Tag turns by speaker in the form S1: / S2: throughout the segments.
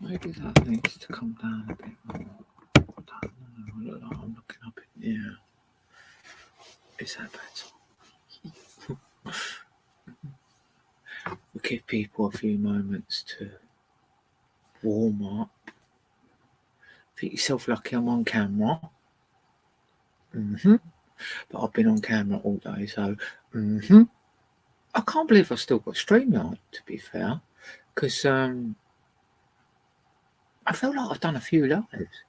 S1: Maybe that needs to come down a bit more. I don't know. I look like I'm looking up in the air. Is that better? We give people a few moments to warm up. Think yourself lucky I'm on camera. But I've been on camera all day, so I can't believe I've still got StreamYard, to be fair, because I feel like I've done a few lives.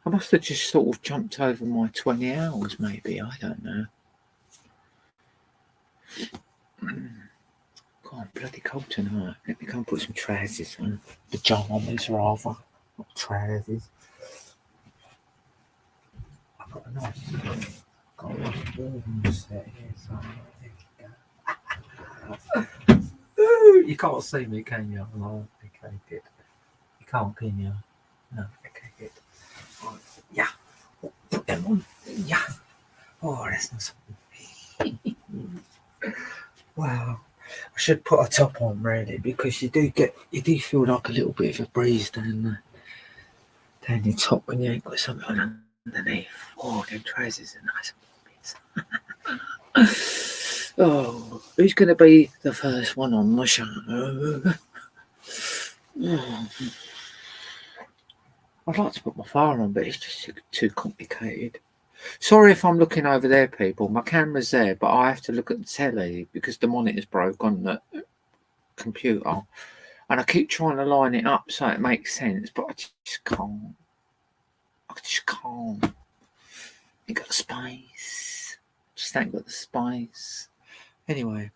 S1: I must have just sort of jumped over my 20 hours, maybe. I don't know. God, I'm bloody cold tonight. Let me go and put some trousers on. Pyjamas, rather. Not trousers. I've got a nice warm set here, so there you go. Ooh, you can't see me, can you? No, okay, good. You can't, can you? No, okay, good. Right. Yeah. Put them on. Yeah. Oh, that's not something. Wow. I should put a top on really, because you do feel like a little bit of a breeze down your top when you ain't got something on underneath. Oh, them trousers are nice. Oh, who's going to be the first one on the show? I'd like to put my fire on, but it's just too complicated. Sorry if I'm looking over there, people. My camera's there, but I have to look at the telly because the monitor's broke on the computer. And I keep trying to line it up so it makes sense, but I just can't. I just can't. Ain't got the space. Just ain't got the space. Anyway,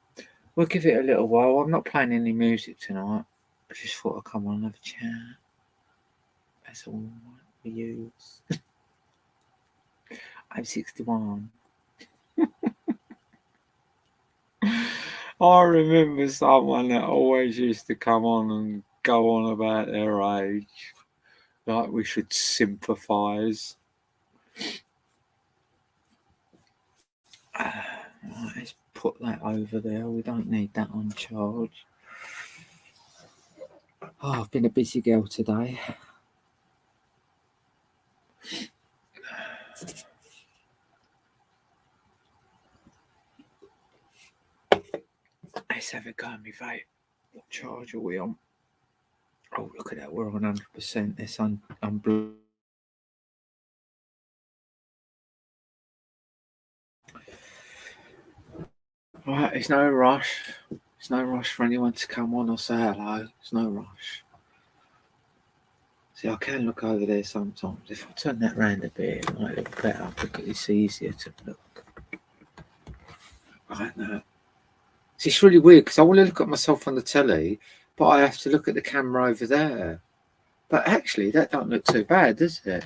S1: we'll give it a little while. I'm not playing any music tonight. I just thought I'd come on and have a chat. That's all we use. I'm 61. I remember someone that always used to come on and go on about their age. Like we should sympathise. Right, let's put that over there. We don't need that on charge. Oh, I've been a busy girl today. Let's have a go, me vape. What charge are we on? Oh, look at that. We're on 100%. It's unblocked. Right, there's no rush. There's no rush for anyone to come on or say hello. There's no rush. See, I can look over there sometimes. If I turn that round a bit, it might look better because it's easier to look. Right now. See, it's really weird because I want to look at myself on the telly, but I have to look at the camera over there. But actually, that don't look too bad, does it?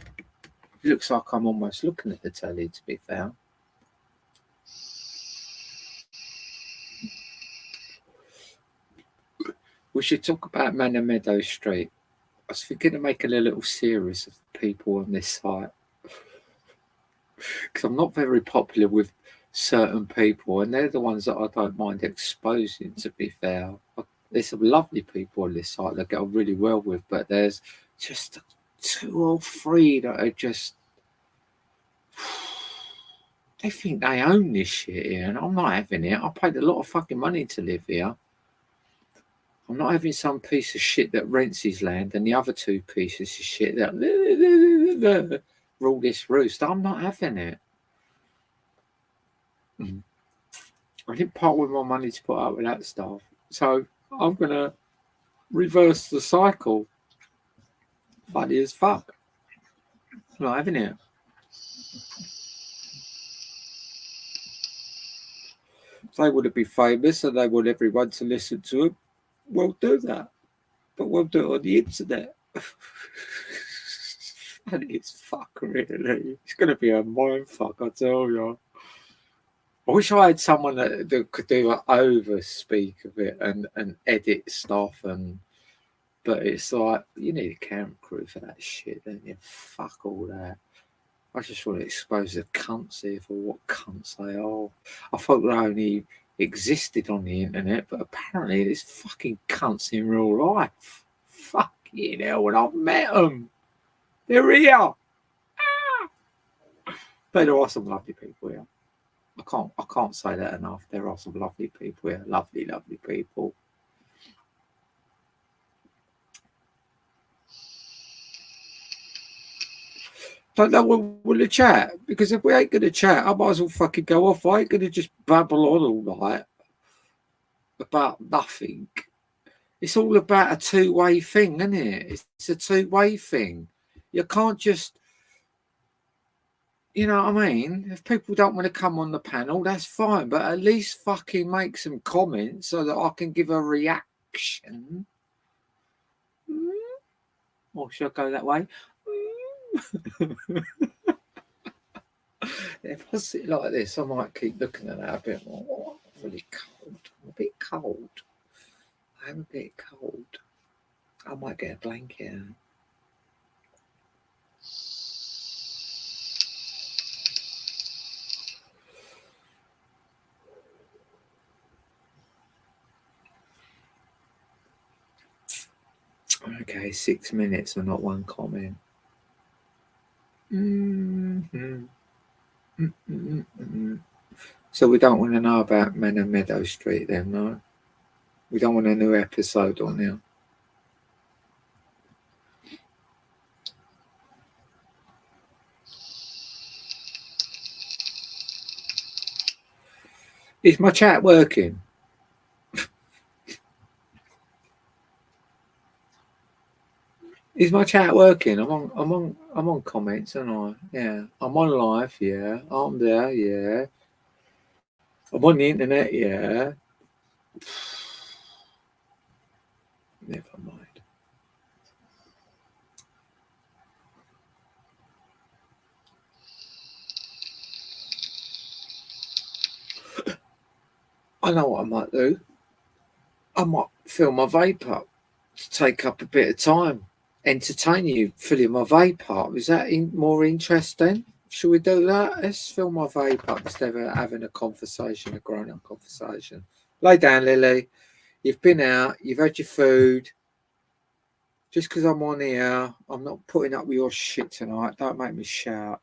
S1: It looks like I'm almost looking at the telly, to be fair. We should talk about Meadow Street. I was thinking of making a little series of people on this site. Because I'm not very popular with certain people, and they're the ones that I don't mind exposing, to be fair. There's some lovely people on this site that I get on really well with, but there's just 2 or 3 that are just... They think they own this shit here, and I'm not having it. I paid a lot of fucking money to live here. I'm not having some piece of shit that rents his land and the other 2 pieces of shit that rule this roost. I'm not having it. I didn't part with my money to put up with that stuff. So I'm going to reverse the cycle. Funny as fuck. I'm not having it. They want to be famous and they want everyone to listen to them. We'll do that. But we'll do it on the internet. Funny as fuck, really. It's going to be a mindfuck, I tell you. I wish I had someone that could do an overspeak of it and edit stuff, but it's like you need a camera crew for that shit, don't you? Fuck all that. I just want to expose the cunts here for what cunts they are. I thought they only existed on the internet, but apparently there's fucking cunts in real life. Fucking You know, and I've met them. They're here. But there are some lovely people here. I can't say that enough. There are some lovely people here. Lovely, lovely people. Don't know what we'll chat, because if we ain't gonna chat, I might as well fucking go off. I ain't gonna just babble on all night about nothing. It's all about a two-way thing, isn't it? It's a two-way thing. You can't just, you know what I mean? If people don't want to come on the panel, that's fine, but at least fucking make some comments so that I can give a reaction. Or should I go that way? If I sit like this, I might keep looking at that a bit more. Oh, I'm really cold. I'm a bit cold. I'm a bit cold. I might get a blanket out. Okay, 6 minutes and not one comment. So we don't want to know about Men and Meadow Street then, no? We don't want a new episode on now. Is my chat working? Is my chat working? I'm on comments, aren't I? Yeah. I'm on live, yeah. I'm there, yeah. I'm on the internet, yeah. Never mind. I know what I might do. I might fill my vape up to take up a bit of time. Entertain you, filling my vape up. Is that more interesting? Should we do that? Let's fill my vape up instead of having a conversation, a grown-up conversation. Lay down, Lily. You've been out. You've had your food. Just because I'm on here, I'm not putting up with your shit tonight. Don't make me shout.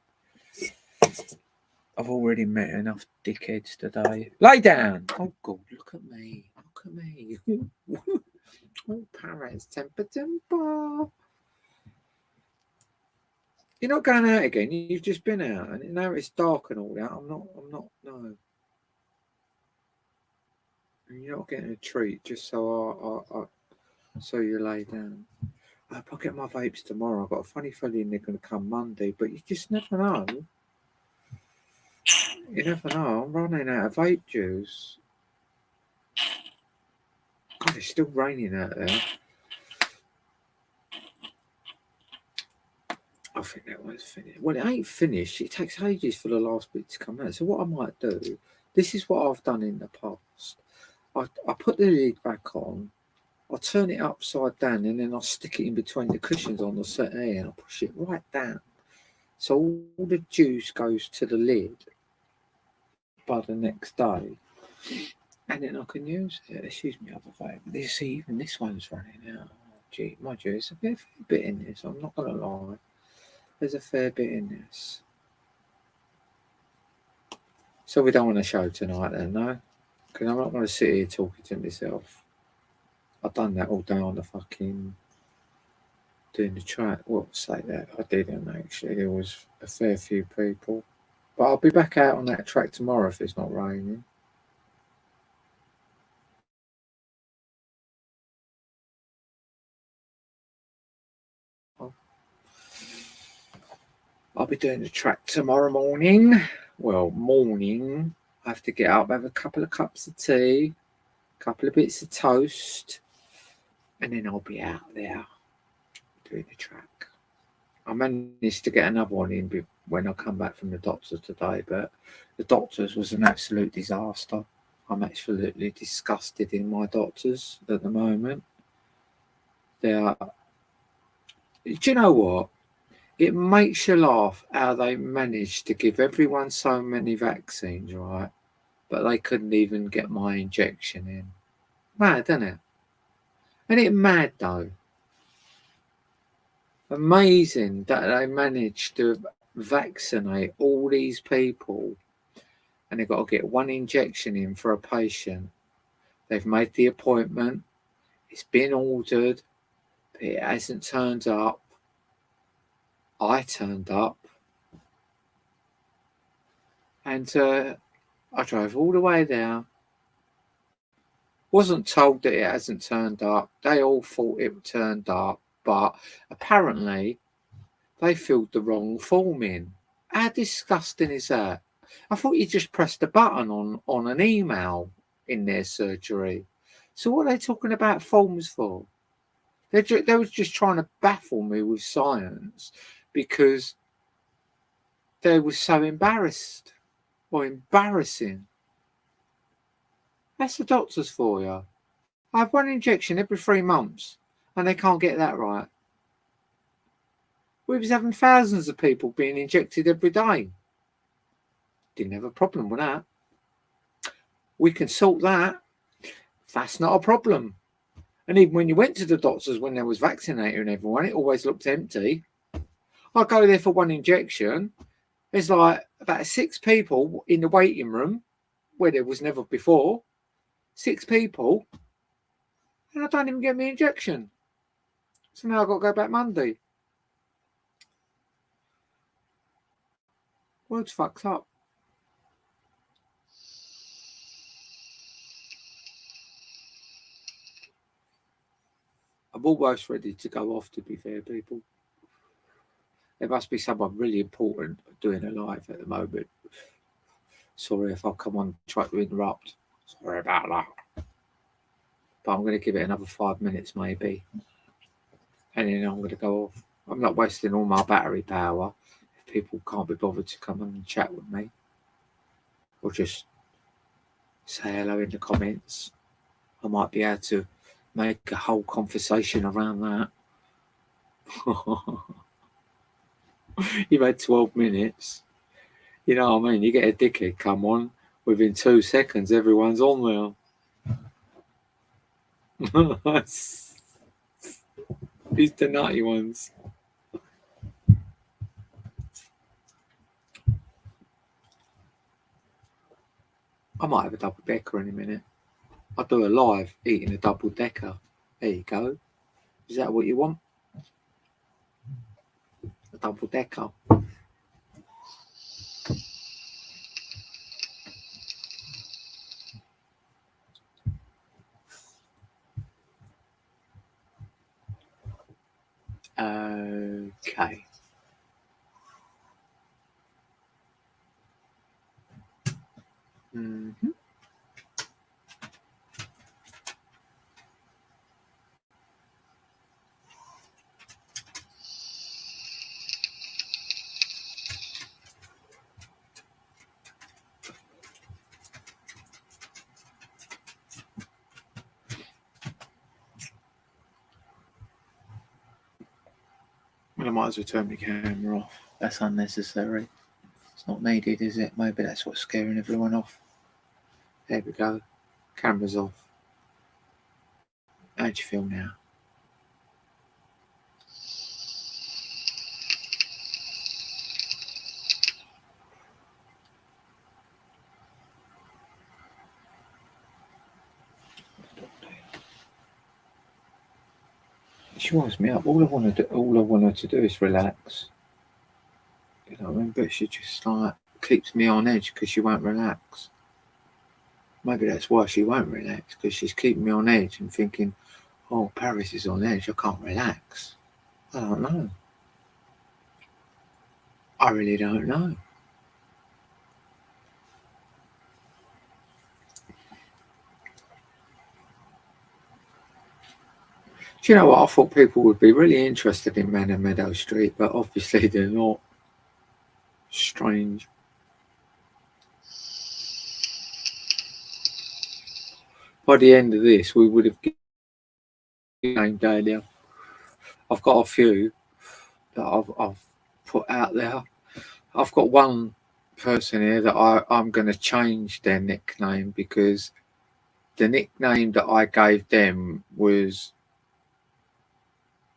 S1: I've already met enough dickheads today. Lay down. Oh, God, look at me. Look at me. Oh, Paris, temper. You're not going out again. You've just been out, and now it's dark and all that. I'm not. No. And you're not getting a treat just so so you lay down. I'll get my vapes tomorrow. I've got a funny feeling they're going to come Monday, but you just never know. You never know. I'm running out of vape juice. God, it's still raining out there. I think that one's finished. Well, it ain't finished. It takes ages for the last bit to come out. So what I might do, this is what I've done in the past. I put the lid back on, I turn it upside down, and then I stick it in between the cushions on the settee, and I push it right down. So all the juice goes to the lid by the next day, and then I can use it. Excuse me, other vape. See, even this one's running out. Oh, gee, my juice, a fair bit in this. I'm not gonna lie. There's a fair bit in this. So we don't want a show tonight then, no? Because I'm not going to sit here talking to myself. I've done that all day on the fucking doing the track. Well, say that. I didn't actually. There was a fair few people. But I'll be back out on that track tomorrow if it's not raining. I'll be doing the track tomorrow morning. Well, morning. I have to get up, have a couple of cups of tea, a couple of bits of toast, and then I'll be out there doing the track. I managed to get another one in when I come back from the doctor today, but the doctor's was an absolute disaster. I'm absolutely disgusted in my doctors at the moment. They are. Do you know what? It makes you laugh how they managed to give everyone so many vaccines, right? But they couldn't even get my injection in. Mad, isn't it? Isn't it mad though? Amazing that they managed to vaccinate all these people, and they've got to get one injection in for a patient. They've made the appointment, it's been ordered, but it hasn't turned up. I turned up, and I drove all the way there. Wasn't told that it hasn't turned up. They all thought it turned up, but apparently they filled the wrong form in. How disgusting is that? I thought you just pressed a button on an email in their surgery. So what are they talking about forms for? They were just trying to baffle me with science because they were so embarrassed or embarrassing. That's the doctors for you. I have one injection every 3 months and they can't get that right. We was having thousands of people being injected every day. Didn't have a problem with that. We can sort that. That's not a problem. And even when you went to the doctors when they was vaccinating everyone, it always looked empty. I go there for one injection. There's like about 6 people in the waiting room where there was never before. 6 people. And I don't even get my injection. So now I've got to go back Monday. World's fucked up. I'm almost ready to go off, to be fair, people. There must be someone really important doing a live at the moment. Sorry if I come on try to interrupt. Sorry about that. But I'm going to give it another 5 minutes maybe. And then I'm going to go off. I'm not wasting all my battery power if people can't be bothered to come and chat with me. Or just say hello in the comments. I might be able to make a whole conversation around that. You've had 12 minutes. You know what I mean? You get a dickhead come on, within 2 seconds, everyone's on there. These the nutty ones. I might have a double decker in a minute. I'll do a live eating a double decker. There you go. Is that what you want? A double decker. Okay. Mm-hmm. Well, I might as well turn the camera off. That's unnecessary. It's not needed, is it? Maybe that's what's scaring everyone off. There we go. Camera's off. How do you feel now? She winds me up. All I want her to do is relax. You know what I mean? But she just like keeps me on edge because she won't relax. Maybe that's why she won't relax, because she's keeping me on edge and thinking, oh, Paris is on edge, I can't relax. I don't know. I really don't know. Do you know what? I thought people would be really interested in Meadow Street, but obviously they're not. Strange. By the end of this, we would have named Daniel. I've got a few that I've put out there. I've got one person here that I'm going to change their nickname, because the nickname that I gave them was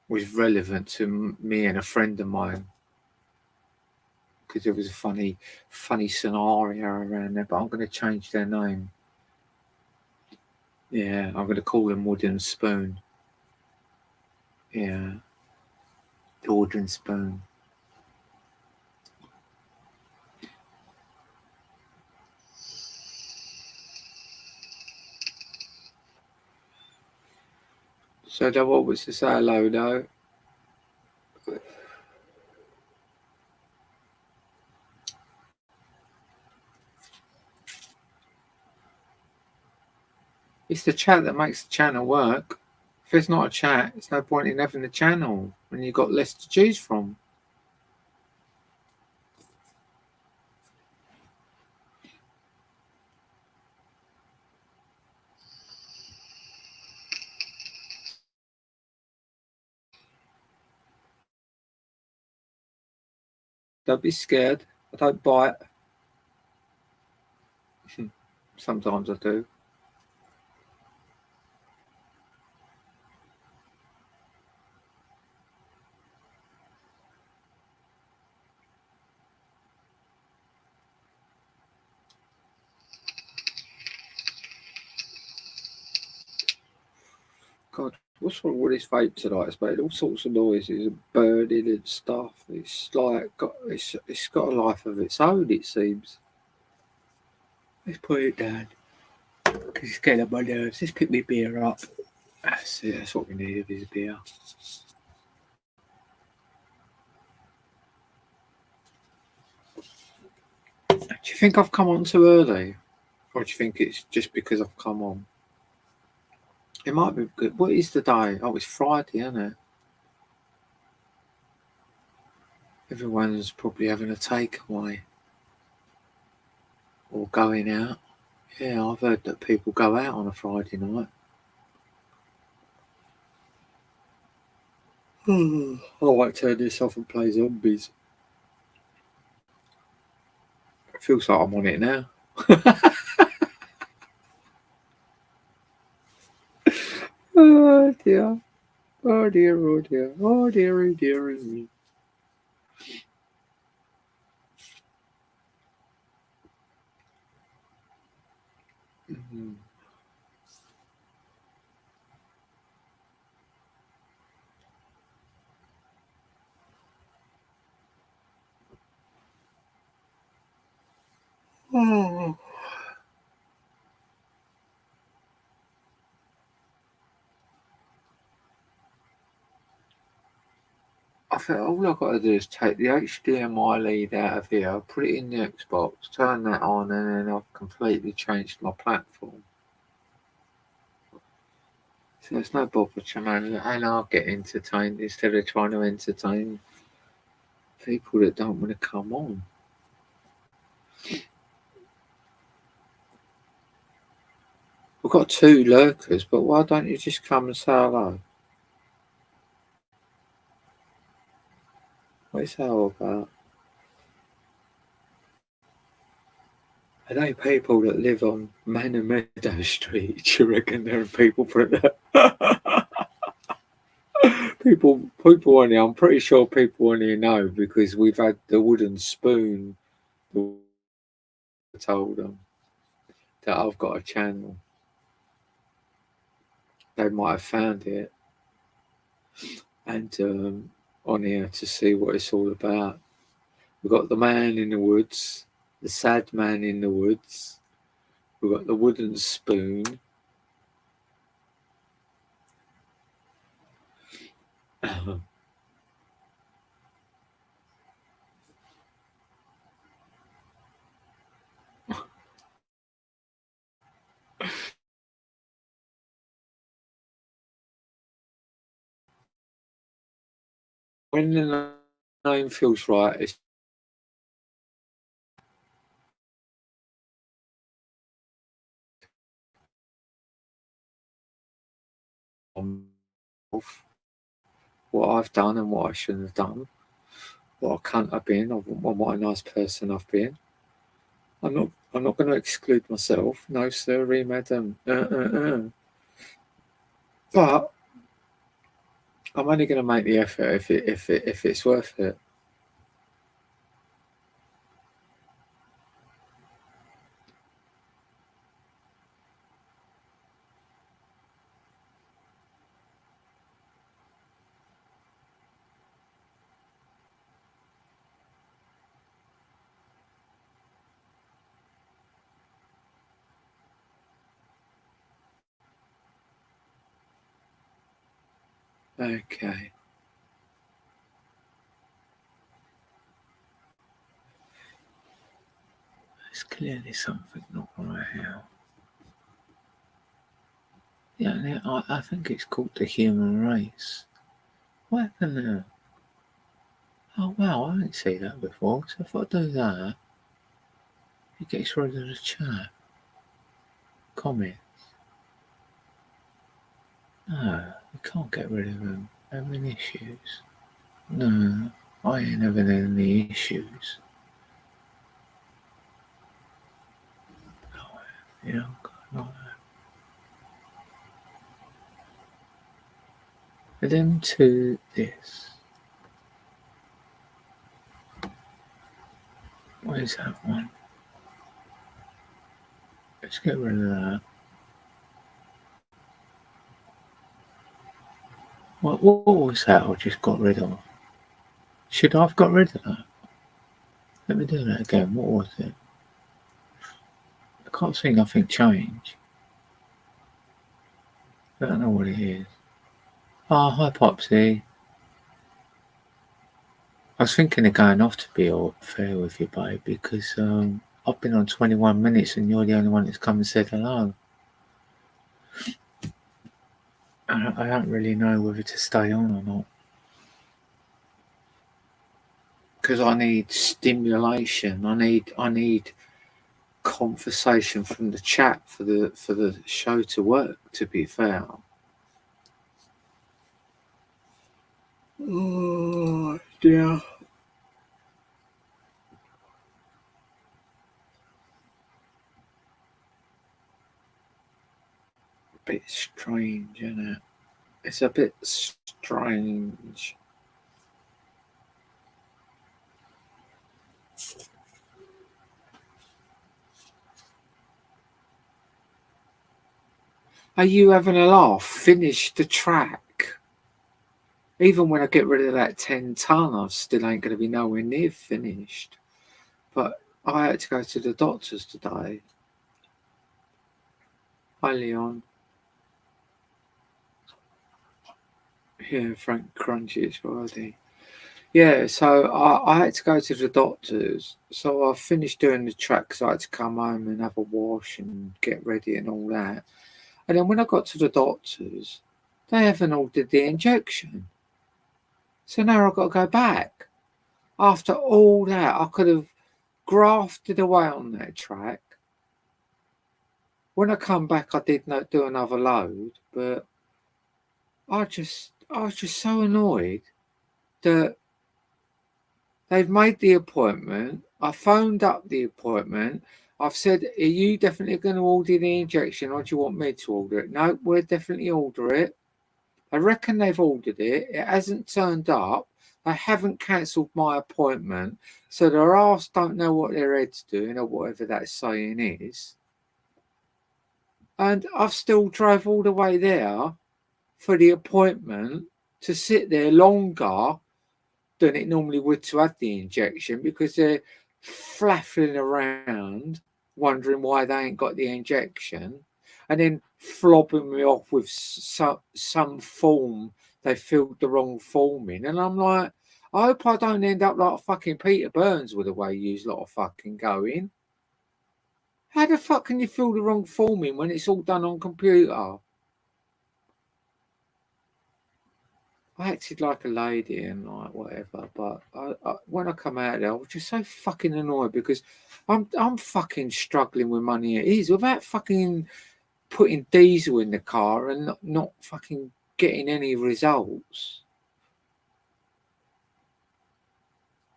S1: was relevant to me and a friend of mine, because there was a funny scenario around there. But I'm going to change their name. Yeah, I'm going to call them Wooden Spoon. Yeah, the Wooden Spoon. So that what was to say hello though? It's the chat that makes the channel work. If there's not a chat, there's no point in having the channel when you've got less to choose from. Don't be scared. I don't bite. Sometimes I do. God, what's wrong with this vape tonight? It's made all sorts of noises and burning and stuff. It's like it's got a life of its own, it seems. Let's put it down because it's getting on my nerves. Let's pick my beer up. That's it. That's what we need is a beer. Do you think I've come on too early, or do you think it's just because I've come on? It might be good. What is the day? Oh, it's Friday, isn't it? Everyone's probably having a takeaway or going out. Yeah, I've heard that people go out on a Friday night. I might turn this off and play zombies. It feels like I'm on it now. Oh dear. Oh dear, oh dear. Oh dearie, dearie me. Mm-hmm. Oh. I think all I've got to do is take the HDMI lead out of here, put it in the Xbox, turn that on, and then I've completely changed my platform. So there's no bother to man, and I'll get entertained instead of trying to entertain people that don't want to come on. We've got 2 lurkers, but why don't you just come and say hello? What is that all about? Are they people that live on Manor Meadow Street? Do you reckon there are people from there? people on here, I'm pretty sure people on here know because we've had the Wooden Spoon told them that I've got a channel. They might have found it and on here to see what it's all about. We've got the man in the woods, the sad man in the woods. We've got the Wooden Spoon. When the name feels right, it's what I've done and what I shouldn't have done, what I can't have been, or what a nice person I've been. I'm not going to exclude myself. No, sorry, madam. But I'm only going to make the effort if it's worth it. Okay. There's clearly something not right here. Yeah, I think it's called the human race. What happened there? Oh wow, I didn't see that before. So if I do that, it gets rid of the chat. Comment. No, we can't get rid of them. Having issues. No, I ain't having any issues. Yeah, like that. And then to this. Where's that one? Let's get rid of that. What was that I just got rid of? Should I have got rid of that? Let me do that again. What was it? I can't see nothing change. I don't know what it is. Oh, hi Popsy. I was thinking of going off to be all fair with you, babe, because I've been on 21 minutes and you're the only one that's come and said hello. I don't really know whether to stay on or not. Because I need stimulation. I need conversation from the chat for the show to work, to be fair. Oh dear. A bit strange, isn't it? It's a bit strange. Are you having a laugh? Finish the track. Even when I get rid of that 10 ton, I still ain't going to be nowhere near finished. But I had to go to the doctors today. Hi, Leon. Yeah, Frank Crunchy, it's Friday. Yeah, so I had to go to the doctors. So I finished doing the track because I had to come home and have a wash and get ready and all that. And then when I got to the doctors, they haven't ordered the injection. So now I've got to go back. After all that, I could have grafted away on that track. When I come back, I did not do another load, but I was just so annoyed that they've made the appointment. I phoned up the appointment. I've said, are you definitely going to order the injection or do you want me to order it? No, we'll definitely order it. I reckon they've ordered it. It hasn't turned up. They haven't cancelled my appointment. So their arse don't know what their head's doing or whatever that saying is. And I've still drove all the way there for the appointment to sit there longer than it normally would to have the injection because they're flaffling around wondering why they ain't got the injection and then flobbing me off with some form they filled the wrong form in. And I'm like, I hope I don't end up like fucking Peter Burns with the way you lot of fucking going. How the fuck can you fill the wrong form in when it's all done on computer? I acted like a lady and like whatever, but when I come out there, I was just so fucking annoyed because I'm fucking struggling with money it is without fucking putting diesel in the car and not fucking getting any results.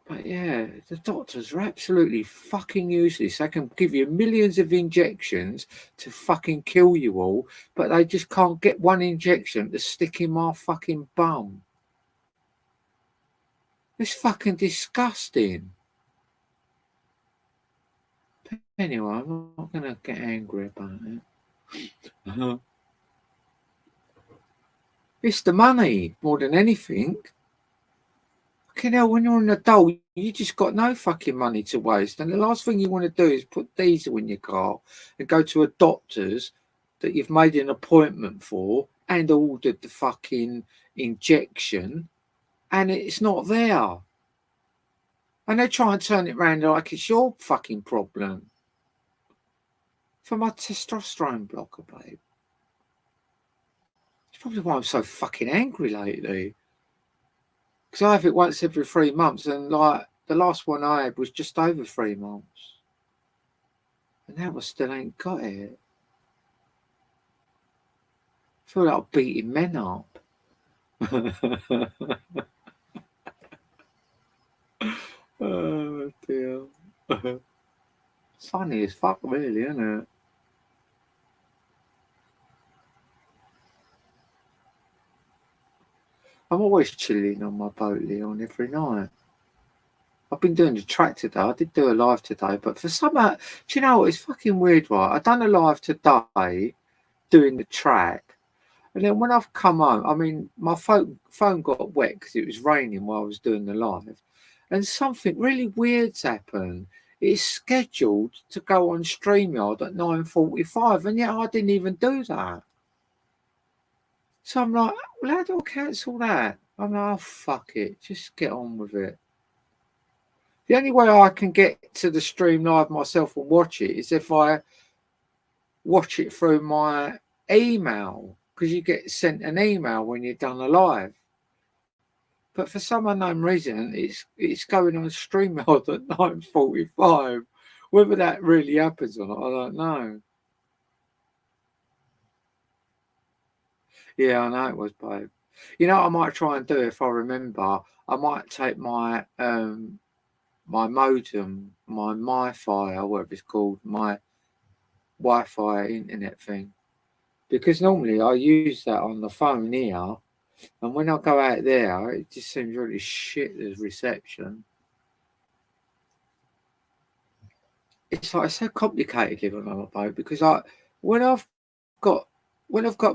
S1: But yeah, the doctors are absolutely fucking useless. They can give you millions of injections to fucking kill you all, but they just can't get one injection to stick in my fucking bum. It's fucking disgusting. Anyway, I'm not going to get angry about it. It's the money more than anything. Fucking hell, when you're an adult, you just got no fucking money to waste. And the last thing you want to do is put diesel in your car and go to a doctor's that you've made an appointment for and ordered the fucking injection, and it's not there. And they try and turn it around like it's your fucking problem. For my testosterone blocker, babe. It's probably why I'm so fucking angry lately. Because I have it once every 3 months, and like the last one I had was just over 3 months. And now I still ain't got it. I feel like I'm beating men up. Oh dear. Funny as fuck, really, isn't it? I'm always chilling on my boat, Leon, every night. I've been doing the track today. I did do a live today, but for some, do you know what? It's fucking weird, right? I done a live today doing the track, and then when I've come home, I mean, my phone got wet because it was raining while I was doing the live, and something really weird's happened. It's scheduled to go on StreamYard at 9:45, and yet I didn't even do that. So I'm like, well, how do I cancel that? I'm like, oh, fuck it. Just get on with it. The only way I can get to the stream live myself and watch it is if I watch it through my email, because you get sent an email when you're done a live. But for some unknown reason, it's going on StreamYard at 9:45. Whether that really happens or not, I don't know. Yeah, I know it was, babe. You know what I might try and do if I remember? I might take my my modem, my MiFi, or whatever it's called, my Wi-Fi internet thing. Because normally I use that on the phone here, and when I go out there, it just seems really shit as reception. It's like it's so complicated living on a boat because when I've got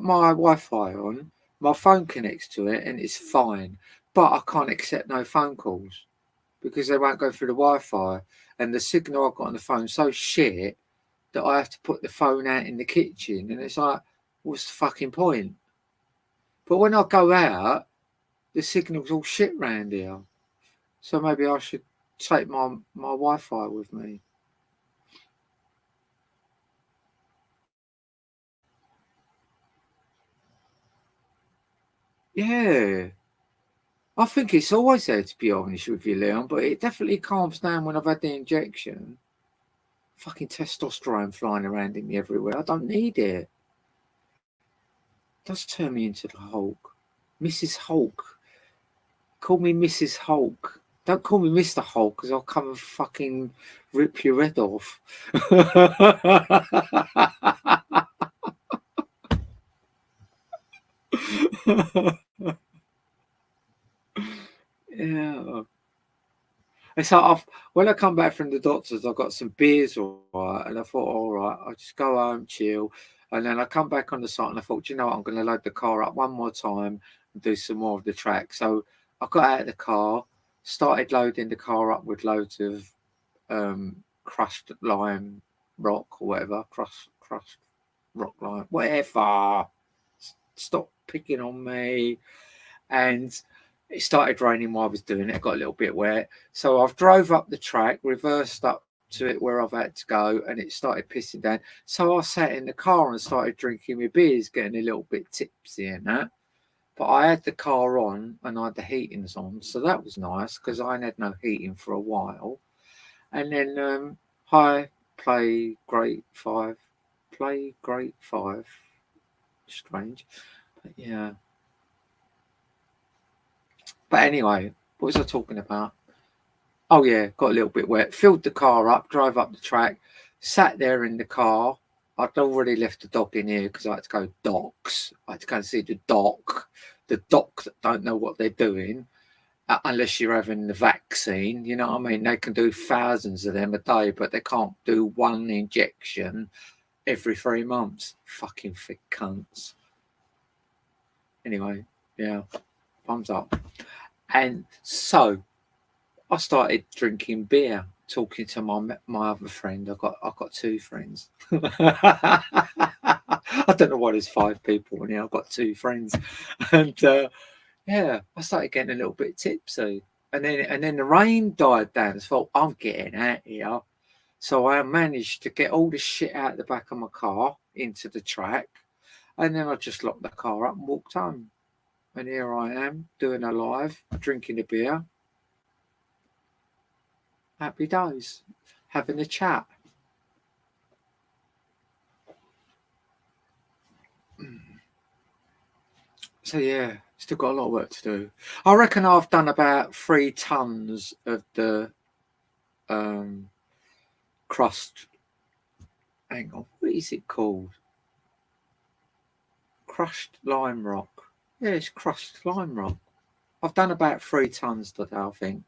S1: my Wi-Fi on, my phone connects to it and it's fine, but I can't accept no phone calls because they won't go through the Wi-Fi, and the signal I've got on the phone is so shit that I have to put the phone out in the kitchen, and it's like, what's the fucking point? But when I go out, the signal's all shit round here, so maybe I should take my Wi-Fi with me. Yeah, I think it's always there, to be honest with you, Leon, but it definitely calms down when I've had the injection. Fucking testosterone flying around in me everywhere. I don't need it. It does turn me into the Hulk. Mrs. Hulk. Call me Mrs. Hulk. Don't call me Mr. Hulk, because I'll come and fucking rip your head off. Yeah. And so when I come back from the doctors, I've got some beers, all right, and I thought, all right, I'll just go home, chill. And then I come back on the site and I thought, you know what, I'm going to load the car up one more time and do some more of the track. So I got out of the car, started loading the car up with loads of crushed lime rock or whatever, crushed rock lime, whatever. Stop picking on me. And it started raining while I was doing it. I got a little bit wet. So I've drove up the track, reversed up to it where I've had to go, and it started pissing down. So I sat in the car and started drinking my beers, getting a little bit tipsy and that. But I had the car on and I had the heatings on. So that was nice because I ain't had no heating for a while. And then play grade 5. Play grade 5. Strange. But yeah. But anyway, what was I talking about? Oh yeah, got a little bit wet. Filled the car up, drove up the track, sat there in the car. I'd already left the dog in here because I had to go docks. I had to go and see the dock that don't know what they're doing. unless you're having the vaccine, you know what I mean? They can do thousands of them a day, but they can't do one injection every 3 months. Fucking thick cunts. Anyway, yeah, thumbs up. And so I started drinking beer, talking to my other friend. I've got 2 friends. I don't know why there's 5 people in here. I've got 2 friends, and yeah, I started getting a little bit tipsy, and then the rain died down. So I thought, I'm getting out here. So I managed to get all the shit out the back of my car into the track, and then I just locked the car up and walked home. And here I am doing a live, drinking a beer. Happy days, having a chat. So yeah, still got a lot of work to do. I reckon I've done about 3 tons of the crust. Hang on, what is it called? Crushed lime rock. Yeah, it's crushed lime rock. I've done about 3 tons today, I think.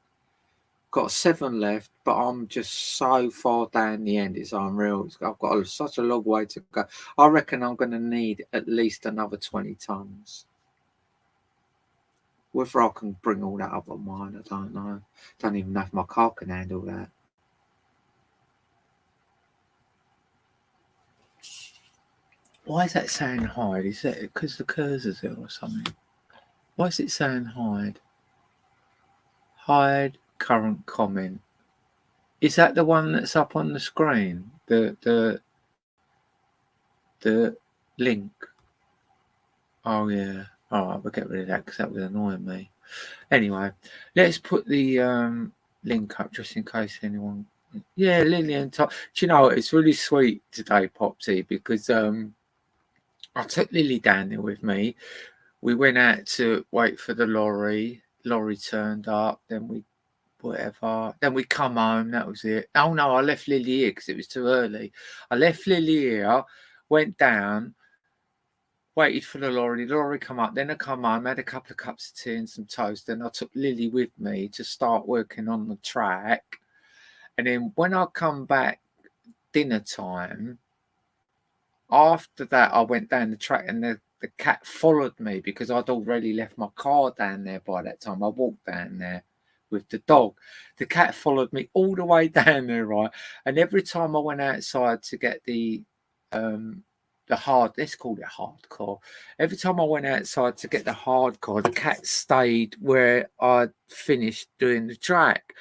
S1: Got 7 left, but I'm just so far down the end. It's unreal. I've got such a long way to go. I reckon I'm going to need at least another 20 tons. Whether I can bring all that up on mine, I don't know. Don't even know if my car can handle that. Why is that saying hide? Is that because the cursor's there or something? Why is it saying hide? Hide current comment. Is that the one that's up on the screen? The link? Oh yeah. All right, we'll get rid of that because that would annoy me. Anyway, let's put the link up just in case anyone. Yeah, Lillian. Do you know it's really sweet today, Popsy, because I took Lily down there with me. We went out to wait for the lorry. Lorry turned up. Then we come home. That was it. Oh no, I left Lily here because it was too early. I left Lily here, went down, waited for the lorry come up, then I come home, had a couple of cups of tea and some toast, then I took Lily with me to start working on the track. And then when I come back dinner time, after that I went down the track and the cat followed me because I'd already left my car down there by that time. I walked down there with the dog. The cat followed me all the way down there, right? And every time I went outside to get the let's call it hardcore. Every time I went outside to get the hardcore, the cat stayed where I'd finished doing the track.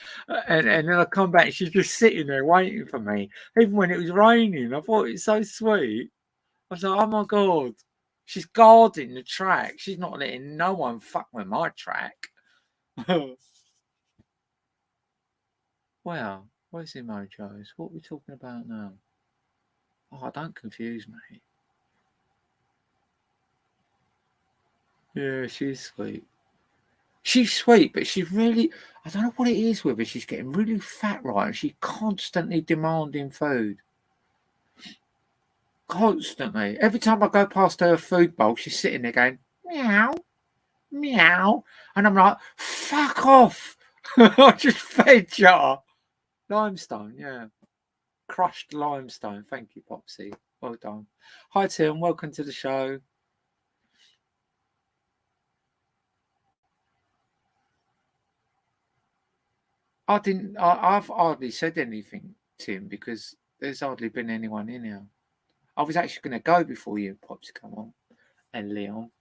S1: And then I come back and she's just sitting there waiting for me, even when it was raining. I thought it's so sweet. I was like, oh my God, she's guarding the track. She's not letting no one fuck with my track. Wow, where's the emojis? What are we talking about now? Oh, don't confuse me. Yeah, she's sweet. She's sweet, but she's really, I don't know what it is with her. She's getting really fat, right? And she's constantly demanding food. Constantly. Every time I go past her food bowl, she's sitting there going, meow, meow. And I'm like, fuck off. I just fed you. Limestone, yeah. Crushed limestone. Thank you, Popsy. Well done. Hi, Tim. Welcome to the show. I've hardly said anything, Tim, because there's hardly been anyone in here. I was actually going to go before you and Pops come on, and Leon,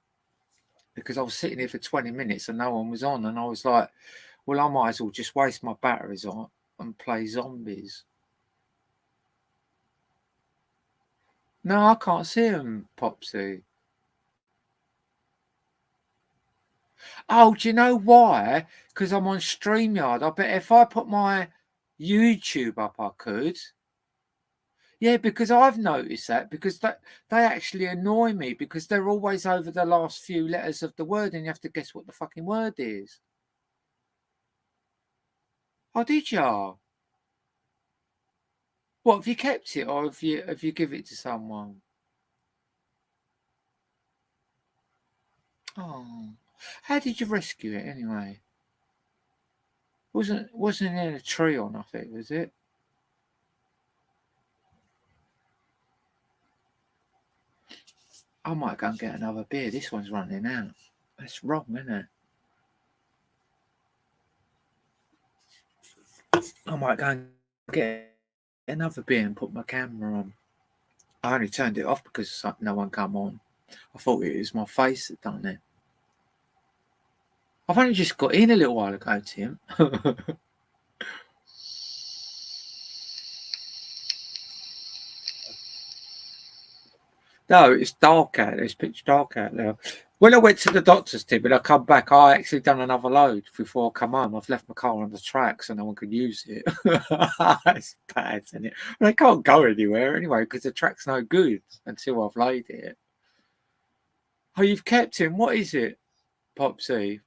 S1: because I was sitting here for 20 minutes and no one was on, and I was like, well, I might as well just waste my batteries on and play zombies. No, I can't see them, Popsy. Oh, do you know why? Because I'm on StreamYard. I bet if I put my YouTube up, I could. Yeah, because I've noticed that because they actually annoy me because they're always over the last few letters of the word and you have to guess what the fucking word is. Oh, did you? What, have you kept it or have you give it to someone? Oh, how did you rescue it anyway? Wasn't in a tree or nothing, was it? I might go and get another beer. This one's running out. That's wrong, isn't it? I might go and get another beer and put my camera on. I only turned it off because no one come on. I thought it was my face that done it. I've only just got in a little while ago, Tim. No, it's dark out there. It's pitch dark out there. When I went to the doctor's, Tim, and I come back, I actually done another load before I come home. I've left my car on the track so no one could use it. It's bad, isn't it? Well, I can't go anywhere anyway because the track's no good until I've laid it. Oh, you've kept him. What is it, Popsy?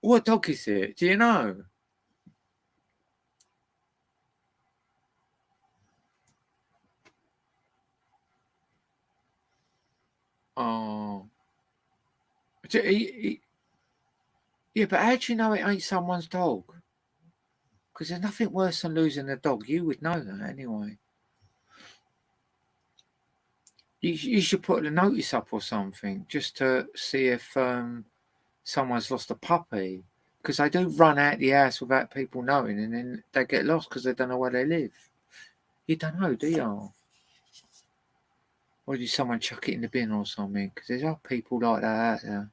S1: What dog is it? Do you know? Oh. Yeah, but how do you know it ain't someone's dog? Because there's nothing worse than losing a dog. You would know that anyway. You should put a notice up or something just to see if someone's lost a puppy. Because they do run out the house without people knowing and then they get lost because they don't know where they live. You don't know, do you? Or did someone chuck it in the bin or something? Because there's other people like that out there.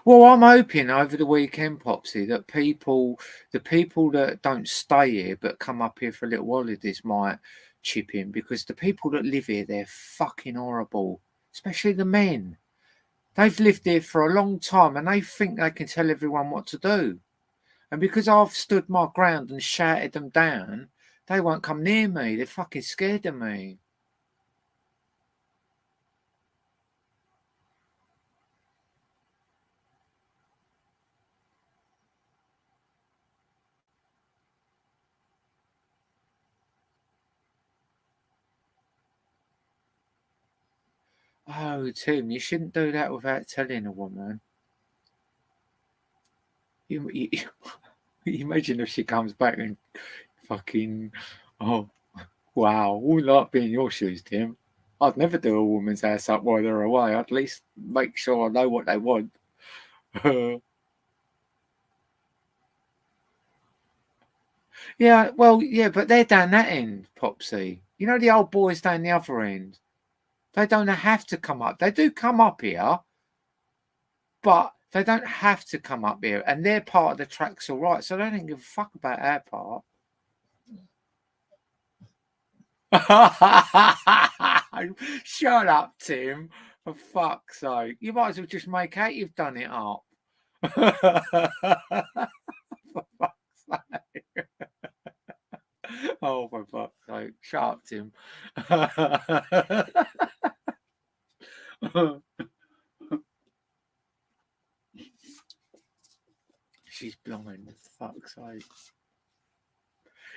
S1: Well, I'm hoping over the weekend, Popsy, that the people that don't stay here but come up here for little holidays might chip in because the people that live here, they're fucking horrible, especially the men. They've lived here for a long time and they think they can tell everyone what to do. And because I've stood my ground and shouted them down, they won't come near me. They're fucking scared of me. Oh, Tim, you shouldn't do that without telling a woman. You imagine if she comes back and fucking, oh, wow, wouldn't like being in your shoes, Tim. I'd never do a woman's ass up while they're away. I'd at least make sure I know what they want. Yeah, well, yeah, but they're down that end, Popsy. You know the old boys down the other end. They don't have to come up. They do come up here, but they don't have to come up here, and their part of the track's all right. So they don't give a fuck about our part. Shut up, Tim. For fuck's sake. You might as well just make out you've done it up. For fuck's sake. Oh, for fuck's sake. Shut up, Tim. She's blind, for fuck's sake.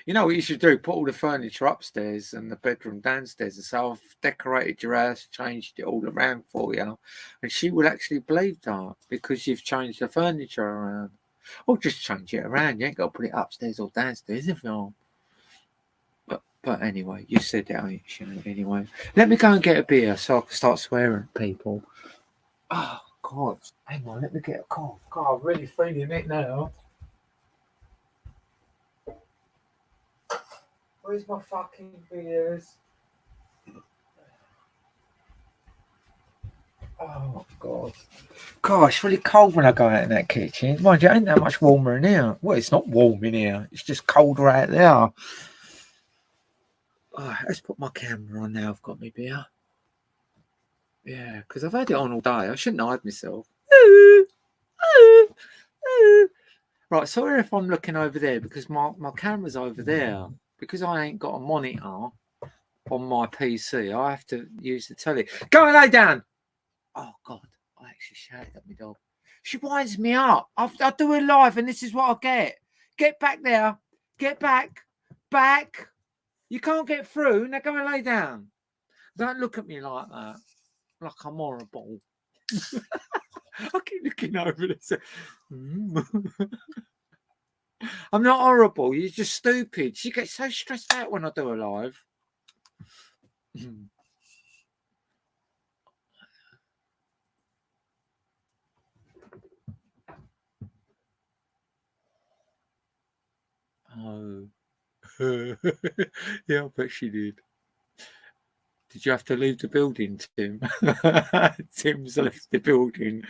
S1: You know what you should do? Put all the furniture upstairs and the bedroom downstairs. And so I've decorated your house, changed it all around for you. And she would actually believe that because you've changed the furniture around. Or just change it around. You ain't got to put it upstairs or downstairs if you want. But anyway, you said that, ain't you? Anyway, let me go and get a beer so I can start swearing at people. Oh, God. Hang on, let me get a cough. God, I'm really feeling it now. Where's my fucking beers? Oh, God. God, it's really cold when I go out in that kitchen. Mind you, it ain't that much warmer in here. Well, it's not warm in here. It's just colder out there. Oh, let's put my camera on now. I've got my beer. Yeah, because I've had it on all day. I shouldn't hide myself. Right, sorry if I'm looking over there because my camera's over there. Because I ain't got a monitor on my PC, I have to use the telly. Go and lay down! Oh, God, I actually shouted at my dog. She winds me up. I do it live and this is what I get. Get back there. Get back. Back. You can't get through. Now go and lay down. Don't look at me like that. Like I'm horrible. I keep looking over this. I'm not horrible. You're just stupid. She gets so stressed out when I do her live. Oh. Yeah, I bet she did. Did you have to leave the building, Tim? Tim's left the building.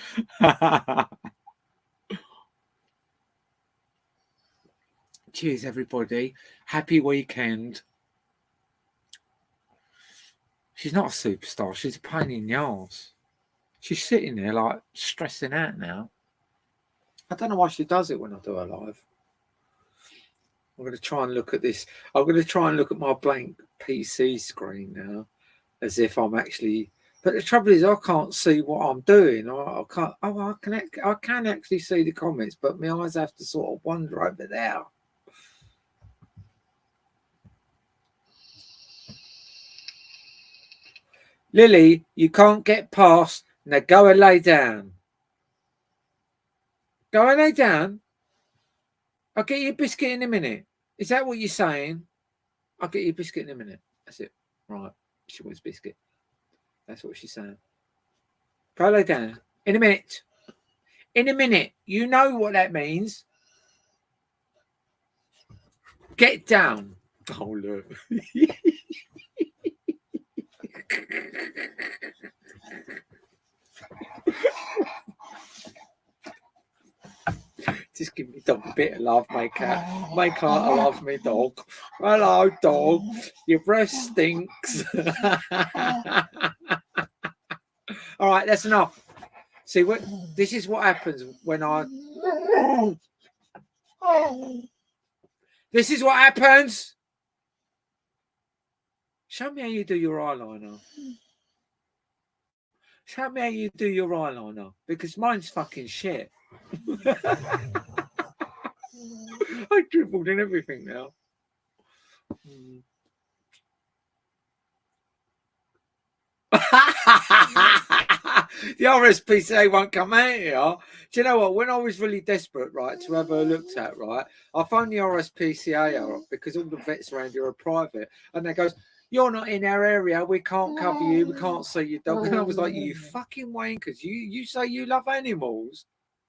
S1: Cheers, everybody. Happy weekend. She's not a superstar. She's a pain in the arse. She's sitting there like stressing out now. I don't know why she does it when I do her live. I'm going to try and look at this. I'm going to try and look at my blank PC screen now, as if I'm actually. But the trouble is, I can't see what I'm doing. I can't. Oh, I can actually see the comments, but my eyes have to sort of wander over there. Lily, you can't get past. Now go and lay down. Go and lay down. I'll get you a biscuit in a minute. Is that what you're saying? I'll get you a biscuit in a minute. That's it. Right. She wants biscuit. That's what she's saying. Go lay down. In a minute. In a minute. You know what that means. Get down. Oh, look. Just give me dog a bit of love, make her love me, dog. Hello, dog. Your breath stinks. All right, that's enough. See, this is what happens when I. This is what happens. Show me how you do your eyeliner. Show me how you do your eyeliner, because mine's fucking shit. I dribbled in everything now. The RSPCA won't come out here. Do you know what? When I was really desperate, right, to have her looked at, right, I phoned the RSPCA up because all the vets around here are private, and they goes, "You're not in our area. We can't cover you. We can't see your dog." And I was like, "You fucking wankers! You say you love animals?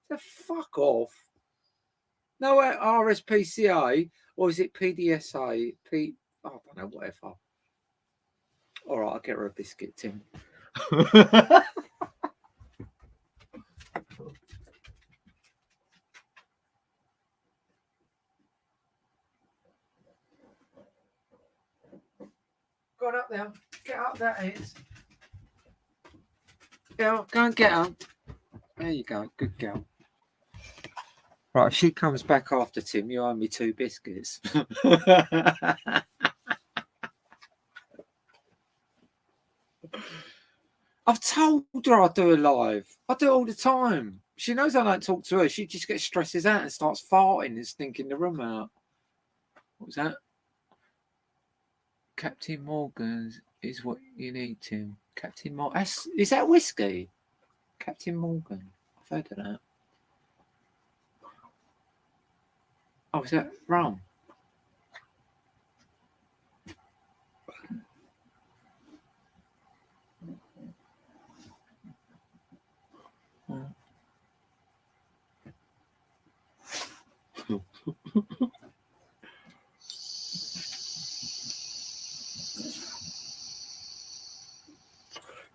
S1: So fuck off." No, RSPCA, or is it PDSA? I don't know, whatever. All right, I'll get her a biscuit, Tim. Go on up there. Get up there, is. Go and get her. There you go. Good girl. Right, if she comes back after Tim, you owe me 2 biscuits. I've told her I do it live. I do it all the time. She knows I don't talk to her. She just gets stresses out and starts farting and stinking the room out. What was that? Captain Morgan's is what you need, Tim. Captain Morgan. Is that whiskey? Captain Morgan. I've heard of that. Oh, is that rum?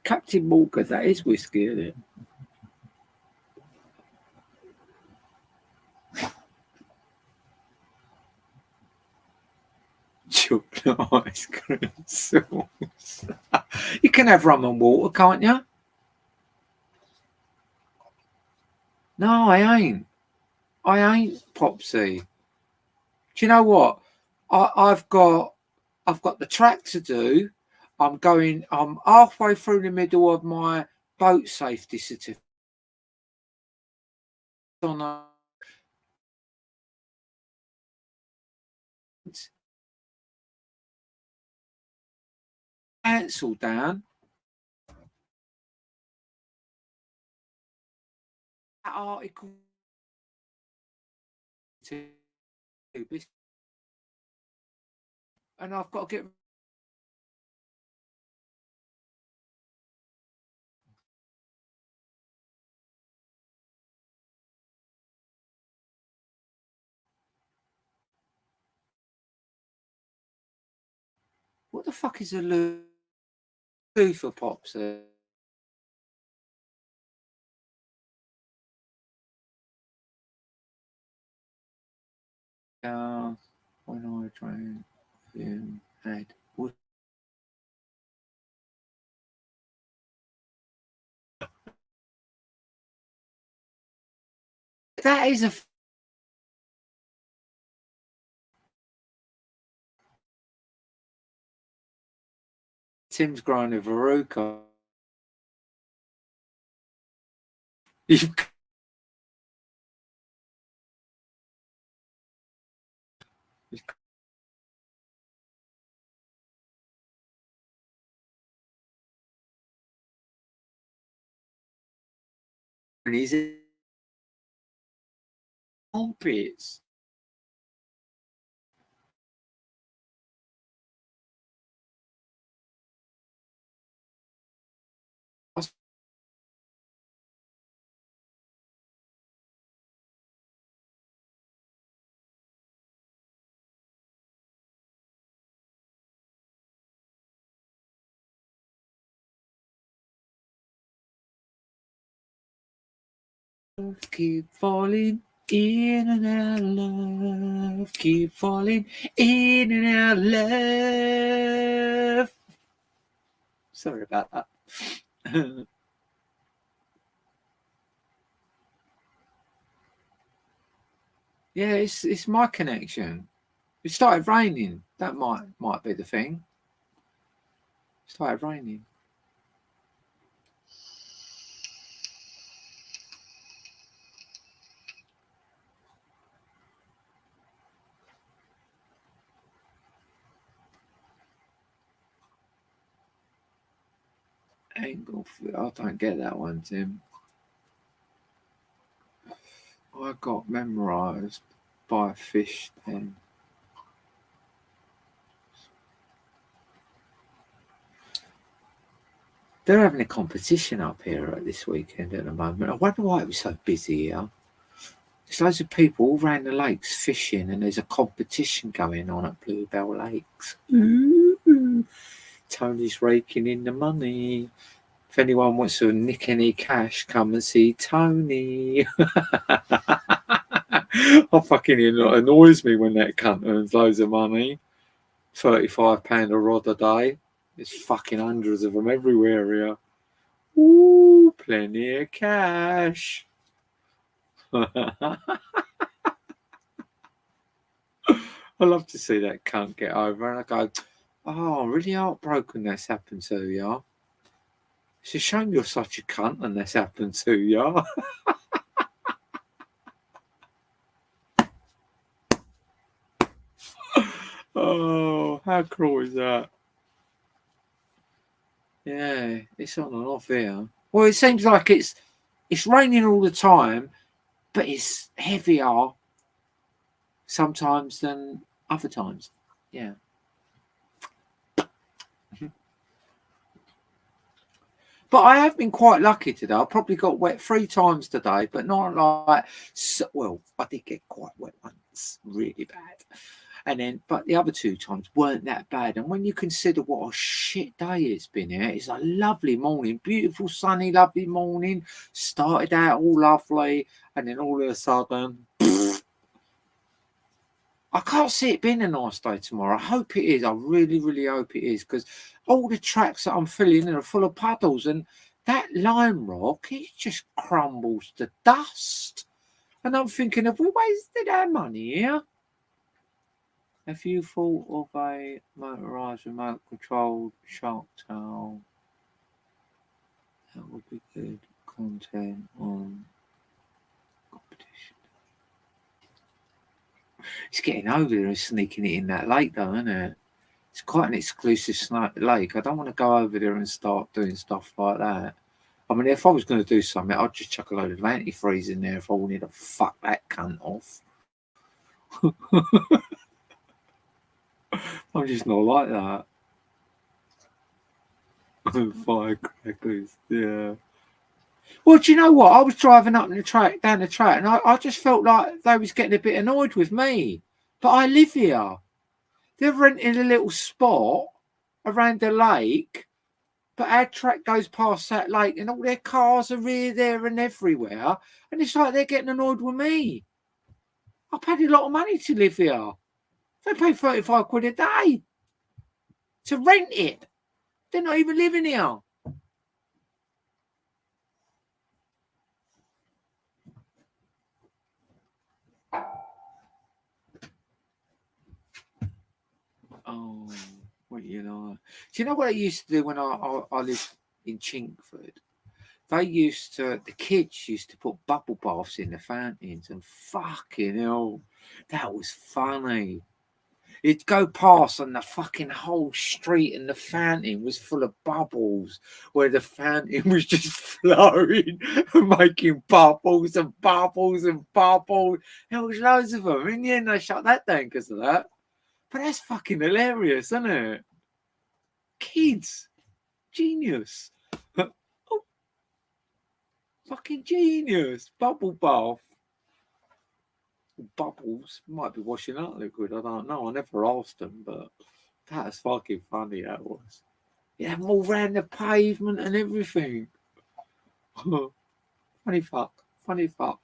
S1: Captain Morgan, that is whiskey, isn't it? Chocolate ice cream sauce. You can have rum and water, can't you? No, I ain't. I ain't, Popsy. Do you know what? I've got the track to do. I'm halfway through the middle of my boat safety certificate. On a cancel down. that article to, and I've got to get. What the fuck is a loofah pops? When I drank, had. That is a. Tim's growing a verruca. You've and he's armpits. Keep falling in and out of love. Keep falling in and out of love. Sorry about that. Yeah, it's my connection. It started raining. That might be the thing. It started raining. Angle. I don't get that one, Tim. I got memorised by a fish then. They're having a competition up here this weekend at the moment. I wonder why it was so busy here. There's loads of people all around the lakes fishing, and there's a competition going on at Bluebell Lakes. Ooh. Tony's raking in the money. If anyone wants to nick any cash, come and see Tony. I fucking it annoys me when that cunt earns loads of money. £35 a rod a day. There's fucking hundreds of them everywhere here. Ooh, plenty of cash. I love to see that cunt get over, and I go, oh, I'm really heartbroken that's happened to you. It's a shame you're such a cunt and that's happened to you. Oh, how cruel is that? Yeah, it's on and off here. Well, it seems like it's raining all the time, but it's heavier sometimes than other times. Yeah. But I have been quite lucky today. I probably got wet 3 times today, but not like, well, I did get quite wet once, really bad. And then, but the other 2 times weren't that bad. And when you consider what a shit day it's been here, it's a lovely morning, beautiful, sunny, lovely morning. Started out all lovely, and then all of a sudden, I can't see it being a nice day tomorrow. I hope it is. I really, really hope it is, because all the tracks that I'm filling in are full of puddles, and that lime rock, it just crumbles to dust. And I'm thinking, have we wasted our money here? Have you thought of a motorised remote controlled shark tail? That would be good content on competition. It's getting over there and sneaking it in that lake, though, isn't it? It's quite an exclusive lake. I don't want to go over there and start doing stuff like that. I mean, if I was going to do something, I'd just chuck a load of antifreeze in there if I wanted to fuck that cunt off. I'm just not like that. Firecrackers, yeah. Well, do you know what? I was driving up the track, down the track, and I just felt like they was getting a bit annoyed with me. But I live here. They're renting a little spot around the lake, but our track goes past that lake, and all their cars are here, there, and everywhere. And it's like they're getting annoyed with me. I paid a lot of money to live here. They pay 35 quid a day to rent it. They're not even living here. Oh, what you know? Do you know what I used to do when I lived in Chinkford? The kids used to put bubble baths in the fountains, and fucking hell, that was funny. You'd go past and the fucking whole street and the fountain was full of bubbles, where the fountain was just flowing and making bubbles and bubbles and bubbles. There was loads of them. In the end, they shut that down because of that. But that's fucking hilarious, isn't it? Kids, genius. Oh, fucking genius. Bubble bath. Bubbles might be washing out liquid. I don't know. I never asked them, but that's fucking funny. That was. Yeah, them all around the pavement and everything. Funny fuck. Funny fuck.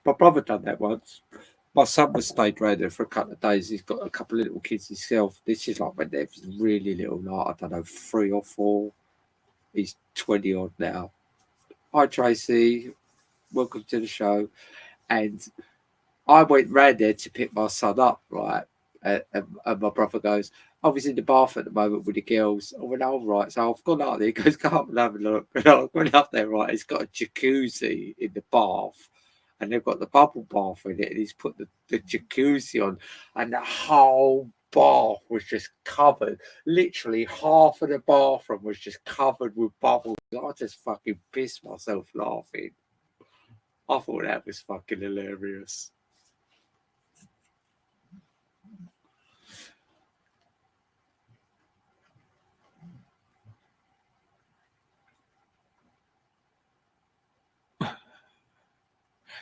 S1: My brother done that once. My son was stayed round there for a couple of days. He's got a couple of little kids himself. This is like when they're really little, like, I don't know, 3 or 4. He's 20 odd now. Hi, Tracy. Welcome to the show. And I went round there to pick my son up, right? And my brother goes, I was in the bath at the moment with the girls. I went, all right. So I've gone out there. He goes, come up and have a look. And I went up there, right? It's got a jacuzzi in the bath. And they've got the bubble bath in it. And he's put the jacuzzi on. And the whole bath was just covered. Literally half of the bathroom was just covered with bubbles. I just fucking pissed myself laughing. I thought that was fucking hilarious.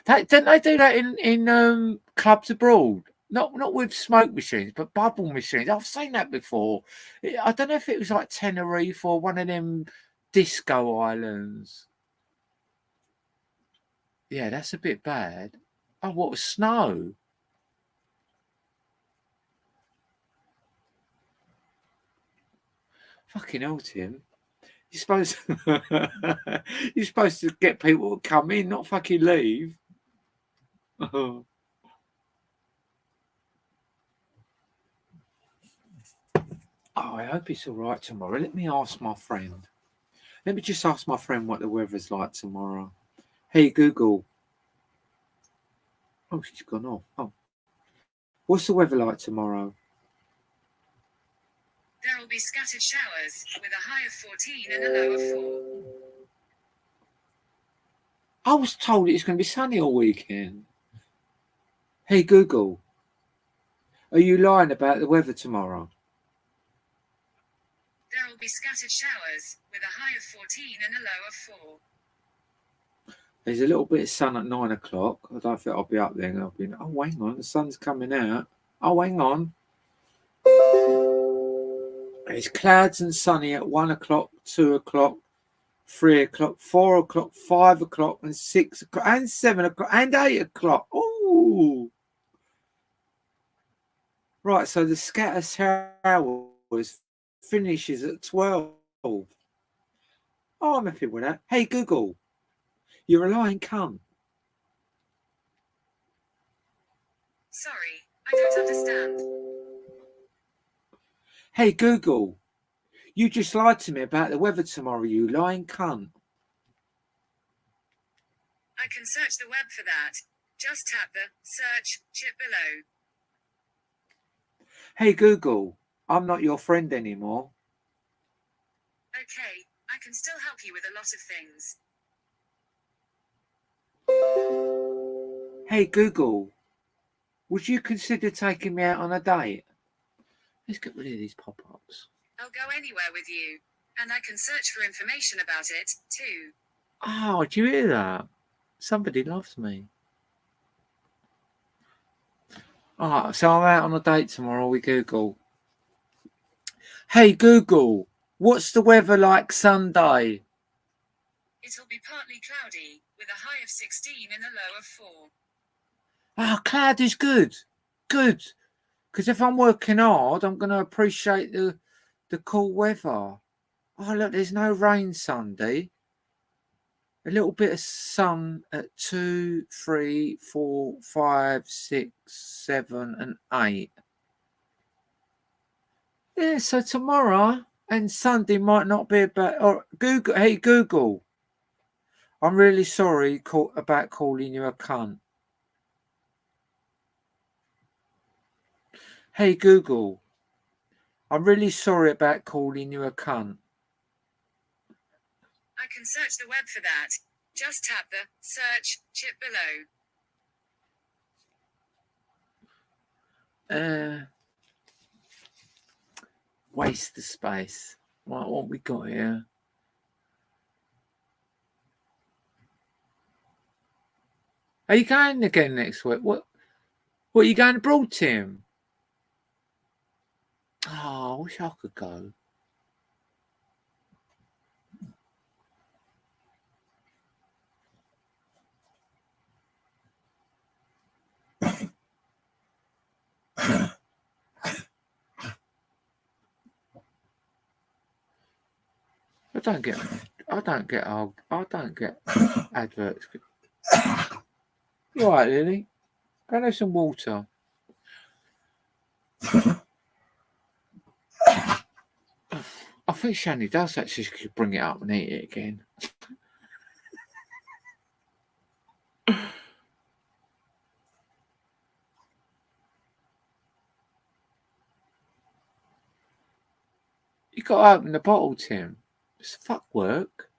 S1: Didn't they do that in clubs abroad? Not with smoke machines, but bubble machines. I've seen that before. I don't know if it was like Tenerife or one of them disco islands. Yeah, that's a bit bad. Oh, what was snow? Fucking hell, Tim. You're supposed you're supposed to get people to come in, not fucking leave. Oh, I hope it's all right tomorrow. Let me ask my friend. Let me just ask my friend what the weather's like tomorrow. Hey, Google. Oh, she's gone off. Oh. What's the weather like tomorrow?
S2: There will be scattered showers, with a high of 14 and a low of 4.
S1: I was told it's going to be sunny all weekend. Hey, Google. Are you lying about the weather tomorrow?
S2: There will be scattered showers, with a high of 14 and a low of 4.
S1: There's a little bit of sun at 9 o'clock. I don't think I'll be up then. I'll be, oh, hang on. The sun's coming out. Oh, hang on. It's clouds and sunny at 1 o'clock, 2 o'clock, 3 o'clock, 4 o'clock, 5 o'clock, and 6 o'clock, and 7 o'clock, and 8 o'clock. Ooh. Right, so the scatter showers finishes at 12. Oh, I'm happy with that. Hey, Google. You're a lying cunt.
S2: Sorry, I don't understand.
S1: Hey, Google. You just lied to me about the weather tomorrow, you lying cunt.
S2: I can search the web for that. Just tap the search chip below.
S1: Hey, Google. I'm not your friend anymore.
S2: Okay, I can still help you with a lot of things.
S1: Hey Google, would you consider taking me out on a date? Let's get rid of these pop-ups.
S2: I'll go anywhere with you. And I can search for information about it, too.
S1: Oh, do you hear that? Somebody loves me. Alright, so I'm out on a date tomorrow with Google. Hey Google, what's the weather like Sunday?
S2: It'll be partly cloudy, with a high of 16 and a low of 4.
S1: Oh, cloud is good. Good. Because if I'm working hard, I'm going to appreciate the cool weather. Oh, look, there's no rain Sunday. A little bit of sun at 2, 3, 4, 5, 6, 7, and 8. Yeah, so tomorrow and Sunday might not be about. Or Google, hey Google, I'm really sorry about calling you a cunt. Hey Google, I'm really sorry about calling you a cunt.
S2: I can search the web for that. Just tap the search chip below.
S1: Waste the space. Right, what we got here? Are you going again next week? What are you going abroad, Tim? Oh, I wish I could go. I don't get adverts. You alright, Lily? Go and have some water. I think Shani does actually could bring it up and eat it again. You got to open the bottle, Tim. It's fuck work.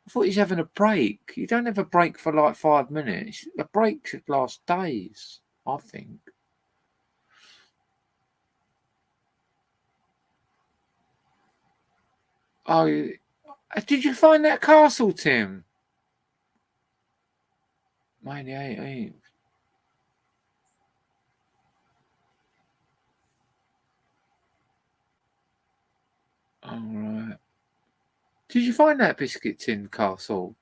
S1: I thought he's having a break. You don't have a break for like 5 minutes. A break should last days, I think. Oh, did you find that castle, Tim? May the 18th. All right. Did you find that biscuit tin castle?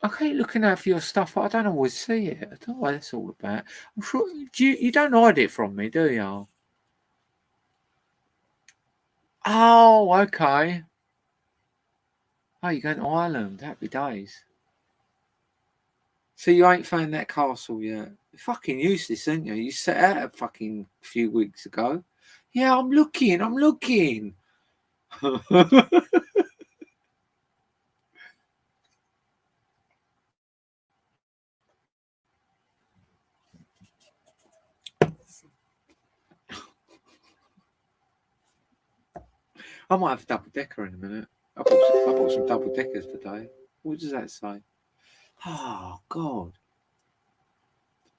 S1: I keep looking out for your stuff, but I don't always see it. I don't know what that's all about. I'm sure you don't hide it from me, do you? Oh, okay. Oh, you're going to Ireland. Happy days. So you ain't found that castle yet. You're fucking useless, aren't you? You set out a fucking few weeks ago. Yeah, I'm looking. I might have a double decker in a minute. I bought some double deckers today. What does that say? Oh, God.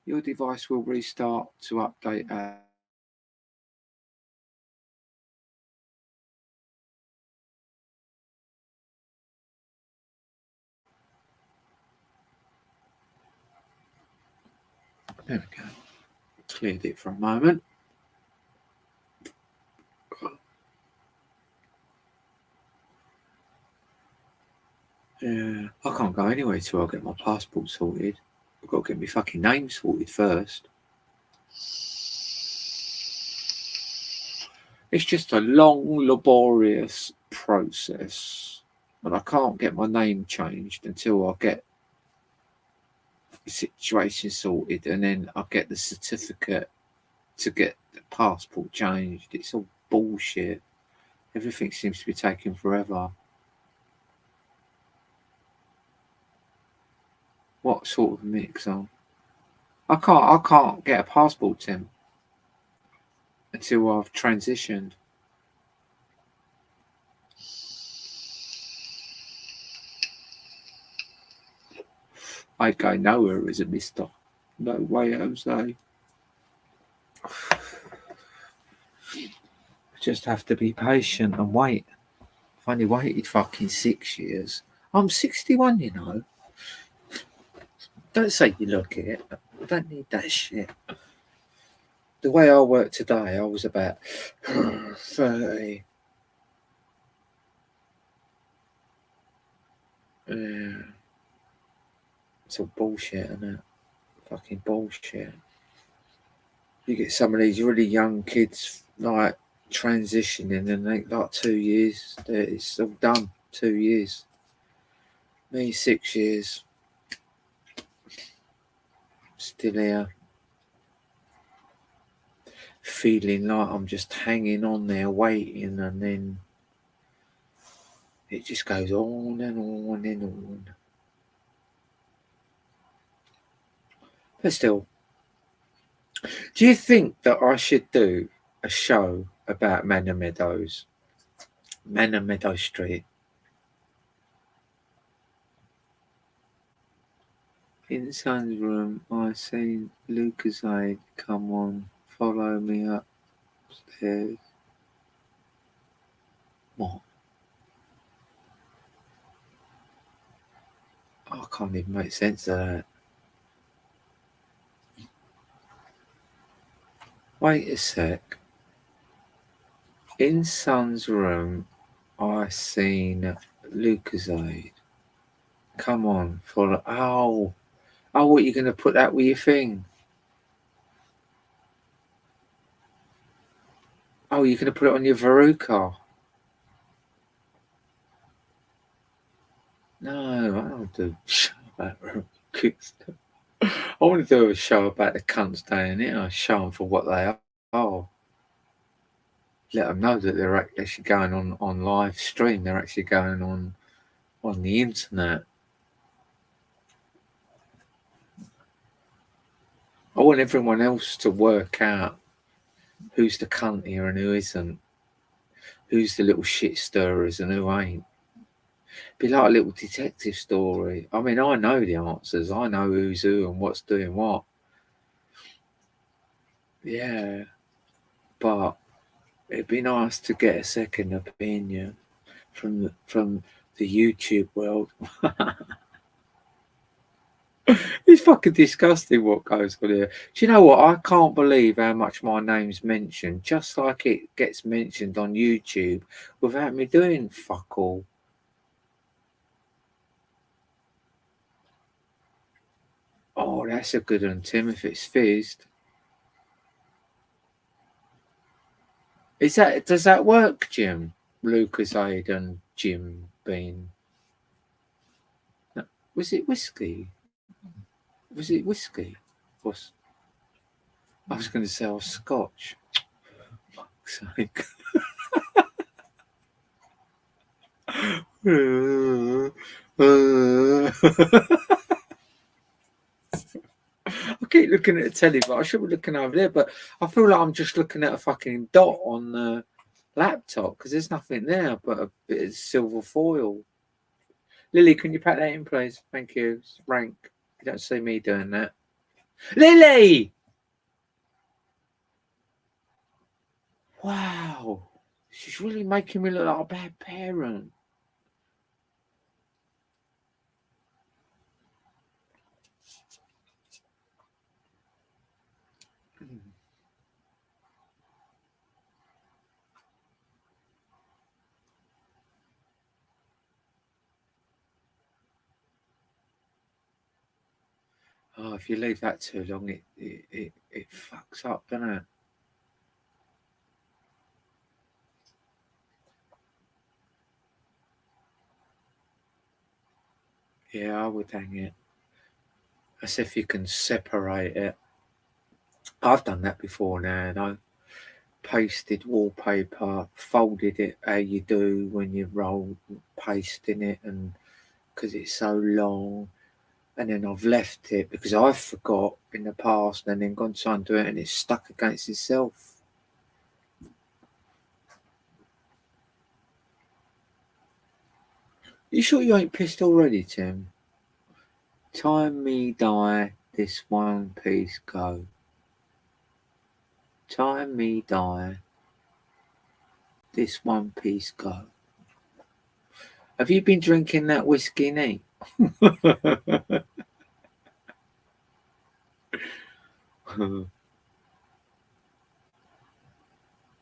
S1: Your device will restart to update. There we go. Cleared it for a moment. Yeah, I can't go anywhere till I get my passport sorted. I've got to get my fucking name sorted first. It's just a long, laborious process. And I can't get my name changed until I get the situation sorted, and then I get the certificate to get the passport changed. It's all bullshit. Everything seems to be taking forever. What sort of mix on? I can't get a passport, Tim. until I've transitioned. I ain't going nowhere as a mister. No way, Jose. Just have to be patient and wait. I've only waited fucking 6 years. I'm 61, you know. Don't say you look it. I don't need that shit. The way I work today, I was about 30. Yeah. It's all bullshit, isn't it? Fucking bullshit. You get some of these really young kids like transitioning and they like 2 years. It's all done. 2 years. Me 6 years. Still here. Feeling like I'm just hanging on there waiting, and then it just goes on and on and on. But still, do you think that I should do a show about Manor Meadow Street? In Son's room, I seen Lucasade come on, follow me upstairs. What? I can't even make sense of that. Wait a sec. In Son's room, I seen Lucasade. Come on, follow. Oh, what, you going to put that with your thing? Oh, you're going to put it on your Veruca? No, I don't do a show about Veruca. I want to do a show about the cunts down here. Show them for what they are. Let them know that they're actually going on live stream. They're actually going on the internet. I want everyone else to work out who's the cunt here and who isn't. Who's the little shit stirrers and who ain't. Be like a little detective story. I mean, I know the answers. I know who's who and what's doing what. Yeah, but it'd be nice to get a second opinion from the YouTube world. It's fucking disgusting what goes on here. Do you know what? I can't believe how much my name's mentioned, just like it gets mentioned on YouTube without me doing fuck all. Oh, that's a good one, Tim, if it's fizzed. Does that work, Jim? Lucas Aid and Jim Bean. No, was it whiskey? Was it whiskey? I was going to say Scotch. Fuck's sake. I keep looking at the telly, but I should be looking over there. But I feel like I'm just looking at a fucking dot on the laptop because there's nothing there but a bit of silver foil. Lily, can you pack that in, please? Thank you. It's rank. You don't see me doing that. Lily! Wow. She's really making me look like a bad parent. Oh, if you leave that too long, it fucks up, doesn't it? Yeah, I would hang it. As if you can separate it. I've done that before now, and I pasted wallpaper, folded it how you do when you roll pasting it, and because it's so long, and then I've left it because I forgot in the past, and then gone to undo it, and it's stuck against itself. You sure you ain't pissed already, Tim? Time me die, this one piece go. Time me die, this one piece go. Have you been drinking that whiskey neat?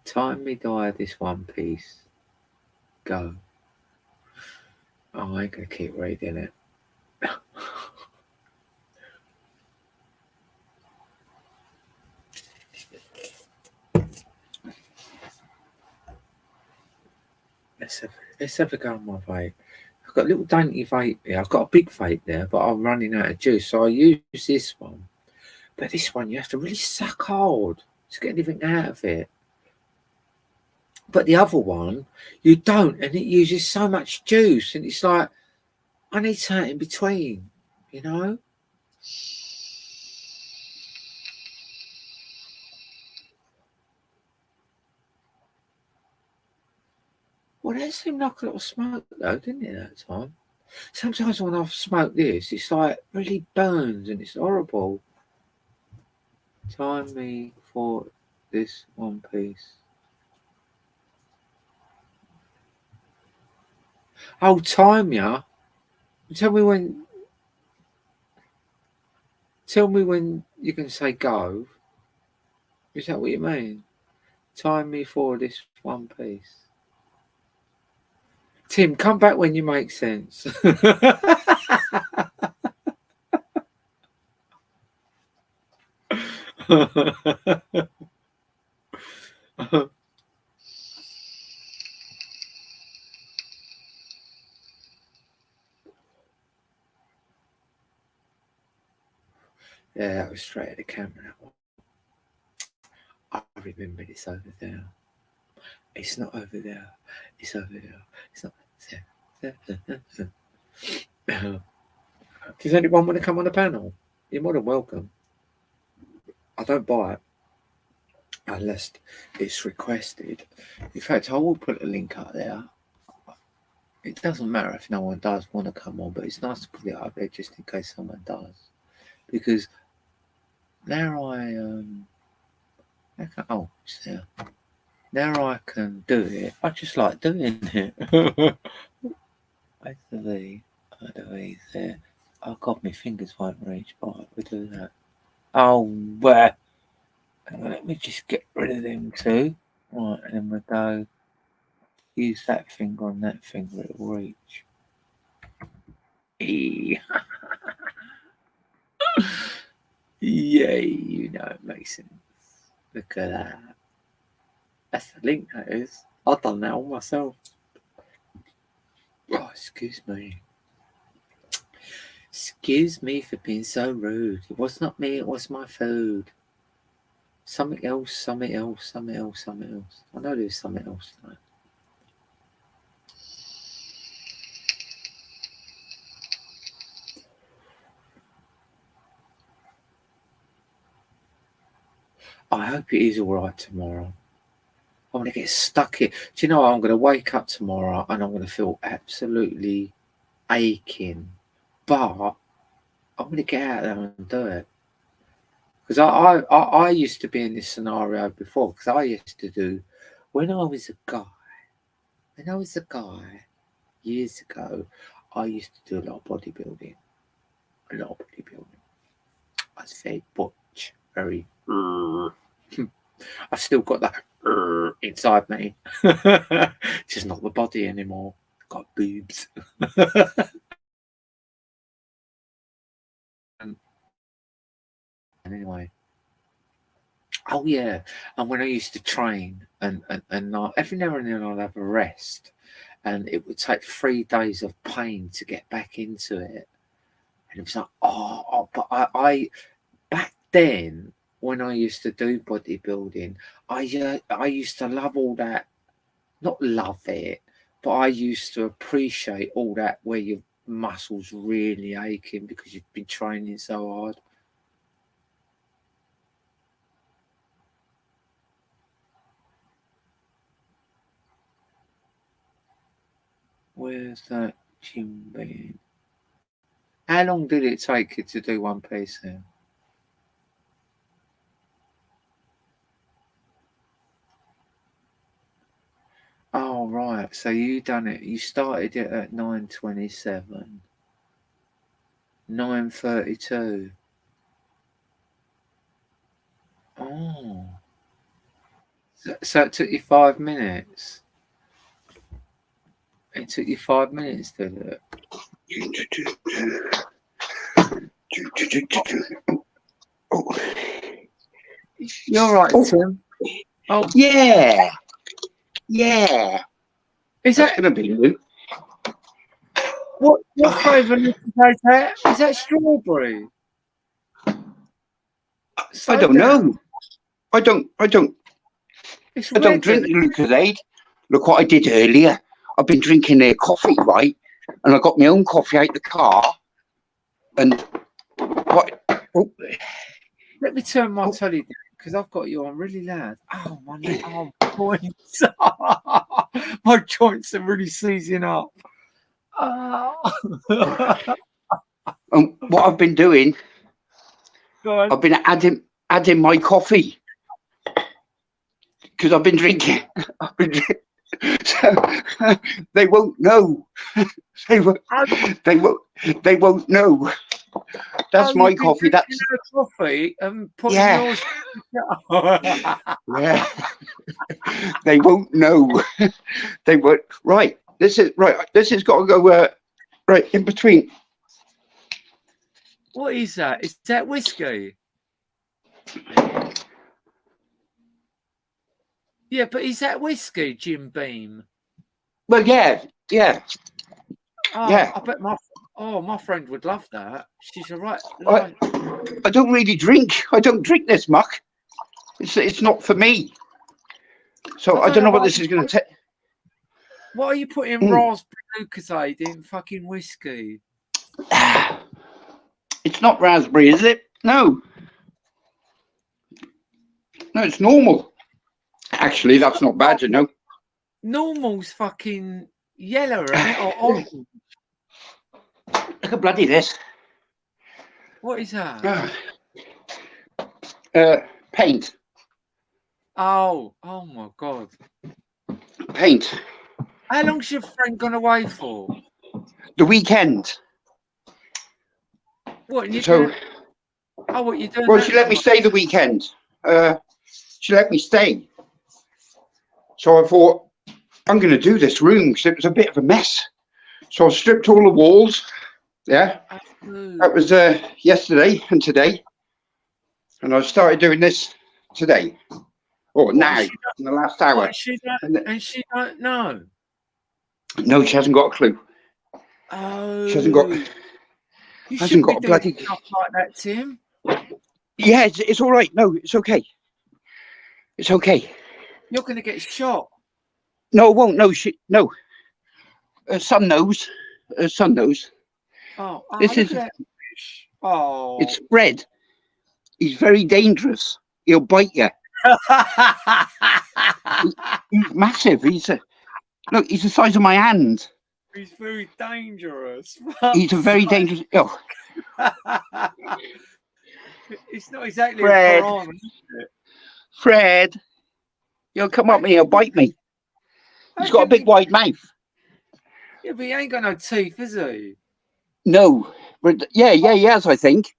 S1: Time me die, this one piece go. Oh, I ain't gonna keep reading it. Let's have a go on my vape. I've got a little dainty vape here. I've got a big vape there, but I'm running out of juice, so I use this one. But this one, you have to really suck hard to get anything out of it. But the other one, you don't, and it uses so much juice, and it's like, I need something in between, you know? Well, that seemed like a lot of smoke, though, didn't it, that time? Sometimes when I've smoked this, it's like really burns, and it's horrible. Time me for this one piece. Oh, time ya? Tell me when. Tell me when you can say go. Is that what you mean? Time me for this one piece. Tim, come back when you make sense. Yeah, that was straight at the camera. That one. I remember it's over there. It's not over there. It's over there. It's not there. Does anyone want to come on the panel? You're more than welcome. I don't buy it unless it's requested. In fact, I will put a link up there. It doesn't matter if no one does want to come on, but it's nice to put it up there just in case someone does. Because now it's there. Now I can do it. I just like doing it. Actually, there. Oh God, my fingers won't reach. Right, we do that. Oh, where? Let me just get rid of them two. Right, and then we'll go use that finger on that finger, it'll reach. Yay, you know it makes sense. Look at that. That's the link, that is. I've done that all myself. Oh, excuse me. Excuse me for being so rude. It was not me, it was my food. Something else, something else, something else, something else. I know there's something else tonight. I hope it is all right tomorrow. I'm going to get stuck here. Do you know what? I'm going to wake up tomorrow and I'm going to feel absolutely aching. But I'm going to get out there and do it. Because I used to be in this scenario before. Because I used to do, when I was a guy years ago, I used to do a lot of bodybuilding. I was very butch, very. I've still got that inside me, just not the body anymore. Got boobs. And anyway, oh yeah, and when I used to train, and every now and then I'd have a rest, and it would take 3 days of pain to get back into it, and it was like, but I back then when I used to do bodybuilding, I used to love all that, not love it, but I used to appreciate all that where your muscles really aching because you've been training so hard. Where's that Jim Beam. How long did it take you to do one piece then? Oh right, so you done it. You started it at 9:27, 9:32. Oh, so it took you 5 minutes. It took you 5 minutes to do it.
S3: Oh.
S1: You're right, Tim. Oh
S3: Yeah.
S1: is
S3: That's
S1: that
S3: gonna be new.
S1: what flavour is that? Is that strawberry?
S3: I don't know. I don't
S1: It's
S3: drink Lucozade. Look what I did earlier. I've been drinking their coffee, right? And I got my own coffee out the car. And what? Oh.
S1: Let me turn my telly down because I've got you on really loud. Oh my neck! Oh, my joints! My joints are really seizing up.
S3: What I've been doing,
S1: Go on.
S3: I've been adding my coffee because I've been drinking. So they won't know. They won't know. That's my coffee. That's
S1: coffee and putting yours.
S3: Yeah. They won't know. They won't. Right. This is got to go right in between.
S1: What is that? Is that whiskey? Yeah, but is that whiskey, Jim Beam?
S3: Well, yeah.
S1: Oh,
S3: yeah.
S1: I bet my friend would love that. She's all right.
S3: I don't really drink. I don't drink this muck. It's not for me. So I don't know what this is going to take.
S1: What are you putting raspberry Lucozade in fucking whiskey?
S3: It's not raspberry, is it? No, it's normal. Actually, that's not bad, you know.
S1: Normal's fucking yellow, isn't it? Or orange.
S3: Look at bloody this.
S1: What is that?
S3: Paint.
S1: Oh my God.
S3: Paint.
S1: How long's your friend gone away for?
S3: The weekend.
S1: What? And what you doing?
S3: Well, she let me stay the weekend. She let me stay. So I thought, I'm going to do this room because it was a bit of a mess. So I stripped all the walls. Yeah. That was yesterday and today. And I started doing this today. Or now, in the last hour.
S1: And she don't know?
S3: No, she hasn't got a clue.
S1: Oh.
S3: She hasn't got...
S1: You shouldn't be doing stuff like that, Tim.
S3: Yeah, it's all right. No, it's okay. It's okay.
S1: You're going to get shot.
S3: No, it won't. No, no. Son knows. Son knows.
S1: Oh,
S3: this is.
S1: Oh,
S3: it's Fred. He's very dangerous. He'll bite you. He's massive. Look. He's the size of my hand.
S1: He's very dangerous.
S3: He's a very dangerous. Oh.
S1: It's not exactly
S3: Fred.
S1: a piranha, is it?
S3: Fred, he'll come up and he'll bite me. He's got a big wide mouth.
S1: Yeah, but he ain't got no teeth, is he?
S3: No, but yeah, he has. I think.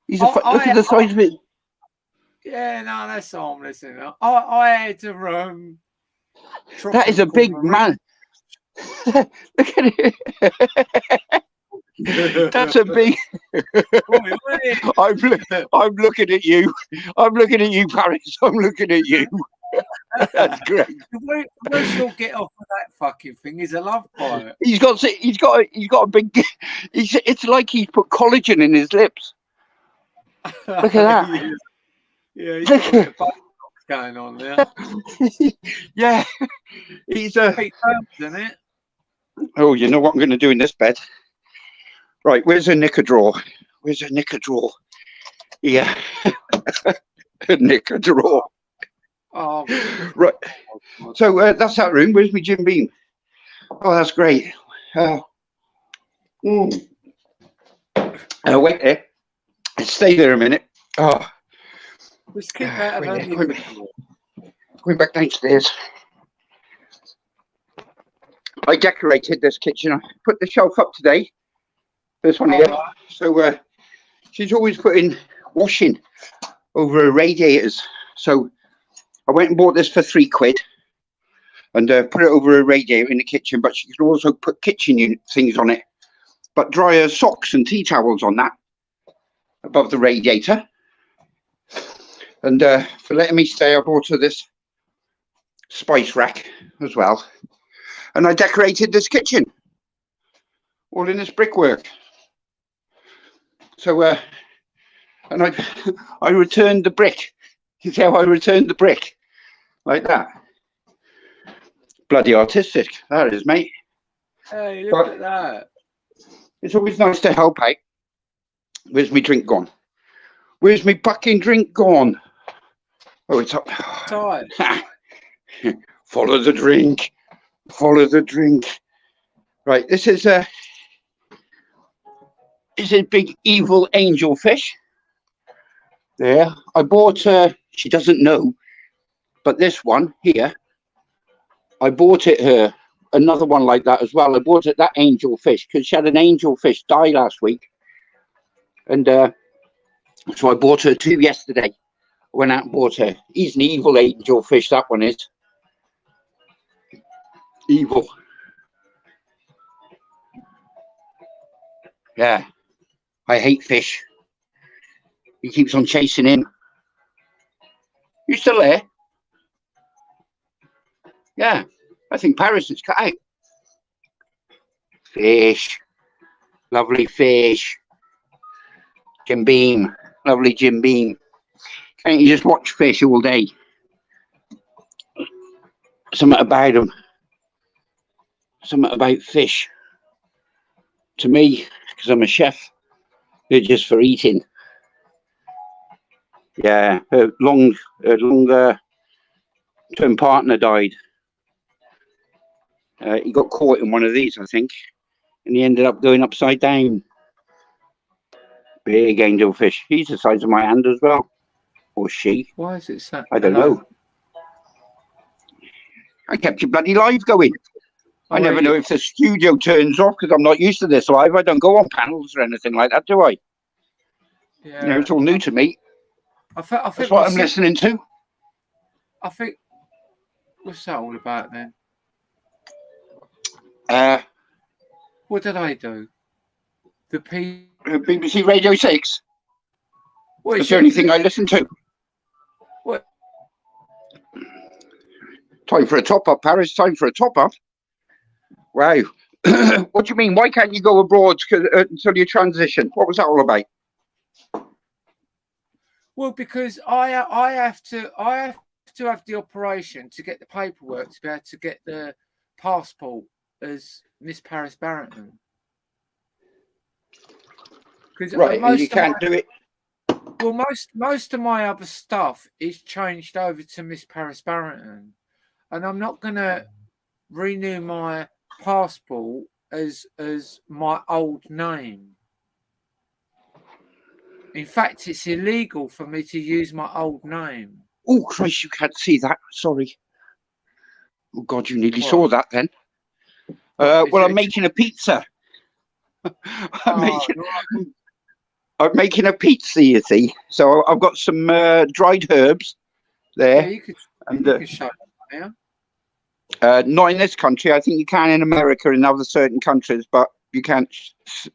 S3: He's look at the size of it.
S1: Yeah, no, that's harmless. I had to
S3: that is a big man. Look at it. That's a big. I'm looking at you. I'm looking at you, Paris. I'm looking at you. That's great.
S1: Where she'll get off of that fucking thing is a love bite.
S3: He's got a big. It's like he's put collagen in his lips. Look at that.
S1: Yeah, he's got a bit of butt going on there.
S3: Yeah, he's
S1: isn't it?
S3: Oh, you know what I'm going to do in this bed? Right, where's a knicker drawer? Where's a knicker drawer? Yeah, a knicker drawer.
S1: Oh,
S3: right. So that's that room. Where's my Jim Beam? Oh, that's great. Wait there. Stay there a minute. Oh,
S1: Just keep out of
S3: wait there.
S1: only
S3: Going back downstairs. I decorated this kitchen. I put the shelf up today. This one here. So she's always putting washing over her radiators. So I went and bought this for £3 and put it over her radiator in the kitchen. But she can also put kitchen things on it. But dry her socks and tea towels on that above the radiator. And for letting me stay, I bought her this spice rack as well. And I decorated this kitchen, all in this brickwork. So, and I returned the brick. You see how I returned the brick? Like that. Bloody artistic, that is, mate.
S1: Hey, look at that.
S3: It's always nice to help out. Where's my drink gone? Where's my fucking drink gone? Oh, it's up.
S1: Tired.
S3: Follow the drink. Follow the drink. Right, this is a big evil angel fish. There, I bought her. She doesn't know, but this one here, I bought it her. Another one like that as well. I bought it that angel fish because she had an angel fish die last week, and so I bought her 2 yesterday. I went out and bought her. He's an evil angel fish. That one is evil. Yeah, I hate fish. He keeps on chasing him. You still there? Yeah, I think Paris is cut out. Fish. Lovely fish. Jim Beam. Lovely Jim Beam. Can't you just watch fish all day? Something about them. Something about fish. To me, because I'm a chef, they're just for eating. Yeah, her long-term partner died. He got caught in one of these, I think, and he ended up going upside down. Big angelfish. He's the size of my hand as well. Or she.
S1: Why is it so?
S3: I don't know. I kept your bloody live going. I never know if the studio turns off because I'm not used to this live. I don't go on panels or anything like that, do I?
S1: Yeah.
S3: You know, it's all new to me.
S1: I think
S3: That's what I'm listening to.
S1: I think. What's that all about then? What did I do? The
S3: BBC Radio 6.
S1: What
S3: That's the only thing I listen to.
S1: What?
S3: Time for a top-up, Paris. Time for a top-up. Wow. What do you mean? Why can't you go abroad until you transition? What was that all about?
S1: Well, because I have to have the operation to get the paperwork to be able to get the passport as Miss Paris Barrington.
S3: Right, and you can't do it.
S1: Well, most of my other stuff is changed over to Miss Paris Barrington, and I'm not gonna renew my passport as my old name. In fact, it's illegal for me to use my old name.
S3: Oh Christ, you can't see that. Sorry. Oh God, you nearly saw that then. Well, I'm making a pizza. I'm making a pizza, you see. So I've got some dried herbs there.
S1: Yeah, you could show that now.
S3: Not in this country. I think you can in America and other certain countries, but you can't.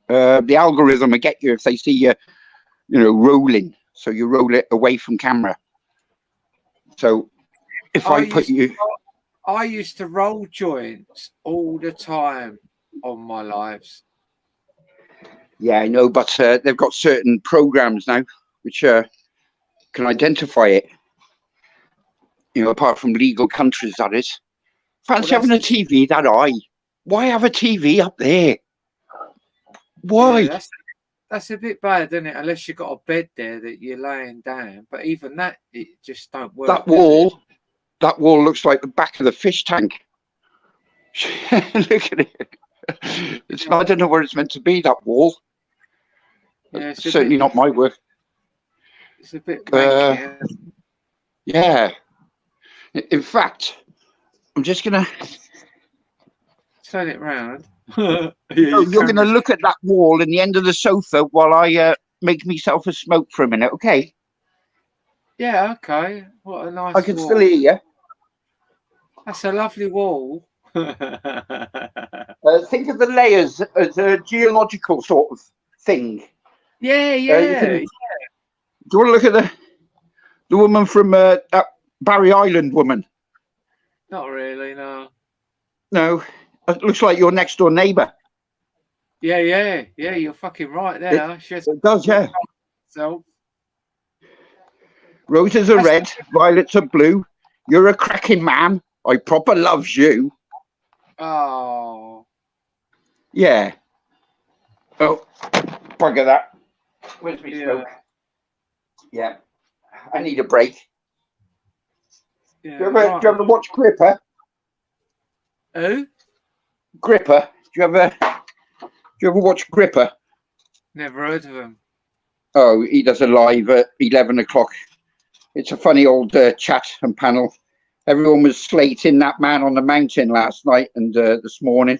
S3: The algorithm will get you if they see you, rolling. So you roll it away from camera. So if I
S1: used to roll joints all the time on my lives.
S3: Yeah, I know, but they've got certain programs now which can identify it. Apart from legal countries, that is. Fancy having a TV that high. Why have a TV up there? Why?
S1: Yeah, that's a bit bad, isn't it? Unless you've got a bed there that you're laying down. But even that, it just don't work.
S3: That wall looks like the back of the fish tank. Look at it. I don't know where it's meant to be, that wall.
S1: Yeah, it's
S3: Certainly not my work.
S1: It's a bit manky.
S3: Yeah. In fact, I'm just going to...
S1: Turn it round.
S3: You're going to look at that wall and the end of the sofa while I make myself a smoke for a minute, okay?
S1: Yeah, okay. What a nice
S3: I can
S1: wall.
S3: still hear you.
S1: That's a lovely wall.
S3: Think of the layers as a geological sort of thing.
S1: Yeah.
S3: Do you want to look at the woman from that Barry Island woman?
S1: Not really, no.
S3: No, it looks like your next door neighbour.
S1: Yeah. You're fucking right there.
S3: It does, yeah.
S1: So
S3: Roses are red, violets are blue. You're a cracking man. I proper loves you.
S1: oh,
S3: Yeah. Oh, bugger that. Where's my smoke? Yeah. I need a break.
S1: yeah.
S3: Do you ever watch Gripper?
S1: Who?
S3: Gripper. Do you ever watch Gripper?
S1: Never heard of him.
S3: Oh, he does a live at 11 o'clock. It's a funny old chat and panel. Everyone was slating that man on the mountain last night and this morning.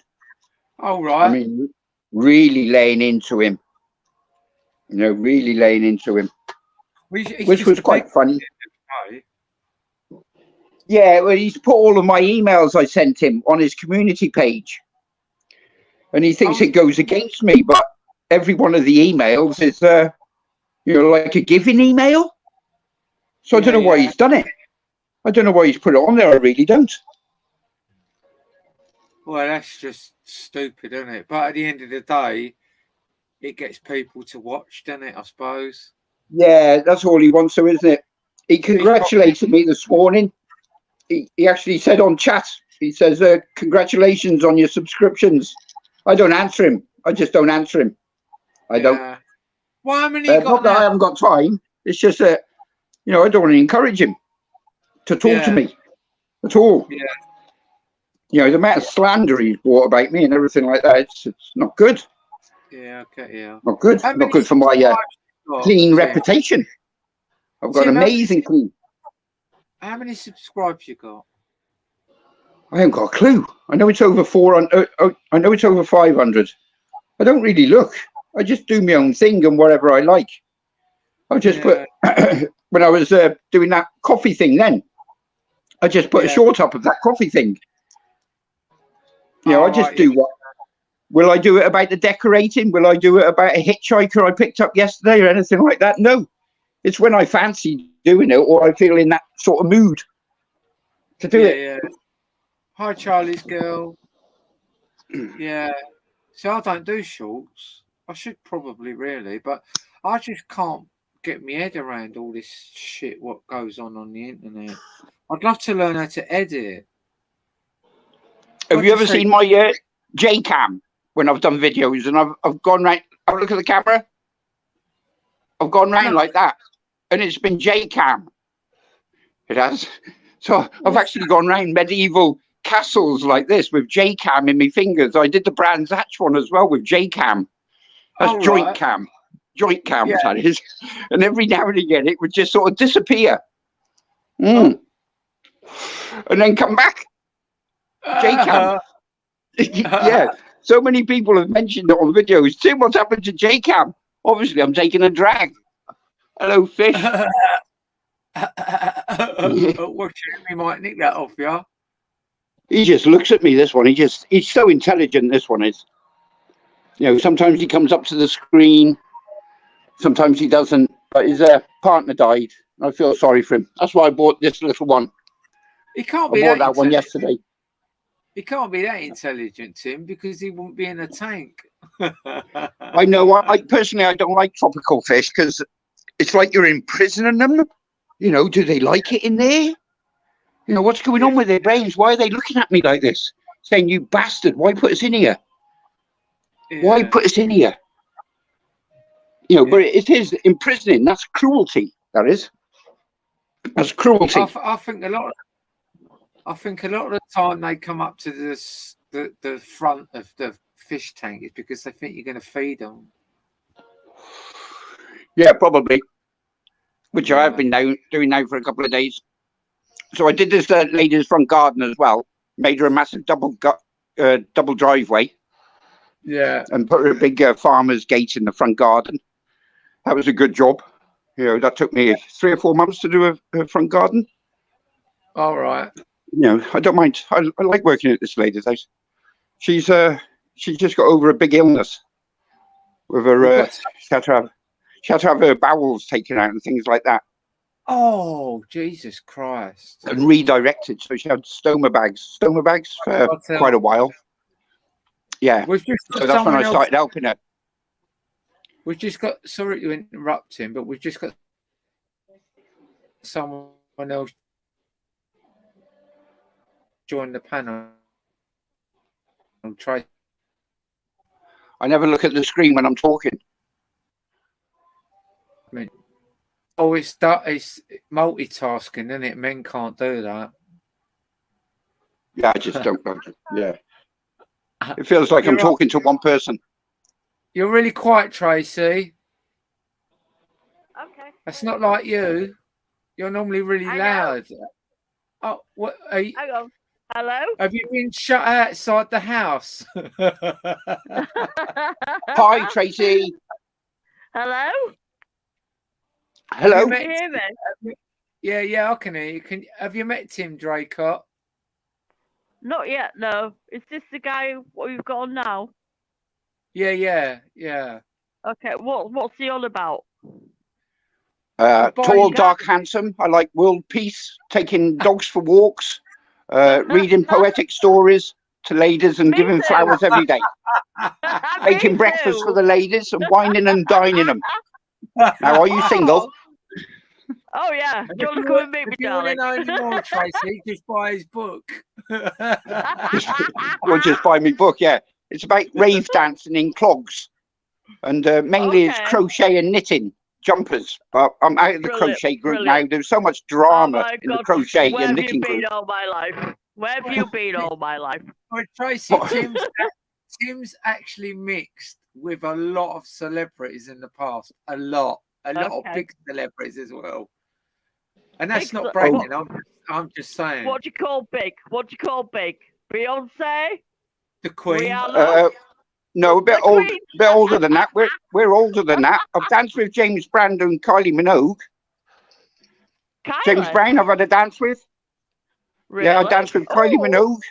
S1: Oh, right.
S3: I mean, really laying into him. You know, really laying into him. Which was quite funny. Yeah, well, he's put all of my emails I sent him on his community page. And he thinks it goes against me, but every one of the emails is, like a giving email. So I don't know why he's done it. I don't know why he's put it on there. I really don't.
S1: Well, that's just stupid, isn't it? But at the end of the day, it gets people to watch, doesn't it, I suppose?
S3: Yeah, that's all he wants to, isn't it? He congratulated me this morning. He actually said on chat, he says, congratulations on your subscriptions. I don't answer him. I just don't answer him. I don't.
S1: Well, how many got
S3: not that I haven't got time. It's just that, I don't want to encourage him to talk to me at all.
S1: Yeah.
S3: The amount of slander he's brought about me and everything like that, it's not good.
S1: Yeah, okay, yeah.
S3: Not good. Not good for my clean reputation. I've got an amazing clean.
S1: How many subscribers you got?
S3: I haven't got a clue. I know it's over 400. I know it's over 500. I don't really look. I just do my own thing and whatever I like. I just put when I was doing that coffee thing. Then I just put a short up of that coffee thing. I just do what. Will I do it about the decorating? Will I do it about a hitchhiker I picked up yesterday or anything like that? No. It's when I fancy doing it or I feel in that sort of mood to do it.
S1: Yeah. Hi, Charlie's girl. Yeah. See, I don't do shorts. I should probably really, but I just can't get my head around all this shit what goes on the internet. I'd love to learn how to edit.
S3: Have you ever seen my J-cam when I've done videos and I've gone right? Have a look at the camera. I've gone round like that, and it's been J-cam. It has. So I've actually gone round medieval castles like this with J-cam in my fingers. I did the Brands Hatch one as well with J-cam. That's joint cam. Joint cam, that is. And every now and again, it would just sort of disappear. And then come back. J-cam. Yeah. So many people have mentioned it on videos. Tim, what's happened to J-cam? Obviously, I'm taking a drag. Hello, fish.
S1: We might nick that off you.
S3: He just looks at me, this one. He's so intelligent, this one is. Sometimes he comes up to the screen. Sometimes he doesn't. But his partner died. I feel sorry for him. That's why I bought this little one.
S1: He can't
S3: be that one yesterday.
S1: He can't be that intelligent, Tim, because he won't be in a tank.
S3: I know. I personally, I don't like tropical fish because it's like you're imprisoning them. Do they like it in there? What's going on with their brains? Why are they looking at me like this? Saying, you bastard, why put us in here? Why put us in here? But it is imprisoning. That's cruelty. That is. That's cruelty.
S1: I think a lot of the time they come up to the front of the fish tank is because they think you're going to feed them.
S3: Yeah, probably. Which I have
S1: Yeah.
S3: been doing now for a couple of days. So I did this lady's front garden as well. Made her a massive double driveway
S1: Yeah.
S3: and put her a big farmer's gate in the front garden. That was a good job. You know, that took me 3 or 4 months to do a front garden.
S1: All right.
S3: You know, I don't mind. I like working at this lady's house. She's just got over a big illness with her. She had to have her bowels taken out and things like that.
S1: Oh, Jesus Christ.
S3: And redirected. So she had stoma bags for quite a while. Yeah. So that's when I started helping her.
S1: We've just got, sorry to interrupt him, but we've just got someone else join the panel. I'll try.
S3: I never look at the screen when I'm talking.
S1: I mean, oh, it's multitasking, isn't it? Men can't do that.
S3: Yeah, I just don't. Yeah. It feels like I'm talking to one person.
S1: You're really quiet, Tracy.
S4: Okay.
S1: That's not like you. You're normally really loud. Oh, what?
S4: Hang on. Hello?
S1: Have you been shut outside the house?
S3: Hi, Tracy.
S4: Hello?
S3: Hello.
S4: Can you hear me?
S1: Yeah, I can hear you. Have you met Tim Draycott?
S4: Not yet, no. Is this the guy what you've got on now?
S1: Yeah.
S4: Okay, what's he on about?
S3: Tall, dark, handsome. I like world peace, taking dogs for walks, reading poetic stories to ladies and giving flowers every day. Making breakfast for the ladies and wining and dining them. Now, are you single?
S4: Oh, yeah. Do you want to come and meet me, darling?
S1: If you want to know any more, Tracy, just buy his book.
S3: Or just buy me book, yeah. It's about rave dancing in clogs. And mainly it's crochet and knitting. Jumpers, but I'm out of the crochet group now. There's so much drama in the crochet and knitting group.
S4: Where have you been all my life? Where have you been all my life?
S1: Well, Tracy, Tim's actually mixed with a lot of celebrities in the past. A lot of big celebrities as well. And that's not bragging. I'm just saying.
S4: What do you call big? Beyonce?
S1: The Queen.
S3: No, a bit older than that. We're older than that. I've danced with James Brown and Kylie Minogue. James Brown, I've had a dance with.
S4: Really?
S3: Yeah, I danced with Kylie Minogue.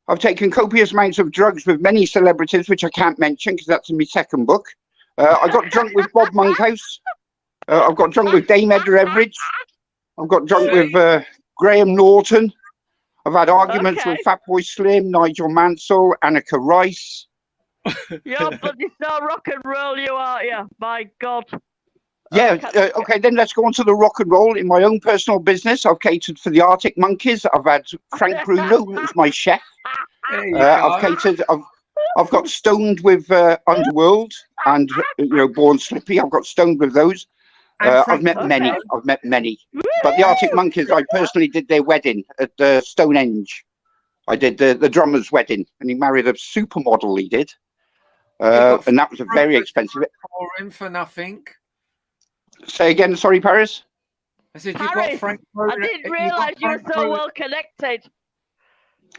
S3: I've taken copious amounts of drugs with many celebrities, which I can't mention because that's in my second book. I got drunk with Bob Monkhouse. I've got drunk with Dame Edda Everage. I've got drunk with Graham Norton. I've had arguments with Fatboy Slim, Nigel Mansell, Annika Rice.
S4: You're bloody so rock and roll, you are, you. My God.
S3: Yeah, okay, then let's go on to the rock and roll. In my own personal business, I've catered for the Arctic Monkeys. I've had Frank Bruno, who's my chef. I've got stoned with Underworld and Born Slippy. I've got stoned with those. I've met many. But the Arctic Monkeys, I personally did their wedding at Stonehenge. I did the drummer's wedding, and he married a supermodel. He did, and that was a very expensive.
S1: For nothing.
S3: Say again, sorry, Paris.
S1: I said you got Frank.
S4: I didn't realise you were so well connected.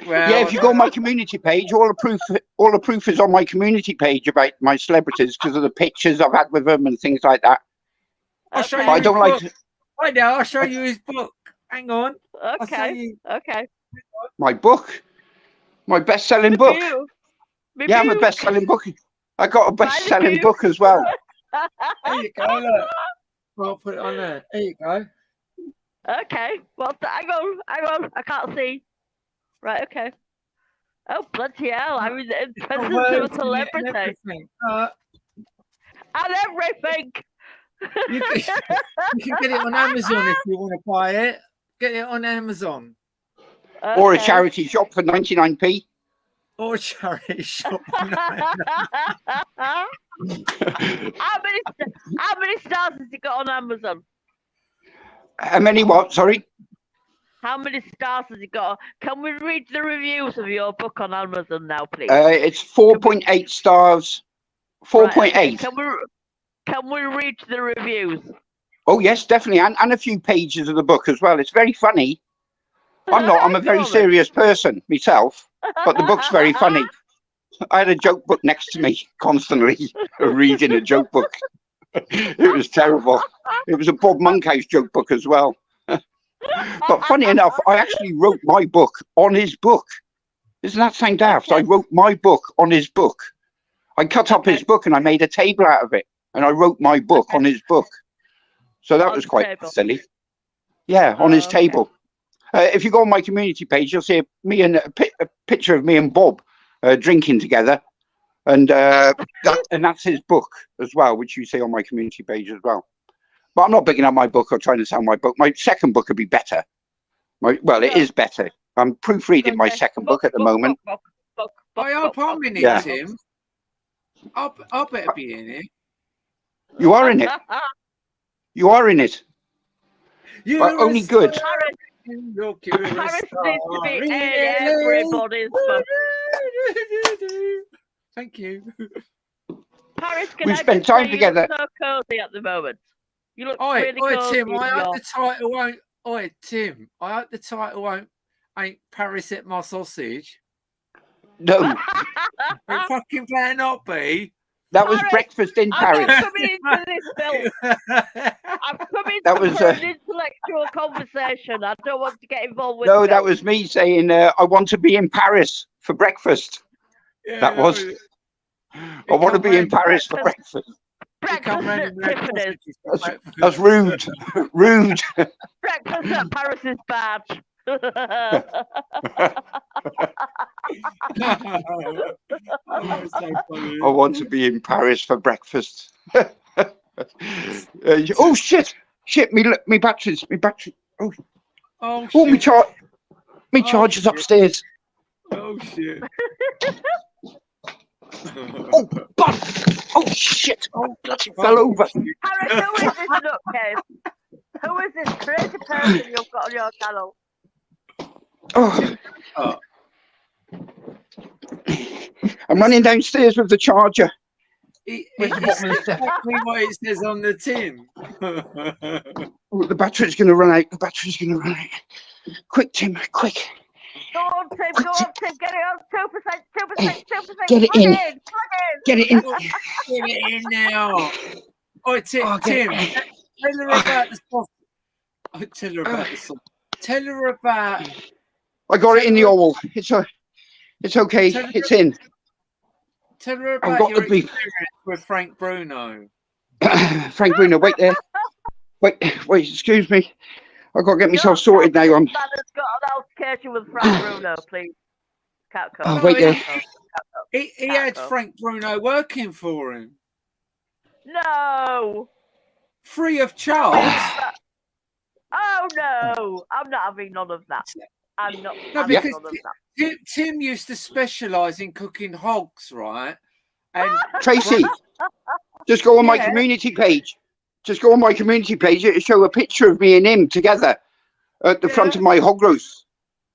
S3: Well, yeah, if you go on my community page, all the proof is on my community page about my celebrities because of the pictures I've had with them and things like that.
S1: I'll show you.
S3: I don't like.
S1: Right now, I'll show you his book. Hang on.
S4: Okay.
S3: My book, my best-selling book. Yeah, I'm a best-selling book. I got a best-selling book as well.
S1: There you go. Look. I'll put it on there. There you go.
S4: Okay. Well, hang on. I can't see. Right. Okay. Oh, bloody hell! I was in the presence of a celebrity. And everything.
S1: You can get it on Amazon if you want to buy it. Get it on Amazon.
S4: Okay.
S3: Or a charity shop for 99p.
S1: Or a charity shop.
S4: How many stars has it got on Amazon?
S3: How many what? Sorry.
S4: How many stars has it got? Can we read the reviews of your book on Amazon now, please?
S3: It's 4.8 stars. 4.8.
S4: Okay. Can we read the reviews?
S3: Oh yes, definitely, and a few pages of the book as well. It's very funny. I'm a very serious person myself, but the book's very funny. I had a joke book next to me constantly, reading a joke book. It was terrible. It was a Bob Monkhouse joke book as well. But funny enough, I actually wrote my book on his book. Doesn't that sound daft? I wrote my book on his book. I cut up his book and I made a table out of it, and I wrote my book on his book. So that was quite silly. Yeah, on his table. If you go on my community page, you'll see a picture of me and Bob drinking together, and that's his book as well, which you see on my community page as well. But I'm not picking up my book or trying to sell my book. My second book would be better. It is better. I'm proofreading my second book at the moment.
S1: I hope I'm in it, Tim. I better be in it.
S3: You are in it. You are in it. But only good.
S4: Paris needs to be in everybody's book.
S1: Thank you.
S4: Paris,
S3: We've spent time together.
S4: You look so cozy at the moment. You look really cozy.
S1: Tim, I hope the title won't. Tim, I hope the title won't. Ain't Paris at my sausage?
S3: No.
S1: It fucking better not be.
S3: That was breakfast in Paris.
S4: I'm coming into this film. I'm coming to an intellectual conversation. I don't want to get involved with.
S3: No, that was me saying I want to be in Paris for breakfast.
S1: Yeah,
S3: that was. I want to be in Paris for breakfast. That's rude. Rude.
S4: Breakfast at Paris is bad.
S3: I want to be in Paris for breakfast. Oh shit! Me batteries. Oh, me charger's upstairs.
S1: Oh shit!
S3: Oh God! Oh shit! Oh, it fell over.
S4: Harry, who is this nutcase? Who is this crazy person you've got on your channel?
S3: Oh. I'm running downstairs with the charger.
S1: It's exactly what it says on the tin.
S3: Oh, the battery's going to run out. The battery's going to run out. Quick, Tim, quick.
S4: Go on, Tim, get it on 2%.
S3: Get it in. Get it in.
S1: Get it in now. Oh, Tim, tell her about the sauce. Oh, tell her about the sauce. Tell her about.
S3: I got it in the owl. It's okay. It's in.
S1: Tell her about your experience with Frank Bruno.
S3: Frank Bruno, wait there. Wait, excuse me. I've got to get myself sorted now.
S4: Man has got an altercation with Frank Bruno, please.
S3: Oh, wait there.
S1: He had Frank Bruno working for him.
S4: No.
S1: Free of charge.
S4: Oh, no. I'm not having none of that. I'm not having none of that.
S1: Tim used to specialise in cooking hogs, right? And
S3: Tracy, just go on my community page. Just go on my community page. It'll show a picture of me and him together at the front of my hog roast.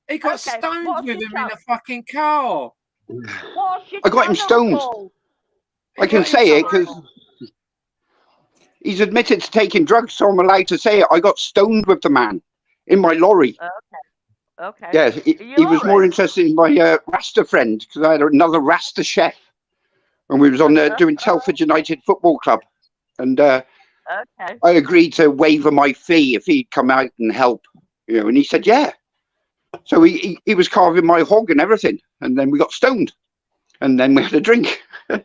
S1: He got stoned with him in a fucking car.
S3: I got him stoned. I can say it because he's admitted to taking drugs, so I'm allowed to say it. I got stoned with the man in my lorry.
S4: Okay.
S3: Yeah, he was more interested in my Rasta friend because I had another Rasta chef, and we was on doing Telford United Football Club, and I agreed to waiver my fee if he'd come out and help, and he said yeah. So he was carving my hog and everything, and then we got stoned, and then we had a drink.
S4: Okay.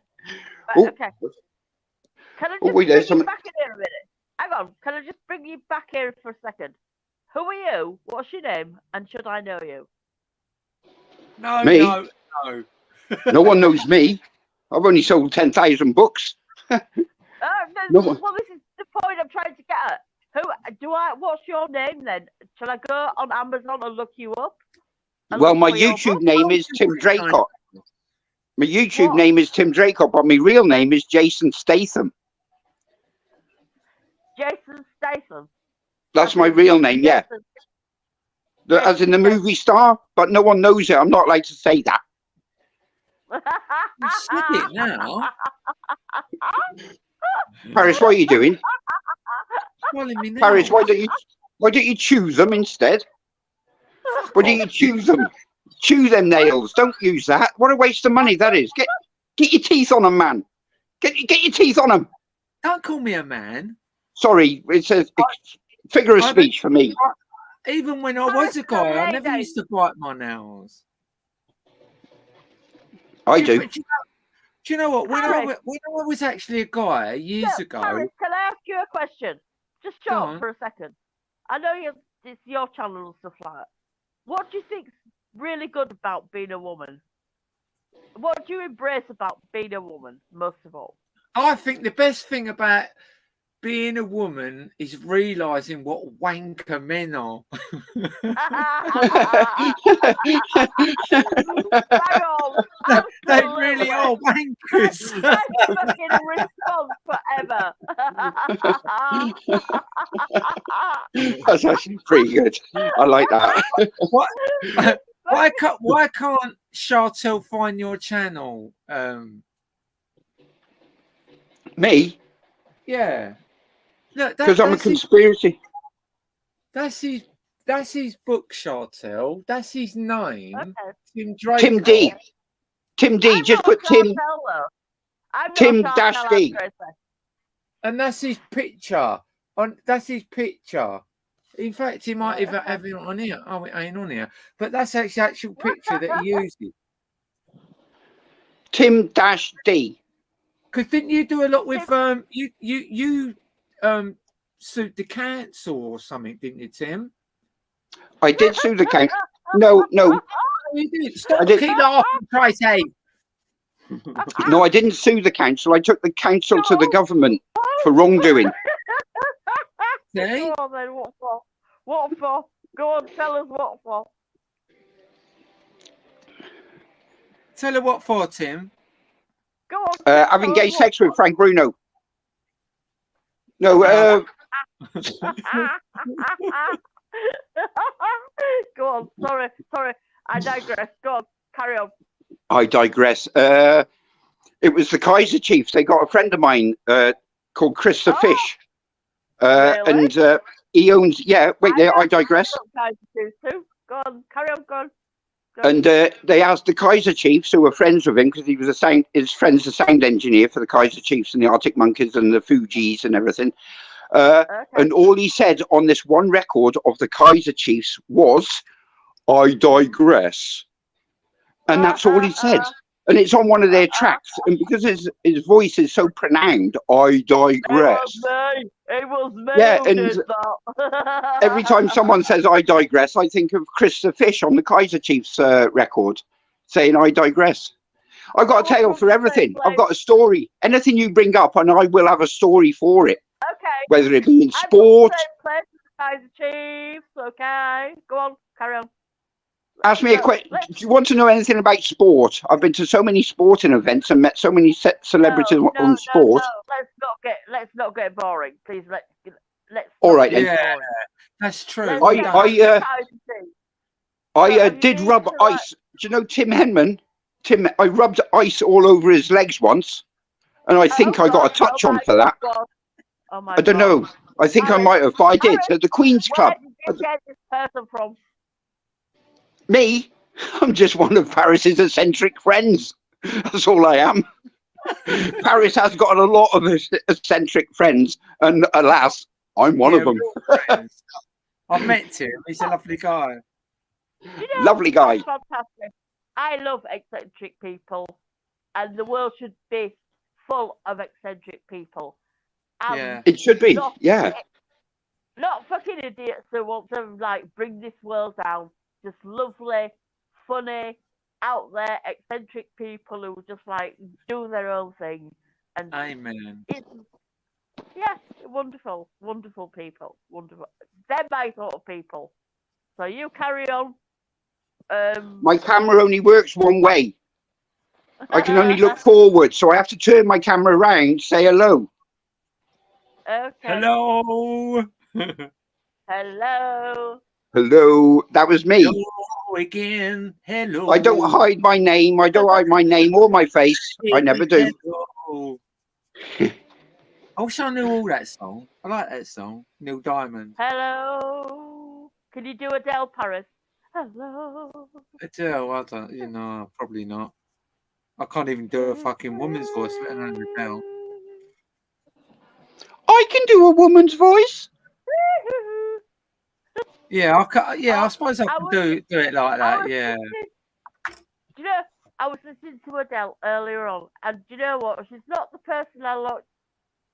S4: Can I just bring you back in here a minute? Hang on. Can I just bring you back here for a second? Who are you? What's your name? And should I know you?
S1: No.
S3: No one knows me. I've only sold 10,000 books.
S4: Well, this is the point I'm trying to get at. What's your name then? Shall I go on Amazon and look you up?
S3: Well, my YouTube name is Tim Draycott. My YouTube name is Tim Draycott, but my real name is Jason Statham.
S4: Jason Statham?
S3: That's my real name, yeah. As in the movie star, but no one knows it. I'm not allowed to say that.
S1: You said it now.
S3: Paris, what are you doing?
S1: Calling me now.
S3: Paris, why don't you choose them instead? Why don't you choose them? Chew them nails. Don't use that. What a waste of money that is. Get your teeth on them, man. Get your teeth on them.
S1: Don't call me a man.
S3: Sorry, it's a figure of speech for me.
S1: Even when I was a guy, I never used to bite my nails.
S3: I do.
S1: Do you know what? When I was actually a guy years ago.
S4: Paris, can I ask you a question? Just
S1: Go
S4: shut
S1: on.
S4: up for a second. I know it's your channel and stuff like that. What do you think's really good about being a woman? What do you embrace about being a woman, most of all?
S1: I think the best thing about being a woman is realising what wanker men are. They really are wankers.
S4: That's fucking response forever.
S3: That's actually pretty good. I like that.
S1: Why can't Chantel find your channel?
S3: Me?
S1: Yeah. Look,
S3: Because I'm a conspiracy.
S1: That's his book, Chantel. That's his name.
S4: Okay.
S1: Tim Draco.
S3: Tim D. Tim D. Just put Tim. Tim dash D.
S1: And that's his picture. That's his picture. In fact, he might even have it on here. Oh, it ain't on here. But that's the actual picture that he uses.
S3: Tim dash D.
S1: Because didn't you do a lot with you sued the council or something, didn't you, Tim?
S3: I did sue the council. No.
S1: Oh, you did. Stop keep laughing, Tracy.
S3: No, I didn't sue the council. I took the council to the government for wrongdoing.
S1: See?
S4: Go on then, what for? What for? Go on, tell us what for.
S1: Tell her what for, Tim.
S4: Go on.
S3: Having gay sex with Frank Bruno. No,
S4: Go on, sorry, I digress. Go on, carry on.
S3: I digress. It was the Kaiser Chiefs. They got a friend of mine called Chris the Fish.
S4: Really?
S3: And he owns, I digress.
S4: Go on, carry on, go on.
S3: And they asked the Kaiser Chiefs, who were friends with him, because he was his friend's a sound engineer for the Kaiser Chiefs and the Arctic Monkeys and the Fugees and everything. And all he said on this one record of the Kaiser Chiefs was, I digress. And that's all he said. And it's on one of their tracks. And because his voice is so pronounced, I digress.
S4: It was me.
S3: Yeah, and every time someone says I digress, I think of Chris the Fish on the Kaiser Chiefs record saying I digress. I've got a tale for everything. I've got a story. Anything you bring up, and I will have a story for it.
S4: Okay.
S3: Whether it be in sport.
S4: Place with the Kaiser Chiefs. Okay. Go on. Carry on.
S3: Ask me a question. Do you want to know anything about sport? I've been to so many sporting events and met so many celebrities on sport.
S4: No. Let's not get boring, please. Let's.
S3: All right, then.
S1: Yeah, that's true.
S3: I did rub ice. Do you know Tim Henman? I rubbed ice all over his legs once, and I think I got a touch on for that.
S4: Oh my
S3: I don't know. I think I might have, but I did at the Queen's Club.
S4: Where did you get this person from?
S3: Me? I'm just one of Paris's eccentric friends. That's all I am. Paris has got a lot of eccentric friends, and alas, I'm one of them.
S1: I've met him. He's a lovely guy.
S3: Lovely guy.
S4: Fantastic. I love eccentric people, and the world should be full of eccentric people.
S1: Yeah.
S3: It should be.
S4: Not fucking idiots who want to bring this world down. Just lovely, funny, out there, eccentric people who just do their own thing. And
S1: amen.
S4: Wonderful, wonderful people. Wonderful. They're my sort of people. So you carry on.
S3: My camera only works one way. I can only look forward, so I have to turn my camera around, say hello.
S4: Okay.
S1: Hello.
S4: Hello.
S3: Hello, that was me.
S1: Hello again. Hello.
S3: I don't hide my name. I don't hide my name or my face. I never do.
S1: Hello. I wish I knew all that song. I like that song. Neil Diamond.
S4: Hello. Can you do Adele Paris? Hello.
S1: Adele, I don't, probably not. I can't even do a fucking woman's voice, let alone Adele.
S3: I can do a woman's voice.
S1: Yeah, I suppose I can do it like that. Yeah.
S4: Do you know, I was listening to Adele earlier on, and do you know what? She's not the person I like to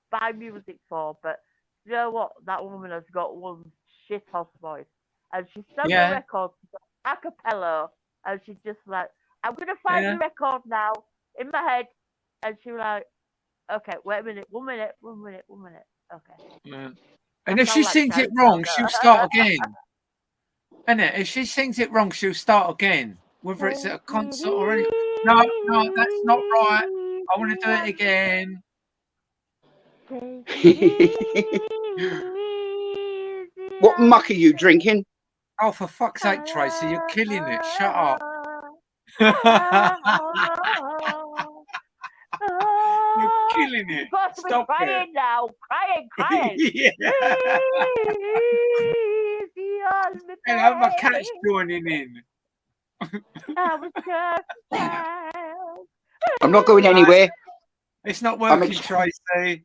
S4: buy music for, but do you know what? That woman has got one shit house voice, and she sang a record a cappella, and she's just like, I'm gonna find the record now in my head, and she was like, okay, wait a minute, one minute, okay.
S1: Yeah. And if she sings it wrong, she'll start again. And if she sings it wrong, she'll start again, whether it's at a concert or anything. No, that's not right. I want to do it again.
S3: What muck are you drinking?
S1: Oh, for fuck's sake, Tracy, you're killing it. Shut up. You're killing it. Stop
S4: crying
S1: it.
S4: Now. Crying.
S1: Hello, my cat's joining in.
S4: I was just a child.
S3: I'm not going anywhere.
S1: It's not working, Tracy.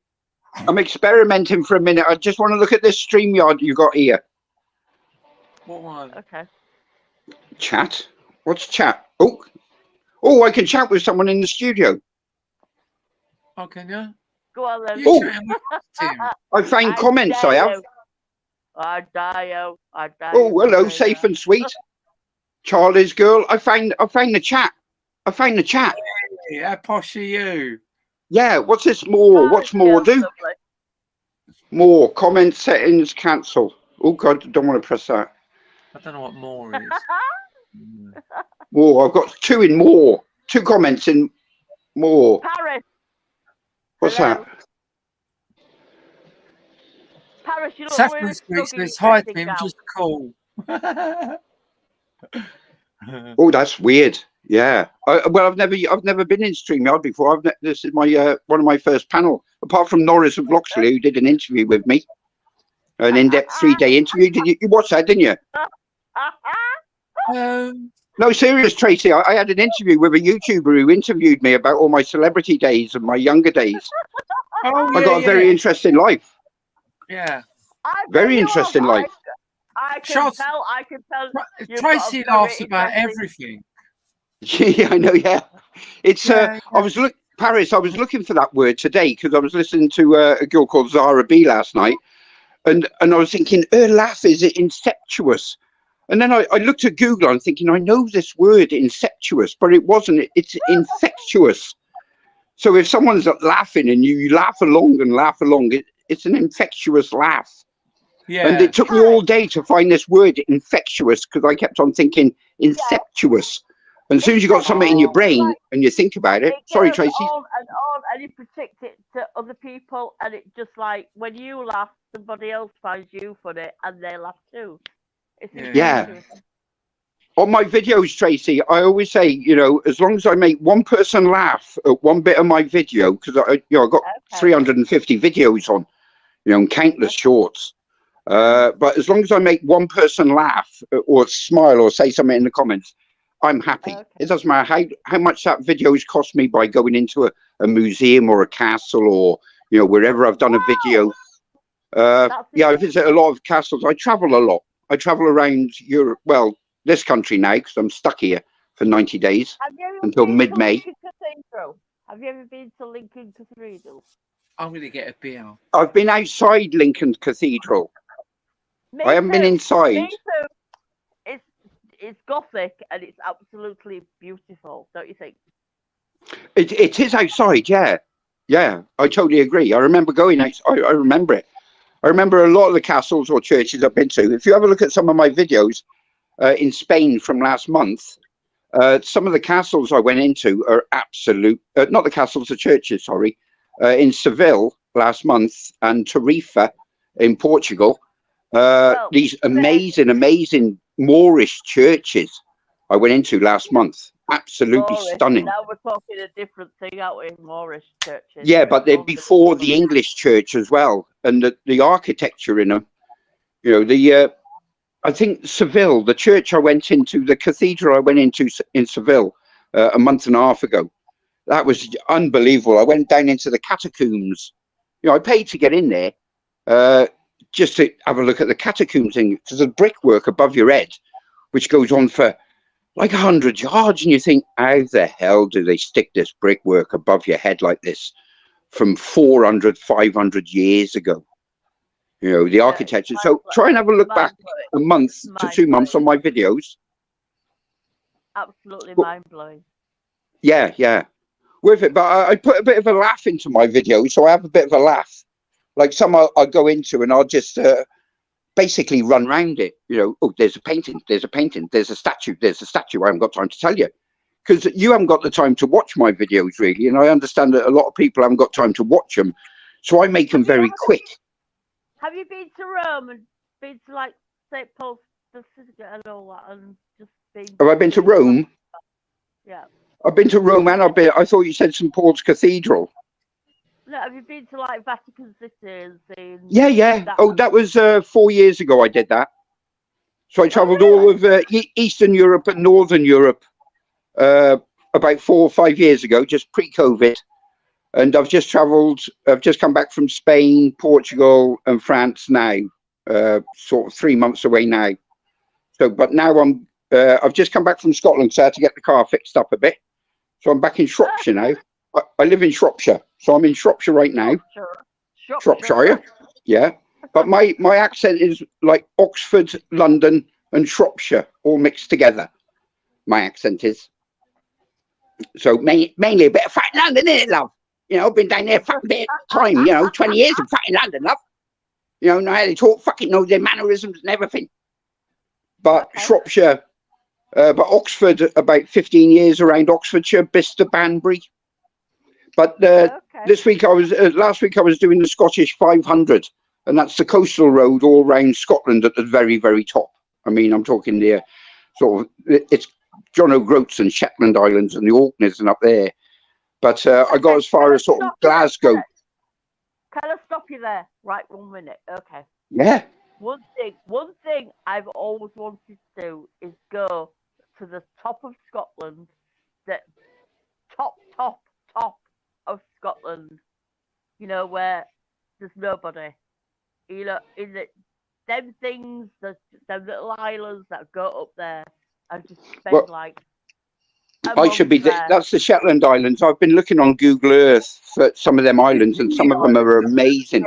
S3: I'm experimenting for a minute. I just want to look at this StreamYard you got here.
S1: What one?
S4: Okay.
S3: Chat? What's chat? Oh, I can chat with someone in the studio.
S1: Oh, can you?
S4: Go on then.
S3: I found comments, I have.
S4: I die.
S3: Oh, hello, safe and sweet. Charlie's girl. I found the chat.
S1: Hey, how posh are you?
S3: Yeah, what's this more? What's more do? More. Comment settings cancel. Oh, God, I don't want to press that.
S1: I don't know what more is.
S3: More. I've got 2 in more. 2 comments in more.
S4: Paris.
S3: What's that?
S4: Paris, you look
S1: Saffron Sweet says, hi, Tim, just call.
S3: Oh, that's weird. Yeah. Well, I've never been in StreamYard before. This is my one of my first panel. Apart from Norris of Loxley, who did an interview with me, an in-depth 3-day interview. Did you watch that? Didn't you? No, serious, Tracy. I had an interview with a YouTuber who interviewed me about all my celebrity days and my younger days.
S1: Oh,
S3: I got a very interesting life.
S1: Yeah.
S3: Very interesting life.
S4: I can tell.
S1: Tracy laughs about everything.
S3: Yeah, I know. Yeah, it's. I was Paris. I was looking for that word today because I was listening to a girl called Zara B last night, and I was thinking her laugh is incestuous, and then I looked at Google. I'm thinking I know this word incestuous, but it wasn't. It's infectious. So if someone's laughing and you laugh along, it's an infectious laugh. Yeah. And it took me all day to find this word infectious because I kept on thinking incestuous. And as soon as you got something in your brain and you think about it, sorry, Tracy.
S4: And you protect it to other people, and it just like when you laugh, somebody else finds you funny and they laugh too.
S3: Yeah. On my videos, Tracy, I always say, as long as I make one person laugh at one bit of my video, because I got 350 videos on, and countless shorts. But as long as I make one person laugh or smile or say something in the comments, I'm happy. It doesn't matter how much that video has cost me by going into a museum or a castle or, wherever I've done a video. I visit a lot of castles. I travel a lot. I travel around Europe. Well, this country now because I'm stuck here for 90 days until mid-May.
S4: Have you ever been to Lincoln Cathedral?
S1: I'm going to get a beer.
S3: I've been outside Lincoln Cathedral. I haven't been inside.
S4: Me too. It's gothic and it's absolutely beautiful, don't you think?
S3: It is outside, yeah. Yeah, I totally agree. I remember going outside. I remember it. I remember a lot of the castles or churches I've been to. If you have a look at some of my videos in Spain from last month, some of the castles I went into are absolute, not the castles, the churches, sorry, in Seville last month and Tarifa in Portugal.
S4: Well,
S3: these amazing Moorish churches I went into last month. Absolutely
S4: Moorish.
S3: stunning.
S4: Now we're talking a different thing, aren't we? Moorish churches.
S3: Yeah, but they're
S4: London.
S3: before the English church as well, and the architecture in them. You know, I think Seville, the church I went into, the cathedral I went into in Seville a month and a half ago, that was unbelievable. I went down into the catacombs. You know, I paid to get in there just to have a look at the catacombs thing, because there's brickwork above your head, which goes on for like 100 yards, and you think, how the hell do they stick this brickwork above your head like this from 400, 500 years ago? You know, the architecture. So try and have a look back a month to 2 months on my videos.
S4: Absolutely mind-blowing.
S3: Yeah, yeah. Worth it. But I put a bit of a laugh into my videos, so I have a bit of a laugh. Like some I'll go into and I'll just basically run round it. You know, oh, there's a painting, there's a painting, there's a statue, there's a statue. I haven't got time to tell you. Because you haven't got the time to watch my videos, really. And I understand that a lot of people haven't got time to watch them. So I make them very quick.
S4: Have you been to Rome and been to like St. Paul's Basilica and all that, and just been?
S3: Have I been to Rome?
S4: Yeah.
S3: I've been to Rome, and I thought you said St. Paul's Cathedral.
S4: No, have you been to like Vatican City and seen?
S3: Yeah, yeah. That was 4 years ago. I did that. So I travelled all of Eastern Europe and Northern Europe about 4 or 5 years ago, just pre-COVID. And I've just travelled. I've just come back from Spain, Portugal, and France now. Sort of 3 months away now. So, but now I've just come back from Scotland, so I had to get the car fixed up a bit. So I'm back in Shropshire now. I live in Shropshire, so I'm in Shropshire right now. Shropshire, yeah. But my accent is like Oxford, London, and Shropshire all mixed together. My accent is. So mainly a bit of fat in London, isn't it, love? You know, I've been down there a bit of time, you know, 20 years of fat in London, love. You know how they talk, fucking know their mannerisms and everything. But Shropshire, but Oxford, about 15 years around Oxfordshire, Bicester, Banbury. But last week I was doing the Scottish 500, and that's the coastal road all around Scotland at the very, very top. I mean, I'm talking there, sort of, it's John O'Groats and Shetland Islands and the Orkneys and up there. But I got as far as sort of Glasgow.
S4: Can I stop you there? Right, 1 minute. Okay.
S3: Yeah.
S4: One thing I've always wanted to do is go to the top of Scotland, the top of Scotland, you know, where there's nobody, you know, in them things, them little islands that go up there and just spend like
S3: I should be there. That's the Shetland Islands. I've been looking on Google Earth for some of them islands, and some of them are amazing.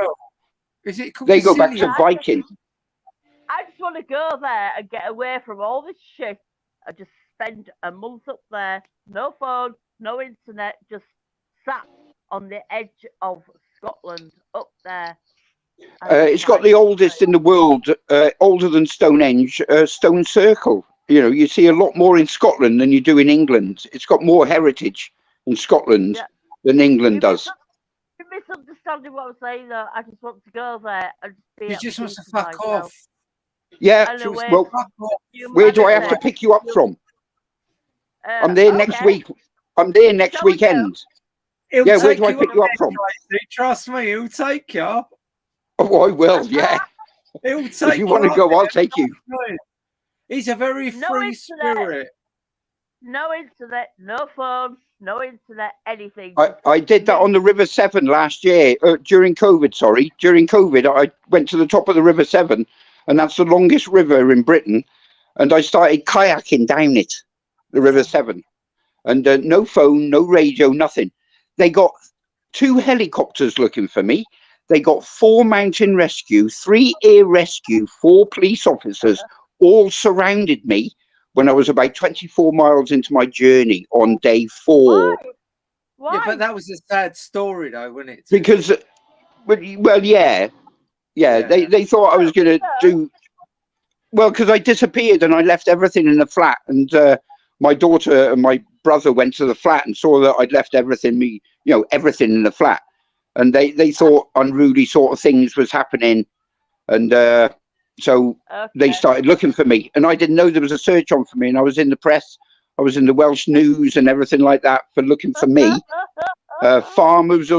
S1: Is it called
S3: they go back to Viking.
S4: I just want to go there and get away from all this shit and just spend a month up there. No phone, no internet, just sat on the edge of Scotland up there.
S3: It's got the oldest in the world, older than Stonehenge, stone circle. You know, you see a lot more in Scotland than you do in England. It's got more heritage in Scotland than England does.
S4: You're misunderstanding what I'm saying, though. I just want to go there and just be.
S1: He just wants to fuck off.
S3: Yeah, well, where do I have to pick you up from? I'm there next week. I'm there next weekend. Yeah, where do I pick you up from?
S1: Trust me, he'll take you.
S3: Oh, I will, yeah.
S1: He'll take you.
S3: If you want to go, I'll take you.
S1: He's a very free spirit.
S4: No internet, no phone, no internet, anything.
S3: I did that on the River Severn last year, during COVID, sorry. During COVID, I went to the top of the River Severn, and that's the longest river in Britain, and I started kayaking down it, the River Severn. And no phone, no radio, nothing. They got 2 helicopters looking for me. They got 4 mountain rescue, 3 air rescue, 4 police officers, all surrounded me when I was about 24 miles into my journey on day 4.
S4: Why?
S1: Yeah, but that was a sad story, though, wasn't it?
S3: Because, well, yeah. They thought I was going to do... Well, because I disappeared and I left everything in the flat, and my daughter and my brother went to the flat and saw that I'd left everything in the flat. And they thought unruly sort of things was happening. And So they
S4: Okay.
S3: started looking for me, and I didn't know there was a search on for me. And I was in the press, I was in the Welsh news and everything like that for looking for me. Farmer was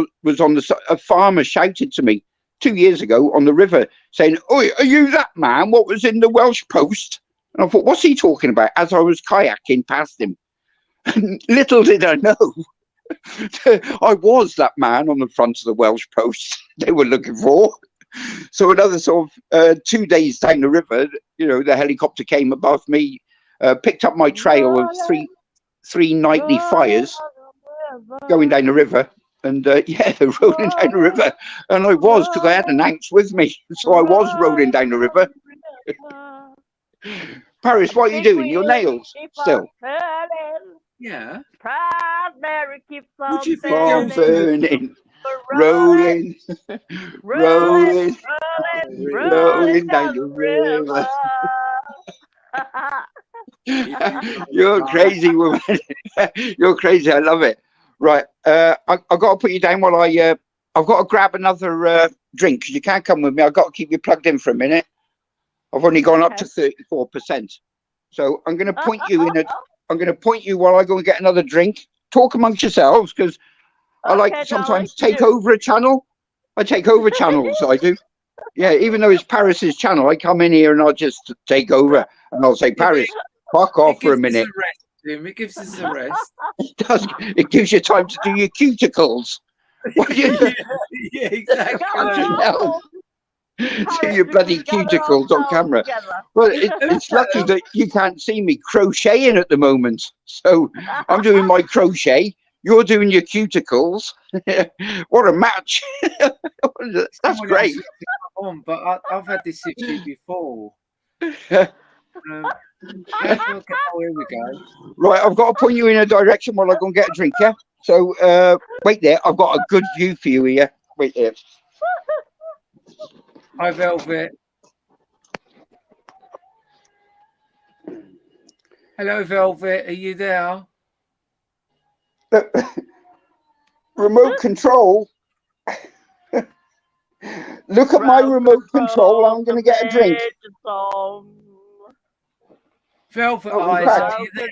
S3: on a farmer shouted to me 2 years ago on the river saying, "Oi, are you that man? What was in the Welsh Post?" And I thought, what's he talking about? As I was kayaking past him, little did I know, I was that man on the front of the Welsh Post they were looking for. So another sort of 2 days down the river, the helicopter came above me, picked up my trail of three nightly fires going down the river, and rolling down the river. And I was, because I had an ounce with me, so I was rolling down the river. Paris, what are you doing? Your nails still?
S1: Yeah.
S4: Proud Mary keeps on
S1: Would you think
S3: On
S1: girls
S3: burning, rolling, rolling, rolling down the river. You're a crazy woman. You're crazy. I love it. Right. I've got to put you down while I've got to grab another drink, because you can't come with me. I've got to keep you plugged in for a minute. I've only gone up to 34%. So I'm going to point you I'm going to point you while I go and get another drink. Talk amongst yourselves, because I like to sometimes take over a channel. I take over channels, I do. Yeah, even though it's Paris's channel, I come in here and I'll just take over, and I'll say, Paris, fuck off for a minute.
S1: It gives us a rest.
S3: It does. It gives you time to do your cuticles.
S1: Yeah, exactly.
S3: Do your bloody cuticles on camera. Well, it's lucky that you can't see me crocheting at the moment. So I'm doing my crochet. You're doing your cuticles. What a match. That's great.
S1: But I've had this issue before. Here we go.
S3: Right, I've got to point you in a direction while I go and get a drink, yeah? So wait there. I've got a good view for you here. Wait there.
S1: Hi, Velvet. Hello, Velvet. Are you there?
S3: Remote control. Look at my remote control. I'm going to get a drink.
S1: Velvet eyes. Are you there?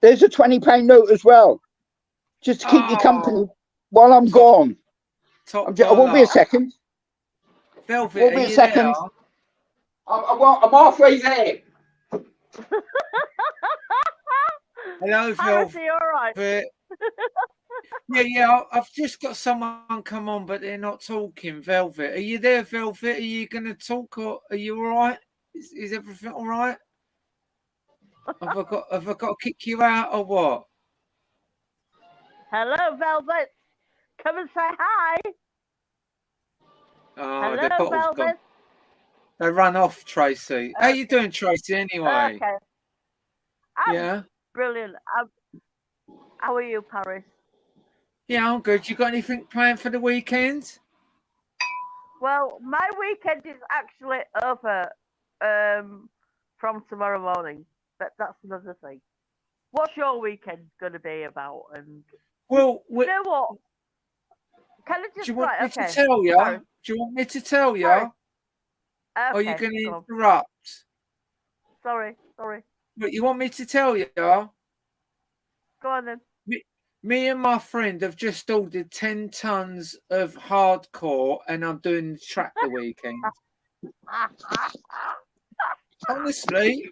S3: There's a £20 note as well, just to keep you company while I'm gone. I won't be a second.
S1: Velvet,
S3: won't be a second. I'm halfway there.
S1: Hello, Velvet.
S4: All right.
S1: Yeah. I've just got someone come on, but they're not talking. Velvet, are you there, Velvet? Are you going to talk, or are you all right? Is everything all right? Have I got to kick you out or what?
S4: Hello, Velvet. Come and say hi.
S1: Oh,
S4: hello,
S1: the bottle's
S4: Velvet.
S1: gone. They run off, Tracy. How you doing, Tracy, anyway?
S4: Okay.
S1: Yeah?
S4: Brilliant. How are you, Paris?
S1: Yeah, I'm good. You got anything planned for the weekend?
S4: Well, my weekend is actually over from tomorrow morning, but that's another thing. What's your weekend going to be about? And
S1: well,
S4: you know what? Can I just
S1: do you want me
S4: okay.
S1: to tell you?
S4: Sorry.
S1: Do you want me to tell you?
S4: Okay,
S1: or are you going to interrupt?
S4: Sorry.
S1: But you want me to tell you?
S4: Go on then.
S1: Me and my friend have just ordered 10 tons of hardcore, and I'm doing the track the weekend. Honestly,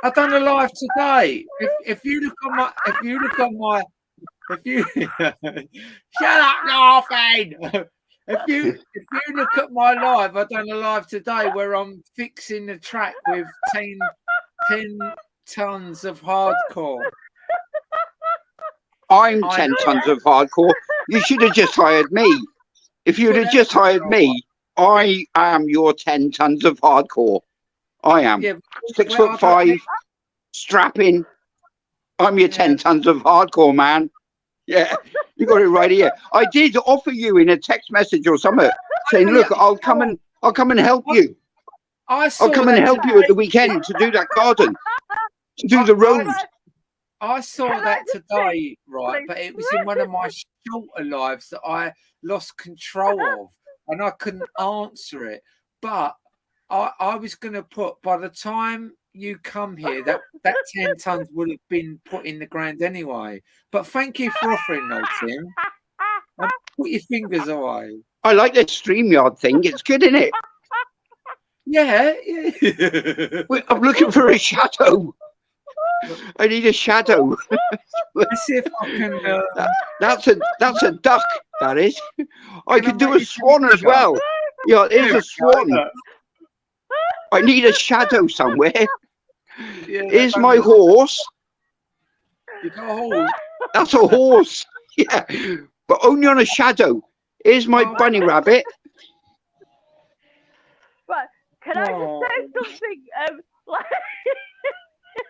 S1: I've done a live today. If you look on my shut up laughing. If you look at my live, I've done a live today where I'm fixing the track with 10 tons of hardcore.
S3: I'm 10 tons of hardcore. You should have just hired me. If you'd have just hired me, I am your 10 tons of hardcore. I am.
S1: Yeah,
S3: 6'5", strapping. I'm your 10 tons of hardcore, man. Yeah, you got it right here. I did offer you in a text message or something saying, look, I'll come and help you. I'll come and help you at the weekend to do that garden, to do the road.
S1: I saw
S4: Can I
S1: that
S4: just
S1: today, right?
S4: please?
S1: But it was in one of my shorter lives that I lost control of, and I couldn't answer it. But I was going to put, by the time you come here, that 10 tons would have been put in the ground anyway. But thank you for offering those, Tim. And put your fingers away.
S3: I like this StreamYard thing. It's good, isn't it?
S1: Yeah.
S3: Wait, I'm looking for a shadow. I need a shadow.
S1: Let's see if I can.
S3: That's a duck. That is. I
S1: Can I
S3: could do
S1: make
S3: a
S1: you
S3: swan as
S1: bigger?
S3: well. Yeah, there's a swan.
S1: Yeah,
S3: I need a shadow somewhere. Here's
S1: that's
S3: my
S1: only-
S3: horse.
S1: You got a horse.
S3: That's a horse. Yeah, but only on a shadow. Here's my
S1: Oh.
S3: bunny rabbit.
S4: Right, can I
S1: Oh.
S4: just say something? Like,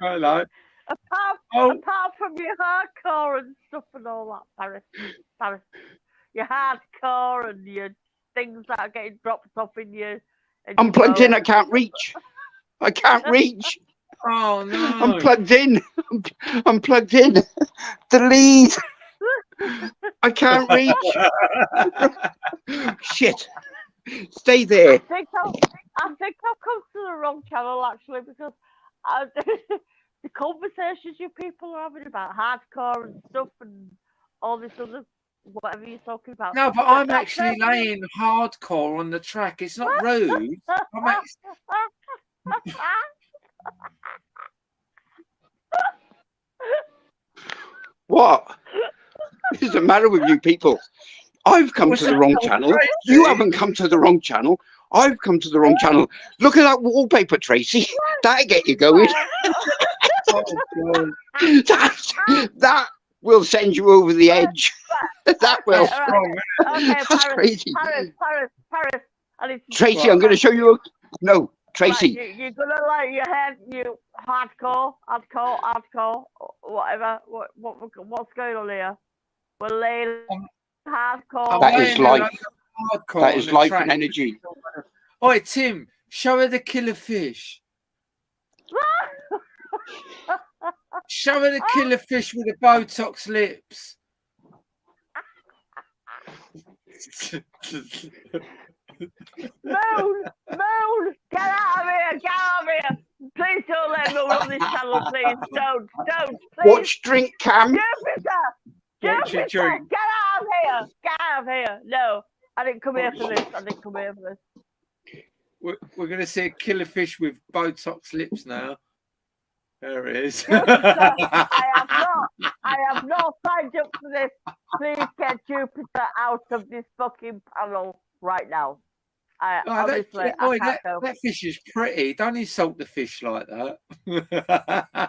S1: Hello.
S4: apart
S1: Oh,
S4: from your hardcore and stuff and all that, Paris, your hardcore and your things that are getting dropped off in your.
S3: I'm plugged in. I can't reach. I can't reach.
S1: oh no.
S3: I'm plugged in. I'm plugged in. Delete. I can't reach. Shit. Stay there.
S4: I think I've come to the wrong channel actually because the conversations you people are having about hardcore and stuff and all this other whatever you're talking about.
S1: No, but I'm
S4: that's
S1: actually
S4: it.
S1: laying hardcore on the track. It's not rude.
S3: What is the matter with you people? I've come to the wrong channel. You haven't come to the wrong channel. I've come to the wrong channel. Look at that wallpaper, Tracy. That'll get you going.
S1: Oh, God.
S3: That will send you over the edge. That will.
S4: Okay, all right. Okay,
S3: That's
S4: Paris,
S3: crazy.
S4: Paris. I need to
S3: Tracy, I'm going to show you. No, Tracy.
S4: Right, you're gonna like your head, you hardcore, whatever. What's going on here? We're laying hardcore.
S3: That is life.
S1: Hardcore
S3: That
S1: on
S3: is
S1: the
S3: life
S1: track.
S3: and energy.
S1: Oi, Tim, show her the killer fish. Show her the killer fish with the Botox lips.
S4: Moon, get out of here. Please don't let me run this channel, please. Don't, please.
S3: Watch Drink Cam.
S1: Watch your
S4: Jupiter,
S1: drink.
S4: get out of here. No, I didn't come here for this.
S1: We're going to see a killer fish with Botox lips now. There it is.
S4: I have not signed up for this. Please get Jupiter out of this fucking panel right now. Obviously, I can't go.
S1: That fish is pretty. Don't insult the fish like that.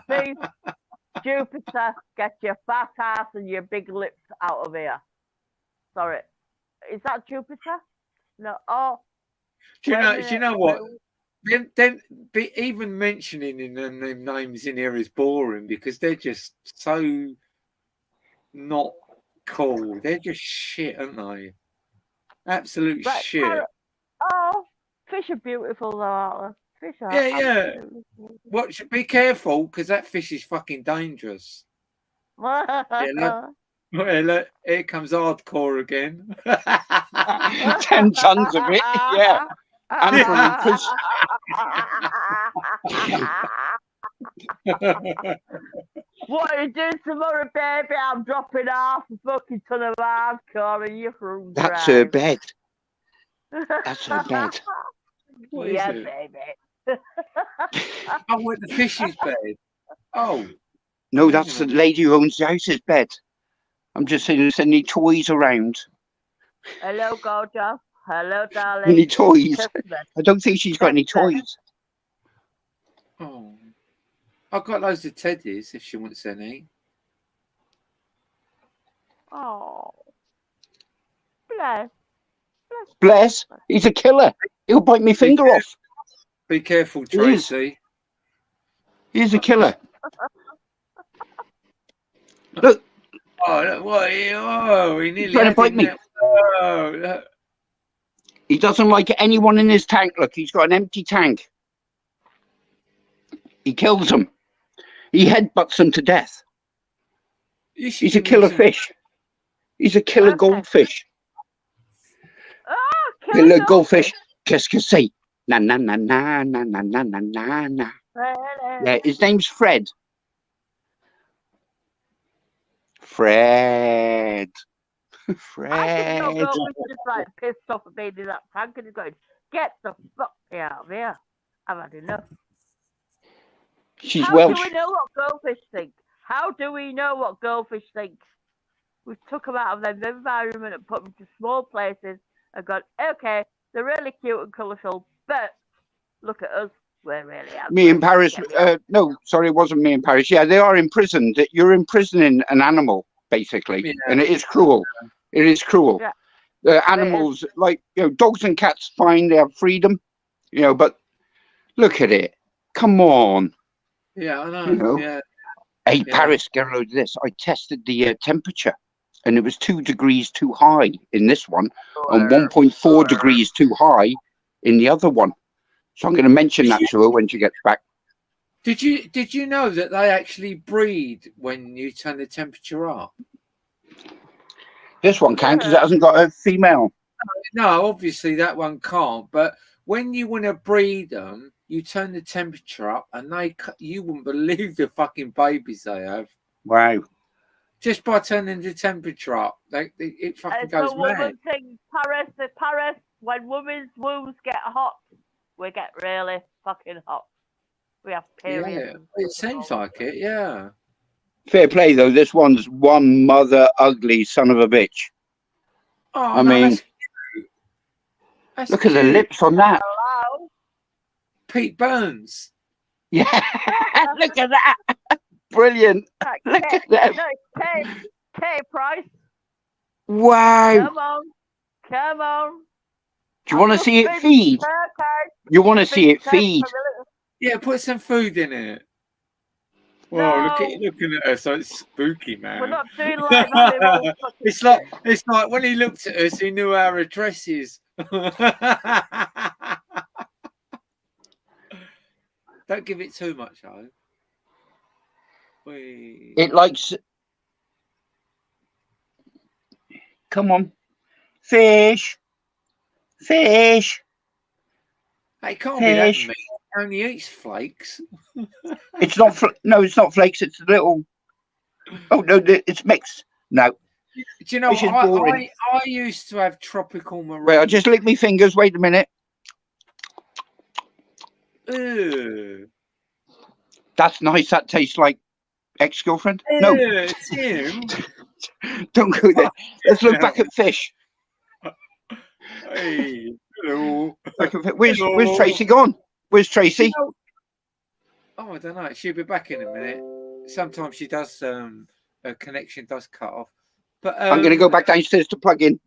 S4: Please, Jupiter, get your fat ass and your big lips out of here. Sorry. Is that Jupiter? No. Oh.
S1: Do you know what? Then even mentioning in them names in here is boring because they're just so not cool. They're just shit, aren't they? Absolute shit.
S4: Oh, fish are beautiful though, aren't they? Fish are.
S1: Yeah. Watch. Be careful because that fish is fucking dangerous. Look, here comes hardcore again.
S3: 10 tons of it. Yeah. And from
S4: What are you doing tomorrow, baby? I'm dropping half a fucking ton of hardcore in your room.
S3: That's her bed. That's her bed.
S1: What is
S4: Yeah,
S1: it?
S4: baby.
S1: Oh, with the fish's bed. Oh.
S3: No, that's the lady who owns the house's bed. I'm just saying there's any toys around.
S4: Hello, gorgeous. Hello, darling.
S3: Any toys? I don't think she's got any toys.
S1: Oh. I've got loads of teddies if she wants any.
S4: Oh. Bless.
S3: Bless. He's a killer. He'll bite my finger off.
S1: Be careful,
S3: He is.
S1: Tracy.
S3: He's a killer. Look.
S1: Oh, what? Oh, he nearly
S3: Trying to
S1: had
S3: bite
S1: him
S3: me.
S1: there. Oh, look.
S3: He doesn't like anyone in his tank. Look, he's got an empty tank. He kills them. He headbutts them to death.
S1: You should
S3: He's a
S1: give him
S3: killer
S1: some-
S3: fish. He's a killer
S4: Okay.
S3: goldfish.
S4: Oh,
S3: Killer goldfish. Qu'est-ce que c'est? Na na na na na na na na na na. Yeah, his name's Fred. Fred.
S4: I think
S3: Fred.
S4: your goldfish is just like pissed off at being in that tank and he's going, get the fuck out of here. I've had enough.
S3: She's
S4: How
S3: Welsh.
S4: do we know what goldfish think? How do we know what goldfish think? We took them out of their environment and put them to small places and gone, okay, they're really cute and colourful, but look at us, we're really ugly.
S3: Me and Paris.
S4: Get out.
S3: No, sorry, it wasn't me and Paris. Yeah, they are imprisoned. You're imprisoning an animal, basically,
S1: Yeah.
S3: and it is cruel. It is cruel.
S4: Yeah.
S3: The animals, like dogs and cats, fine, they have freedom, but look at it. Come on.
S1: Yeah, I know.
S3: You know.
S1: Yeah.
S3: Hey,
S1: Yeah.
S3: Paris, get a load of this. I tested the temperature, and it was 2 degrees too high in this one, and 1.4 degrees too high in the other one. So I'm going to mention that to her when she gets back.
S1: Did you know that they actually breed when you turn the temperature up?
S3: This one can because it hasn't got a female.
S1: No, obviously that one can't. But when you want to breed them, you turn the temperature up, and you wouldn't believe the fucking babies they have.
S3: Wow.
S1: Just by turning the temperature up, it fucking
S4: It's
S1: goes
S4: a
S1: mad.
S4: woman thing, Paris, when women's wombs get hot, we get really fucking hot. We have periods.
S1: Yeah, it seems like it. Yeah.
S3: Fair play, though. This one's one mother ugly son of a bitch.
S1: Oh,
S3: I
S1: no,
S3: mean,
S1: that's cute. That's
S3: look at the
S1: cute.
S3: lips on that.
S4: Hello?
S1: Pete Burns.
S3: Yeah. Look at that. Brilliant.
S4: Like,
S3: Look at that.
S4: No, it's K Price.
S3: Wow.
S4: Come on.
S3: Do you want to see it feed? You want to see it feed?
S1: Yeah, put some food in it. Whoa, look at you looking at her, so it's spooky, man.
S4: We're not doing like animals.
S1: It's like when he looked at us, he knew our addresses. Don't give it too much, though.
S3: It likes. Come on, fish. Fish.
S1: It can't be that
S3: Fish.
S1: mean. It only eats flakes.
S3: It's not. No, it's not flakes. It's a little. Oh no, it's mixed. No.
S1: Do you know
S3: Fish is
S1: what?
S3: boring.
S1: I used to have tropical marine.
S3: Wait, I'll just lick my fingers. Wait a minute.
S1: Ew.
S3: That's nice. That tastes like ex-girlfriend. No,
S1: It's him.
S3: don't go there. Let's look back at fish.
S1: Hey, hello.
S3: Where's Tracy gone? Where's Tracy?
S1: Oh, I don't know. She'll be back in a minute. Sometimes she does. Her connection does cut off. But
S3: I'm going to go back downstairs to plug in.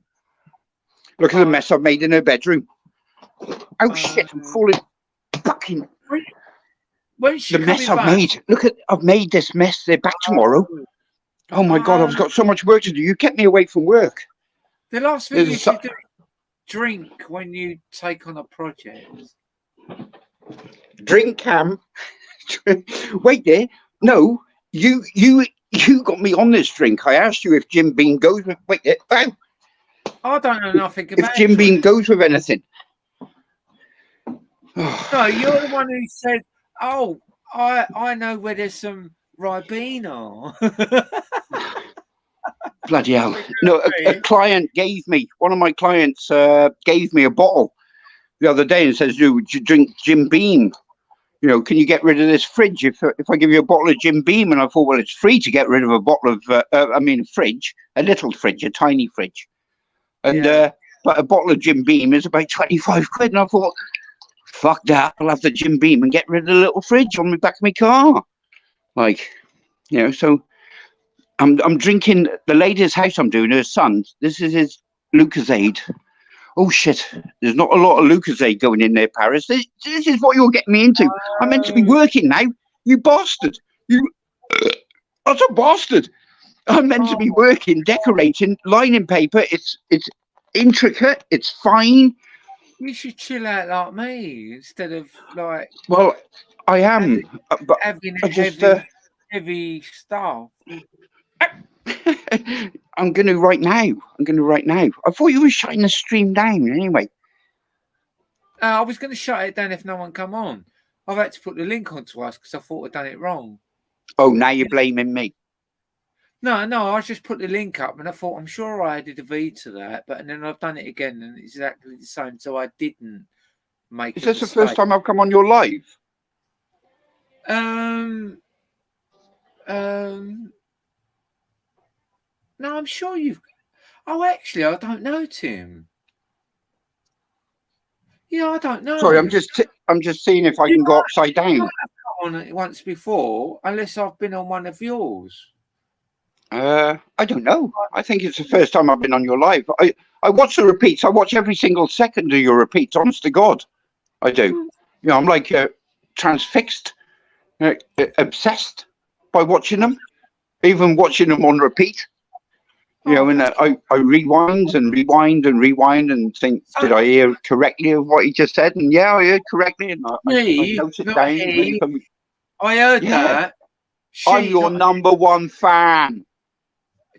S3: Look at the mess I've made in her bedroom. Oh shit! I'm falling. Fucking.
S1: When's she
S3: The mess
S1: coming
S3: I've
S1: back?
S3: made. Look at. I've made this mess. They're back tomorrow. Oh my god! I've got so much work to do. You kept me away from work.
S1: The last thing
S3: There's
S1: you
S3: a
S1: should do is drink when you take on a project.
S3: Drink, Cam. Wait there. No, you got me on this drink. I asked you if Jim Beam goes with. Wait there. Oh,
S1: I don't know nothing
S3: if
S1: about
S3: Jim
S1: it.
S3: Beam goes with anything.
S1: No, you're the one who said, "Oh, I know where there's some Ribena."
S3: Bloody hell. No, a client gave me, one of my clients gave me a bottle the other day and says, "You drink Jim Beam. Can you get rid of this fridge if I give you a bottle of Jim Beam?" And I thought, well, it's free to get rid of a bottle of, fridge, a little fridge, a tiny fridge. And, but a bottle of Jim Beam is about 25 quid. And I thought, fuck that. I'll have the Jim Beam and get rid of the little fridge on the back of my car. So I'm drinking the lady's house I'm doing, her son. This is his Lucozade. Oh shit! There's not a lot of Lucozade going in there, Paris. This is what you're getting me into. I'm meant to be working now. You bastard! That's a bastard. I'm meant to be working, decorating, lining paper. It's intricate. It's fine.
S1: You should chill out like me instead of like.
S3: Well, I am, but
S1: having
S3: I just
S1: heavy stuff.
S3: I'm going to right now. I'm going to right now. I thought you were shutting the stream down anyway.
S1: I was going to shut it down if no one come on. I've had to put the link on twice because I thought I'd done it wrong.
S3: Oh, now you're blaming me.
S1: No, I just put the link up and I thought, I'm sure I added a V to that, but and then I've done it again and it's exactly the same. So I didn't make
S3: Is
S1: a
S3: this the
S1: mistake.
S3: first time I've come on your live?
S1: No, I'm sure you've. Oh, actually, I don't know, Tim. Yeah, I don't know.
S3: Sorry, I'm just seeing if I can go upside down.
S1: I've come on it once before, unless I've been on one of yours.
S3: I don't know. I think it's the first time I've been on your live. I watch the repeats. I watch every single second of your repeats. Honest to God, I do. You know, I'm like transfixed, obsessed by watching them, even watching them on repeat. You know, and I rewind and rewind and rewind and think, did I hear correctly of what he just said? And yeah, I heard correctly. And I note it down.
S1: I heard that.
S3: I'm your number one fan.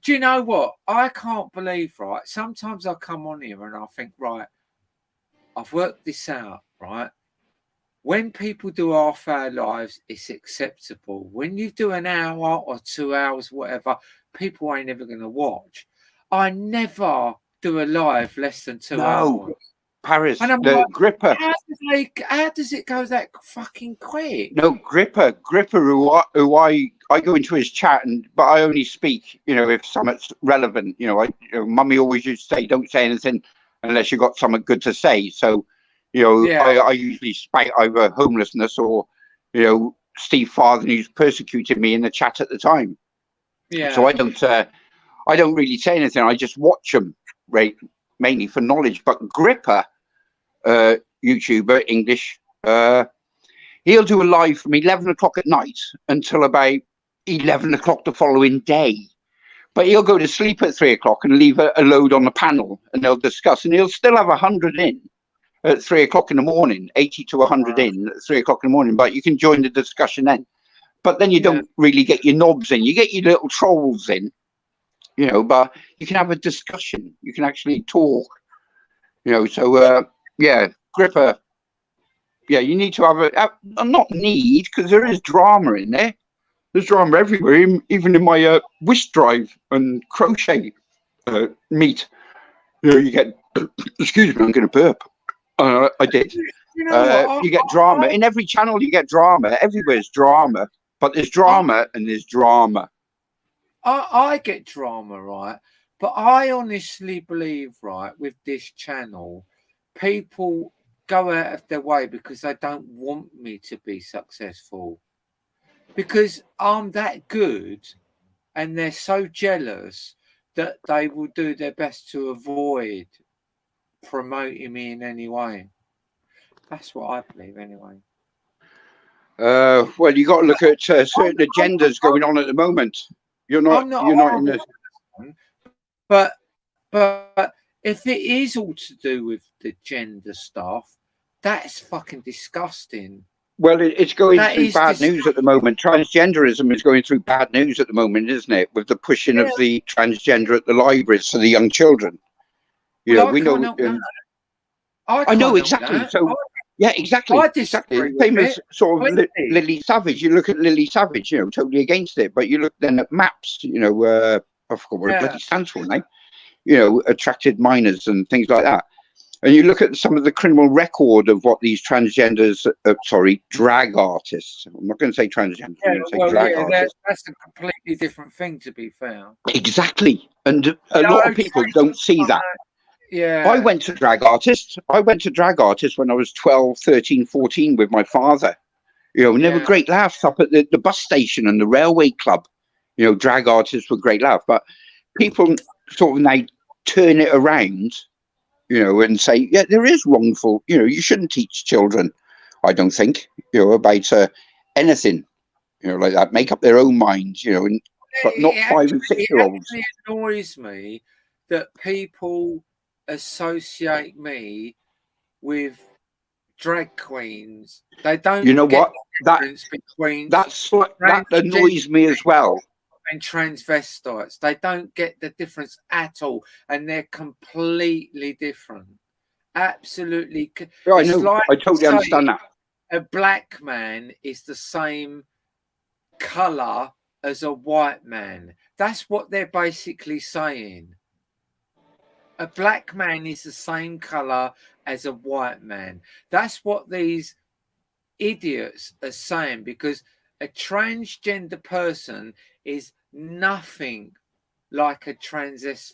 S1: Do you know what? I can't believe, right? Sometimes I come on here and I think, right, I've worked this out, right? When people do half-hour lives, it's acceptable. When you do an hour or 2 hours, whatever, people ain't ever going to watch. I never do a live less than 2 hours.
S3: Paris,
S1: and I'm
S3: the
S1: like,
S3: Gripper.
S1: How does it go that fucking quick?
S3: No, Gripper, who I go into his chat, but I only speak, you know, if something's relevant. You know, Mummy always used to say, don't say anything unless you got something good to say. So, you know, I usually spout either homelessness or, you know, Steve Farthing, who's persecuted me in the chat at the time.
S1: Yeah.
S3: So I don't really say anything. I just watch them, right, mainly for knowledge. But Gripper, YouTuber, English, he'll do a live from 11 o'clock at night until about 11 o'clock the following day. But he'll go to sleep at 3 o'clock and leave a load on the panel, and they'll discuss, and he'll still have 100 in at 3 o'clock in the morning, 80 to 100 in at 3 o'clock in the morning. But you can join the discussion then. But then you don't really get your knobs in. You get your little trolls in, you know, but you can have a discussion. You can actually talk, you know. So, yeah, Gripper. Yeah, you need to have not need, because there is drama in there. There's drama everywhere, even in my wish drive and crochet meet. You know, you get, excuse me, I'm going to burp. I did.
S1: You know
S3: you get drama. In every channel, you get drama. Everywhere's drama. But there's drama and there's drama.
S1: I get drama, right? But I honestly believe, right, with this channel, people go out of their way because they don't want me to be successful. Because I'm that good and they're so jealous that they will do their best to avoid promoting me in any way. That's what I believe anyway.
S3: Well, you got to look at certain agendas going on at the moment. You're not in this.
S1: But if it is all to do with the gender stuff, that's fucking disgusting.
S3: Well, it's going through bad news at the moment. Transgenderism is going through bad news at the moment, isn't it? With the pushing of the transgender at the libraries for the young children. You know, we know. I know exactly. So. Yeah, exactly. Exactly. Same as sort of Lily Savage. You look at Lily Savage, you know, totally against it. But you look then at MAPS, you know, I forgot what it bloody stands for now. You know, attracted minors and things like that. And you look at some of the criminal record of what these transgenders, drag artists. I'm not going to say transgender. I'm going to say drag artists.
S1: That's a completely different thing, to be fair.
S3: Exactly. And a lot of people don't see that.
S1: Yeah.
S3: I went to drag artists when I was 12, 13, 14 with my father. You know, and there were great laughs up at the bus station and the railway club. You know, drag artists were great laughs. But people sort of now turn it around, you know, and say, yeah, there is wrongful. You know, you shouldn't teach children, I don't think, you know, about anything, you know, like that. Make up their own minds, you know, but not 5 and 6 year olds.
S1: It annoys me that people associate me with drag queens. They don't.
S3: You know what? That
S1: between
S3: that annoys me as well.
S1: and transvestites. They don't get the difference at all, and they're completely different. Absolutely.
S3: Yeah, I
S1: It's
S3: know.
S1: like
S3: I totally understand that.
S1: a black man is the same color as a white man. That's what they're basically saying. A black man is the same color as a white man. That's what these idiots are saying, because a transgender person is nothing like a transist.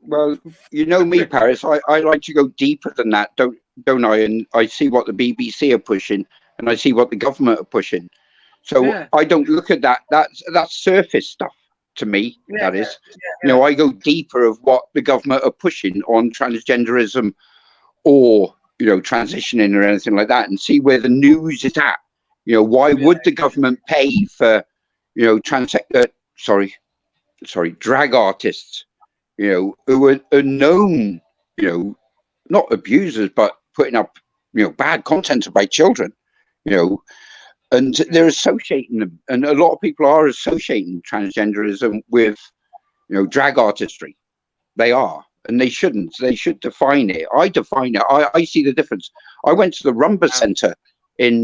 S3: Well, you know me, Paris. I like to go deeper than that, don't I? And I see what the BBC are pushing, and I see what the government are pushing. So
S1: Yeah.
S3: I don't look at that. That's surface stuff to me.
S1: Yeah,
S3: That is,
S1: yeah.
S3: I go deeper of what the government are pushing on transgenderism, or transitioning or anything like that, and see where the news is at. Why would the government pay for drag artists, who are known, not abusers, but putting up, bad content about children, and they're associating them, and a lot of people are associating transgenderism with, drag artistry. They are, and they shouldn't. They should define it. I define it. I see the difference. I went to the Rumba Centre in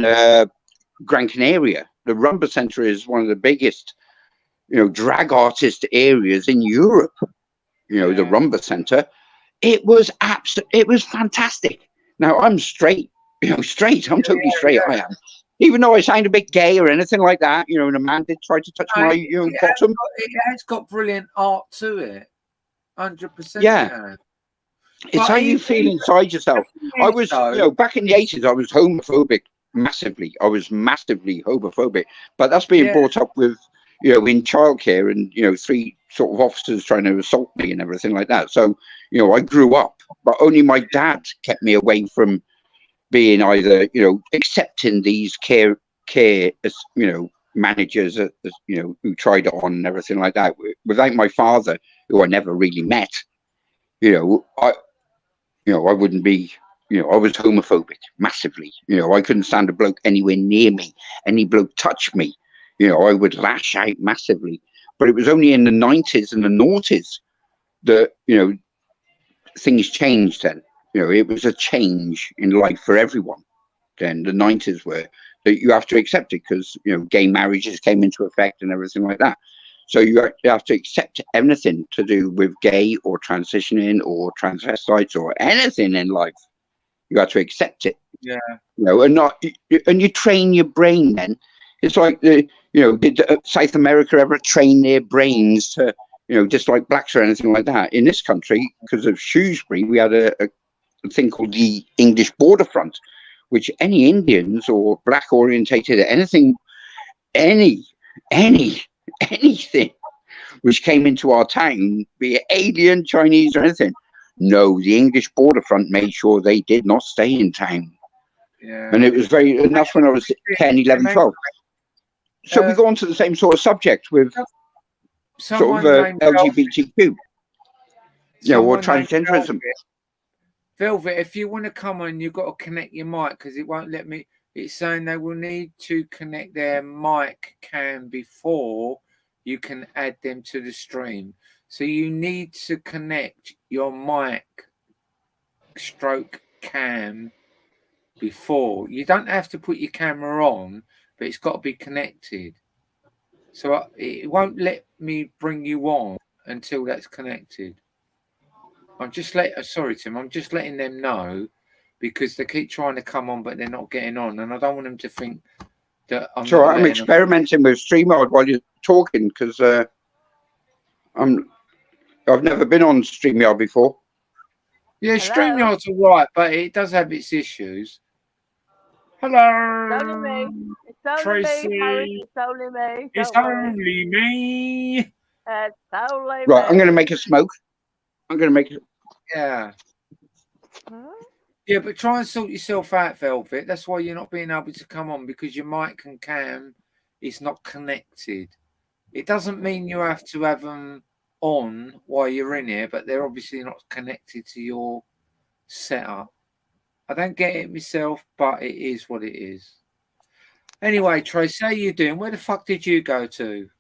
S3: Gran Canaria. The Rumba Centre is one of the biggest, drag artist areas in Europe. The Rumba Centre. It was It was fantastic. Now I'm straight. Straight. I'm totally straight. I am. Even though I sound a bit gay or anything like that, and a man did try to touch my bottom.
S1: It has got brilliant art to it. 100%.
S3: Yeah. It's how you feel inside yourself. I was, back in the 80s, I was homophobic massively. I was massively homophobic, but that's being brought up with, in childcare, and, 3 sort of officers trying to assault me and everything like that. So, I grew up, but only my dad kept me away from being either, accepting these care, managers, who tried it on and everything like that. Without my father, who I never really met, I wouldn't be, I was homophobic massively. I couldn't stand a bloke anywhere near me. Any bloke touched me, I would lash out massively. But it was only in the 90s and the noughties that, things changed then. It was a change in life for everyone. Then the 90s were that you have to accept it, because, gay marriages came into effect and everything like that. So you have to accept anything to do with gay or transitioning or transvestites or anything in life. You have to accept it.
S1: Yeah.
S3: And you train your brain then. It's like did South America ever train their brains to, just like blacks or anything like that? In this country, because of Shrewsbury, we had a thing called the English border front, which any Indians or black orientated anything which came into our town, be it alien, Chinese or anything, no, the English border front made sure they did not stay in town.
S1: Yeah.
S3: And it was and that's when I was 10, 11, 12. So we go on to the same sort of subject with sort of LGBTQ, or transgenderism.
S1: Velvet, if you want to come on, you've got to connect your mic, because it won't let me. It's saying they will need to connect their mic cam before you can add them to the stream. So you need to connect your mic stroke cam before. You don't have to put your camera on, but it's got to be connected. So it won't let me bring you on until that's connected. Sorry, Tim. I'm just letting them know, because they keep trying to come on, but they're not getting on, and I don't want them to think that I'm.
S3: So I'm experimenting with StreamYard while you're talking, because I've never been on StreamYard before.
S1: Yeah, StreamYard's all right, but it does have its issues. Hello.
S4: It's only me. It's only
S1: Tracy.
S4: me, Harry. It's only me.
S1: It's only me.
S4: It's only
S3: Right,
S4: me.
S3: I'm going to make a smoke. I'm going to make it.
S1: Yeah. Yeah, but try and sort yourself out, Velvet. That's why you're not being able to come on, because your mic and cam is not connected. It doesn't mean you have to have them on while you're in here, but they're obviously not connected to your setup. I don't get it myself, but it is what it is. Anyway, Trace, how you doing? Where the fuck did you go to?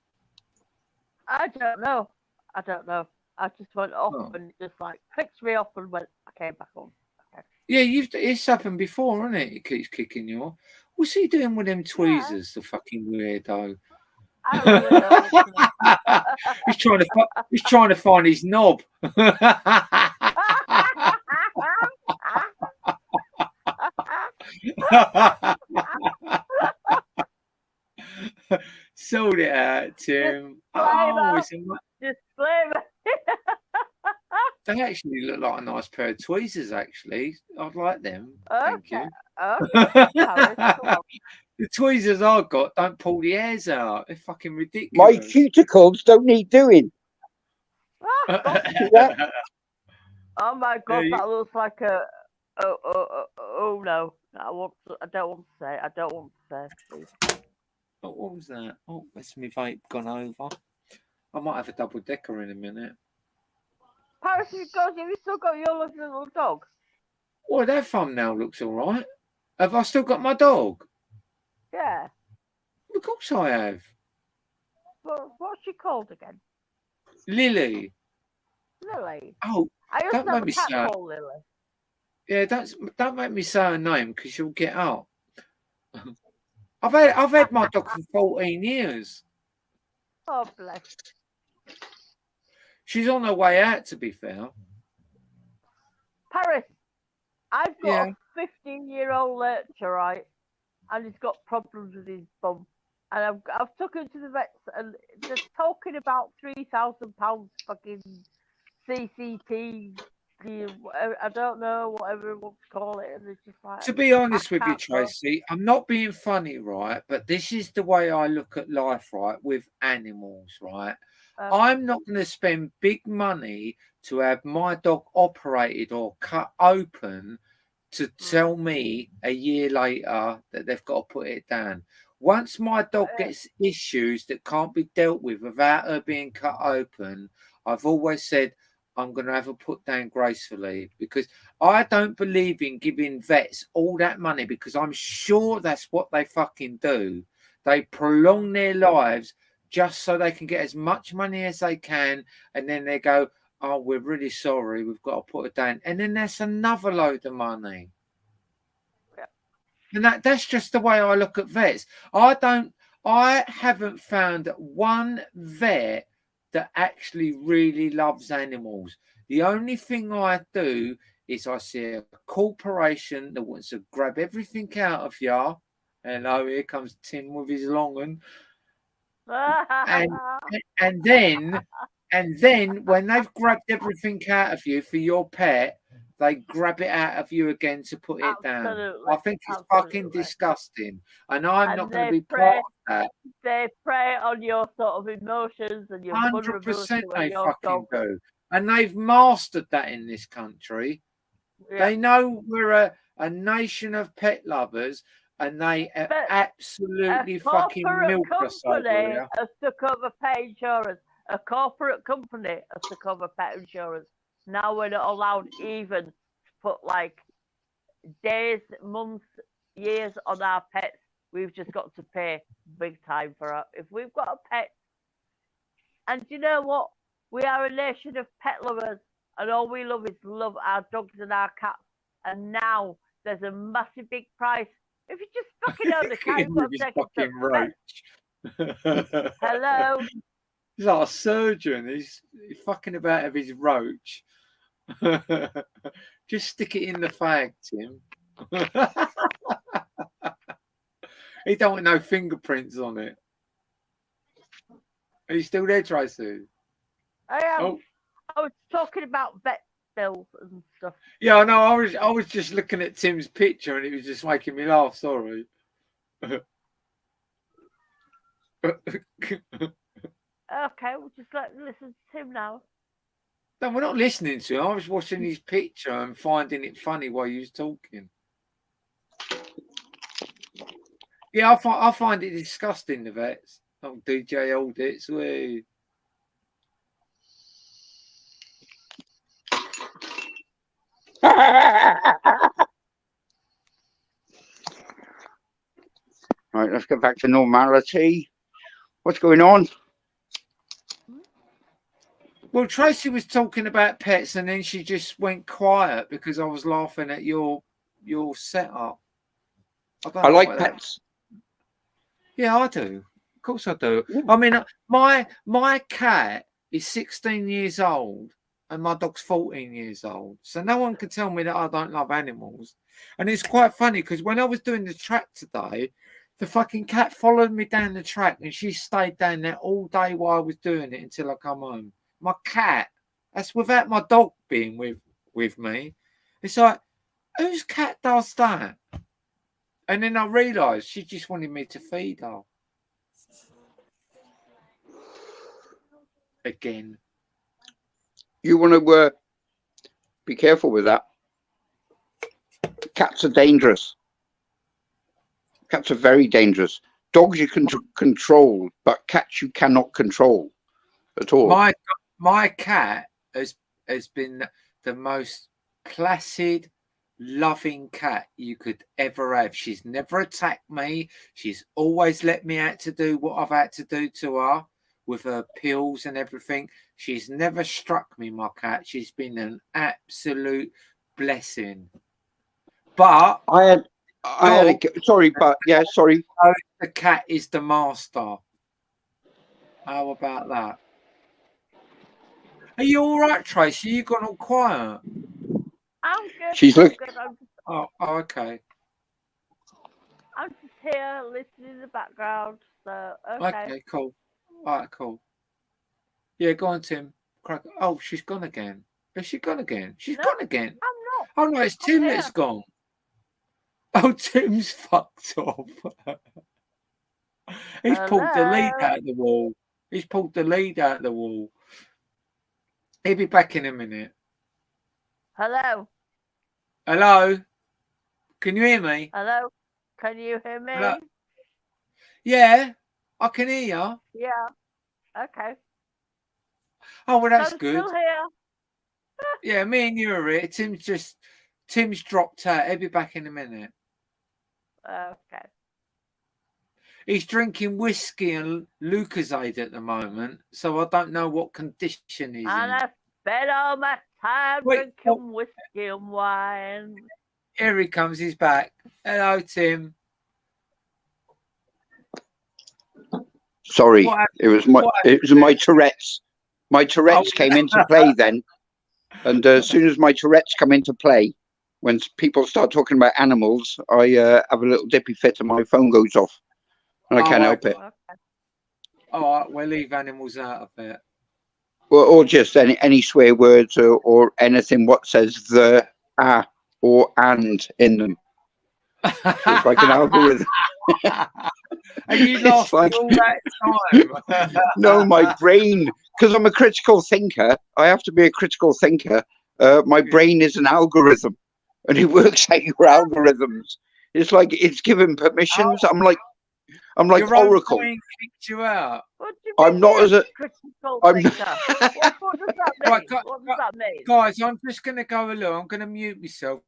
S4: I don't know. I don't know. I just went off
S1: Oh.
S4: and just like fixed me off and went. I came back on. Okay.
S1: Yeah, it's happened before, isn't it? It keeps kicking you off. What's he doing with them tweezers, the fucking weirdo?
S4: I really don't know.
S1: he's trying to find his knob. Sold it out, Tim.
S4: Disclaimer.
S1: They actually look like a nice pair of tweezers, actually. I'd like them. Thank you.
S4: Okay.
S1: The tweezers I've got don't pull the hairs out. They're fucking
S3: My
S1: ridiculous.
S3: cuticles don't need doing.
S4: Oh my god,
S1: Yeah,
S4: that looks like a. Oh no, I don't want to say. I don't want to say. Please.
S1: Oh, what was that? Oh, that's my vape gone over. I might have a double decker in a minute.
S4: Paris, have you still got your lovely little dog?
S1: Well, that thumbnail looks all right. Have I still got my dog?
S4: Yeah.
S1: Of course I have.
S4: What's she called again?
S1: Lily.
S4: Lily.
S1: Oh,
S4: I used
S1: don't
S4: to have
S1: make
S4: a
S1: me
S4: cat
S1: say.
S4: called Lily.
S1: Yeah, don't make me say her name because she'll get up. I've had my dog for 14 years.
S4: Oh bless.
S1: She's on her way out, to be fair.
S4: Paris, I've got
S1: Yeah.
S4: a 15-year-old lurcher, right? And he's got problems with his bum. And I've took him to the vets, and they're talking about £3,000 fucking CCT. I don't know, whatever you want to call it. And it's just like,
S1: To be honest with you,
S4: can't go.
S1: Tracy, I'm not being funny, right? But this is the way I look at life, right? With animals, right? I'm not going to spend big money to have my dog operated or cut open to tell me a year later that they've got to put it down. Once my dog gets issues that can't be dealt with without her being cut open, I've always said I'm going to have her put down gracefully, because I don't believe in giving vets all that money, because I'm sure that's what they fucking do. They prolong their lives just so they can get as much money as they can, and then they go, oh, we're really sorry, we've got to put it down. And then that's another load of money. And that's just the way I look at vets. I haven't found one vet that actually really loves animals. The only thing I do is I see a corporation that wants to grab everything out of you. Hello, here comes Tim with his long one. And then when they've grabbed everything out of you for your pet, they grab it out of you again to put it down. I think it's fucking disgusting, and I'm not going to be part of that.
S4: They prey on your sort of emotions and your
S1: 100% they
S4: your
S1: fucking
S4: dog.
S1: do, and they've mastered that in this country. Yeah. They know we're a nation of pet lovers, and they absolutely fucking milk us over here.
S4: Has to cover pet insurance. A corporate company has to cover pet insurance. Now we're not allowed even to put like days, months, years on our pets. We've just got to pay big time for it. If we've got a pet, and you know what? We are a nation of pet lovers, and all we love is love our dogs and our cats. And now there's a massive big price. If you just fucking own the cat, you've got to take it to roach. Hello.
S1: He's like a surgeon. He's fucking about with his roach. Just stick it in the fag, Tim. He don't want no fingerprints on it. Are you still there, Tracy?
S4: I am. Oh. I was talking about vet bills and stuff.
S1: Yeah, I know. I was just looking at Tim's picture and it was just making me laugh. Sorry.
S4: Okay, we'll just listen to Tim now.
S1: No, we're not listening to him. I was watching his picture and finding it funny while he was talking. Yeah, I find it disgusting, the vets. Oh, DJ Old It, sweet.
S3: Right, let's get back to normality. What's going on?
S1: Well, Tracy was talking about pets, and then she just went quiet because I was laughing at your setup. I don't
S3: I
S1: know
S3: like
S1: what that.
S3: pets.
S1: Yeah, I do. Of course, I do.
S3: Yeah.
S1: I mean, my cat is 16 years old, and my dog's 14 years old. So no one can tell me that I don't love animals. And it's quite funny because when I was doing the track today, the fucking cat followed me down the track, and she stayed down there all day while I was doing it until I come home. My cat. That's without my dog being with me. It's like, whose cat does that? And then I realised she just wanted me to feed her. Again.
S3: You want to be careful with that. Cats are dangerous. Cats are very dangerous. Dogs you can control, but cats you cannot control at all.
S1: My cat has been the most placid, loving cat you could ever have. She's never attacked me. She's always let me out to do what I've had to do to her with her pills and everything. She's never struck me, my cat. She's been an absolute blessing. But
S3: I had sorry, but yeah, sorry.
S1: the cat is the master. How about that? Are you all right, Tracy? You gone all quiet?
S4: I'm good.
S3: She's
S4: I'm
S3: look-
S4: good.
S1: Oh, okay.
S4: I'm just here listening in the background. So
S1: Okay, cool. All right, cool. Yeah, go on, Tim. Crack. Oh, she's gone again. Is she gone again? She's
S4: No,
S1: gone again.
S4: I'm not.
S1: Oh no, it's Tim
S4: here.
S1: that's gone. Oh, Tim's fucked off. He's pulled the lead
S4: Hello?
S1: out of the wall. He's pulled the lead out of the wall. He'll be back in a minute.
S4: Hello?
S1: Hello? Can you hear me?
S4: Hello? Can you hear me?
S1: Hello? Yeah, I can hear you.
S4: Yeah. Okay.
S1: Oh, well, that's
S4: I'm
S1: good.
S4: still here.
S1: Yeah, me and you are here. Tim's dropped out. He'll be back in a minute.
S4: Okay.
S1: He's drinking whiskey and Lucozade at the moment, so I don't know what condition he's
S4: And
S1: in.
S4: I spent all my time
S1: Wait,
S4: drinking whiskey and wine.
S1: Here he comes. He's back. Hello, Tim.
S3: Sorry,
S1: What
S3: it was my Tourette's. My Tourette's came into play then, and as soon as my Tourette's come into play, when people start talking about animals, I have a little dippy fit and my phone goes off, and I can't help it.
S4: Okay.
S1: All right, we'll leave animals out of it.
S3: Or just any swear words or anything what says the, or and in them. It's like an algorithm.
S1: And you
S3: It's
S1: lost
S3: like-
S1: all that time.
S3: No, my brain, because I'm a critical thinker, I have to be a critical thinker. My brain is an algorithm, and it works out your algorithms. It's like it's given permissions. I'm like
S1: Your own
S3: Oracle.
S1: brain kicked you out.
S4: What do you
S3: I'm
S4: mean
S3: not
S4: you're
S3: as a-
S4: critical
S3: I'm
S4: thinker? What does that mean?
S1: Right,
S4: What does that mean?
S1: Guys, I'm just going to go alone. I'm going to mute myself.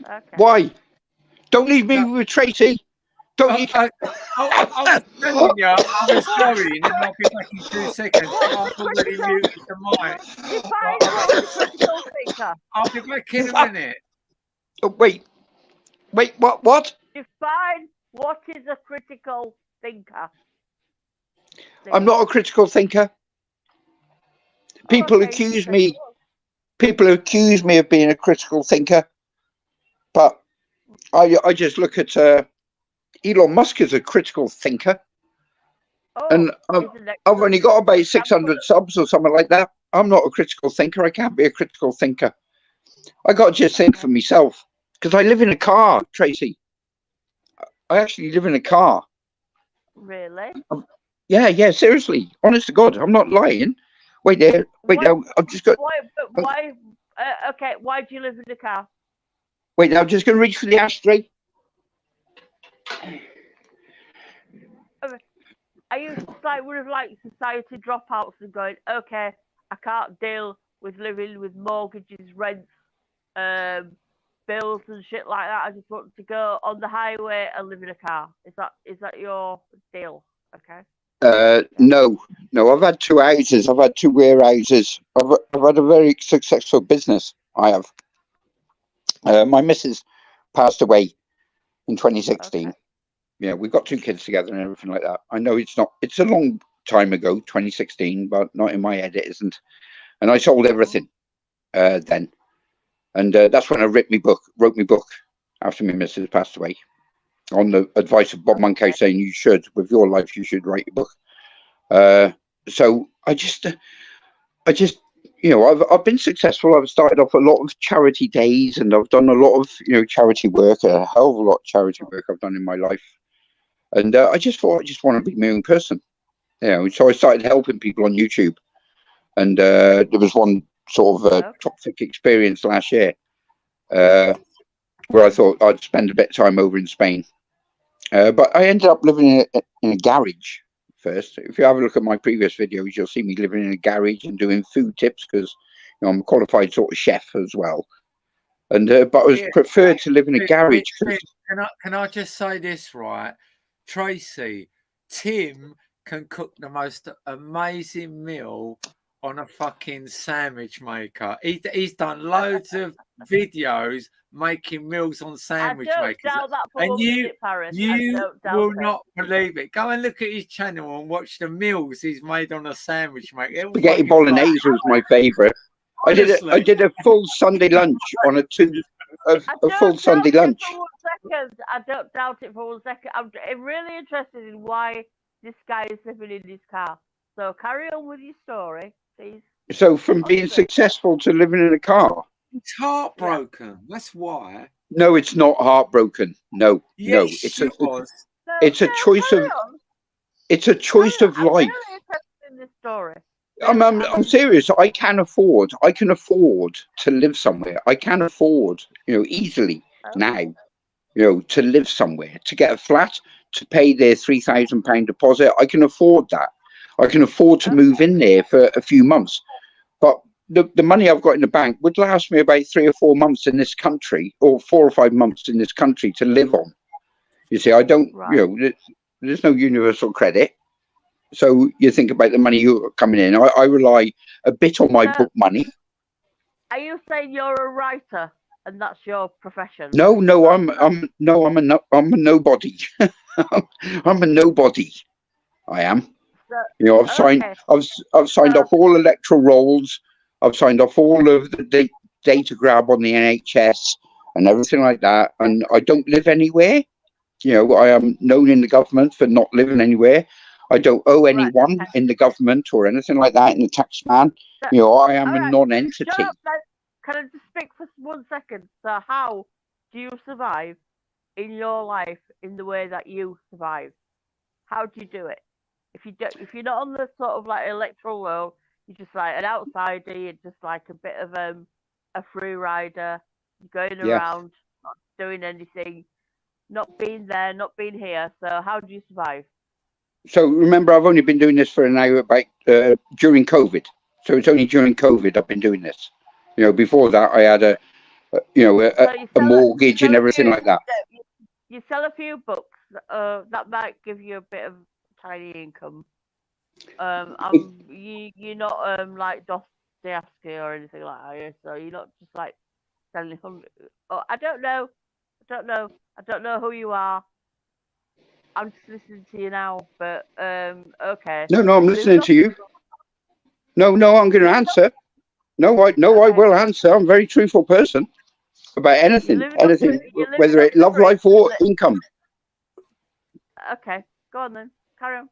S4: Okay.
S3: Why? Don't leave me
S1: No.
S3: with Tracy. Don't you?
S1: I was telling you, I was going, and I'll be back in 2 seconds. I've already muted the mic.
S4: Define what's a critical thinker.
S1: I'll be back in a minute.
S3: Oh, wait. What?
S4: Define what is a critical thinker.
S3: I'm not a critical thinker. People
S4: Okay,
S3: accuse
S4: you said
S3: me.
S4: you was.
S3: People accuse me of being a critical thinker, but I just look at Elon Musk as a critical thinker,
S4: Oh,
S3: and I've only got about 600 subs or something like that. I'm not a critical thinker. I can't be a critical thinker. I got to just think for myself because I live in a car, Tracy. I actually live in a car.
S4: Really?
S3: Yeah, seriously. Honest to God, I'm not lying. Wait there. Wait now. I've just got.
S4: Why? Okay. Why do you live in a car?
S3: Wait now. I'm just going to reach for the ashtray.
S4: Are you like one of like society dropouts and going, okay, I can't deal with living with mortgages, rents, bills and shit like that. I just want to go on the highway and live in a car. Is that your deal? Okay.
S3: No, No, I've had 2 houses. I've had 2 warehouses. I've had a very successful business. I have. My missus passed away in 2016.
S4: Okay.
S3: Yeah, we've got 2 kids together and everything like that. I know it's a long time ago, 2016, but not in my head it isn't. And I sold everything then. And that's when I wrote my book after my missus passed away, on the advice of Bob Monkhouse saying you should, with your life, you should write a book. So I just, I've been successful. I've started off a lot of charity days, and I've done a lot of, charity work, a hell of a lot of charity work I've done in my life. And I just thought I just want to be my own person, so I started helping people on YouTube. And there was one sort of toxic experience last year where I thought I'd spend a bit of time over in Spain. But I ended up living in a garage first. If you have a look at my previous videos, you'll see me living in a garage and doing food tips because I'm a qualified sort of chef as well. And but I was preferred to live in a garage.
S1: Can I just say this, right? Tracy, Tim can cook the most amazing meal on a fucking sandwich maker. He's done loads of videos making meals on sandwich makers.
S4: I don't doubt that for
S1: and
S4: 1 minute, Paris.
S1: You will not believe it. Go and look at his channel and watch the meals he's made on a sandwich maker.
S3: Spaghetti bolognese was my favourite. I did a full Sunday lunch on a full Sunday lunch.
S4: I don't doubt it for 1 second. I'm really interested in why this guy is living in his car. So carry on with your story, please.
S3: So from being successful to living in a car.
S1: It's heartbroken. That's why.
S3: No, it's not heartbroken. No,
S1: yes,
S3: no. It's a choice of. It's a choice of life.
S4: I'm really interested in this story.
S3: I'm serious. I can afford to live somewhere. I can afford, easily now, to live somewhere, to get a flat, to pay their £3,000 deposit. I can afford that. I can afford to move in there for a few months. But the money I've got in the bank would last me about 3 or 4 months in this country, or 4 or 5 months in this country to live on. You see, I don't, there's no universal credit. So you think about the money you're coming in. I rely a bit on my book money.
S4: Are you saying you're a writer and that's your profession?
S3: No, I'm a nobody. I'm a nobody. I am. I've signed off all electoral rolls. I've signed off all of the data grab on the NHS and everything like that. And I don't live anywhere. I am known in the government for not living anywhere. I don't owe anyone in the government or anything like that in the tax man. I am a non-entity.
S4: Can I just speak for 1 second? So how do you survive in your life in the way that you survive? How do you do it? If you're not on the sort of like electoral roll, you're just like an outsider, you're just like a bit of a free rider, going around, not doing anything, not being there, not being here. So how do you survive?
S3: So remember, I've only been doing this for now about during COVID. So it's only during COVID I've been doing this. Before that I had a mortgage and everything like that.
S4: You sell a few books. That might give you a bit of tiny income. You're not like Dostoevsky or anything like that. Are you? So you're not just like selling hundred. Oh, I don't know who you are. I'm just listening to you now, but okay.
S3: No, I'm listening to you. No, I'm going to answer. No, I will answer. I'm a very truthful person about anything, whether it's love life or income.
S4: Okay, go on then. Carry on.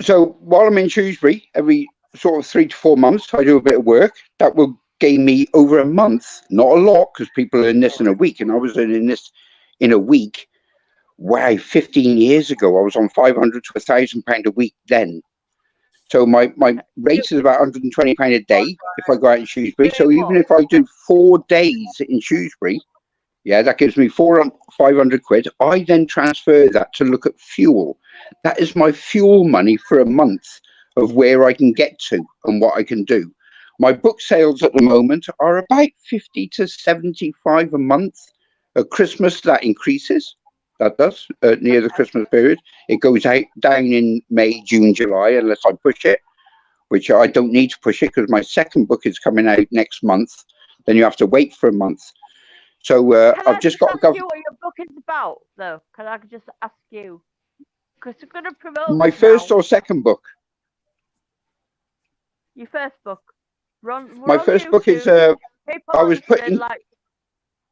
S3: So while I'm in Shrewsbury, every sort of 3 to 4 months, I do a bit of work. That will gain me over a month. Not a lot, because people are in this in a week, and I was in this in a week. Wow, 15 years ago, I was on £500 to £1,000 a week then. So my rate is about £120 a day if I go out in Shrewsbury. So even if I do 4 days in Shrewsbury, that gives me 500 quid. I then transfer that to look at fuel. That is my fuel money for a month of where I can get to and what I can do. My book sales at the moment are about 50 to 75 a month. At Christmas, that increases. That does near the Christmas period. It goes out down in May, June, July, unless I push it, which I don't need to push it because my second book is coming out next month. Then you have to wait for a month. So I've just got to go.
S4: Ask you what your book is about, though? Can I just ask you? Because you're going to promote
S3: My
S4: this
S3: first
S4: now.
S3: or second book?
S4: Your first book.
S3: My first book is. I was putting.
S4: Like,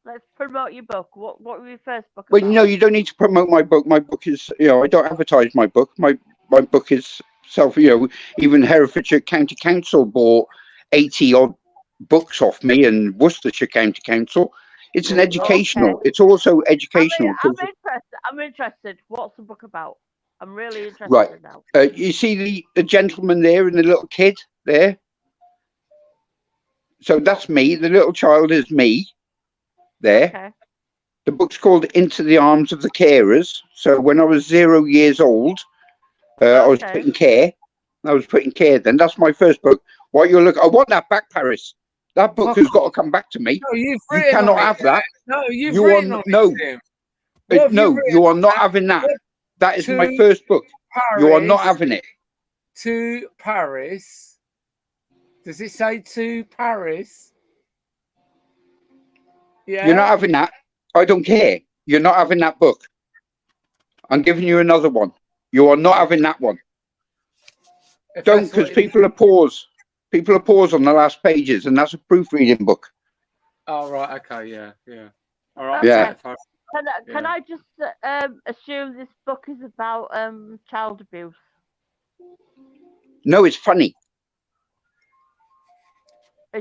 S4: let's promote your book. What was your first book
S3: Well,
S4: about?
S3: no, you don't need to promote my book. My book is, I don't advertise my book. My book is self. Even Herefordshire County Council bought 80 odd books off me, and Worcestershire County Council. It's an educational.
S4: Okay.
S3: It's also educational.
S4: I'm interested. What's the book about? I'm really interested
S3: Right.
S4: now.
S3: You see the gentleman there and the little kid there? So that's me. The little child is me there.
S4: Okay.
S3: The book's called Into the Arms of the Carers. So when I was 0 years old, I was putting care. I was putting care then. That's my first book. What you look? I want that back, Paris. That book has got to come back to me.
S1: No, you
S3: cannot have that.
S1: No, you've
S3: You
S1: written
S3: are
S1: on
S3: no.
S1: it,
S3: No, you are not having that. That is my first book. You are not having it.
S1: To Paris. Does it say to Paris? Yeah.
S3: You're not having that. I don't care. You're not having that book. I'm giving you another one. You are not having that one. Don't, because people are pause. People are pause on the last pages, and that's a proofreading book.
S1: Oh, right. Okay. Yeah. All right.
S3: Yeah.
S4: Can I just assume this book is about child abuse?
S3: No, it's funny.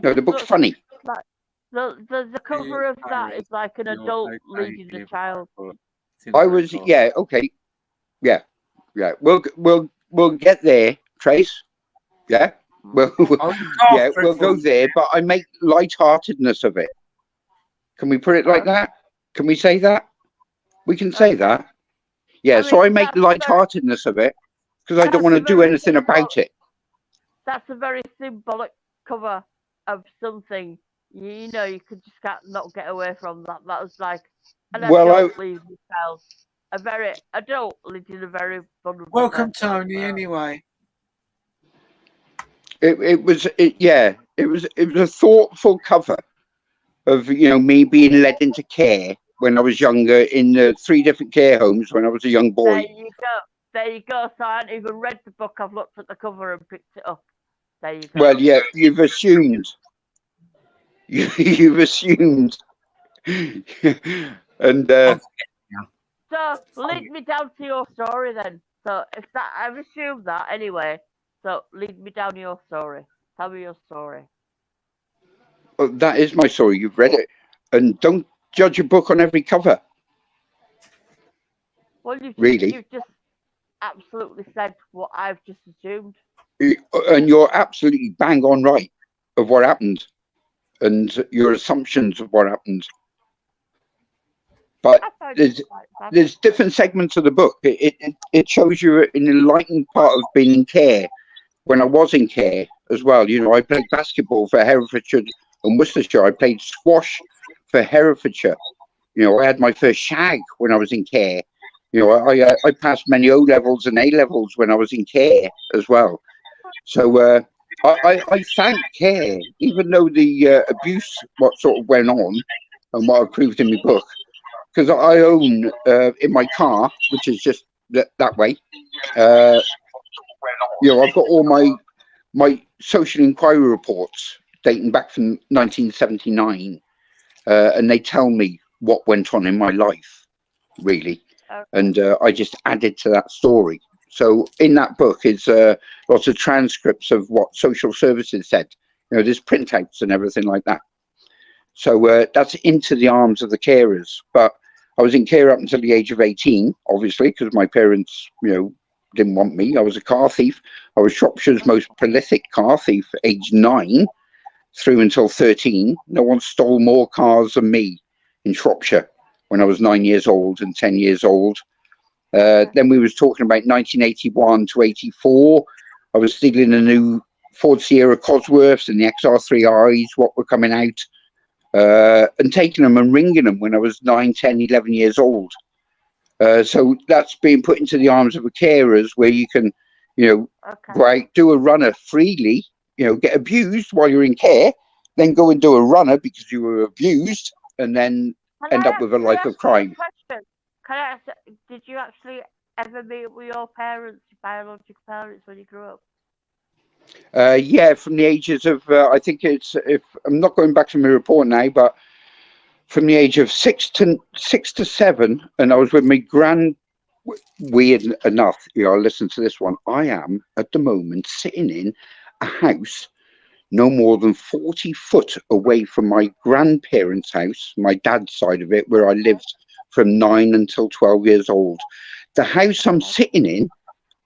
S3: No, the book's funny.
S4: Like, the cover of that is like an adult leading a child.
S3: Okay. Yeah. We'll get there, Trace. Yeah. We'll go there, but I make lightheartedness of it. Can we put it like that? Can we say that? We can say that. Yeah, so I make lightheartedness of it because I don't want to do anything about it.
S4: That's a very symbolic cover of something. You could just not get away from that. That was like an adult leaving a child. A very adult leading a very vulnerable.
S1: Welcome, Tony. Anyway,
S3: it was a thoughtful cover of me being led into care when I was younger in the 3 different care homes when I was a young boy.
S4: There you go. So I haven't even read the book. I've looked at the cover and picked it up. There you go.
S3: Well, yeah, you've assumed. You've assumed. And
S4: so lead me down to your story then. So if that, I've assumed that anyway. So lead me down your story. Tell me your story.
S3: Well, that is my story. You've read it, and don't judge a book on every cover.
S4: Well, you've just absolutely said what I've just assumed.
S3: And you're absolutely bang on right of what happened, and your assumptions of what happened. But there's different segments of the book. It shows you an enlightened part of being in care. When I was in care as well, I played basketball for Herefordshire and Worcestershire. I played squash for Herefordshire. I had my first shag when I was in care. I passed many O levels and A levels when I was in care as well. So I thank care, even though the abuse what sort of went on and what I proved in my book. Because I own in my car, which is just that way. I've got all my social inquiry reports dating back from 1979, and they tell me what went on in my life, really. And I just added to that story. So in that book is lots of transcripts of what social services said. There's printouts and everything like that. So that's Into the Arms of the Carers. But I was in care up until the age of 18, obviously, because my parents, didn't want me. I was a car thief. I was Shropshire's most prolific car thief, age 9 through until 13. No one stole more cars than me in Shropshire when I was 9 years old and 10 years old. Then we was talking about 1981 to 84. I was stealing the new Ford Sierra Cosworths and the XR3Is, what were coming out, and taking them and ringing them when I was 9, 10, 11 years old. So that's being put into the arms of the carers, where you can,
S4: Okay.
S3: go out, do a runner freely, get abused while you're in care, then go and do a runner because you were abused, and then end up with a life of crime.
S4: Question? Can I ask, did you actually ever meet with your parents, your biological parents, when you grew up?
S3: Yeah, from the ages of, I think if I'm not going back to my report now, but from the age of 6 to 7, and I was with my weird enough, listen to this one. I am at the moment sitting in a house no more than 40 foot away from my grandparents' house, my dad's side of it, where I lived from 9 until 12 years old. The house I'm sitting in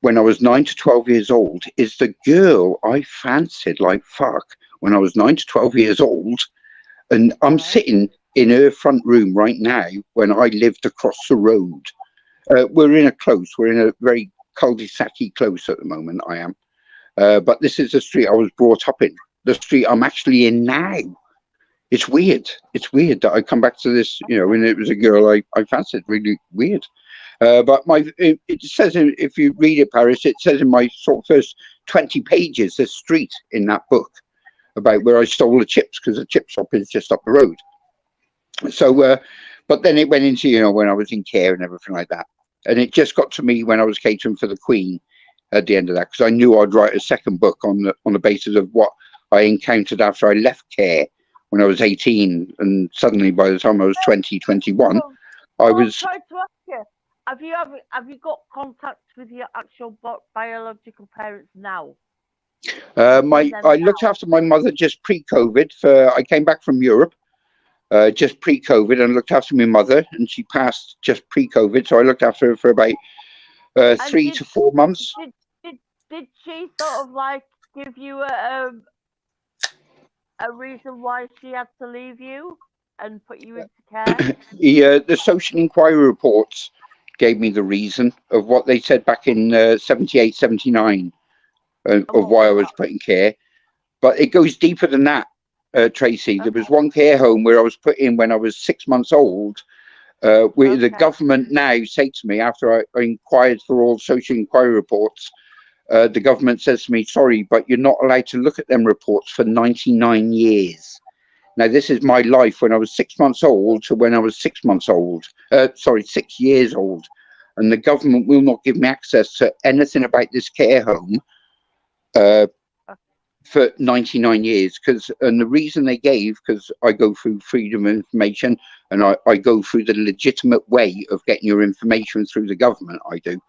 S3: when I was 9 to 12 years old is the girl I fancied like fuck when I was 9 to 12 years old. And I'm sitting in her front room right now when I lived across the road. We're in a very cul-de-sac-y close at the moment, I am. But this is the street I was brought up in, the street I'm actually in now. It's weird. It's weird that I come back to this, when it was a girl I fancied. Really weird. But it says, if you read it, Paris, it says in my sort of first 20 pages, there's street in that book about where I stole the chips, because the chip shop is just up the road. So, but then it went into, when I was in care and everything like that. And it just got to me when I was catering for the Queen at the end of that, because I knew I'd write a second book on the basis of what I encountered after I left care when I was 18. And suddenly, by the time I was 20, 21, I was...
S4: I'm trying to ask you, have you got contact with your actual biological parents now?
S3: I looked after my mother just pre-COVID. I came back from Europe just pre-COVID and looked after my mother, and she passed just pre-COVID. So I looked after her for about 3 to 4 months.
S4: Did she sort of like give you a reason why she had to leave you and put you into care?
S3: The social inquiry reports gave me the reason of what they said back in 78, 79 of why I was put in care. But it goes deeper than that, Tracy. Okay. There was one care home where I was put in when I was 6 months old. Where the government now say to me, after I inquired for all social inquiry reports, the government says to me, sorry, but you're not allowed to look at them reports for 99 years. Now, this is my life when I was 6 months old to when I was 6 months old. 6 years old. And the government will not give me access to anything about this care home for 99 years. And the reason they gave, because I go through freedom of information and I go through the legitimate way of getting your information through the government, I do.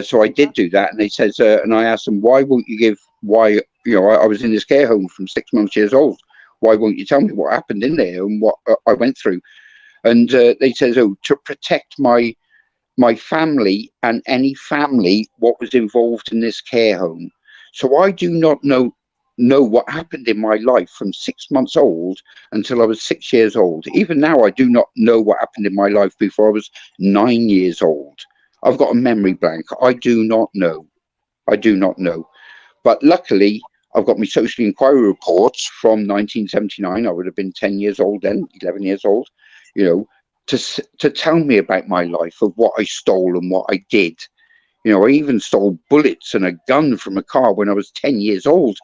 S3: So I did do that. And they said, and I asked them, why won't you give, I was in this care home from 6 months years old. Why won't you tell me what happened in there and what I went through? And they said, to protect my family and any family what was involved in this care home. So I do not know what happened in my life from 6 months old until I was 6 years old. Even now, I do not know what happened in my life before I was 9 years old. I've got a memory blank. I do not know. But luckily, I've got my social inquiry reports from 1979. I would have been 10 years old then, 11 years old, to tell me about my life, of what I stole and what I did. I even stole bullets and a gun from a car when I was 10 years old.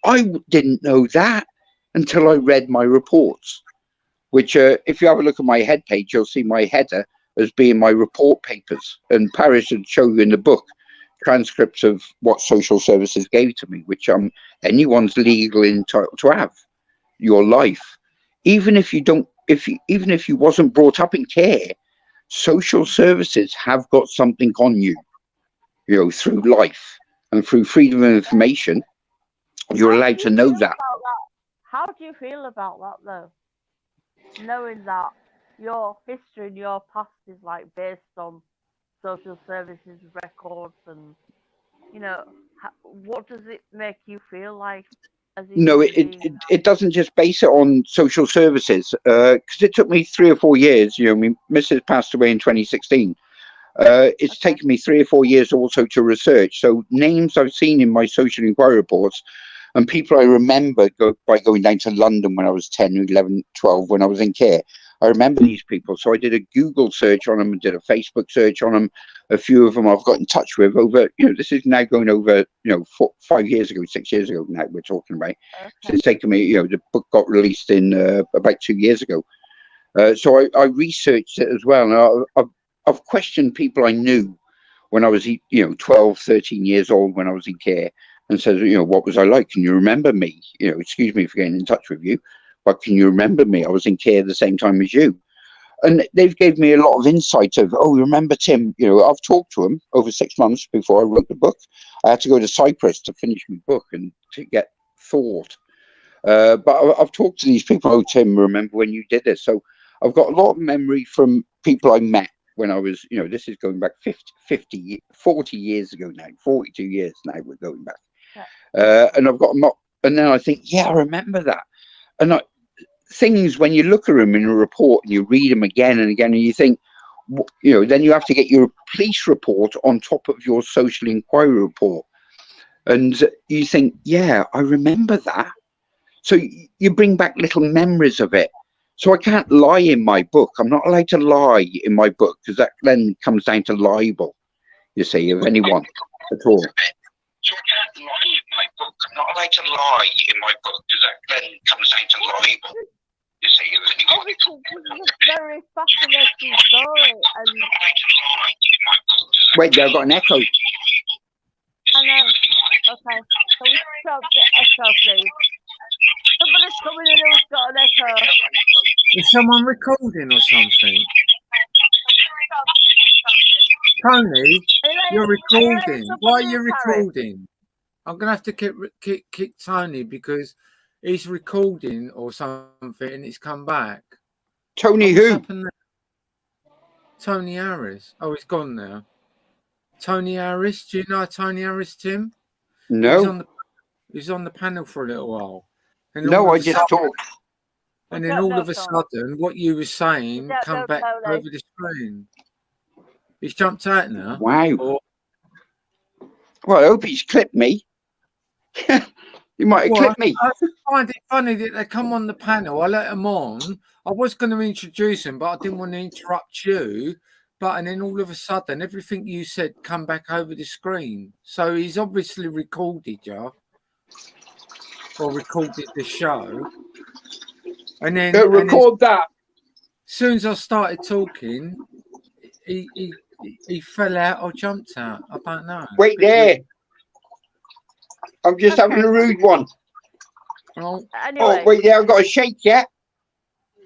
S3: I didn't know that until I read my reports, which if you have a look at my head page, you'll see my header as being my report papers. And Paris would show you in the book transcripts of what social services gave to me, which anyone's legally entitled to have. Your life, even if you wasn't brought up in care, social services have got something on you, through life and through freedom of information. You're allowed to know that.
S4: How do you feel about that, though? Knowing that your history and your past is like based on social services records, and what does it make you feel like?
S3: No, it doesn't just base it on social services, because it took me 3 or 4 years. Mrs. passed away in 2016. It's taken me 3 or 4 years also to research. So names I've seen in my social inquiry reports, and people I remember by going down to London when I was 10, 11, 12, when I was in care. I remember these people. So I did a Google search on them and did a Facebook search on them. A few of them I've got in touch with over, this is now going over, 5 years ago, 6 years ago now we're talking about.
S4: Okay.
S3: So it's taken me, the book got released in about 2 years ago. So I researched it as well. And I've questioned people I knew when I was, 12, 13 years old when I was in care, and said, what was I like? Can you remember me? Excuse me for getting in touch with you, but can you remember me? I was in care at the same time as you. And they've gave me a lot of insight of, remember Tim? I've talked to him over 6 months before I wrote the book. I had to go to Cyprus to finish my book and to get thought. But I've talked to these people. Oh, Tim, remember when you did this? So I've got a lot of memory from people I met when I was, this is going back 40 years ago now, 42 years now we're going back.
S4: Yeah.
S3: And I've got them up, and then I think, yeah, I remember that. And things, when you look at them in a report and you read them again and again, and you think, then you have to get your police report on top of your social inquiry report. And you think, yeah, I remember that. So you bring back little memories of it. So I can't lie in my book. I'm not allowed to lie in my book, because that then comes down to libel, you see, of anyone at all. So I can't lie in my book. I'm not allowed to lie in my book, because that then comes down to libel, you see, of anyone.
S4: Obviously, this is a very fascinating story. And
S3: Wait, I've got an echo.
S4: I know. Okay, so we stop the echo, please. Somebody's coming in who's got an echo.
S1: Is someone recording or something? Tony, you're recording. Why are you recording? I'm going to have to kick Tony because he's recording or something and it's come back.
S3: Tony who?
S1: Tony Harris. Oh, he's gone now. Tony Harris. Do you know Tony Harris, Tim?
S3: No.
S1: He was on the panel for a little while. And
S3: no, I just talked.
S1: And then all of a sudden, what you were saying come back over the screen. He's jumped out now.
S3: Wow. Well, I hope he's clipped me. He might have clipped me.
S1: I just find it funny that they come on the panel. I let them on. I was going to introduce him, but I didn't want to interrupt you. And then all of a sudden, everything you said come back over the screen. So he's obviously recorded you. Or recorded the show. And then that. As soon as I started talking, he fell out or jumped out. I don't know.
S3: Wait there. I'm just having a rude one.
S4: Anyway,
S3: wait there. I've got a shake yet.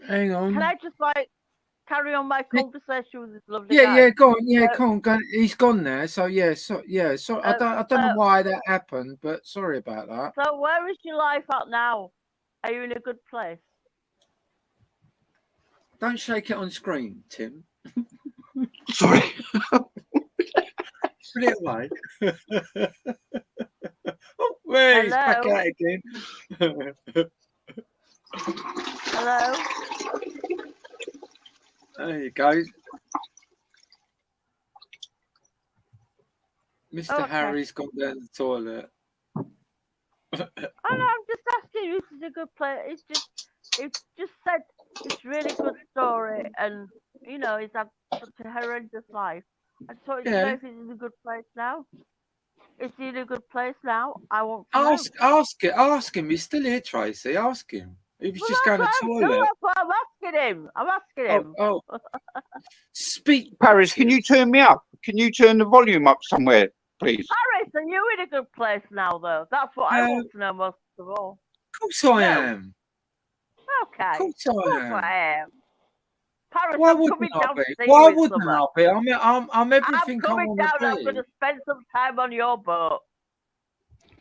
S1: Hang on.
S4: Can I just carry on my conversation with this lovely guy?
S1: Yeah, go on. Yeah, go on. He's gone there. So So I don't know why that happened, but sorry about that.
S4: So where is your life at now? Are you in a good place?
S1: Don't shake it on screen, Tim.
S3: Sorry.
S1: Put it away. Oh, he's back out again.
S4: Hello?
S1: There you go. Mr. Harry's gone down the toilet.
S4: I'm just asking, this is a good place. It's just said it's really good story, and he's had such a horrendous life. I just wanted to know if he's in a good place now. Is he in a good place now? I want to
S1: ask him. He's still here, Tracy. Ask him. He was just going to the toilet.
S4: That's what I'm asking him.
S1: Oh. Speak,
S3: Paris. Can you turn me up? Can you turn the volume up somewhere, please?
S4: Paris, are you in a good place now, though? That's what I want to know most of all.
S1: Of course I am.
S4: Okay.
S1: Of course
S4: I am. Paris,
S1: Why
S4: I'm
S1: wouldn't
S4: coming
S1: I
S4: down
S1: be?
S4: to see
S1: Why
S4: you in
S1: wouldn't
S4: summer.
S1: I be? I'm everything
S4: I'm coming down. I'm
S1: be.
S4: going to spend some time on your boat.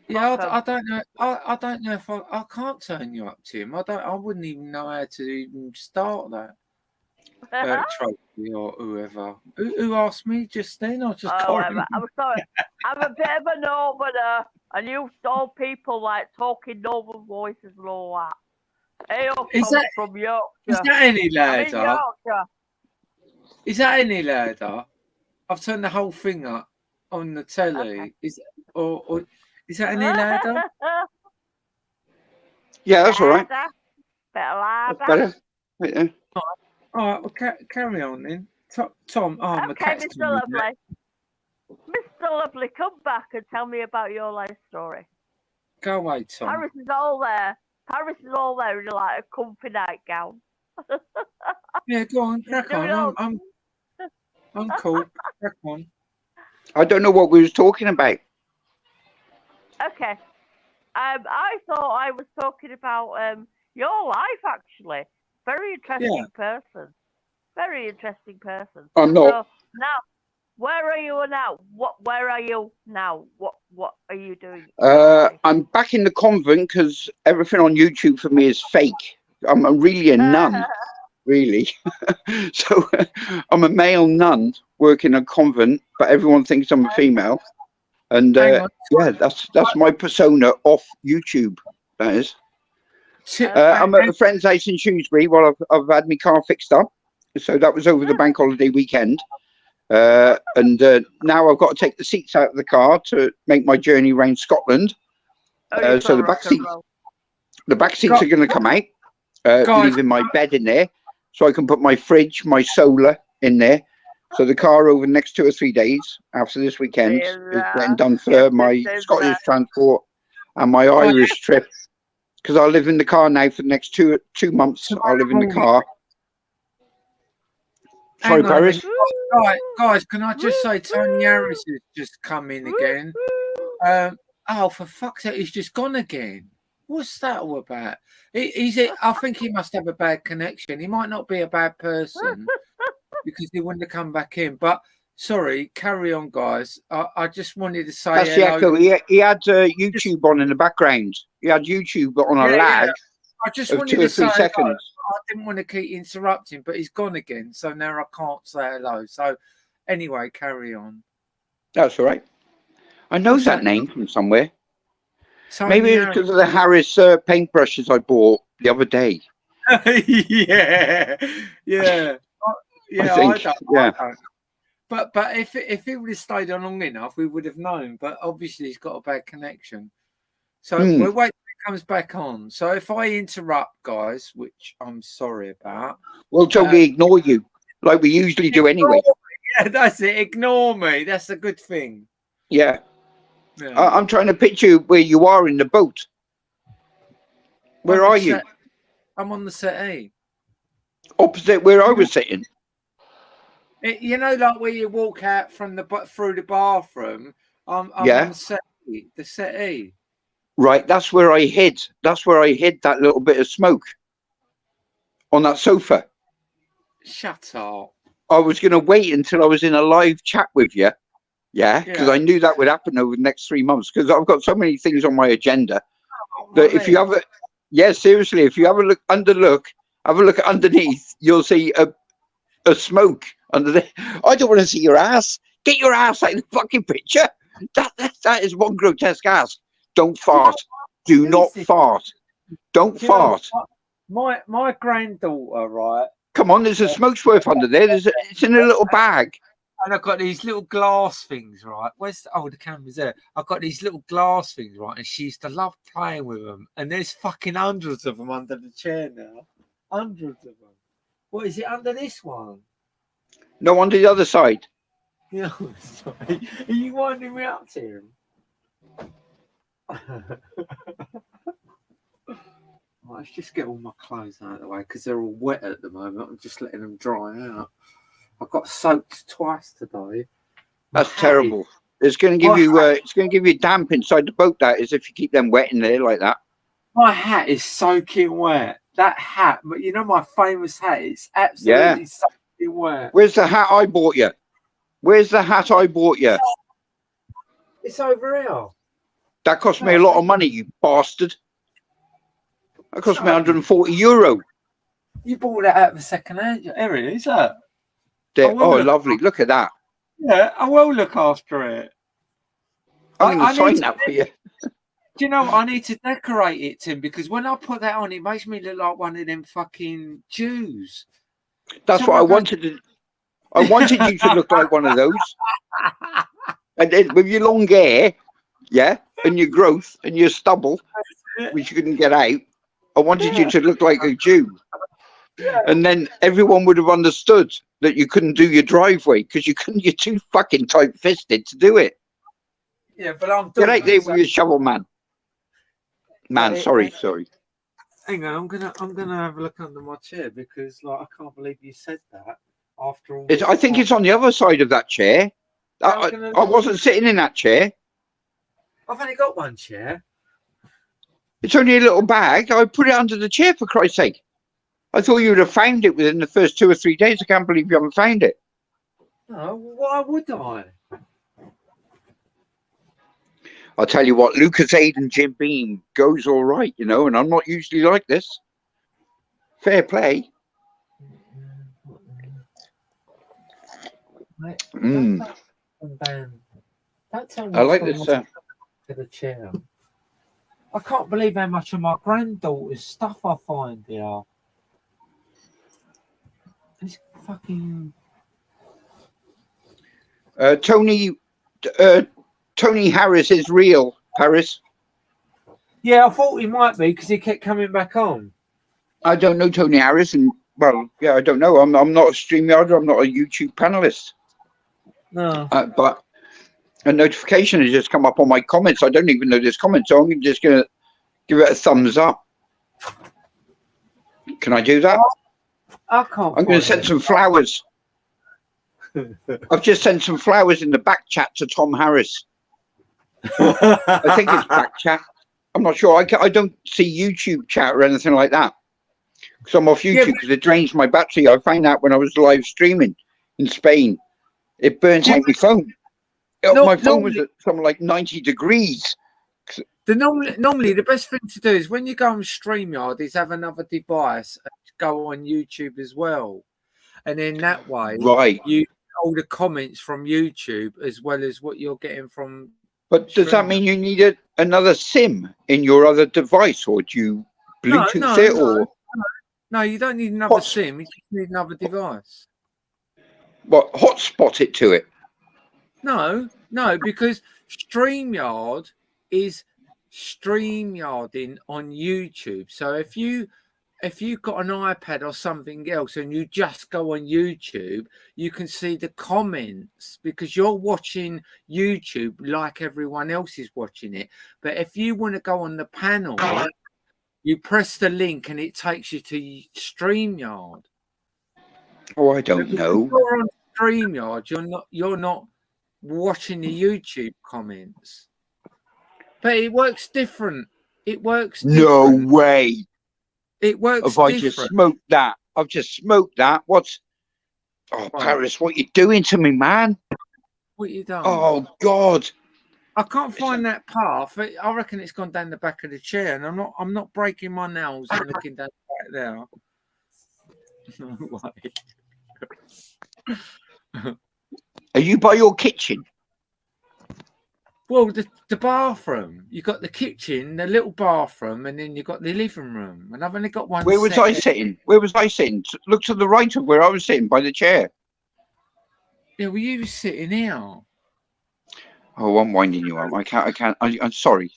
S1: Yeah, I don't know. I don't know if I can't turn you up, Tim. I wouldn't even know how to even start that. Trophy or whoever. Who asked me just then? I just can't.
S4: I'm sorry. I'm a bit of a northerner, and you all people like talking northern voices and all that. Hey, from Yorkshire.
S1: Is that any louder?
S4: I'm in Yorkshire.
S1: Is that any louder? I've turned the whole thing up on the telly. Okay. Is that any louder?
S3: Yeah, that's all right.
S4: Better louder.
S3: That's better. Yeah.
S1: All right, well, carry on then. Tom, oh, my
S4: Okay,
S1: cat's
S4: Mr.
S1: coming back.
S4: Lovely. Mr. Lovely, come back and tell me about your life story.
S1: Go away, Tom.
S4: Paris is all there. Paris is all there in like a comfy nightgown.
S1: Yeah, go on, crack
S4: Doing
S1: on.
S4: all-
S1: I'm cool. Crack on.
S3: I don't know what we was talking about.
S4: Okay. I thought I was talking about your life actually. Very interesting person. Very interesting person.
S3: I'm not.
S4: So now, where are you now? Where are you now? What are you doing?
S3: I'm back in the convent because everything on YouTube for me is fake. I'm really a nun, really. So I'm a male nun working a convent, but everyone thinks I'm a female. And yeah, that's my persona off YouTube. That is. I'm at a friend's house in Shrewsbury while I've had my car fixed up. So that was over the bank holiday weekend. And now I've got to take the seats out of the car to make my journey around Scotland. So the back seats are going to come out, leaving my bed in there, so I can put my fridge, my solar in there. So the car over the next 2 or 3 days after this weekend is getting done for my Scottish transport and my Irish trip. Because I live in the car now for the next two months. I'll live in the car. Sorry, Paris.
S1: Guys, can I just say Tony Harris has just come in again? Oh, for fuck's sake, he's just gone again. What's that all about? I think he must have a bad connection. He might not be a bad person because he wouldn't have come back in. But sorry, carry on, guys. I just wanted to say
S3: that's
S1: hello.
S3: the echo. He had YouTube on in the background. He had YouTube on a lag.
S1: I just
S3: of
S1: wanted
S3: 2 or
S1: to
S3: 3
S1: say
S3: seconds.
S1: hello. I didn't want to keep interrupting, but he's gone again. So now I can't say hello. So anyway, carry on.
S3: That's all right. I know that name from somewhere.
S1: Tony
S3: Maybe it's
S1: Harris.
S3: because of the Harris paintbrushes I bought the other day.
S1: yeah.
S3: I don't.
S1: But if he would have stayed on long enough, we would have known. But obviously, he's got a bad connection. So we'll wait till he comes back on. So if I interrupt, guys, which I'm sorry about,
S3: we'll totally ignore you like we usually do anyway.
S1: Yeah, that's it. Ignore me. That's a good thing.
S3: Yeah. I'm trying to picture where you are in the boat. Where are you?
S1: I'm on the settee.
S3: Opposite where I was sitting.
S1: You know, like where you walk out from through the bathroom. I'm on the settee.
S3: Right, that's where I hid. That's where I hid that little bit of smoke on that sofa.
S1: Shut up.
S3: I was going to wait until I was in a live chat with you. Yeah, because I knew that would happen over the next 3 months because I've got so many things on my agenda that if you have seriously, if you have a look underneath, you'll see a smoke under there. I don't want to see your ass. Get your ass out of the fucking picture. That is one grotesque ass. Don't fart. Do not fart. Don't fart.
S1: My granddaughter, right?
S3: Come on, there's a smoke swerve under there. It's in a little bag.
S1: And I've got these little glass things, right? The camera's there. I've got these little glass things, right? And she used to love playing with them. And there's fucking hundreds of them under the chair now. Hundreds of them. What is it under this one?
S3: No, on the other side.
S1: Yeah, sorry. Are you winding me up, Tim? Let's just get all my clothes out of the way because they're all wet at the moment. I'm just letting them dry out. I got soaked twice today.
S3: That's terrible. It's going to give you. It's going to give you damp inside the boat. That is, if you keep them wet in there like that.
S1: My hat is soaking wet. That hat, but you know my famous hat is absolutely soaking wet.
S3: Where's the hat I bought you? Where's the hat I bought you?
S1: It's over here.
S3: That cost me a lot of money, you bastard. That cost me €140.
S1: You bought that out of a second hand. Here it is, look.
S3: Lovely. Look at that.
S1: Yeah, I will look after it.
S3: I'm going to sign that for you.
S1: Do you know what? I need to decorate it, Tim, because when I put that on, it makes me look like one of them fucking Jews.
S3: That's what I wanted to. I wanted you to look like one of those. And then with your long hair, and your growth and your stubble, which you couldn't get out, I wanted you to look like a Jew. And then everyone would have understood that you couldn't do your driveway because you're too fucking tight-fisted to do it.
S1: Yeah, but I'm
S3: Get
S1: doing
S3: out there
S1: it.
S3: with your shovel, man. Man, sorry.
S1: Hang on, I'm gonna have a look under my chair because like I can't believe you said that after all.
S3: I think it's on the other side of that chair. I wasn't sitting in that chair.
S1: I've only got one chair.
S3: It's only a little bag. I put it under the chair, for Christ's sake. I thought you would have found it within the first 2 or 3 days. I can't believe you haven't found it.
S1: No, why would I?
S3: I'll tell you what, Lucas Aid and Jim Beam goes all right, you know, and I'm not usually like this. Fair play.
S1: Mate,
S3: Mm.
S1: Don't tell me
S3: I like
S1: what's
S3: this.
S1: going on to the chair. I can't believe how much of my granddaughter's stuff I find here. This fucking
S3: Tony Harris is real, Paris.
S1: yeah, I thought he might be because he kept coming back on.
S3: I don't know Tony Harris, and well, yeah, I don't know. I'm not a StreamYarder. I'm not a YouTube panelist.
S1: No.
S3: But a notification has just come up on my comments. I don't even know there's comments, so I'm just gonna give it a thumbs up. Can I do that?
S1: I can't.
S3: I'm going to send some flowers. I've just sent some flowers in the back chat to Tom Harris. I think it's back chat. I'm not sure. I don't see YouTube chat or anything like that because I'm off YouTube because it drains my battery. I found out when I was live streaming in Spain. It burns out my phone. My phone was at something like 90 degrees.
S1: Normally, the best thing to do is when you go on StreamYard is have another device and go on YouTube as well. And then that way, you get all the comments from YouTube as well as what you're getting from.
S3: But does that mean you need another SIM in your other device, or do you Bluetooth it? Or
S1: no, you don't need another SIM. You just need another device.
S3: What, hotspot it to it? No,
S1: because StreamYard is StreamYarding on YouTube. So if you've got an iPad or something else and you just go on YouTube, you can see the comments because you're watching YouTube like everyone else is watching it. But if you want to go on the panel, you press the link and it takes you to StreamYard.
S3: Oh, I don't know.
S1: If you're on StreamYard, you're not watching the YouTube comments. But it works different. It works different.
S3: No way.
S1: It works
S3: Have I
S1: different.
S3: just smoked that? I've just smoked that. What's... Oh, Paris, what you doing to me, man?
S1: What you done?
S3: Oh, God.
S1: I can't find that path. I reckon it's gone down the back of the chair, and I'm not breaking my nails and looking down right there. No way.
S3: Are you by your kitchen?
S1: Well, the bathroom. You got the kitchen, the little bathroom, and then you got the living room. And I've only got one.
S3: Where was I sitting? Where was I sitting? Look to the right of where I was sitting, by the chair.
S1: Yeah, well, you were sitting here.
S3: Oh, I'm winding you up. I can't. I'm sorry.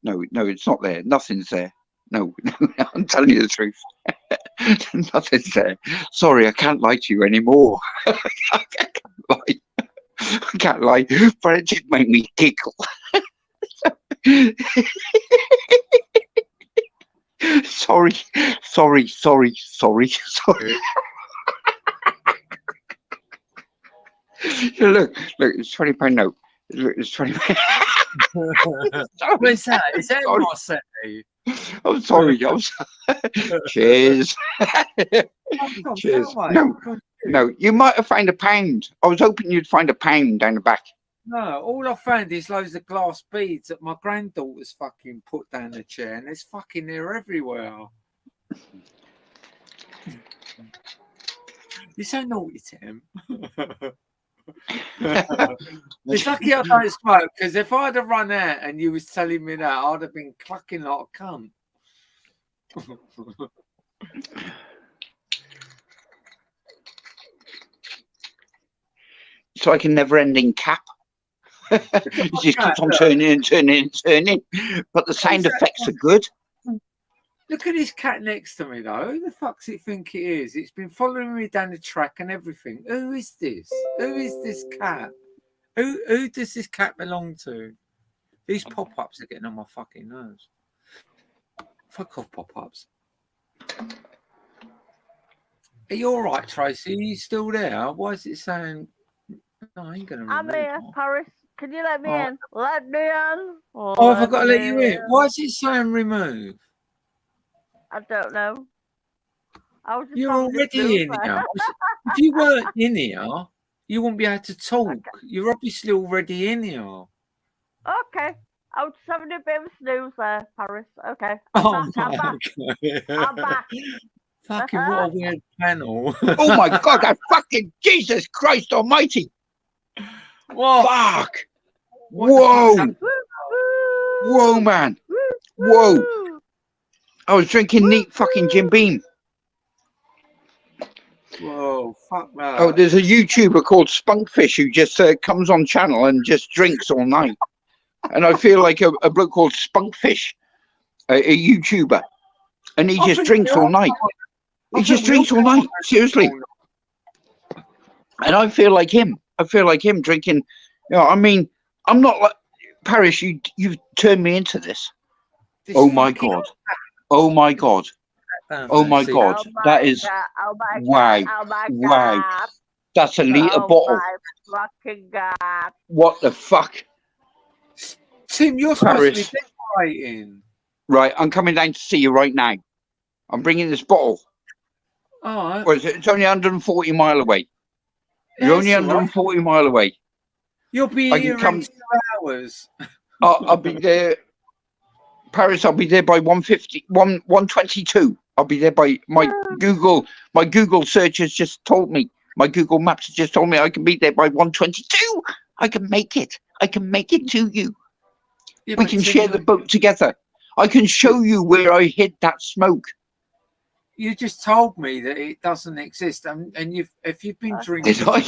S3: No, it's not there. Nothing's there. No, I'm telling you the truth. Nothing's there. Sorry, I can't lie to you anymore. I can't lie, but it did make me giggle. Sorry. Look, it's £20 note. Look, it's £20.
S1: Where's that? Is that Marseille?
S3: I'm sorry. Cheers. Cheers. No, you might have found £1. I was hoping you'd find £1 down the back.
S1: No, all I found is loads of glass beads that my granddaughter's fucking put down the chair, and there's fucking there everywhere. You're so naughty, Tim. It's lucky I don't smoke, because if I'd have run out and you was telling me that, I'd have been clucking like a cunt.
S3: It's like a never-ending cap. It just keeps on turning and turning and turning, but the sound effects are good.
S1: Look at this cat next to me, though. Who the fuck's it think it is? It's been following me down the track and everything. Who is this? Who is this cat? Who does this cat belong to? These pop-ups are getting on my fucking nerves. Fuck off, pop-ups. Are you all right, Tracy? Are you still there? Why is it saying... No, I ain't going to
S4: I'm here, Paris. Can you let me in? Let me in.
S1: Oh, have I got to let you in? Why is it saying remove?
S4: I don't know. I was just
S1: You're
S4: having a
S1: already in
S4: snooze.
S1: here. If you weren't in here, you wouldn't be able to talk.
S4: Okay.
S1: You're obviously already in here.
S4: Okay. I was just having a bit of a snooze there, Paris. Okay.
S1: Oh
S4: I'm back. I'm back.
S1: Fucking what a weird panel.
S3: Oh my God, that fucking Jesus Christ almighty.
S1: What?
S3: Fuck.
S1: What the
S3: Whoa.
S1: fuck's
S3: Whoa, man. Whoa. I was drinking neat fucking Jim Beam.
S1: Whoa, fuck that.
S3: Oh, there's a YouTuber called Spunkfish who just comes on channel and just drinks all night. And I feel like a bloke called Spunkfish, a YouTuber. And he just drinks all night. He just drinks all night, seriously. And I feel like him. I feel like him drinking. You know, I mean, I'm not like Paris. You've turned me into this. Oh my God. Oh my God. Oh my God. That is wow. Wow. That's a litre bottle.
S4: My fucking God.
S3: What the fuck?
S1: Tim, you're supposed to be decorating.
S3: Right, I'm coming down to see you right now. I'm bringing this bottle.
S1: All right.
S3: Well, it's only 140 mile away. You're only 140 mile away.
S1: You'll be here in 2 hours.
S3: I'll be there. Paris, I'll be there by 122. I'll be there by my Google search has just told me. My Google Maps has just told me I can be there by 122. I can make it. I can make it to you.
S1: Yeah,
S3: we can share the boat together. I can show you where I hid that smoke.
S1: You just told me that it doesn't exist, and if you've been drinking,
S3: Did I?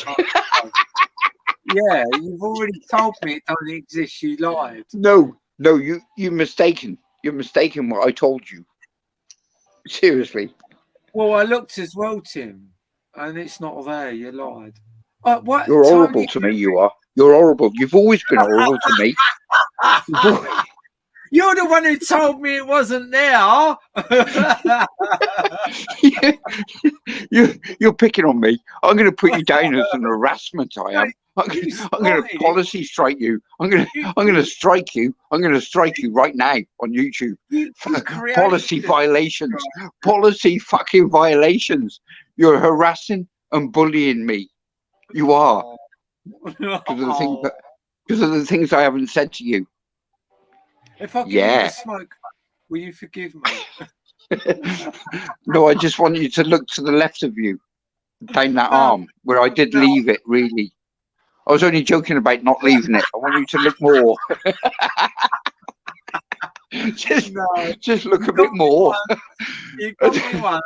S1: Yeah, you've already told me it doesn't exist. You lied.
S3: No, you're mistaken. You're mistaken what I told you. Seriously.
S1: Well, I looked as well, Tim, and it's not there. You lied. What?
S3: You're horrible to me. You are. You're horrible. You've always been horrible to me.
S1: You're the one who told me it wasn't there.
S3: You're picking on me. I'm going to put you down as an harassment. I am. I'm going to policy strike you. I'm going to strike you. I'm going to strike you right now on YouTube. Policy violations. Policy fucking violations. You're harassing and bullying me. You are. Because of the things I haven't said to you.
S1: If I give you a smoke, will you forgive me?
S3: No, I just want you to look to the left of you, down that arm, where I did leave it, really. I was only joking about not leaving it. I want you to look more. just look a bit more.
S1: You got me one.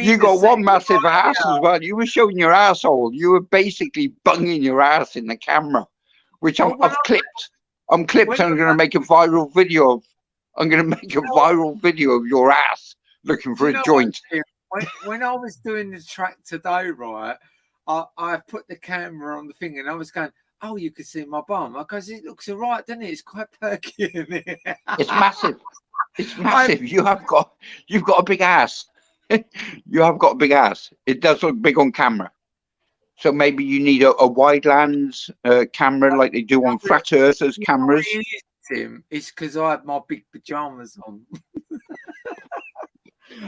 S3: You got one massive ass as well. You were showing your asshole. You were basically bunging your ass in the camera, which I've clipped. I'm clipped and I'm going to make a viral video of. I'm going to make a viral video of your ass looking for a joint.
S1: When I was doing the track today, right, I put the camera on the thing and I was going, oh, you can see my bum. Because it looks all right, doesn't it? It's quite perky in it.
S3: It's massive. It's massive. You've got a big ass. You have got a big ass. It does look big on camera. So maybe you need a wide lens camera like they do on flat earthers cameras.
S1: Tim, it's because I had my big pajamas on.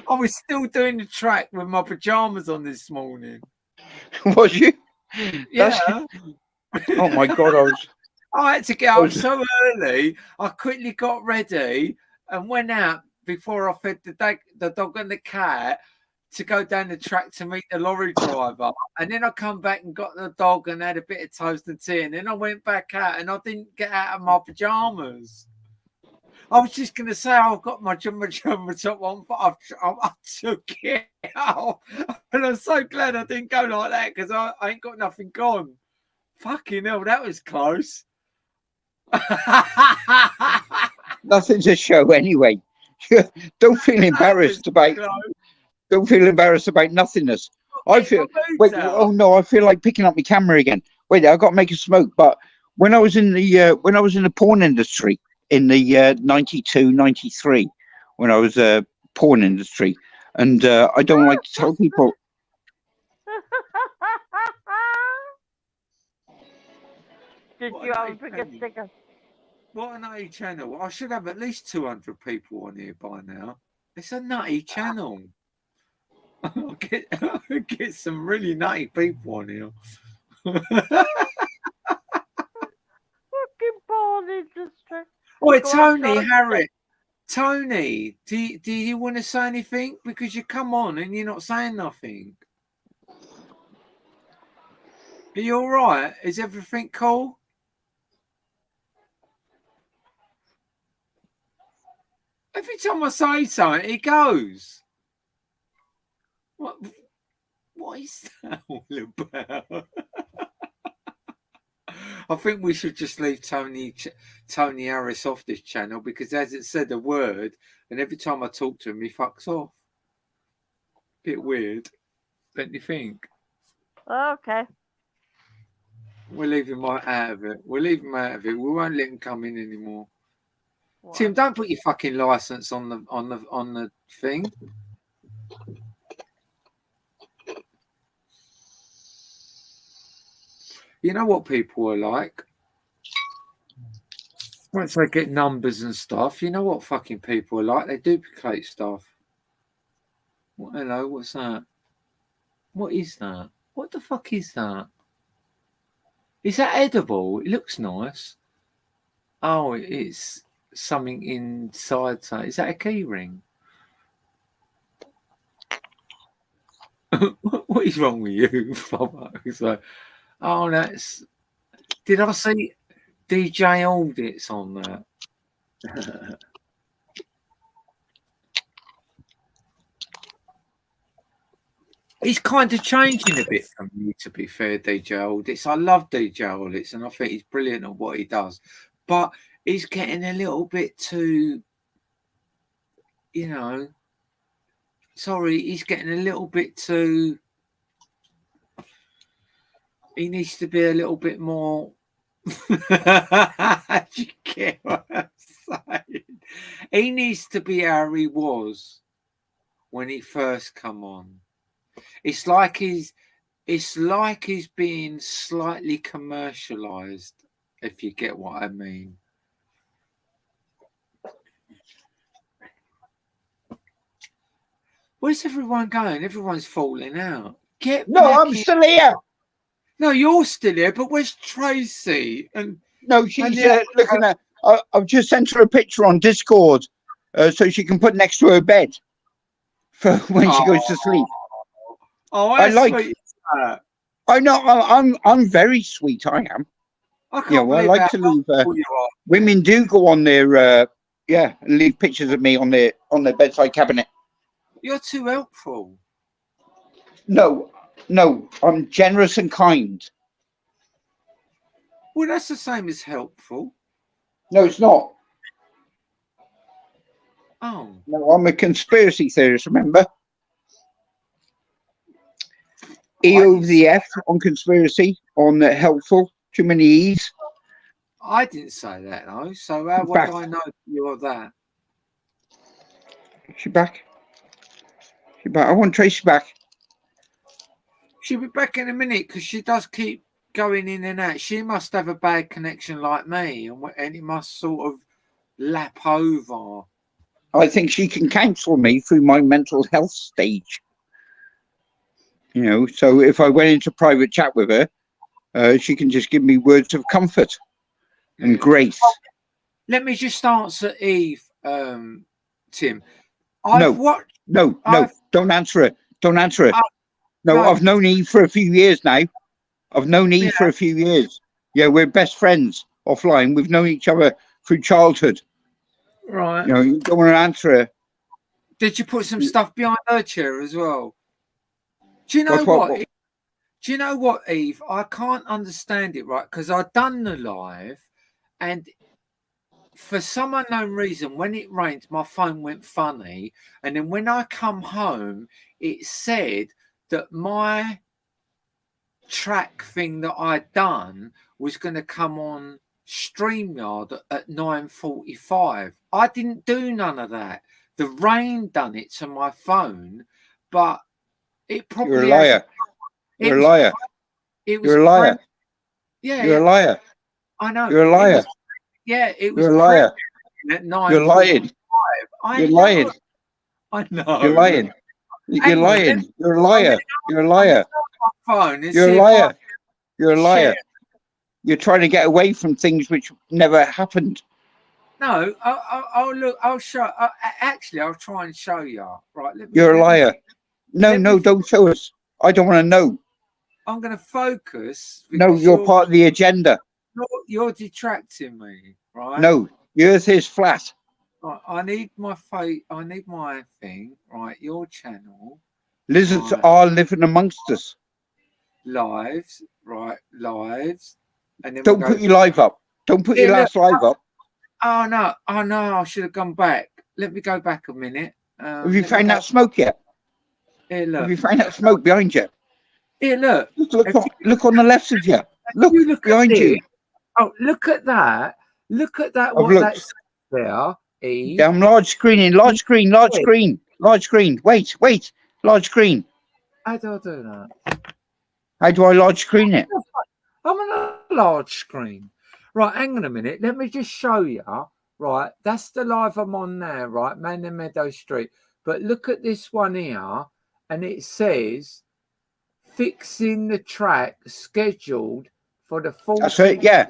S1: I was still doing the track with my pajamas on this morning.
S3: Was you?
S1: Yeah.
S3: Oh my God!
S1: I had to get up so early. I quickly got ready and went out before I fed the dog and the cat to go down the track to meet the lorry driver. And then I come back and got the dog and had a bit of toast and tea. And then I went back out and I didn't get out of my pajamas. I was just going to say I've got my jumper top on, but I took it out. And I'm so glad I didn't go like that because I ain't got nothing gone. Fucking hell, that was close.
S3: Nothing to show anyway. Don't feel embarrassed about. Don't feel embarrassed about nothingness. I feel. Wait. Oh no! I feel like picking up my camera again. Wait, I've got to make a smoke. But when I was in the porn industry in the 92, 93, when I was porn industry, and I don't like to tell people.
S4: Did you have a bigger sticker?
S1: What a nutty channel. I should have at least 200 people on here by now. It's a nutty channel. I'll get some really nutty people on here.
S4: Fucking porn industry.
S1: Wait,
S4: Go on,
S1: Tony,
S4: George.
S1: Harry. Tony, do you want to say anything? Because you come on and you're not saying nothing. Are you all right? Is everything cool? Every time I say something, it goes. What is that all about? I think we should just leave Tony Harris off this channel because he hasn't said a word, and every time I talk to him, he fucks off. Bit weird, don't you think?
S4: Okay.
S1: We'll leave him out of it. We'll leave him out of it. We won't let him come in anymore.
S4: What?
S1: Tim, don't put your fucking license on the thing. You know what people are like? Once they get numbers and stuff, you know what fucking people are like? They duplicate stuff. What, hello, what's that? What is that? What the fuck is that? Is that edible? It looks nice. Oh, it's something inside. Is that a key ring? What is wrong with you? It's like, oh, that's. Did I see DJ Audits on that? He's kind of changing a bit from me, to be fair, DJ Audits. I love DJ Audits, and I think he's brilliant at what he does. But he's getting a little bit too, you know. Sorry, he's getting a little bit too. He needs to be a little bit more. Do you get what I'm saying? He needs to be how he was when he first come on. It's like he's being slightly commercialized, if you get what I mean. Where's everyone going? Everyone's falling out.
S3: I'm still here.
S1: No, you're still here, but where's Tracy? And
S3: no, she's looking at. I've just sent her a picture on Discord, so she can put next to her bed for when she goes to sleep.
S1: Oh,
S3: I like.
S1: Sweet is that?
S3: I know. I'm very sweet. I am.
S1: I
S3: like to leave. Women do go on their and leave pictures of me on their bedside cabinet.
S1: You're too helpful.
S3: No, I'm generous and kind.
S1: Well, that's the same as helpful.
S3: No, it's not.
S1: Oh.
S3: No, I'm a conspiracy theorist, remember? E over the F on conspiracy, on helpful, too many E's.
S1: I didn't say that, though. So how would I know you're that?
S3: She back. I want Tracy back.
S1: She'll be back in a minute because she does keep going in and out. She must have a bad connection like me, and it must sort of lap over.
S3: I think she can counsel me through my mental health stage. So if I went into private chat with her, she can just give me words of comfort and grace.
S1: Let me just answer Eve, Tim.
S3: No, don't answer it. No, I've known Eve for a few years now. For a few years. Yeah, we're best friends offline. We've known each other through childhood.
S1: Right.
S3: You don't want to answer her.
S1: Did you put some stuff behind her chair as well? Do you know what? Do you know what, Eve? I can't understand it, right? Because I've done the live, and for some unknown reason, when it rained, my phone went funny. And then when I come home, it said that my track thing that I'd done was going to come on StreamYard at 9:45. I didn't do none of that. The rain done it to my phone, but it probably
S3: You're a liar. You're a liar. You're a liar.
S1: Yeah,
S3: You're a liar.
S1: I know.
S3: You're a liar.
S1: It was
S3: You're a liar.
S1: at 9:45.
S3: You're lying. You're lying.
S1: I know.
S3: You're lying. You're lying. You're a liar. You're a liar.
S1: Phone
S3: You're a liar. You're a liar. You're trying to get away from things which never happened.
S1: No, I'll look. I'll show. Actually, I'll try and show you. Right.
S3: You're a liar. No, don't show us. I don't want to know.
S1: I'm going to focus.
S3: No, you're part of the agenda.
S1: You're detracting me, right?
S3: No, the earth is flat.
S1: Right, I need my I need my thing. Right, your channel.
S3: Lizards
S1: Right.
S3: are living amongst us.
S1: Lives, right? Lives, and then
S3: Don't put your live up. Don't put your last live up.
S1: Oh no! I should have gone back. Let me go back a minute.
S3: Have you found that smoke yet?
S1: Here, look.
S3: Have you found that smoke behind you?
S1: Here, look.
S3: Look on the left of you. Look behind you.
S1: Oh, look at that. Look at that.
S3: I've
S1: What
S3: looked.
S1: that's there, Eve.
S3: Yeah, I'm large screening. Large screen. Large screen. Large screen. Wait. Large screen.
S1: How do I do that?
S3: How do I large screen it?
S1: I'm on a large screen. Right, hang on a minute. Let me just show you. Right, that's the live I'm on now, right? Meadow Street. But look at this one here, and it says fixing the track scheduled for the 14th.
S3: That's it, yeah.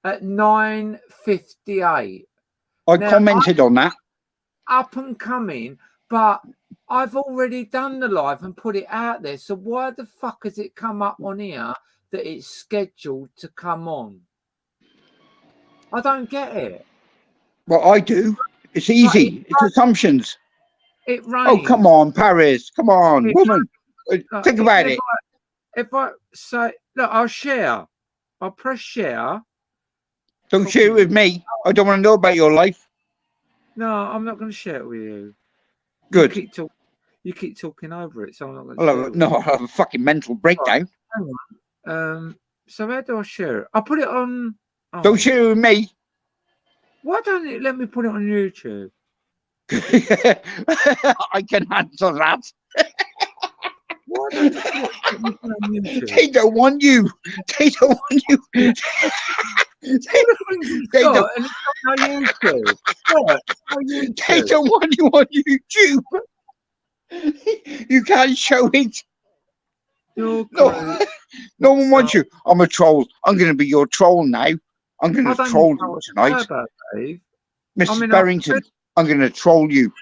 S1: At 9:58.
S3: I commented on that.
S1: Up and coming, but I've already done the live and put it out there. So why the fuck has it come up on here that it's scheduled to come on? I don't get it.
S3: Well, I do. It's easy. It's assumptions.
S1: It rains.
S3: Oh, come on, Paris. Come on, woman. Think about it.
S1: If I say, look, I'll share. I'll press share.
S3: Don't share it with me. I don't want to know about your life.
S1: No, I'm not going to share it with you.
S3: Good.
S1: You keep talking over it, so I'm not going to share it.
S3: I'll have a fucking mental breakdown.
S1: Hang on. So how do I share it? I'll put it on. Oh.
S3: Don't share it with me.
S1: Why don't it let me put it on YouTube?
S3: I can answer that.
S1: Why don't it let me put it on YouTube?
S3: They don't want you. They don't want you. They don't want you on YouTube. You can't show it. No one wants you. I'm a troll. I'm going to be your troll now. I'm going to troll you tonight. Mrs. Barrington, I'm going to troll you.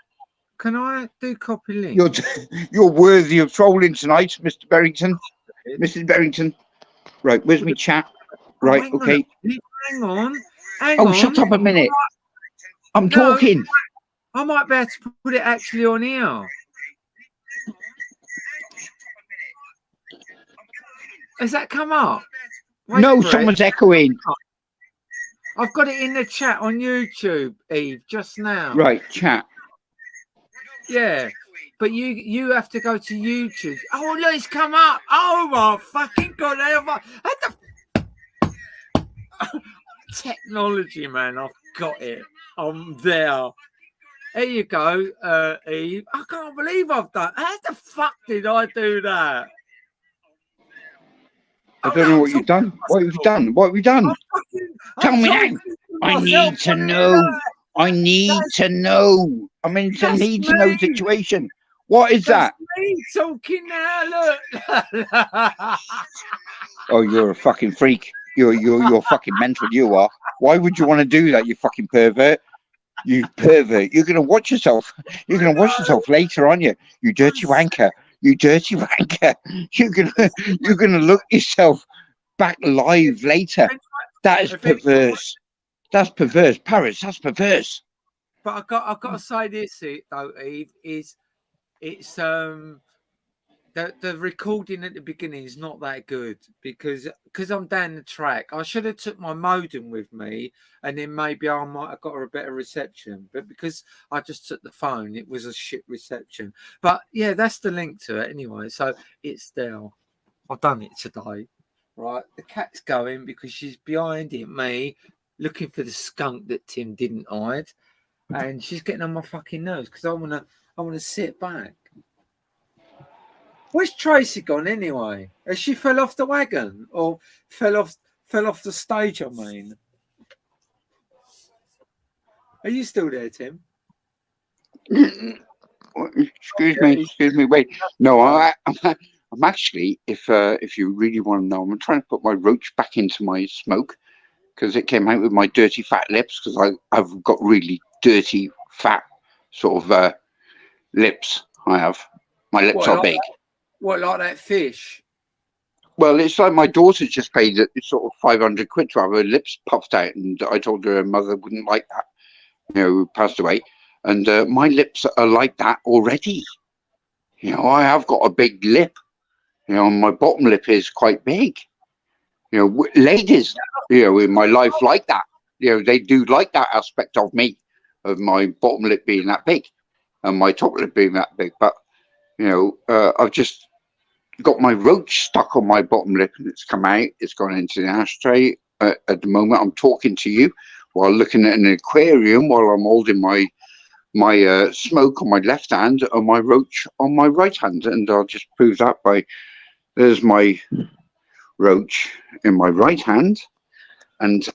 S1: Can I do copy link?
S3: You're worthy of trolling tonight, Mr. Barrington. Mrs. Barrington. Right, where's my chat? Right, okay.
S1: Hang on.
S3: Shut up a minute. I'm talking.
S1: I might be able to put it actually on here. Has that come up?
S3: No, someone's echoing.
S1: I've got it in the chat on YouTube, Eve, just now.
S3: Right, chat.
S1: Yeah, but you have to go to YouTube. Oh, look, it's come up. Oh, my fucking God. Technology, man. I've got it. I'm there. There you go, Eve. I can't believe I've done. How the fuck did I do that?
S3: I don't know what you've done. What have you done? What have you done? Tell me now. I need to know. I need to know. I'm in a need to know situation. What is that?
S1: Me talking now. Look.
S3: Oh, you're a fucking freak. You're fucking mental. You are. Why would you want to do that? You fucking pervert. You pervert. You're gonna watch yourself. You're gonna watch yourself later, aren't you? You dirty wanker. You dirty wanker. You're gonna look yourself back live later. That is perverse. That's perverse. Paris, that's perverse.
S1: But I've got to say this though, Eve, it's the recording at the beginning is not that good because I'm down the track. I should have took my modem with me, and then maybe I might have got a better reception. But because I just took the phone, it was a shit reception. But yeah, that's the link to it anyway. So it's there. I've done it today. Right, the cat's going because she's behind me, looking for the skunk that Tim didn't hide, and she's getting on my fucking nerves because I wanna sit back. Where's Tracy gone anyway? Has she fell off the wagon or fell off the stage? I mean, are you still there, Tim?
S3: Excuse me. Wait, no, I'm actually. If you really want to know, I'm trying to put my roach back into my smoke because it came out with my dirty fat lips because I've got really dirty fat sort of lips. I have. My lips are big.
S1: What, like that fish?
S3: Well, it's like my daughter just paid sort of 500 quid to have her lips puffed out, and I told her mother wouldn't like that. Who passed away, and my lips are like that already. I have got a big lip. My bottom lip is quite big. Ladies, in my life like that. They do like that aspect of me, of my bottom lip being that big, and my top lip being that big. But I've just got my roach stuck on my bottom lip, and it's come out. It's gone into the ashtray. At the moment, I'm talking to you while looking at an aquarium, while I'm holding my smoke on my left hand and my roach on my right hand, and I'll just prove that by there's my roach in my right hand, and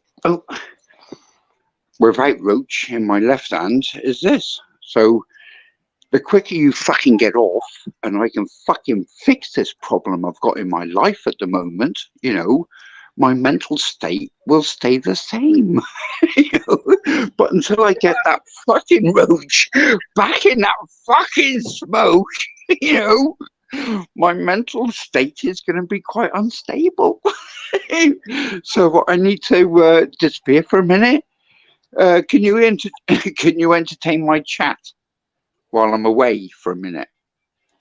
S3: without roach in my left hand is this. So the quicker you fucking get off and I can fucking fix this problem I've got in my life at the moment, my mental state will stay the same. But until I get that fucking roach back in that fucking smoke, my mental state is going to be quite unstable. So I need to disappear for a minute. Can you entertain my chat while I'm away for a minute?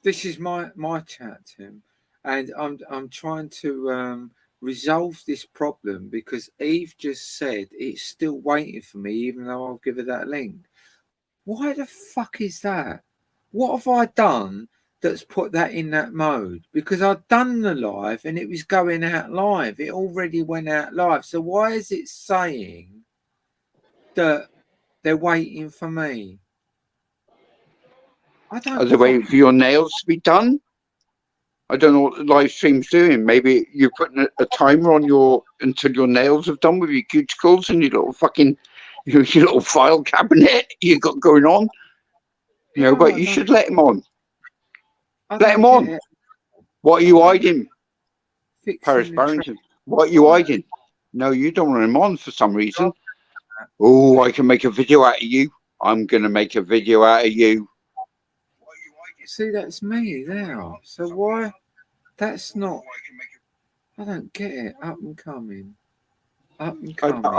S1: This is my chat, Tim, and I'm trying to resolve this problem because Eve just said it's still waiting for me, even though I'll give her that link. Why the fuck is that? What have I done that's put that in that mode? Because I've done the live and it was going out live. It already went out live. So why is it saying that they're waiting for me? I don't.
S3: Are they waiting for your nails to be done? I don't know what the live stream's doing. Maybe you're putting a timer on until your nails have done with your cuticles and your little fucking your little file cabinet you got going on. But you should let him on. Let him on. What are you hiding? Paris Barrington. What are you hiding? No, you don't want him on for some reason. Oh, I can make a video out of you. I'm gonna make a video out of you.
S1: See, that's me there. So why? That's not. I don't get it. Up and coming.
S3: I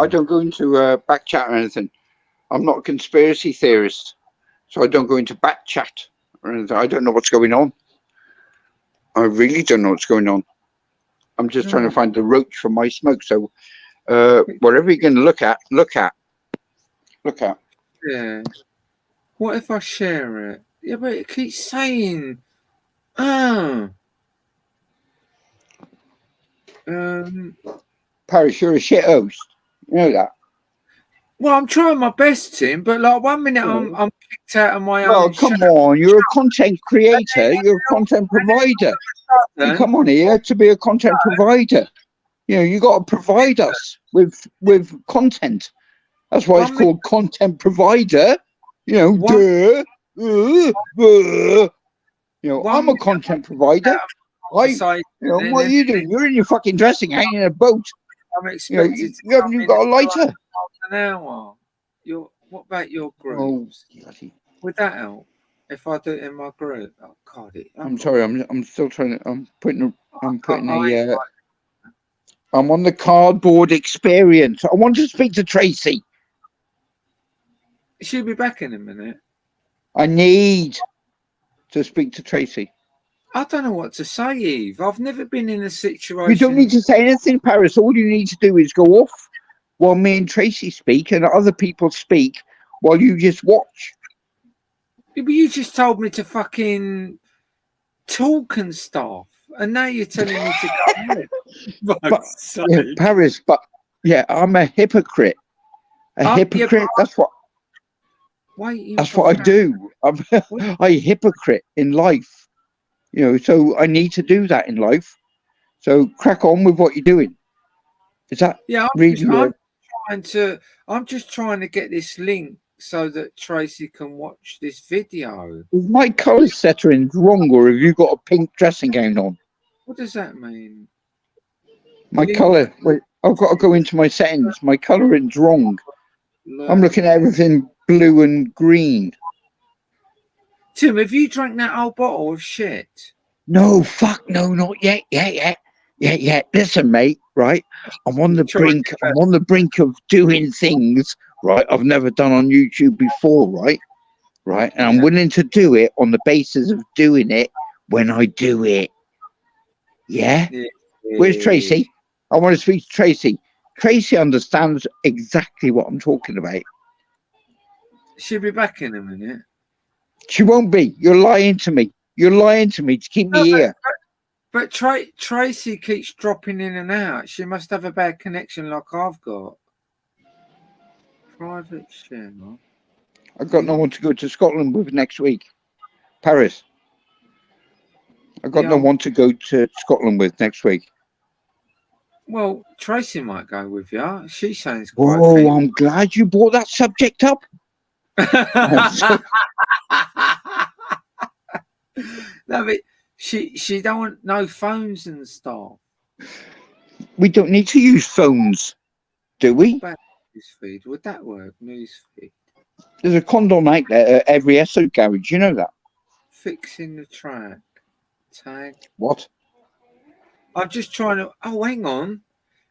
S3: don't go into back chat or anything. I'm not a conspiracy theorist, so I don't go into back chat or anything. I don't know what's going on. I really don't know what's going on. I'm just trying to find the roach from my smoke. So whatever you're going to look at.
S1: Yeah. What if I share it? Yeah, but it keeps saying,
S3: Paris, you're a shit host. You know that.
S1: Well, I'm trying my best, Tim, but like 1 minute I'm kicked out of my own.
S3: Well, come on, you're a content creator. You're a content provider. You come on here to be a content provider. You got to provide us with content. That's why it's called content provider. I'm a content provider. What are you doing? You're in your fucking dressing, hanging in a boat.
S1: I'm expected
S3: you haven't even got a lighter.
S1: An hour. What about your group?
S3: Oh,
S1: would that help if I do it in my group? Oh God!
S3: I'm sorry. I'm still trying to. I'm on the cardboard experience. I want to speak to Tracy.
S1: She'll be back in a minute.
S3: I need to speak to Tracy.
S1: I don't know what to say, Eve. I've never been in a situation.
S3: You don't need to say anything, Paris. All you need to do is go off while me and Tracy speak and other people speak while you just watch.
S1: Yeah, but you just told me to fucking talk and stuff, and now you're telling me to go.
S3: But, yeah, Paris, but yeah, I'm a hypocrite. Hypocrite. That's what. That's what I do. I'm a hypocrite in life. You know, so I need to do that in life. So crack on with what you're doing. Is that really?
S1: I'm just trying to get this link so that Tracy can watch this video.
S3: Is my colour setting wrong, or have you got a pink dressing gown on?
S1: What does that mean?
S3: My colour. Wait, I've got to go into my settings. My colouring's wrong. I'm looking at everything blue and green.
S1: Tim, have you drank that whole bottle of shit?
S3: No, fuck no, not yet. Yeah. Listen, mate, right? I'm on the brink. I'm on the brink of doing things, right? I've never done on YouTube before, right? Right, and I'm willing to do it on the basis of doing it when I do it. Yeah. Where's Tracy? I want to speak to Tracy. Tracy understands exactly what I'm talking about.
S1: She'll be back in a minute.
S3: She won't be. You're lying to me. You're lying to me to keep me here.
S1: But Tracy keeps dropping in and out. She must have a bad connection like I've got. Private share.
S3: I've got no one to go to Scotland with next week. Paris. I've got no one to go to Scotland with next week.
S1: Well, Tracy might go with you. She sounds quite.
S3: Oh, I'm glad you brought that subject up.
S1: No, but she don't want no phones and stuff.
S3: We don't need to use phones, do we?
S1: Newsfeed, would that work? Newsfeed.
S3: There's a condom out there at every SO garage. You know that.
S1: Fixing the track. Tag.
S3: What?
S1: I'm just trying to. Oh, hang on.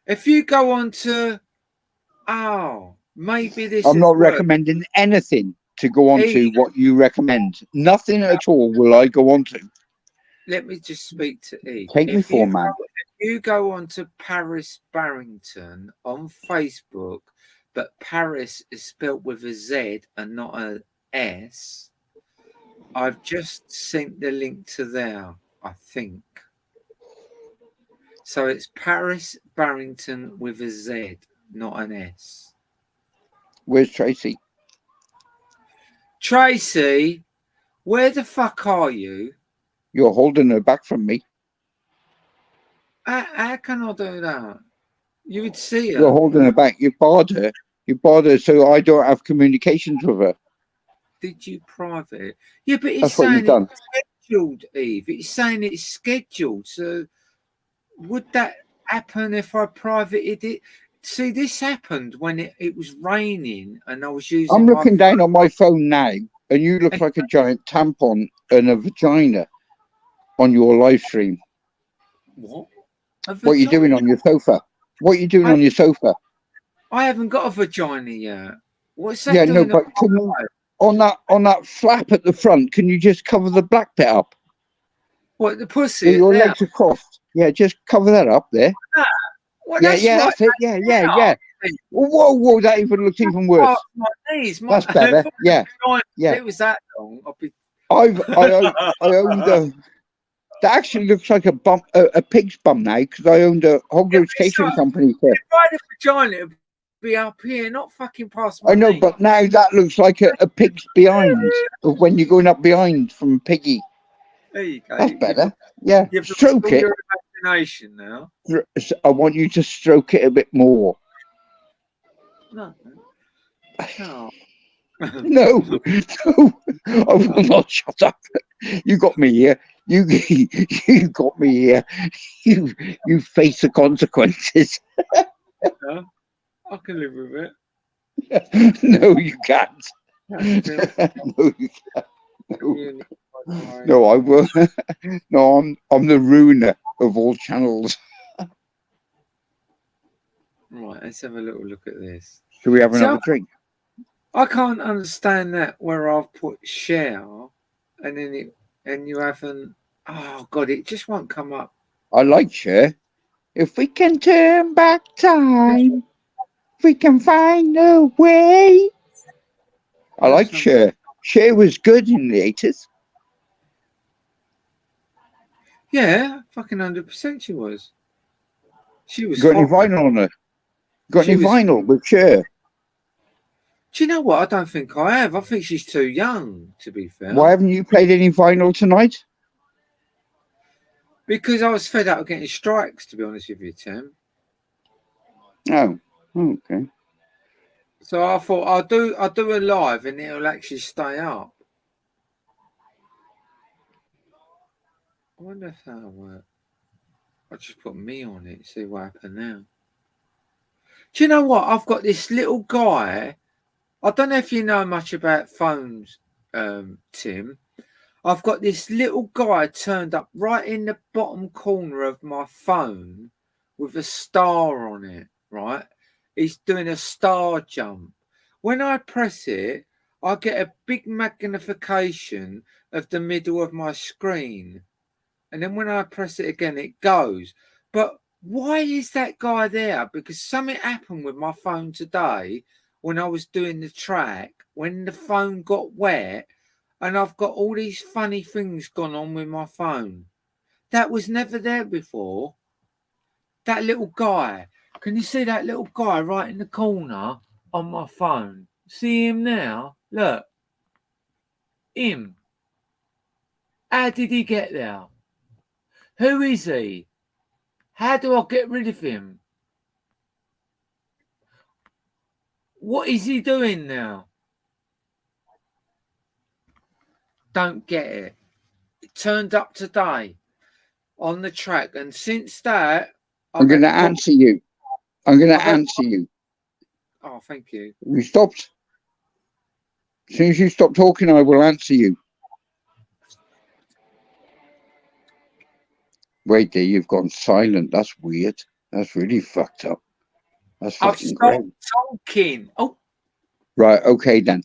S1: If you go on to. Oh, maybe this.
S3: I'm not recommending anything to go on to what you recommend. Nothing at all will I go on to.
S1: Let me just speak to Eve.
S3: Take me for, man.
S1: If you go on to Paris Barrington on Facebook, but Paris is spelt with a Z and not a S, I've just sent the link to there, I think. So it's Paris Barrington with a Z, not an S.
S3: Where's Tracy?
S1: Tracy, where the fuck are you?
S3: You're holding her back from me.
S1: How can I do that? You would see her.
S3: You're holding her back. You barred her. You barred her so I don't have communications with her.
S1: Did you private? Yeah, but it's
S3: That's what you've
S1: saying
S3: done.
S1: it's scheduled, Eve. It's saying it's scheduled. So would that happen if I privated it? See, this happened when it was raining and I was using.
S3: I'm looking down on my phone now, and you look like a giant tampon and a vagina on your live stream.
S1: What?
S3: What are you doing on your sofa? What are you doing on your sofa?
S1: I haven't got a vagina yet. What's that?
S3: Yeah, no, but can you, on that flap at the front, can you just cover the black bit up?
S1: What, the pussy?
S3: Your legs are crossed. Yeah, just cover that up there.
S1: Well,
S3: that's it. Yeah. Whoa, that even looks even worse.
S1: My knees,
S3: that's better. Yeah.
S1: If it was that long,
S3: I owned a. That actually looks like a pig's bum now, because I owned a hog roast catering company.
S1: If I had a vagina, it'd be up here, not fucking past my
S3: I know,
S1: knee.
S3: but now that looks like a pig's behind of when you're going up behind from Piggy.
S1: There you go.
S3: That's better. Yeah. Stroke it.
S1: Your imagination now.
S3: I want you to stroke it a bit more.
S1: No.
S3: No, I will not. Shut up. You got me here. You got me here. You face the consequences.
S1: Yeah, I can live with it.
S3: No, you can't. No, you can't. No, I will. No, I'm the ruiner of all channels.
S1: Right, let's have a little look at this.
S3: Should we have another drink?
S1: I can't understand that where I've put share and then you haven't Oh God, it just won't come up.
S3: I like Cher. If we can turn back time, we can find a way. I like Cher. Cher was good in the 80s.
S1: Yeah, fucking 100% she was. She was.
S3: Got any
S1: hot.
S3: vinyl on her? Got
S1: She
S3: any
S1: was-
S3: vinyl with Cher?
S1: Do you know what? I don't think I have. I think she's too young, to be fair.
S3: Why haven't you played any vinyl tonight?
S1: Because I was fed up of getting strikes, to be honest with you, Tim.
S3: Oh, okay.
S1: So I thought I'll do a live and it'll actually stay up. I wonder if that'll work. I'll just put me on it, see what happens now. Do you know what? I've got this little guy. I don't know if you know much about phones, Tim. I've got this little guy turned up right in the bottom corner of my phone with a star on it, right? He's doing a star jump. When I press it, I get a big magnification of the middle of my screen. And then when I press it again, it goes. But why is that guy there? Because something happened with my phone today when I was doing the track, when the phone got wet, and I've got all these funny things gone on with my phone. That was never there before. That little guy. Can you see that little guy right in the corner on my phone? See him now? Look. Him. How did he get there? Who is he? How do I get rid of him? What is he doing now? Don't get it. It turned up today on the track, and since that,
S3: I'm going to answer you. I'm going to answer you.
S1: Oh, thank you.
S3: You stopped. As soon as you stop talking, I will answer you. Wait there, you've gone silent. That's weird. That's really fucked up. That's fucking great.
S1: Talking. Oh,
S3: right. Okay, then.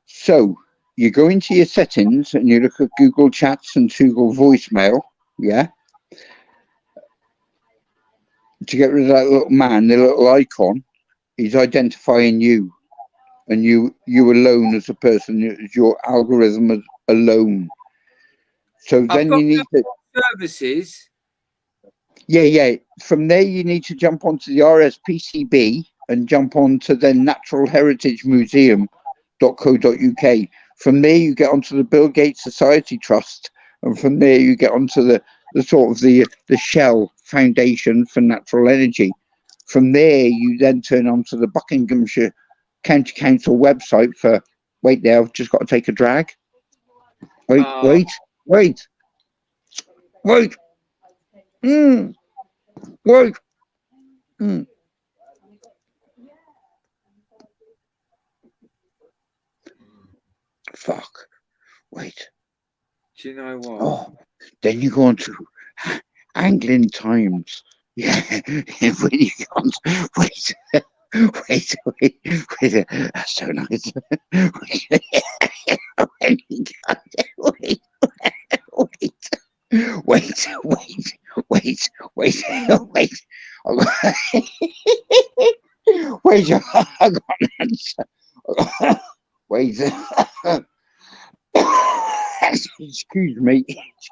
S3: So you go into your settings and you look at Google Chats and Google Voicemail. Yeah. To get rid of that little man, the little icon, he's identifying you, and you alone as a person. It's your algorithm alone. So then you need to
S1: services.
S3: Yeah. From there, you need to jump onto the RSPCB and jump onto the Natural Heritage Museum.co.uk. From there, you get onto the Bill Gates Society Trust, and from there, you get onto the sort of the Shell Foundation for Natural Energy. From there, you then turn onto the Buckinghamshire County Council website for. Wait, there, I've just got to take a drag. Wait. Wait. Fuck. Wait.
S1: Do you know what?
S3: Oh, then you go on to Angling Times. Yeah. When you go on to, wait. That's so nice. Wait. Wait, I got an answer. Wait. Excuse me.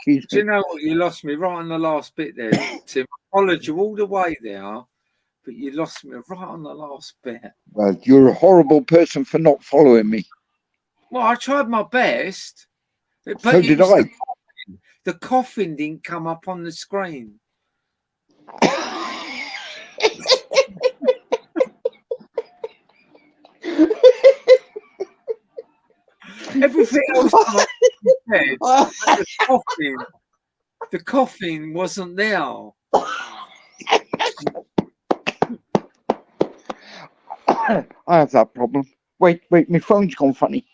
S1: Do you know what? You lost me right on the last bit there, Tim. I followed you all the way there, but you lost me right on the last bit.
S3: Well, you're a horrible person for not following me.
S1: Well, I tried my best. But
S3: so did I.
S1: The coffin didn't come up on the screen. Everything else said, the coffin wasn't there.
S3: I have that problem. Wait, my phone's gone funny.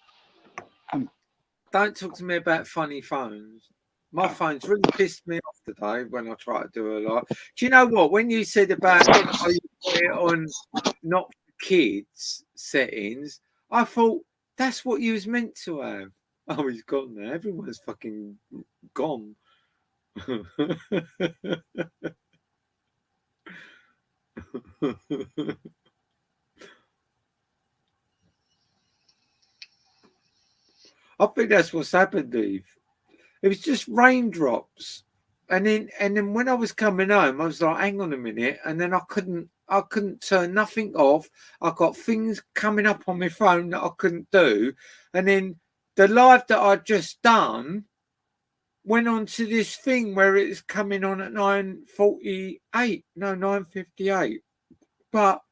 S1: Don't talk to me about funny phones. My phone's really pissed me off today when I try to do a lot. Do you know what? When you said about how you put it on not for kids settings, I thought that's what you was meant to have. Oh, he's gone now. Everyone's fucking gone. I think that's what's happened, Eve. It was just raindrops, and then when I was coming home, I was like, "Hang on a minute," and then I couldn't turn nothing off. I got things coming up on my phone that I couldn't do, and then the live that I'd just done went on to this thing where it's coming on at 9:48, no 9:58, but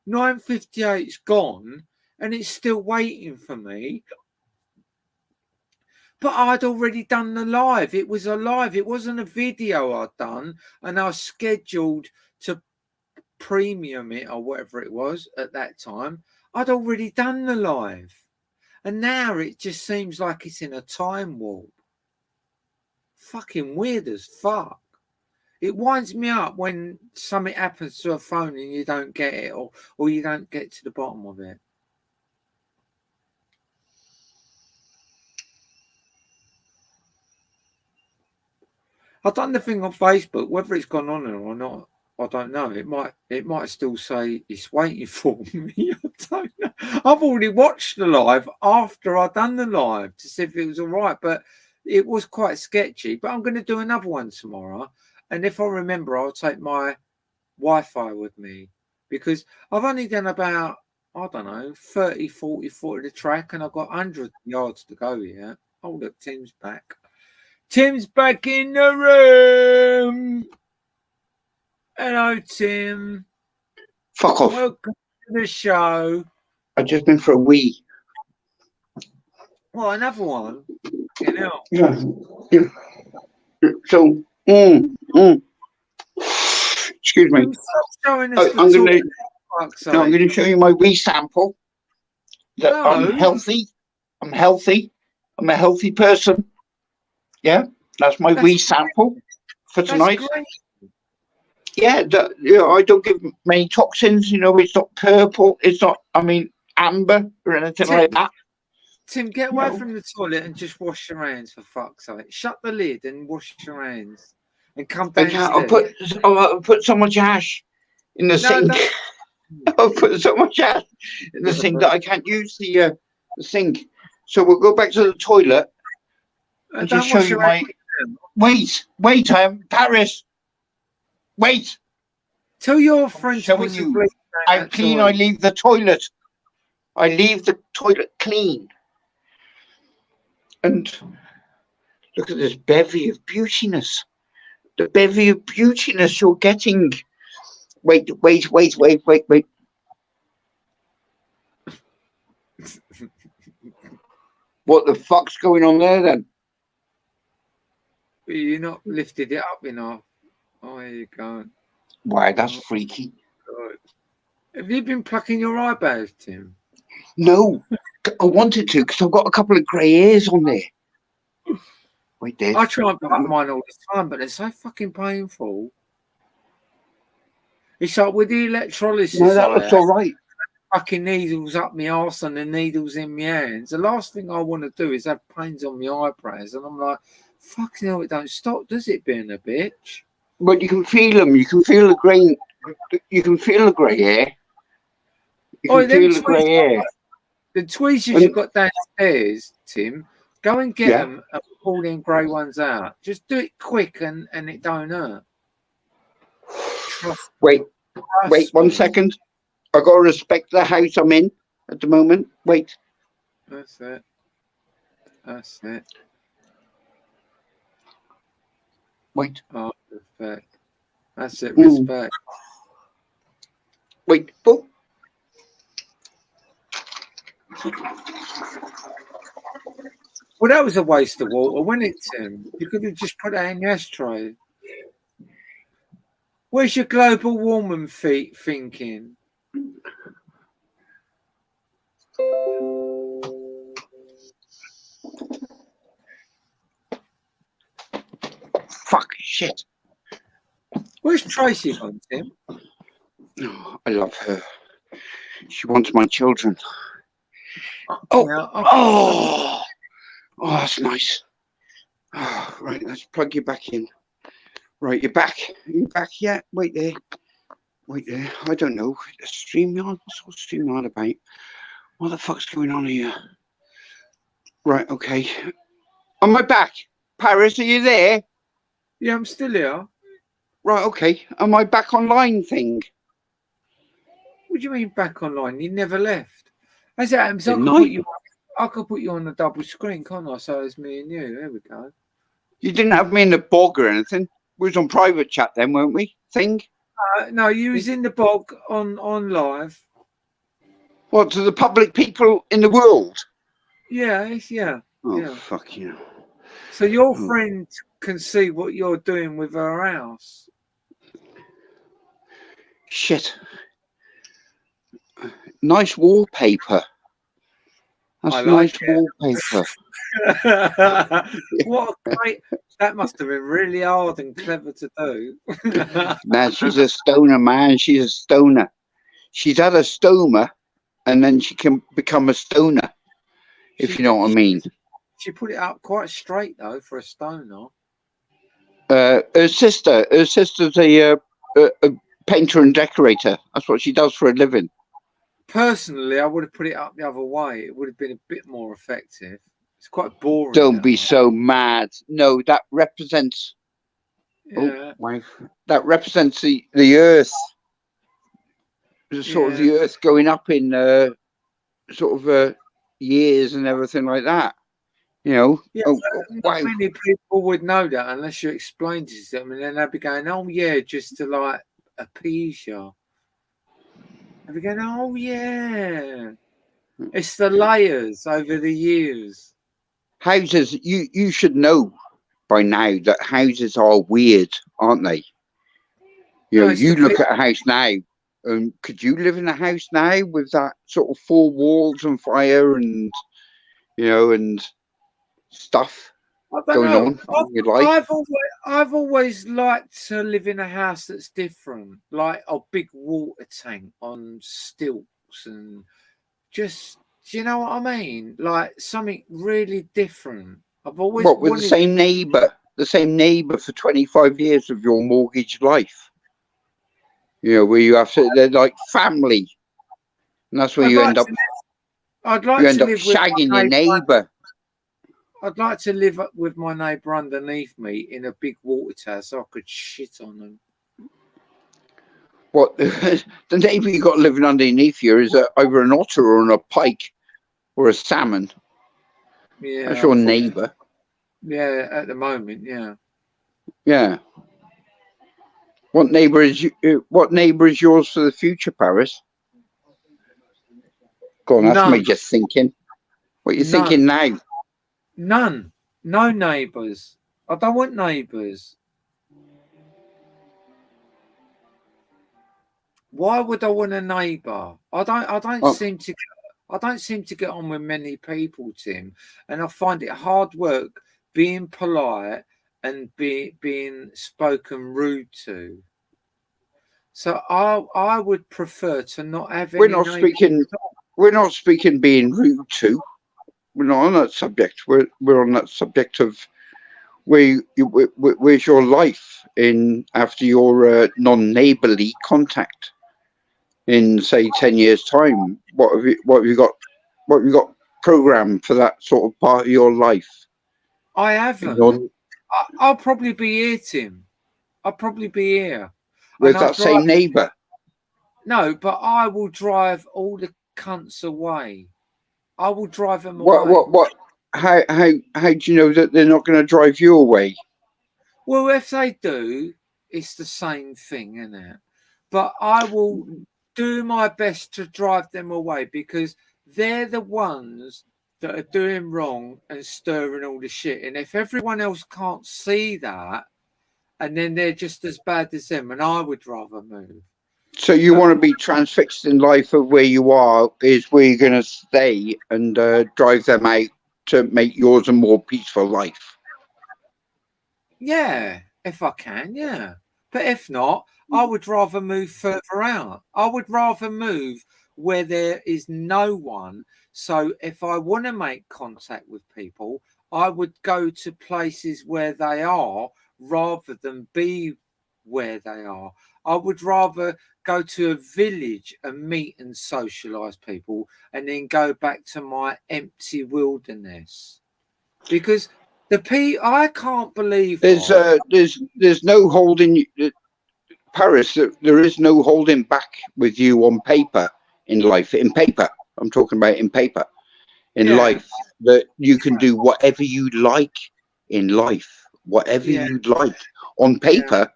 S1: 9:58's gone, and it's still waiting for me. But I'd already done the live. It was a live. It wasn't a video I'd done. And I was scheduled to premium it or whatever it was at that time. I'd already done the live. And now it just seems like it's in a time warp. Fucking weird as fuck. It winds me up when something happens to a phone and you don't get it or you don't get to the bottom of it. I've done the thing on Facebook, whether it's gone on or not, I don't know. It might still say it's waiting for me. I don't know. I've already watched the live after I've done the live to see if it was all right, but it was quite sketchy. But I'm going to do another one tomorrow, and if I remember, I'll take my Wi-Fi with me because I've only done about, I don't know, 30, 40 foot of the track, and I've got hundreds of yards to go yet. Oh, look, Tim's back. Tim's back in the room. Hello, Tim.
S3: Fuck off.
S1: Welcome to the show.
S3: I've just been for a wee.
S1: Well, another one. You know.
S3: Yeah. So, excuse me.
S1: Showing us
S3: I'm going to show you my wee sample. That
S1: No.
S3: I'm healthy. I'm a healthy person. Yeah, that's my wee sample for tonight. Yeah, I don't give many toxins. You know, it's not purple. It's not, amber or anything like that.
S1: Tim, get away from the toilet and just wash your hands, for fuck's sake. Shut the lid and wash your hands. And come downstairs.
S3: I'll put so much ash in the sink. I'll put so much ash in the sink that I can't use the sink. So we'll go back to the toilet. And just show you my. Wait, Paris. Wait.
S1: Tell your friends
S3: showing you how clean I leave the toilet. I leave the toilet clean. And look at this bevy of beautiness. The bevy of beautiness you're getting. Wait. What the fuck's going on there then?
S1: You're not lifted it up enough. Oh, there you go.
S3: Why, that's freaky.
S1: God. Have you been plucking your eyebrows, Tim?
S3: No, I wanted to because I've got a couple of grey hairs on there. Wait there.
S1: I try and pluck mine all the time, but they're so fucking painful. It's like with the electrolysis.
S3: No, that looks all right.
S1: Fucking needles up my arse and the needles in my hands. The last thing I want to do is have pains on my eyebrows, and I'm like, fucking hell, it don't stop, does it, being a bitch?
S3: But you can feel them. You can feel the grey. You can feel the grey hair. You can feel the grey hair.
S1: The tweezers you've got downstairs, Tim, go and get them and pull them grey ones out. Just do it quick and it don't hurt.
S3: Wait 1 second. I got to respect the house I'm in at the moment. Wait.
S1: That's it.
S3: Wait.
S1: Oh, respect. That's it, respect.
S3: Wait. Oh.
S1: Well, that was a waste of water, wasn't it, Tim? You could have just put that in the ashtray. Where's your global warming thinking?
S3: Fuck, shit.
S1: Where's Tracy gone, Tim?
S3: Oh, I love her. She wants my children. Oh, that's nice. Oh, right, let's plug you back in. Right, you're back. Are you back yet? Wait there. Wait there. I don't know. StreamYard? What's all StreamYard about? What the fuck's going on here? Right, okay. Am I back? Paris, are you there?
S1: Yeah, I'm still here.
S3: Right, okay. Am I back online thing?
S1: What do you mean back online? You never left. As it happens,
S3: Didn't I?
S1: I could put you on a double screen, can't I? So it's me and you. There we go.
S3: You didn't have me in the bog or anything. We was on private chat then, weren't we? Thing?
S1: No, you was in the bog on live.
S3: What, to the public people in the world?
S1: Yeah.
S3: Oh,
S1: Yeah.
S3: fuck you.
S1: So your friend can see what you're doing with her house.
S3: Shit. Nice wallpaper. That's
S1: I
S3: nice
S1: like it.
S3: wallpaper.
S1: What a great! That must have been really hard and clever to do.
S3: Man, she's a stoner, man. She's a stoner. She's had a stoma, and then she can become a stoner, if you know what I mean.
S1: She put it up quite straight though for a stoner.
S3: Her sister's a painter and decorator. That's what she does for a living.
S1: Personally, I would have put it up the other way. It would have been a bit more effective. It's quite boring.
S3: Don't be so mad. No, that represents.
S1: Yeah.
S3: That represents the earth. Sort of the earth going up in years and everything like that. You know.
S1: Yeah,
S3: wow.
S1: many people would know that unless you explained it to them, and then they'd be going, "Oh yeah," just to like appease you. They'd be going, "Oh yeah." It's the layers over the years.
S3: Houses, you should know by now that houses are weird, aren't they? You know, you look at a house now, and could you live in a house now with that sort of four walls and fire and and stuff going on in your life?
S1: I've always liked to live in a house that's different, like a big water tank on stilts and just, do you know what I mean? Like something really different. I've always
S3: with the same neighbour for 25 years of your mortgage life. You know, where you have to, they're like family, and that's where you end up.
S1: I'd like
S3: you end
S1: to
S3: up
S1: live
S3: shagging your neighbour.
S1: I'd like to live with my neighbour underneath me in a big water tower so I could shit on them.
S3: What the neighbour you got living underneath you is either an otter or a pike or a salmon.
S1: Yeah,
S3: that's your neighbour.
S1: Yeah, at the moment, yeah.
S3: Yeah. What neighbour is yours for the future, Paris? Go on, that's me just thinking. What are you thinking now?
S1: None. No neighbours. I don't want neighbours. Why would I want a neighbour? I don't seem to get on with many people, Tim, and I find it hard work being polite and being spoken rude to. So I would prefer to not have any.
S3: We're not speaking being rude to. We're not on that subject. We're on that subject of where's your life in after your non-neighbourly contact in say 10 years time. What have you got programmed for that sort of part of your life?
S1: I haven't. I'll probably be here, Tim. I'll probably be here
S3: with that same neighbour.
S1: No, but I will drive all the cunts away. I will drive them away.
S3: What? How do you know that they're not going to drive you away?
S1: Well, if they do, it's the same thing, isn't it? But I will do my best to drive them away because they're the ones that are doing wrong and stirring all the shit. And if everyone else can't see that, and then they're just as bad as them, and I would rather move.
S3: So you want to be transfixed in life of where you are is where you're going to stay and drive them out to make yours a more peaceful life.
S1: Yeah, if I can, yeah. But if not, I would rather move further out. I would rather move where there is no one. So if I want to make contact with people, I would go to places where they are rather than be where they are. I would rather go to a village and meet and socialise people and then go back to my empty wilderness. Because I can't believe
S3: There's
S1: right,
S3: there's no holding Paris. There is no holding back with you on paper in life. In paper, I'm talking about in paper. In
S1: Yeah.
S3: life, that you can do whatever you like in life, whatever
S1: Yeah.
S3: you'd like on paper.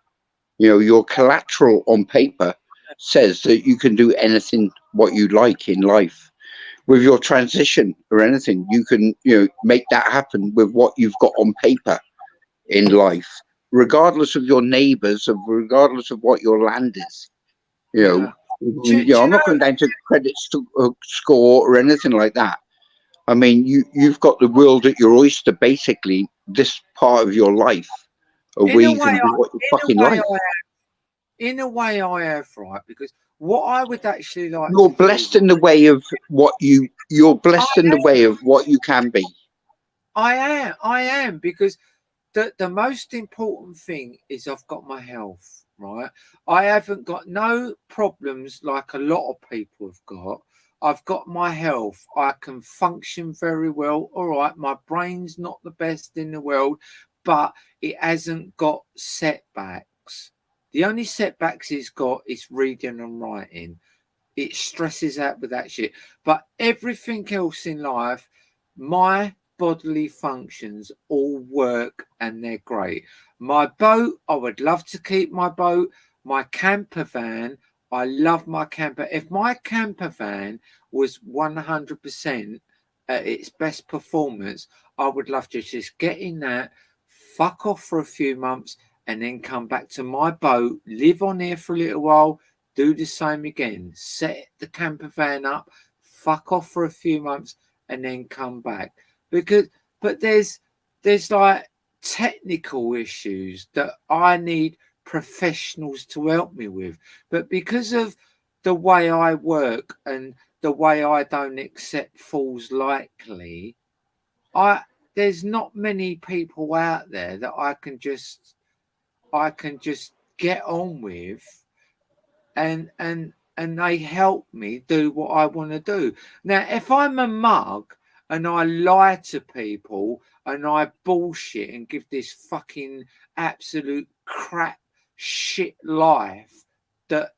S3: You know, your collateral on paper says that you can do anything what you like in life. With your transition or anything, you can, you know, make that happen with what you've got on paper in life, regardless of your neighbours, of regardless of what your land is. You know,
S1: Yeah.
S3: you know, I'm not going down to credit score or anything like that. I mean, you've got the world at your oyster, basically, this part of your life, where you can do what you fucking like.
S1: In a way, I have, right? Because what I would actually like
S3: You're
S1: to
S3: blessed
S1: do,
S3: in the way of what you're blessed in the way of what you can be.
S1: I am, because the most important thing is I've got my health, right? I haven't got no problems like a lot of people have got. I've got my health. I can function very well. All right, my brain's not the best in the world, but it hasn't got setbacks. The only setbacks it's got is reading and writing. It stresses out with that shit. But everything else in life, my bodily functions all work and they're great. My boat, I would love to keep my boat. My camper van, I love my camper. If my camper van was 100% at its best performance, I would love to just get in that, fuck off for a few months, and then come back to my boat, live on here for a little while, do the same again, set the camper van up, fuck off for a few months, and then come back. But there's like technical issues that I need professionals to help me with. But because of the way I work and the way I don't accept falls lightly, there's not many people out there that I can just get on with and they help me do what I want to do. Now, if I'm a mug and I lie to people and I bullshit and give this fucking absolute crap shit life that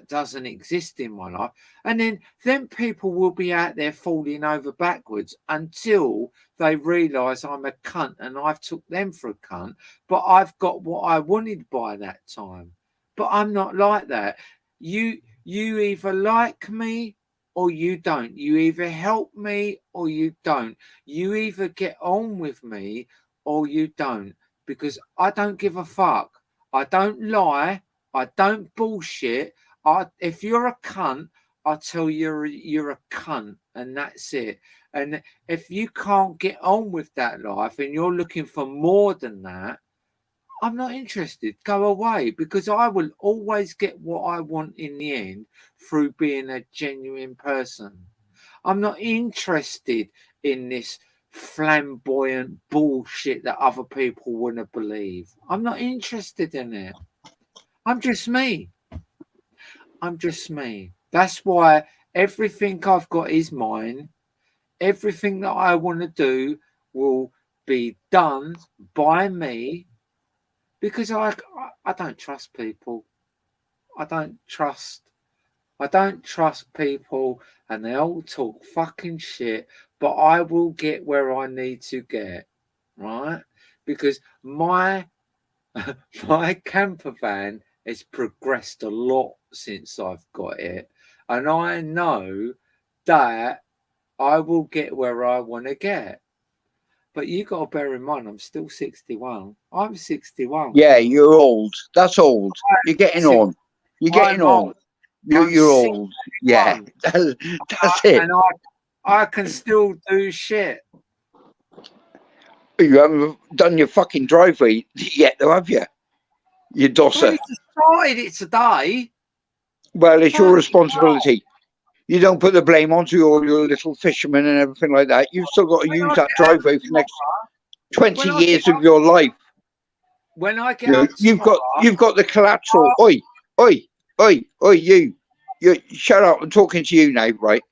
S1: doesn't exist in my life, and then people will be out there falling over backwards until they realise I'm a cunt and I've took them for a cunt, but I've got what I wanted by that time. But I'm not like that. You either like me or you don't. You either help me or you don't. You either get on with me or you don't, because I don't give a fuck. I don't lie. I don't bullshit. If you're a cunt, I tell you you're a cunt, and that's it. And if you can't get on with that life and you're looking for more than that, I'm not interested. Go away, because I will always get what I want in the end through being a genuine person. I'm not interested in this flamboyant bullshit that other people want to believe. I'm not interested in it. I'm just me. I'm just me. That's why everything I've got is mine. Everything that I want to do will be done by me, because I don't trust people. I don't trust people, and they all talk fucking shit, but I will get where I need to get, right? Because my camper van has progressed a lot since I've got it, and I know that I will get where I want to get. But you got to bear in mind, I'm still 61. I'm 61.
S3: Yeah, you're old. That's old. You're getting on. You're getting on. You're old. Yeah, that's it.
S1: And I can still do shit.
S3: You haven't done your fucking driveway yet, though, have you? You dosser.
S1: Well, you started it today.
S3: Well, it's your responsibility. You don't put the blame onto all your little fishermen and everything like that. You've still got to use that driveway for the next 20 years of your life.
S1: when I get
S3: You know,
S1: up tomorrow,
S3: you've got the collateral. Oi, oi, oi, oi, you shut up. I'm talking to you now, right?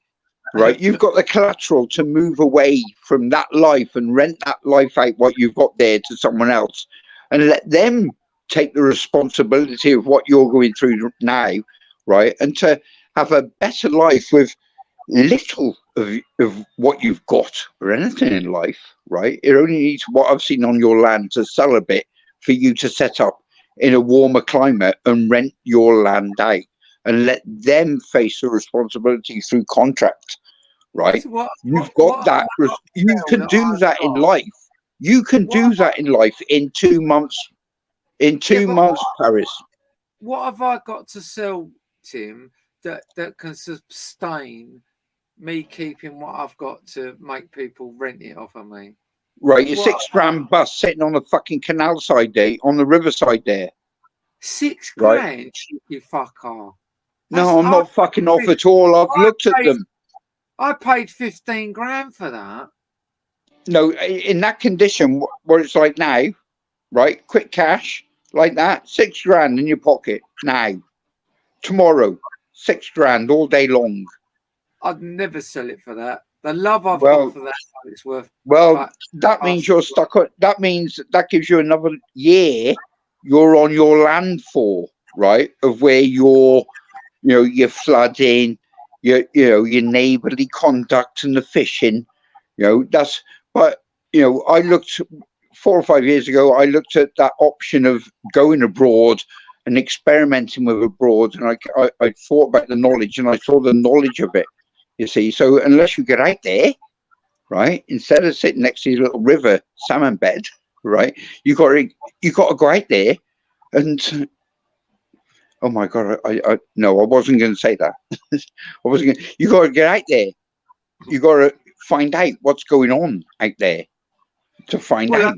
S3: Right. You've got the collateral to move away from that life and rent that life out, what you've got there, to someone else, and let them take the responsibility of what you're going through now, right? And to have a better life with little of what you've got or anything in life, right? It only needs what I've seen on your land to sell a bit for you to set up in a warmer climate and rent your land out and let them face the responsibility through contract, right? You've got that. You can do that in life. You can do that in life in 2 months. In 2 months, Paris.
S1: What have I got to sell, Tim, that can sustain me keeping what I've got to make people rent it off of me?
S3: Right, your £6 bus sitting on the fucking canal side there, on the riverside there.
S1: £6
S3: right?
S1: grand, you fuck off.
S3: No, I'm not fucking off at all. I've looked at them.
S1: I paid 15 grand for that.
S3: No, in that condition, what it's like now, right? Quick cash, like that, $6 grand in your pocket now. Tomorrow, $6 grand all day long.
S1: I'd never sell it for that. The love I've got for that, it's worth.
S3: Well, that means you're stuck on. That means that gives you another year you're on your land for, right? Of where you're, your flooding, your neighbourly conduct and the fishing, that's. But I looked 4 or 5 years ago. I looked at that option of going abroad and experimenting with abroad, and I thought about the knowledge, and I saw the knowledge of it. You see, so unless you get out there, right, instead of sitting next to your little river salmon bed, right, you got to go out there, and oh my god, I no, I wasn't going to say that. You got to get out there. You got to find out what's going on out there to find out.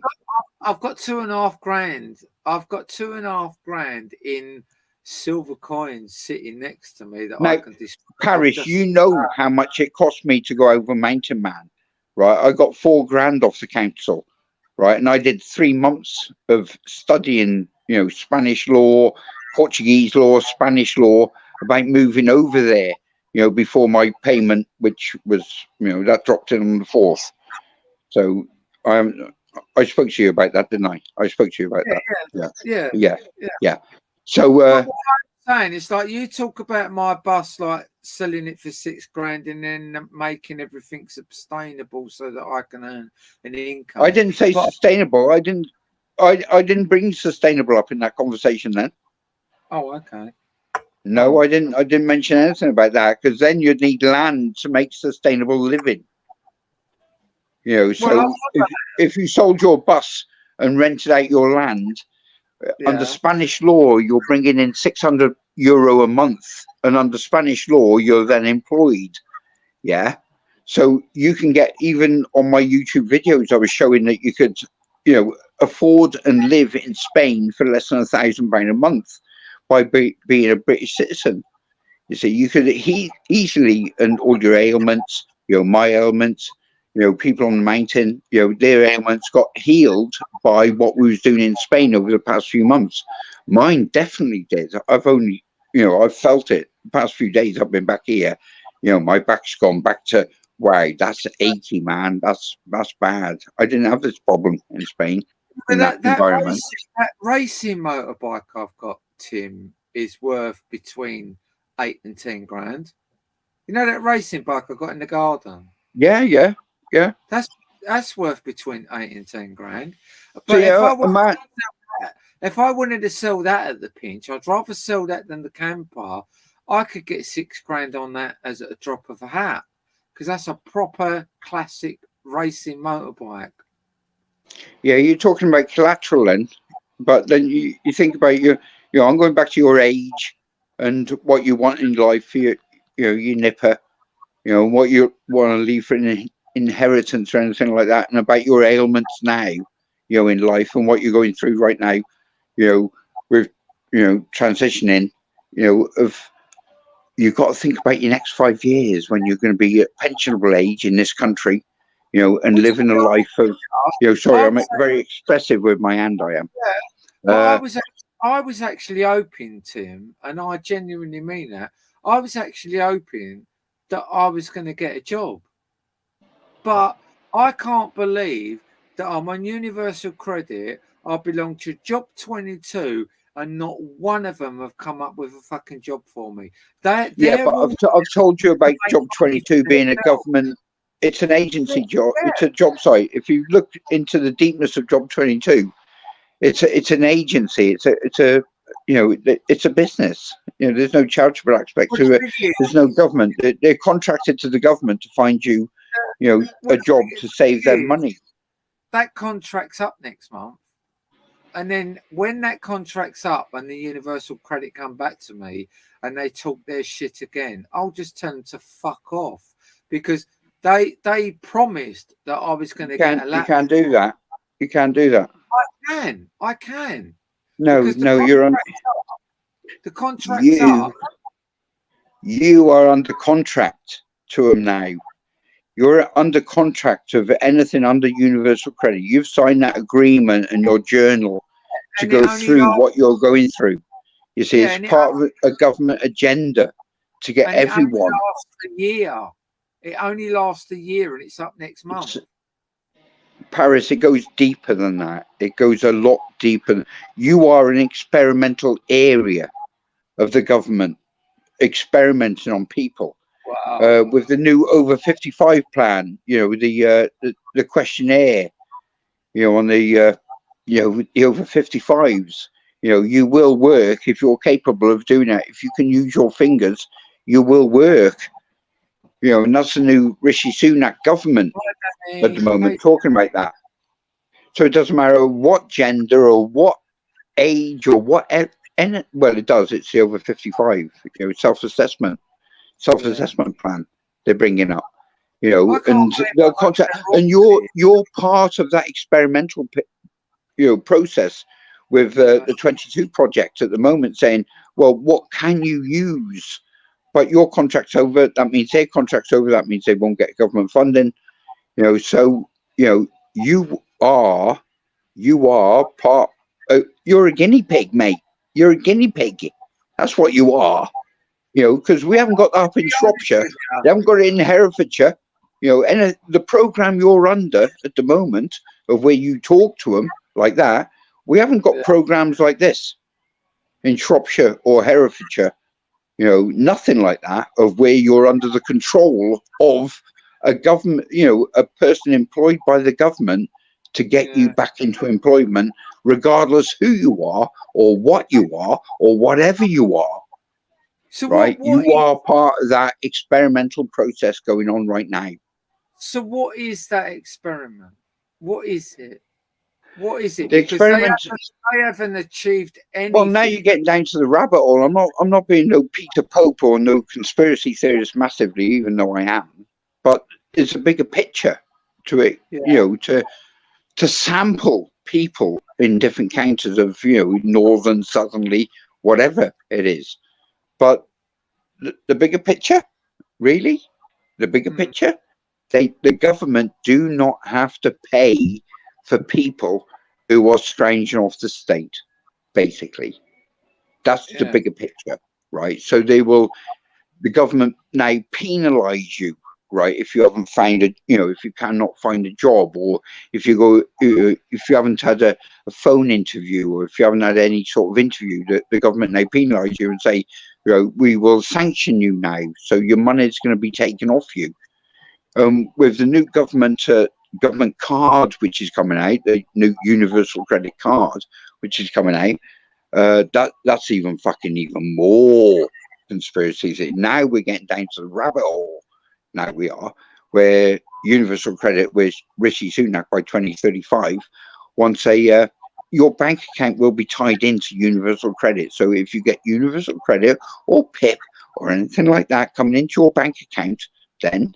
S1: I've got 2.5 grand. I've got 2.5 grand in silver coins sitting next to me that I can display.
S3: Paris, you know how much it cost me to go over Mountain Man, right? I got 4 grand off the council, right? And I did 3 months of studying, Spanish law, Portuguese law, Spanish law, about moving over there, before my payment, which was, that dropped in on the 4th. So I spoke to you about that, didn't I? I spoke to you about that. Yeah. So
S1: what I'm saying, it's like you talk about my bus, like selling it for 6 grand and then making everything sustainable so that I can earn an income.
S3: I didn't say sustainable. I didn't bring sustainable up in that conversation then.
S1: Oh, okay.
S3: No, I didn't mention anything about that, because then you'd need land to make sustainable living. So if you sold your bus and rented out your land, under Spanish law, you're bringing in €600 a month, and under Spanish law, you're then employed. Yeah. So you can get, even on my YouTube videos, I was showing that you could, afford and live in Spain for less than £1,000 a month by being a British citizen. You see, you could easily, and all your ailments, my ailments, people on the mountain, their ailments got healed by what we was doing in Spain over the past few months. Mine definitely did. I've only, I've felt it the past few days. I've been back here. My back's gone back to, wow, that's 80, man. That's bad. I didn't have this problem in Spain. In that environment.
S1: That racing motorbike I've got, Tim, is worth between 8 and 10 grand. That racing bike I got in the garden?
S3: Yeah.
S1: That's worth between 8 and 10 grand. But
S3: so,
S1: if I wanted to sell that at the pinch, I'd rather sell that than the camper. I could get 6 grand on that as a drop of a hat, because that's a proper classic racing motorbike.
S3: Yeah, you're talking about collateral then, but then you think about I'm going back to your age and what you want in life for your nipper, what you want to leave for an inheritance or anything like that, and about your ailments now, in life, and what you're going through right now, with transitioning, you've got to think about your next 5 years when you're going to be at pensionable age in this country, and living a life of, sorry, I'm very expressive with my hand, I am. Uh,
S1: I was actually hoping, Tim, and I genuinely mean that. I was actually hoping that I was going to get a job, but I can't believe that I'm on universal credit. I belong to Job 22, and not one of them have come up with a fucking job for me.
S3: yeah,
S1: They're
S3: but
S1: all
S3: I've told you about
S1: make
S3: Job
S1: money
S3: 22
S1: for
S3: being a
S1: themselves.
S3: government. It's an agency job.
S1: Yeah,
S3: It's a job site. If you look into the deepness of Job 22, it's an agency. It's a it's a business. There's no charitable aspect
S1: well,
S3: to
S1: the
S3: it.
S1: thing
S3: There's no government. They're contracted to the government to find you,
S1: well,
S3: a job to save them
S1: thing is,
S3: money.
S1: that contract's up next month. And then when that contract's up and the Universal Credit come back to me and they talk their shit again, I'll just tell them to fuck off, because they promised that I was going to get a
S3: You
S1: laptop.
S3: can't do that. You can't do that.
S1: I can,
S3: No,
S1: because
S3: no, you're on.
S1: the contract's up.
S3: You are under contract to them now. You're under contract of anything under Universal Credit. You've signed that agreement in your journal to
S1: And
S3: go
S1: it only
S3: through
S1: lasts,
S3: what you're going through. You see,
S1: yeah,
S3: it's part of a government agenda to get
S1: and it only
S3: everyone.
S1: lasts a year. It only lasts a year, and it's up next month.
S3: Paris, it goes deeper than that. It goes a lot deeper. You are an experimental area of the government, experimenting on people.
S1: Wow.
S3: With the new over 55 plan, the questionnaire, on the the over 55s, you will work if you're capable of doing that. If you can use your fingers, you will work. And that's the new Rishi Sunak government at the moment talking about that. So it doesn't matter what gender or what age or what, well, it does. It's the over 55, self-assessment plan they're bringing up, and they'll contact, and you're part of that experimental, process with the 22 project at the moment, saying, well, what can you use? But your contract's over, that means their contract's over, that means they won't get government funding, so, you are part, you're a guinea pig, mate. You're a guinea pig. That's what you are. Because we haven't got that up in Shropshire, they haven't got it in Herefordshire, and the program you're under at the moment of where you talk to them like that, we haven't got programs like this in Shropshire or Herefordshire, nothing like that, of where you're under the control of a government, a person employed by the government to get you back into employment, regardless who you are or what you are or whatever you are.
S1: So
S3: right, you are part of that experimental process going on right now.
S1: So what is that experiment? What is it? What is it?
S3: The
S1: because
S3: experiment.
S1: they haven't achieved anything.
S3: Well, now you're getting down to the rabbit hole. I'm not being no Peter Pope or no conspiracy theorist massively, even though I am. But there's a bigger picture to it. To sample people in different counties of northern, southerly, whatever it is. But the bigger picture, really, the bigger picture, the government do not have to pay for people who are stranging off the state, basically. That's the bigger picture, right? So the government now penalise you, right, if you haven't found if you cannot find a job, or if you haven't had a phone interview, or if you haven't had any sort of interview, the government now penalise you and say, we will sanction you now, so your money is going to be taken off you. With the new government card, which is coming out, the new universal credit card, which is coming out, that's even more conspiracies. Now we're getting down to the rabbit hole. Now we are, where universal credit with Rishi Sunak by 2035 wants your bank account will be tied into universal credit. So if you get universal credit or PIP or anything like that coming into your bank account, then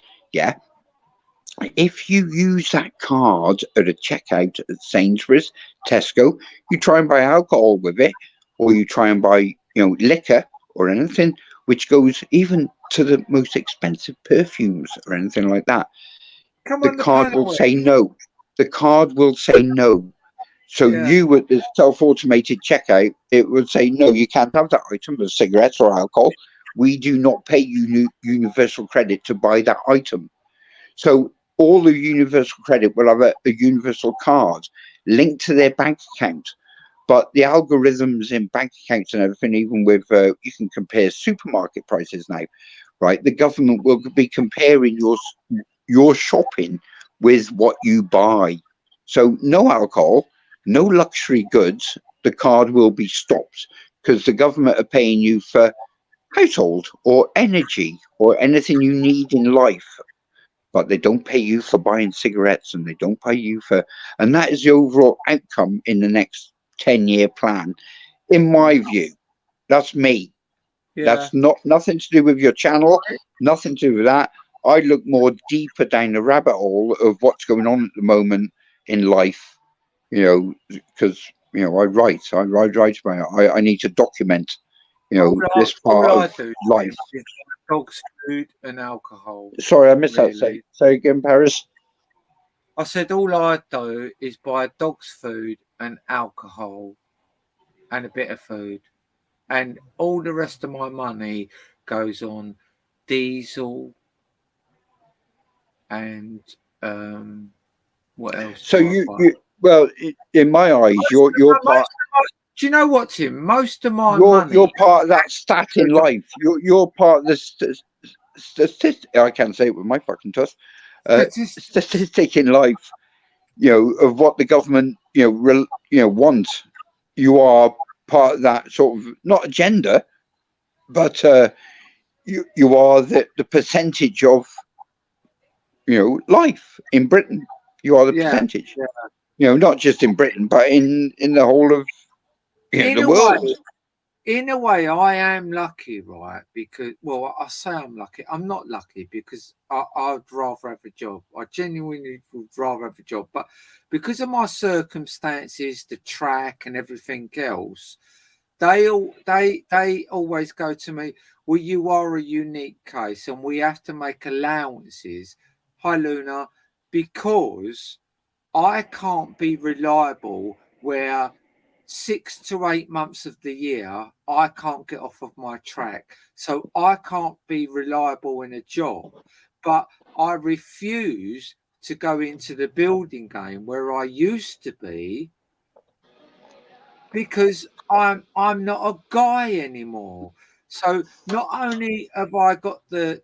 S3: if you use that card at a checkout at Sainsbury's, Tesco, you try and buy alcohol with it, or you try and buy liquor or anything, which goes even to the most expensive perfumes or anything like that, the card will say no. The card will say no. So
S1: Yeah.
S3: you at the self-automated checkout, it would say, no, you can't have that item of cigarettes or alcohol. We do not pay you universal credit to buy that item. So all the universal credit will have a universal card linked to their bank account. But the algorithms in bank accounts and everything, even with, you can compare supermarket prices now, right? The government will be comparing your shopping with what you buy. So no alcohol, no luxury goods, the card will be stopped because the government are paying you for household or energy or anything you need in life. But they don't pay you for buying cigarettes and they don't pay you for, and that is the overall outcome in the next 10-year plan, in my view. That's me.
S1: Yeah.
S3: That's nothing to do with your channel, nothing to do with that. I look more deeper down the rabbit hole of what's going on at the moment in life, because I write about it. I need to document, this part
S1: all I
S3: of
S1: do
S3: life.
S1: is dog's food and alcohol.
S3: Sorry, I missed that.
S1: Really.
S3: Say again, Paris.
S1: I said all I do is buy dog's food and alcohol and a bit of food. And all the rest of my money goes on diesel and what else?
S3: So
S1: do I
S3: you,
S1: buy?
S3: you well, in my eyes, you're part.
S1: Do you know what, Tim? Most of my
S3: You're
S1: money.
S3: part of that stat in life. You're part of the statistic. I can't say it with my fucking tuss. Statistic in life. Of what the government wants. You are part of that sort of, not agenda, but you are the percentage of life in Britain. You are the percentage. Not just in Britain, but in the whole of the world.
S1: In a way, I am lucky, right? Because, well, I say I'm lucky. I'm not lucky because I'd rather have a job. I genuinely would rather have a job. But because of my circumstances, the track and everything else, they always go to me, well, you are a unique case and we have to make allowances. Hi, Luna, because I can't be reliable where 6 to 8 months of the year I can't get off of my track. So I can't be reliable in a job. But I refuse to go into the building game where I used to be because I'm not a guy anymore. So not only have I got the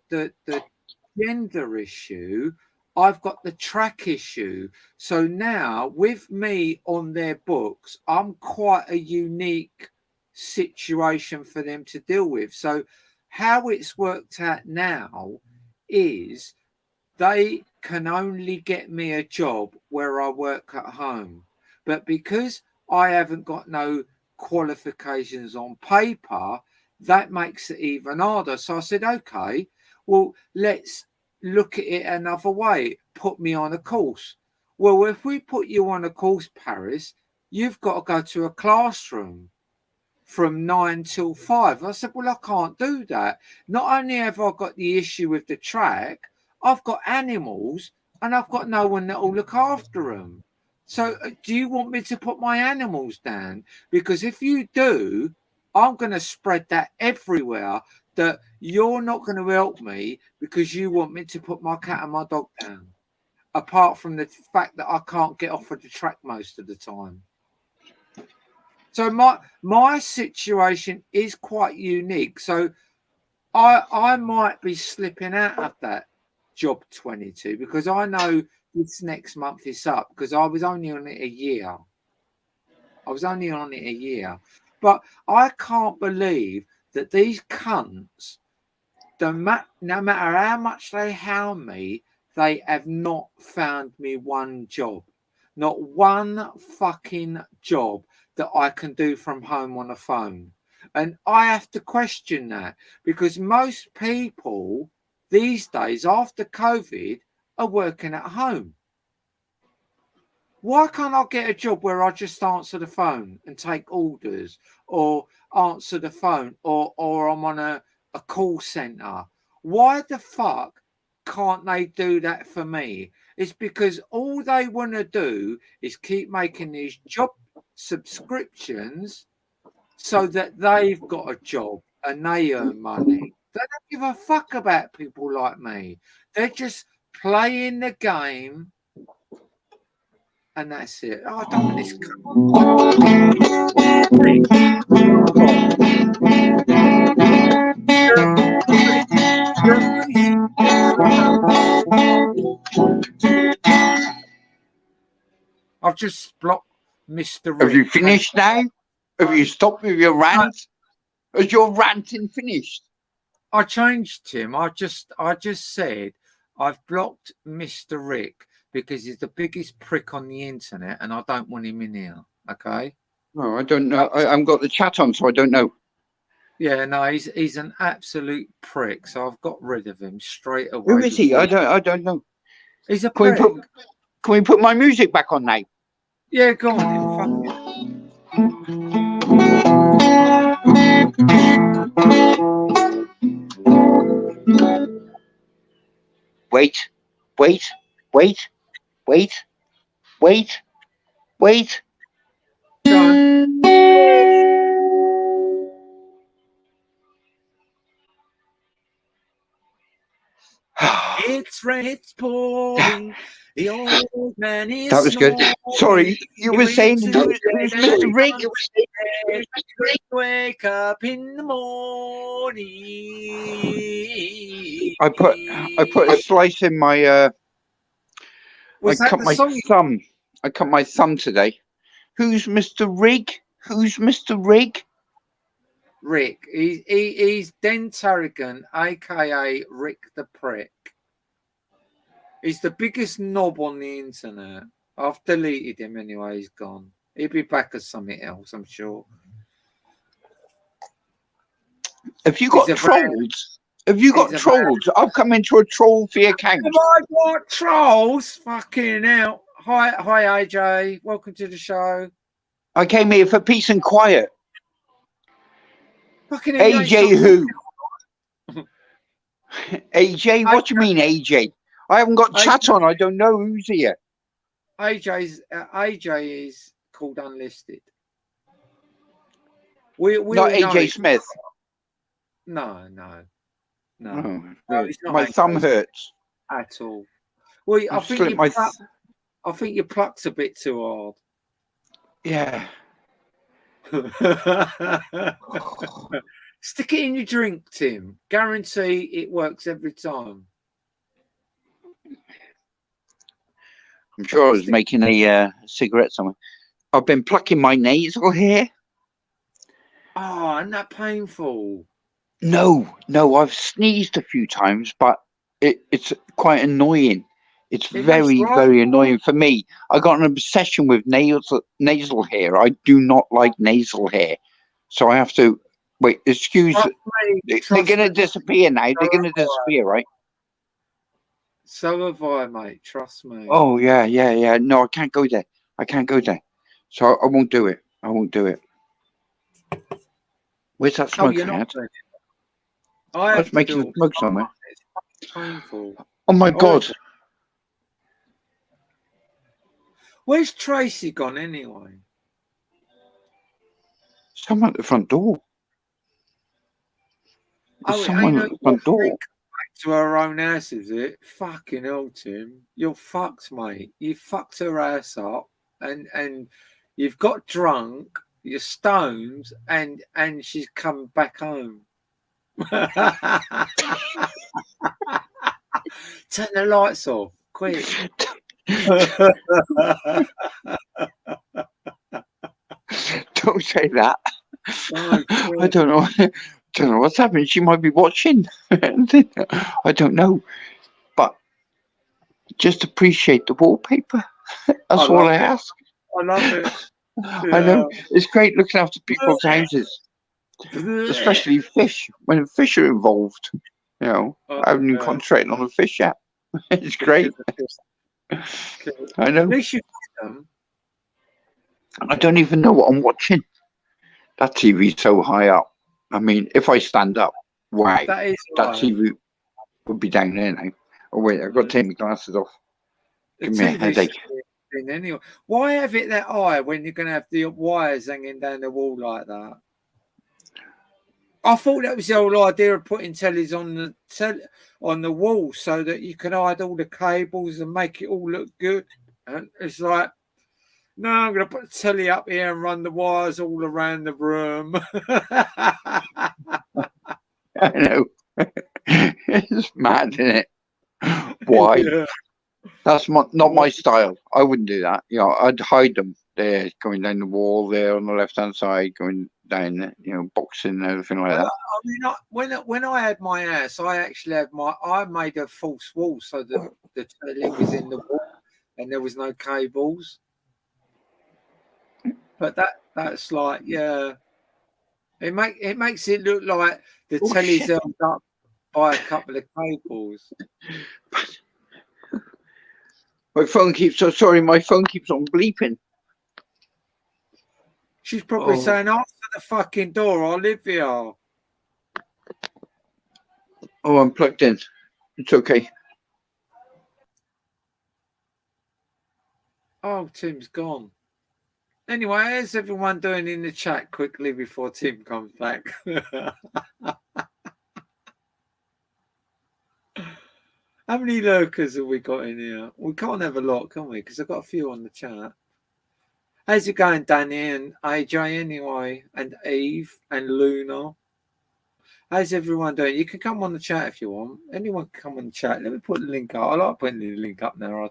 S1: gender issue, I've got the track issue. So now with me on their books, I'm quite a unique situation for them to deal with. So how it's worked out now is they can only get me a job where I work at home. But because I haven't got no qualifications on paper, that makes it even harder. So I said, okay, well, let's look at it another way. Put me on a course. Well, if we put you on a course, Paris, you've got to go to a classroom from 9 till 5. I said, well, I can't do that. Not only have I got the issue with the track, I've got animals and I've got no one that will look after them. So do you want me to put my animals down? Because if you do, I'm going to spread that everywhere that you're not going to help me because you want me to put my cat and my dog down. Apart from the fact that I can't get off of the track most of the time. So my situation is quite unique. So I might be slipping out of that job 22 because I know this next month is up because I was only on it a year. But I can't believe that these cunts, no matter how much they hound me, they have not found me one job. Not one fucking job that I can do from home on a phone. And I have to question that because most people these days after COVID are working at home. Why can't I get a job where I just answer the phone and take orders or answer the phone or I'm on a call center? Why the fuck can't they do that for me? It's because all they want to do is keep making these job subscriptions so that they've got a job and they earn money. They don't give a fuck about people like me. They're just playing the game, and that's it. Oh, I don't want this. I've just blocked Mr. Rick.
S3: Have you finished now? Have you stopped with your rant? Has your ranting finished?
S1: I changed him. I just said I've blocked Mr. Rick because he's the biggest prick on the internet, and I don't want him in here. Okay.
S3: No, I don't know. I haven't got the chat on, so I don't know.
S1: Yeah, no, he's an absolute prick. So I've got rid of him straight away.
S3: Who is he? I don't know.
S1: He's a
S3: Can
S1: prick.
S3: we put my music back on now?
S1: Yeah, go on. Then, fuck it.
S3: Wait.
S1: Go on. It's pouring. The old man is
S3: That was good.
S1: snoring.
S3: Sorry, you were saying who's Mr. Rick?
S1: Wake up in the morning.
S3: I put a slice in my I cut my thumb. I cut my thumb today. Who's Mr. Rig? Who's Mr. Rig?
S1: Rick. He's Den Tarrigan, aka Rick the Prick. He's the biggest knob on the internet. I've deleted him anyway. He's gone. He'll be back as something else, I'm sure.
S3: Have you got trolls? Have you got trolls? I've come into a troll-free account.
S1: Have I got trolls? Fucking hell. Hi, AJ. Welcome to the show.
S3: I came here for peace and quiet.
S1: Fucking
S3: AJ who? AJ? What do you mean, AJ? I haven't got chat on. I don't know who's here.
S1: AJ is called unlisted. We
S3: not AJ Smith.
S1: No.
S3: Oh,
S1: It's not
S3: my thumb hurts
S1: at all. Well, I think you plucked a bit too hard.
S3: Yeah.
S1: Stick it in your drink, Tim. Guarantee it works every time.
S3: I'm sure I was making a cigarette somewhere. I've been plucking my nasal hair.
S1: Oh, isn't that painful?
S3: No, I've sneezed a few times, but it's quite annoying. It's very annoying for me. I got an obsession with nasal hair. I do not like nasal hair. So I have to wait, excuse me. They're gonna disappear now. They're gonna disappear, right?
S1: So have I, mate. Trust me.
S3: Oh yeah. No, I can't go there. So I won't do it. Where's that smoke at? I was making a smoke somewhere.
S1: It's painful.
S3: Oh my God.
S1: Where's Tracy gone anyway?
S3: Someone at the front door. There's someone at the front door.
S1: Back to her own house, is it? Fucking hell, Tim. You're fucked, mate. You fucked her ass up and you've got drunk, you're stoned, and she's come back home. Turn the lights off, quick.
S3: Don't say that.
S1: Oh,
S3: I don't know what's happening. She might be watching. I don't know. But just appreciate the wallpaper. That's all I ask.
S1: I love it.
S3: I know. It's great looking after people's houses. Especially fish. When fish are involved. You know, I haven't even concentrated on the fish yet. It's great. I know.
S1: At least you them.
S3: I don't even know what I'm watching. That TV's so high up. I mean, if I stand up, wow, that TV would be down there now. Oh wait, I've got to take my glasses off.
S1: The
S3: Give me a
S1: TV
S3: headache.
S1: thing anyway. Why have it that high when you're going to have the wires hanging down the wall like that? I thought that was the whole idea of putting tellies on the wall so that you can hide all the cables and make it all look good. And it's like, no, I'm going to put the telly up here and run the wires all around the room.
S3: I know. It's mad, isn't it? Why?
S1: Yeah.
S3: That's not my style. I wouldn't do that. You know, I'd hide them there, going down the wall there on the left-hand side, going down, you know, boxing and everything like that.
S1: I mean, when I had my house, I actually had I made a false wall so that the telly was in the wall and there was no cables. But that's like, yeah, it makes it look like the telly's held up by a couple of cables.
S3: My phone keeps on bleeping.
S1: She's probably saying, "Answer the fucking door. I live here."
S3: Oh, I'm plugged in. It's okay.
S1: Oh, Tim's gone. Anyway, how's everyone doing in the chat quickly before Tim comes back? How many lurkers have we got in here? We can't have a lot, can we? Because I've got a few on the chat. How's it going, Danny and AJ anyway? And Eve and Luna? How's everyone doing? You can come on the chat if you want. Anyone can come on the chat. Let me put the link up. I like putting the link up now.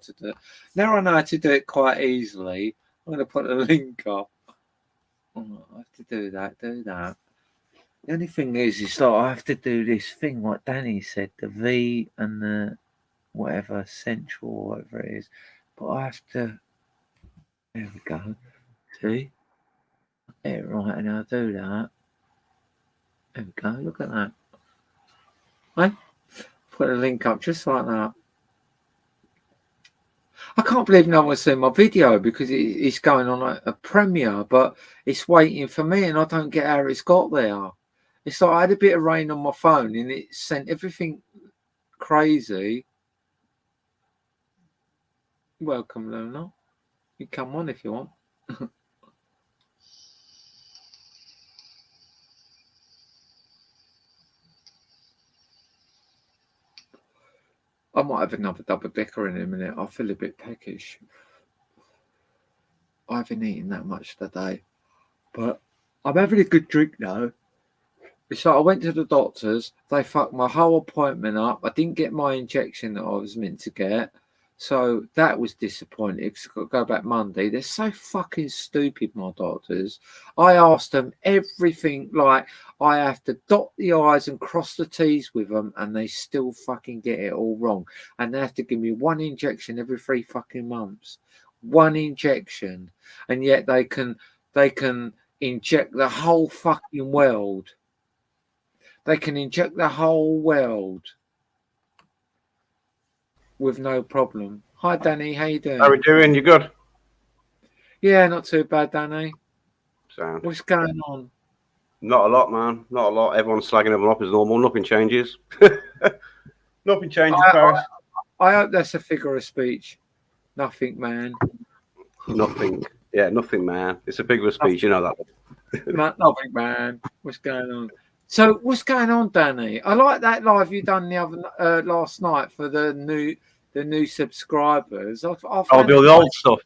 S1: Now I know how to do it quite easily. I'm going to put the link up. Oh, I have to do that. The only thing is that I have to do this thing, like Danny said, the V and the whatever, central, whatever it is. But I have to. There we go. See? Get it right, and I'll do that. There we go. Look at that. Right? Put a link up just like that. I can't believe no one's seen my video because it's going on a premiere, but it's waiting for me, and I don't get how it's got there. It's like I had a bit of rain on my phone, and it sent everything crazy. Welcome, Luna. You come on if you want. I might have another double decker in a minute. I feel a bit peckish. I haven't eaten that much today, but I'm having a good drink now. It's like I went to the doctors. They fucked my whole appointment up. I didn't get my injection that I was meant to get. So that was disappointing because I've got to go back Monday. They're so fucking stupid, my doctors. I asked them everything, like I have to dot the I's and cross the T's with them, and they still fucking get it all wrong. And they have to give me one injection every 3 fucking months. One injection. And yet they can inject the whole fucking world. They can inject the whole world with no problem. Hi, Danny. How you doing?
S5: How are we doing? You good?
S1: Yeah, not too bad, Danny.
S5: Sound.
S1: What's going on?
S5: Not a lot, man. Not a lot. Everyone's slagging everyone off as normal. Nothing changes. Nothing changes, Paris.
S1: I hope that's a figure of speech. Nothing, man.
S5: Nothing. Yeah, nothing, man. It's a figure of speech. You know that.
S1: Nothing, man. What's going on? So, what's going on, Danny? I like that live you done the other last night for the new subscribers.
S5: I'll do the old stuff.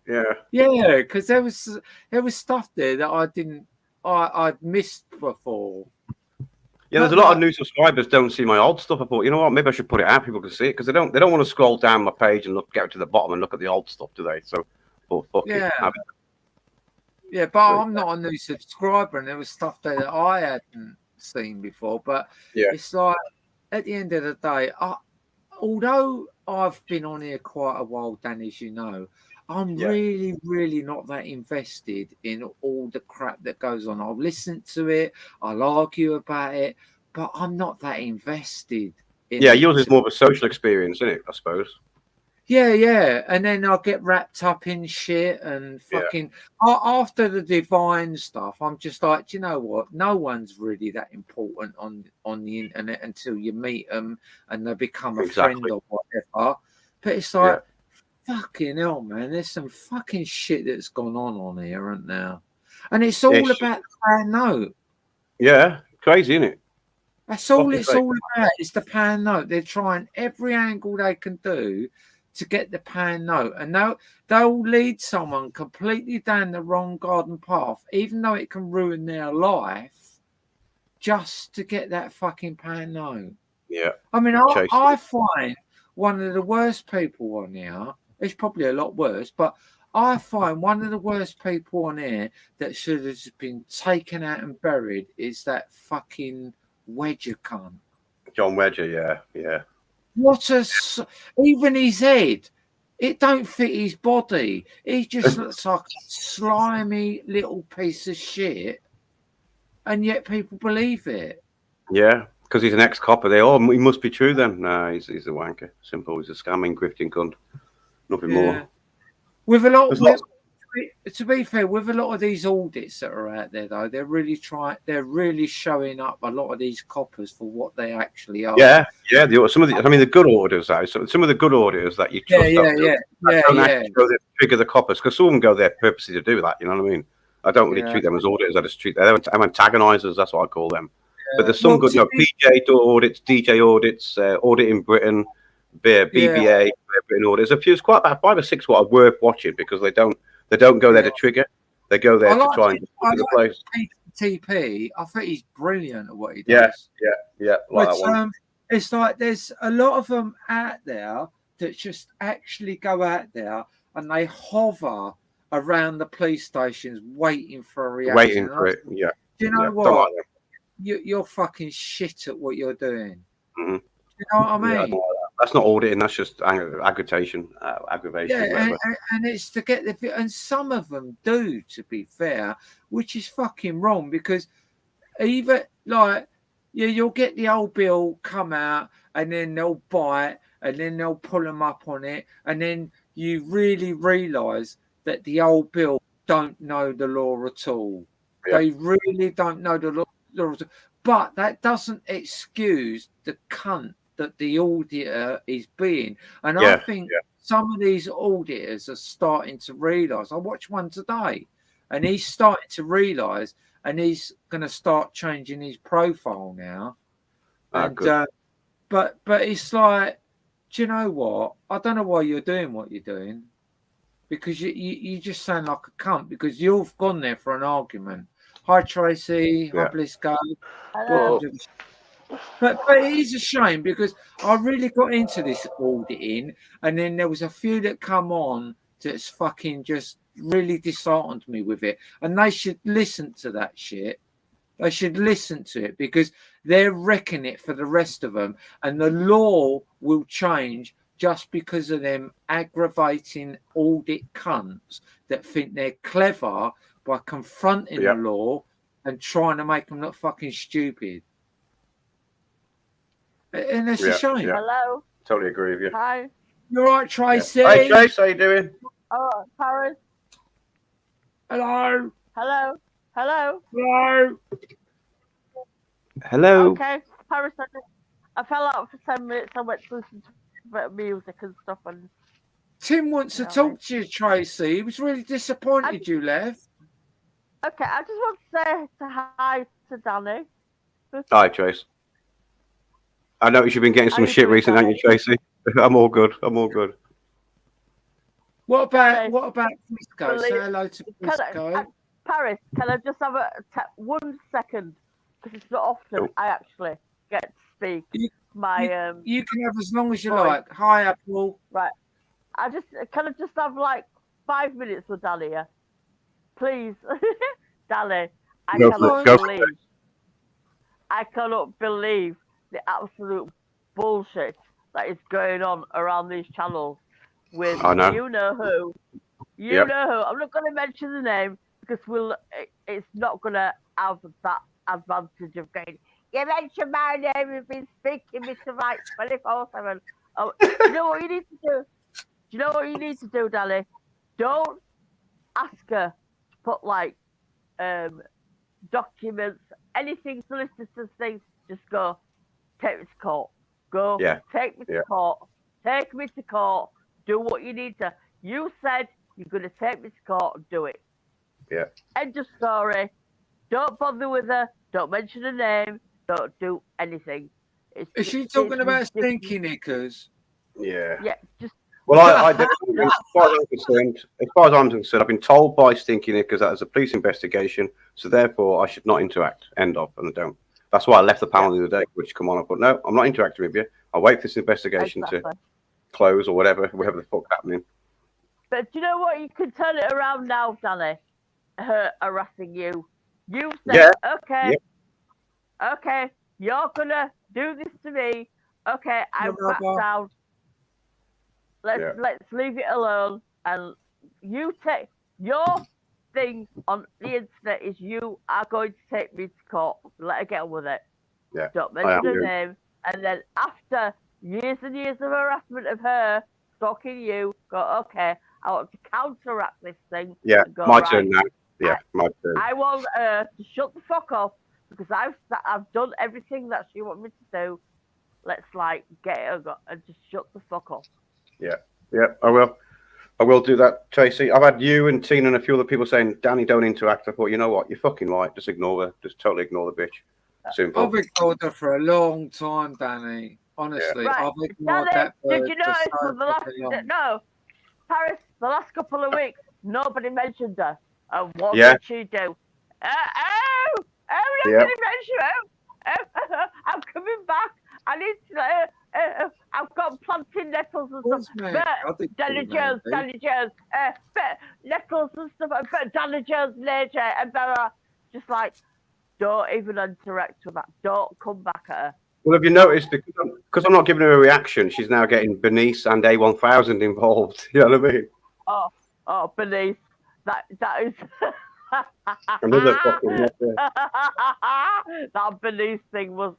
S5: Yeah,
S1: because there was stuff there that I'd missed before.
S5: Yeah, there's a lot of new subscribers don't see my old stuff. I thought, you know what, maybe I should put it out. People can see it because they don't want to scroll down my page and get to the bottom and look at the old stuff, do they? So, fuck it.
S1: Yeah, but I'm not a new subscriber, and there was stuff there that I hadn't seen before. But it's like at the end of the day, although I've been on here quite a while, Dan, as you know, I'm really, really not that invested in all the crap that goes on. I'll listen to it, I'll argue about it, but I'm not that invested in it.
S5: Yours is more of a social experience, isn't it, I suppose?
S1: Yeah. And then I'll get wrapped up in shit and fucking after the divine stuff, I'm just like, do you know what? No one's really that important on the internet until you meet them and they become a friend or whatever. But it's like, fucking hell, man. There's some fucking shit that's gone on here, isn't there? And it's all
S5: Yes.
S1: about the pound note.
S5: Yeah, crazy, isn't it?
S1: That's all
S5: Fucking
S1: it's
S5: crazy.
S1: all about. It's the pound note. They're trying every angle they can do to get the pound note. And they'll lead someone completely down the wrong garden path, even though it can ruin their life, just to get that fucking pound note.
S5: Yeah.
S1: I mean,
S5: Chase
S1: I
S5: it.
S1: find one of the worst people on here, it's probably a lot worse, but I find one of the worst people on here that should have been taken out and buried is that fucking Wedger cunt.
S5: John Wedger, yeah.
S1: What even his head, it don't fit his body. He just looks like a slimy little piece of shit, and yet people believe it.
S5: Yeah, because he's an ex-copper. He must be true then. No, he's a wanker. Simple. He's a scamming, grifting cunt. Nothing more.
S1: With a lot,
S5: There's lots-
S1: to be fair, with a lot of these audits that are out there, though, they're really showing up a lot of these coppers for what they actually are.
S5: Yeah. The good auditors, though. Some of the good auditors that you trust. Don't actually go there to trigger the coppers, because some of them go there purposely to do that. You know what I mean? I don't really treat them as auditors. I just treat them antagonizers. That's what I call them. But there's some good, PJ audits, DJ audits, audit in Britain, BBA, Britain audits. There's quite about 5 or 6 what are worth watching, because they don't go there to trigger. They go there to try and just look at the place.
S1: TP, I think he's brilliant at what he does.
S5: Yeah. Like that one.
S1: It's like there's a lot of them out there that just actually go out there and they hover around the police stations waiting for a reaction.
S5: Waiting for it, yeah.
S1: Do you know what?
S5: Don't like them.
S1: You're fucking shit at what you're doing.
S5: Mm-hmm.
S1: You know what I mean?
S5: Yeah, that's not auditing. That's just aggravation.
S1: Yeah, and it's to get and some of them do, to be fair, which is fucking wrong, because even like you'll get the old bill come out and then they'll bite and then they'll pull them up on it, and then you really realise that the old bill don't know the law at all. Yeah. They really don't know the law. But that doesn't excuse the cunt that the auditor is being. And I think some of these auditors are starting to realise. I watched one today, and he's starting to realise, and he's going to start changing his profile now. And but it's like, do you know what? I don't know why you're doing what you're doing, because you just sound like a cunt, because you've gone there for an argument. Hi, Tracy. Hi, Blisco.
S4: Hello.
S1: But it is a shame, because I really got into this auditing, and then there was a few that come on that's fucking just really disheartened me with it. And they should listen to that shit. They should listen to it, because they're wrecking it for the rest of them. And the law will change just because of them aggravating audit cunts that think they're clever by confronting the law and trying to make them look fucking stupid. And it's a shame.
S5: Yeah.
S4: Hello.
S5: Totally agree with you.
S4: Hi.
S1: You all right, Tracy?
S5: Hey, Trace, how you doing?
S4: Oh, Paris.
S1: Hello.
S4: Hello. Hello.
S1: Hello.
S5: Hello.
S4: Okay, Paris. I fell out for 10 minutes. I went to listen to a bit of music and stuff. And
S1: Tim wants to talk to you, Tracy. He was really disappointed you left.
S4: Okay, I just want to say hi to Danny.
S5: Hi, Trace. I noticed you've been getting some shit recently, haven't you, Tracy? I'm all good.
S1: What about Blisco? Say hello to Blisco.
S4: Paris, can I just have 1 second? Because it's not often I actually get to speak.
S1: You can have as long as you like. Hi, Apple.
S4: Right. Can I just have like 5 minutes with Danny here? Please. Danny, I cannot believe the absolute bullshit that is going on around these channels with you know who. You know who. I'm not going to mention the name, because it's not going to have that advantage of going, you mentioned my name, you've been speaking me to like 24/7. Oh, you know what you need to do? Do you know what you need to do, Danny? Don't ask her to put like documents, anything, solicitors things. Just go, take me to court. Take me to court. Take me to court. do what you need to. You said you're going to take me to court and do it.
S5: Yeah.
S4: End of story. Don't bother with her. Don't mention her name. Don't do anything.
S1: Is she talking about stinky knickers?
S5: Yeah.
S4: Yeah, just.
S5: Well, I definitely, as far as I'm concerned, I've been told by Stinky Nickers that there's a police investigation, so therefore I should not interact. End of, and I don't. That's why I left the panel the other day, which come on, I thought, no, I'm not interacting with you. I'll wait for this investigation to close or whatever the fuck's happening.
S4: But do you know what? You can turn it around now, Danny. Her harassing you. You said, okay, you're gonna do this to me. Okay, I'm back down. Let's leave it alone. And you take your thing on the internet is you are going to take me to court. Let her get on with it.
S5: Yeah.
S4: Don't mention her name. And then after years and years of harassment of her stalking you, go, okay, I want to counteract this thing.
S5: Yeah,
S4: go,
S5: my turn now. Yeah, my turn.
S4: I want her to shut the fuck up because I've done everything that she wanted me to do. Let's get her and just shut the fuck up.
S5: Yeah, I will do that, Tracy. I've had you and Tina and a few other people saying, Danny, don't interact. I thought, you know what? You're fucking right. Just ignore her. Just totally ignore the bitch. Simple.
S1: I've ignored her for a long time, Danny. Honestly,
S4: Right.
S1: I've ignored
S4: Danny,
S1: that.
S4: did you notice for Paris, the last couple of weeks, nobody mentioned her. And what did she do? Nobody mentioned her. I'm coming back. I need to. I've got planting nettles and stuff. Danny Jones, nettles and stuff. But Danny Jones, Major, and Bella, just don't even interact with that. Don't come back at her.
S5: Well, have you noticed, because I'm not giving her a reaction, she's now getting Bernice and A1000 involved. You know what I mean?
S4: Oh, Bernice. That is...
S5: Another fucking...
S4: That Bernice thing was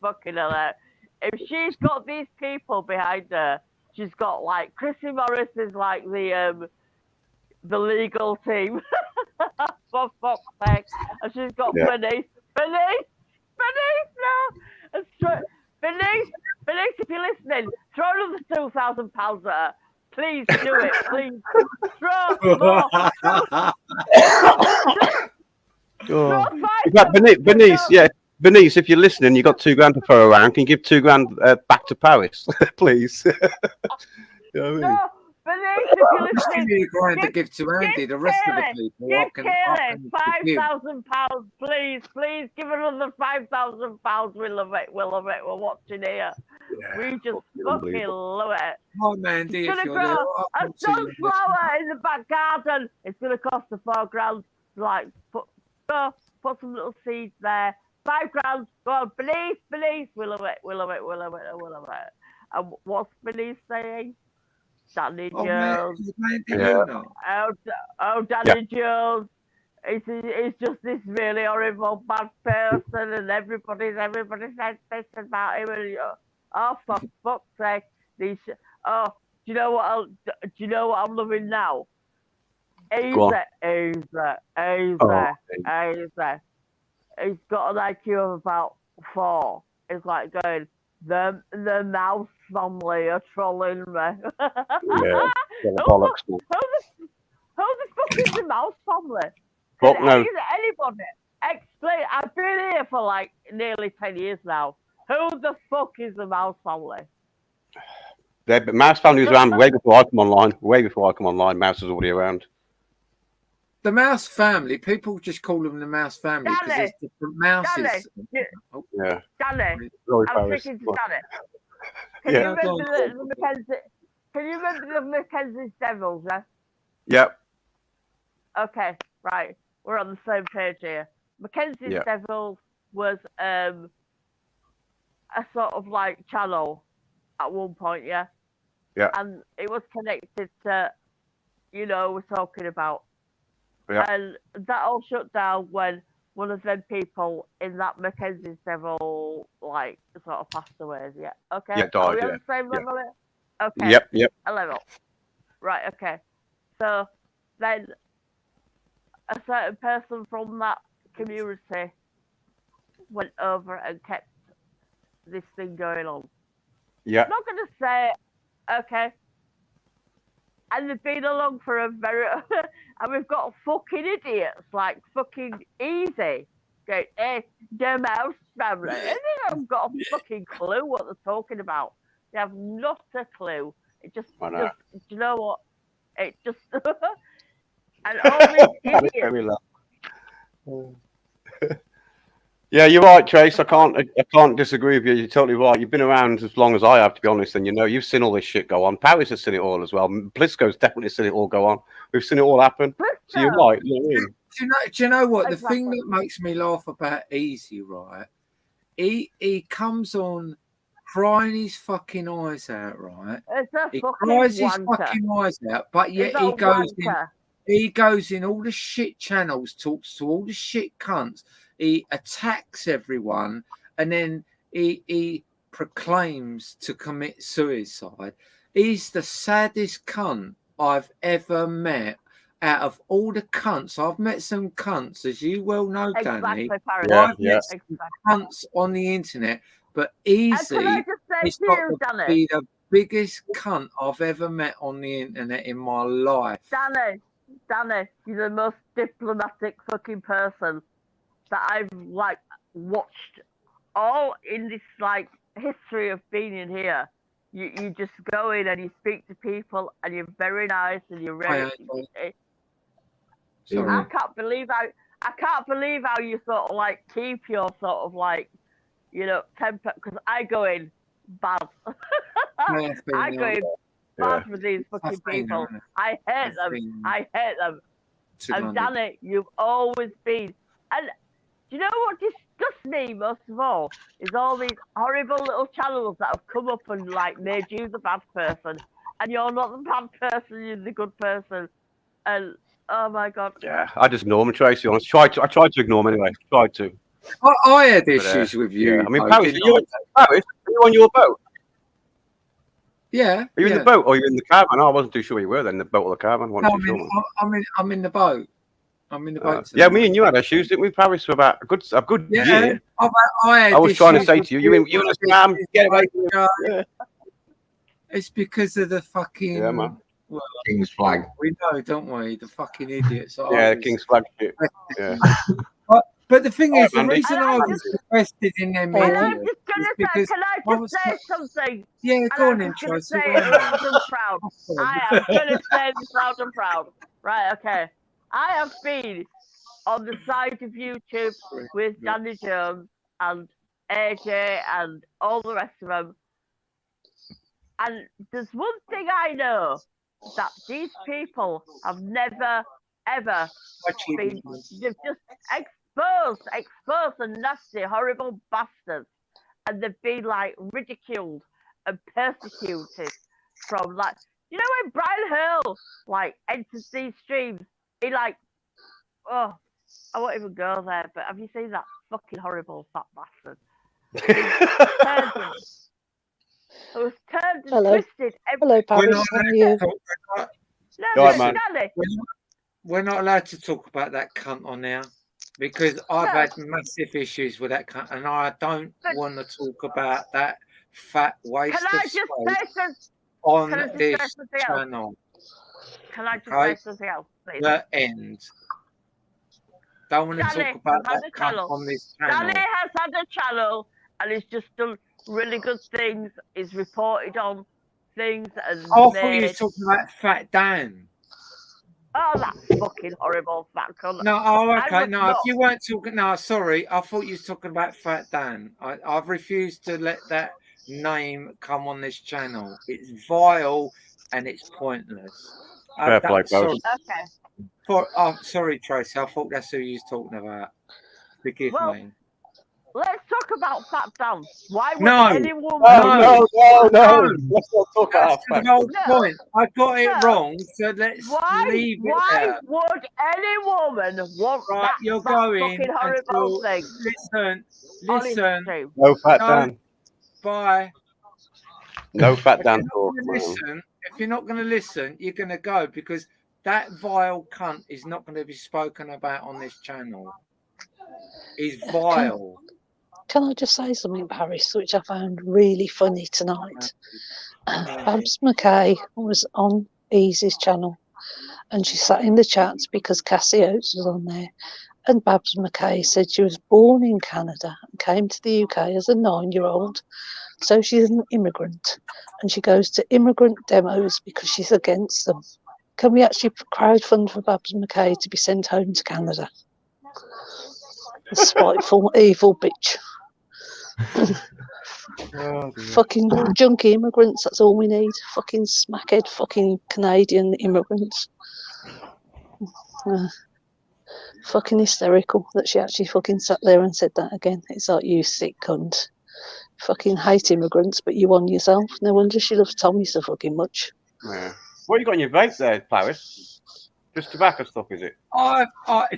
S4: fucking hilarious. If she's got these people behind her, she's got Chrissy Morris is the legal team. For fuck's sake. And she's got Bernice, no! And Bernice, if you're listening, throw another £2,000 at her. Please do it, please. Throw more.
S5: Bernice, if you're listening, you got $2,000 to throw around. Can you give $2,000 back to Paris, please? You know what I mean?
S4: No, Bernice, if you're listening,
S1: give me £1,000 to give to Andy. The rest of the people,
S4: give Kaylee £5,000, please give another £5,000. We love it. We're watching here.
S5: Yeah,
S4: we just fucking love it.
S1: Hi, Mandy.
S4: It's gonna grow a sunflower in the back garden. It's gonna cost her $4,000. Put some little seeds there. $5,000. Go on, Bernice. We love it. And what's Bernice saying? Danny Jones. Danny Jones. He's just this really horrible bad person, and everybody says this about him. And for fuck's sake, do you know what I'm loving now? Easy. He's got an IQ of about 4. It's going, the mouse family are trolling me.
S5: Yeah.
S4: Who the fuck is the mouse family?
S5: Fuck no.
S4: Anybody? Explain. I've been here for nearly 10 years now. Who the fuck is the mouse family?
S5: The mouse family was around way before I come online. Mouse was already around.
S1: The mouse family, people just call them the mouse family because there's different mouses.
S5: Yeah.
S4: Danny, I'm speaking to Danny. Can you remember the Mackenzie's Devils, yeah?
S5: Yep.
S4: Okay, right. We're on the same page here. Mackenzie's Devils was a sort of channel at one point, yeah?
S5: Yeah.
S4: And it was connected to, we're talking about.
S5: Yeah.
S4: And that all shut down when one of them people in that Mackenzie's Devil, sort of passed away. Yeah. Okay.
S5: Yeah, died.
S4: Are we on the same level? Okay.
S5: Yep.
S4: A level. Right. Okay. So then, a certain person from that community went over and kept this thing going on.
S5: Yeah.
S4: I'm not gonna say, okay. And they've been along for a very, and we've got fucking idiots like fucking Easy. Going, hey, the mouse family. And they haven't got a fucking clue what they're talking about. They have not a clue. It just, do you know what? It just, and all these idiots.
S5: Yeah, you're right, Trace. I can't disagree with you. You're totally right. You've been around as long as I have, to be honest, and you know you've seen all this shit go on. Paris has seen it all as well. Blisco's definitely seen it all go on. We've seen it all happen. So you're right. You know what I mean?
S1: Do you know what? The thing that makes me laugh about Easy, right? He comes on crying his fucking eyes out, right? He cries his fucking eyes out, but yet he goes in. He goes in all the shit channels, talks to all the shit cunts. He attacks everyone, and then he proclaims to commit suicide. He's the saddest cunt I've ever met. Out of all the cunts, I've met some cunts, as you well know, Danny. I've met some cunts on the internet, but Easy is got to be the biggest cunt I've ever met on the internet in my life.
S4: Danny, you're the most diplomatic fucking person that I've like watched all in this like history of being in here. You just go in and you speak to people and you're very nice and you're very. I can't believe how you sort of like keep your sort of like, you know, temper, because I go in bad. I go in bad with these fucking people. I hate them. I hate them. And Danny, you've always been. And do you know what disgusts me most of all is all these horrible little channels that have come up and like made you the bad person, and you're not the bad person, you're the good person. And oh my god.
S5: Yeah, I just ignore them, Tracy. I tried to ignore them anyway. Tried to.
S1: I had issues with you.
S5: Yeah. I mean, Paris, are you on your boat?
S1: Yeah.
S5: Are you in the boat or are you in the caravan? I wasn't too sure you were then, the boat or the caravan.
S1: I'm in the boat. I'm in the boat.
S5: Yeah, me and you had issues, didn't we, Paris, for about a good year?
S1: I
S5: was trying to say to you, you and Sam, get away from me.
S1: It's because of the fucking...
S5: Yeah, man.
S3: Well, King's flag.
S1: We know, don't we? The fucking idiots.
S5: Yeah, the King's flag shit. Yeah.
S1: But the thing is, the reason I was invested in them
S4: can I just say something?
S1: Yeah, go on, Tracy.
S4: Loud and proud. I am going to say this loud and proud. Right, okay. I have been on the side of YouTube with Danny Jones and AJ and all the rest of them. And there's one thing I know, that these people have never, ever been, they've just exposed the nasty, horrible bastards. And they've been like ridiculed and persecuted from like, you know when Brian Hurl like enters these streams, he like, oh, I won't even go there, but have you seen that fucking horrible fat bastard? It was turned and twisted.
S6: Hello, Paris. How are you?
S1: We're not allowed to talk about that cunt on there because I've had massive issues with that cunt, and I don't want to talk about that fat waste of space on this channel.
S4: Can I just say something else, please?
S1: The end. Don't want to talk about that cunt on this channel.
S4: Danny has had a channel and he's just done really good things. He's reported on things and.
S1: Oh, I thought you were talking about Fat Dan.
S4: Oh, that fucking horrible fat cunt.
S1: No, okay. No, if you weren't talking, no, sorry. I thought you were talking about Fat Dan. I've refused to let that name come on this channel. It's vile and it's pointless.
S5: Fair play,
S4: okay.
S1: Sorry, Tracy. I thought that's who you was talking about. Forgive me.
S4: Let's talk about Fat Dan. Why would any woman...
S5: No. Let's not talk about Fat Dan.
S1: Point. I got it wrong, so let's leave it there.
S4: Why would any woman want that fucking horrible thing?
S1: Listen.
S5: No Fat Dan.
S1: Bye.
S5: No Fat Dan.
S1: If you're not going to listen, you're going to go, because that vile cunt is not going to be spoken about on this channel. He's vile.
S6: Can I just say something, Paris, which I found really funny tonight? Babs McKay was on Easy's channel, and she sat in the chats because Cassie Oates was on there. And Babs McKay said she was born in Canada and came to the UK as a 9-year-old. So she's an immigrant, and she goes to immigrant demos because she's against them. Can we actually crowdfund for Babs McKay to be sent home to Canada? The spiteful, evil bitch. Fucking junkie immigrants, that's all we need. Fucking smackhead, fucking Canadian immigrants. Fucking hysterical that she actually fucking sat there and said that again. It's like, you sick cunt. Fucking hate immigrants, but you on yourself. No wonder she loves Tommy so fucking much.
S5: Yeah. What you got in your vape there, Paris? Just tobacco stuff, is it?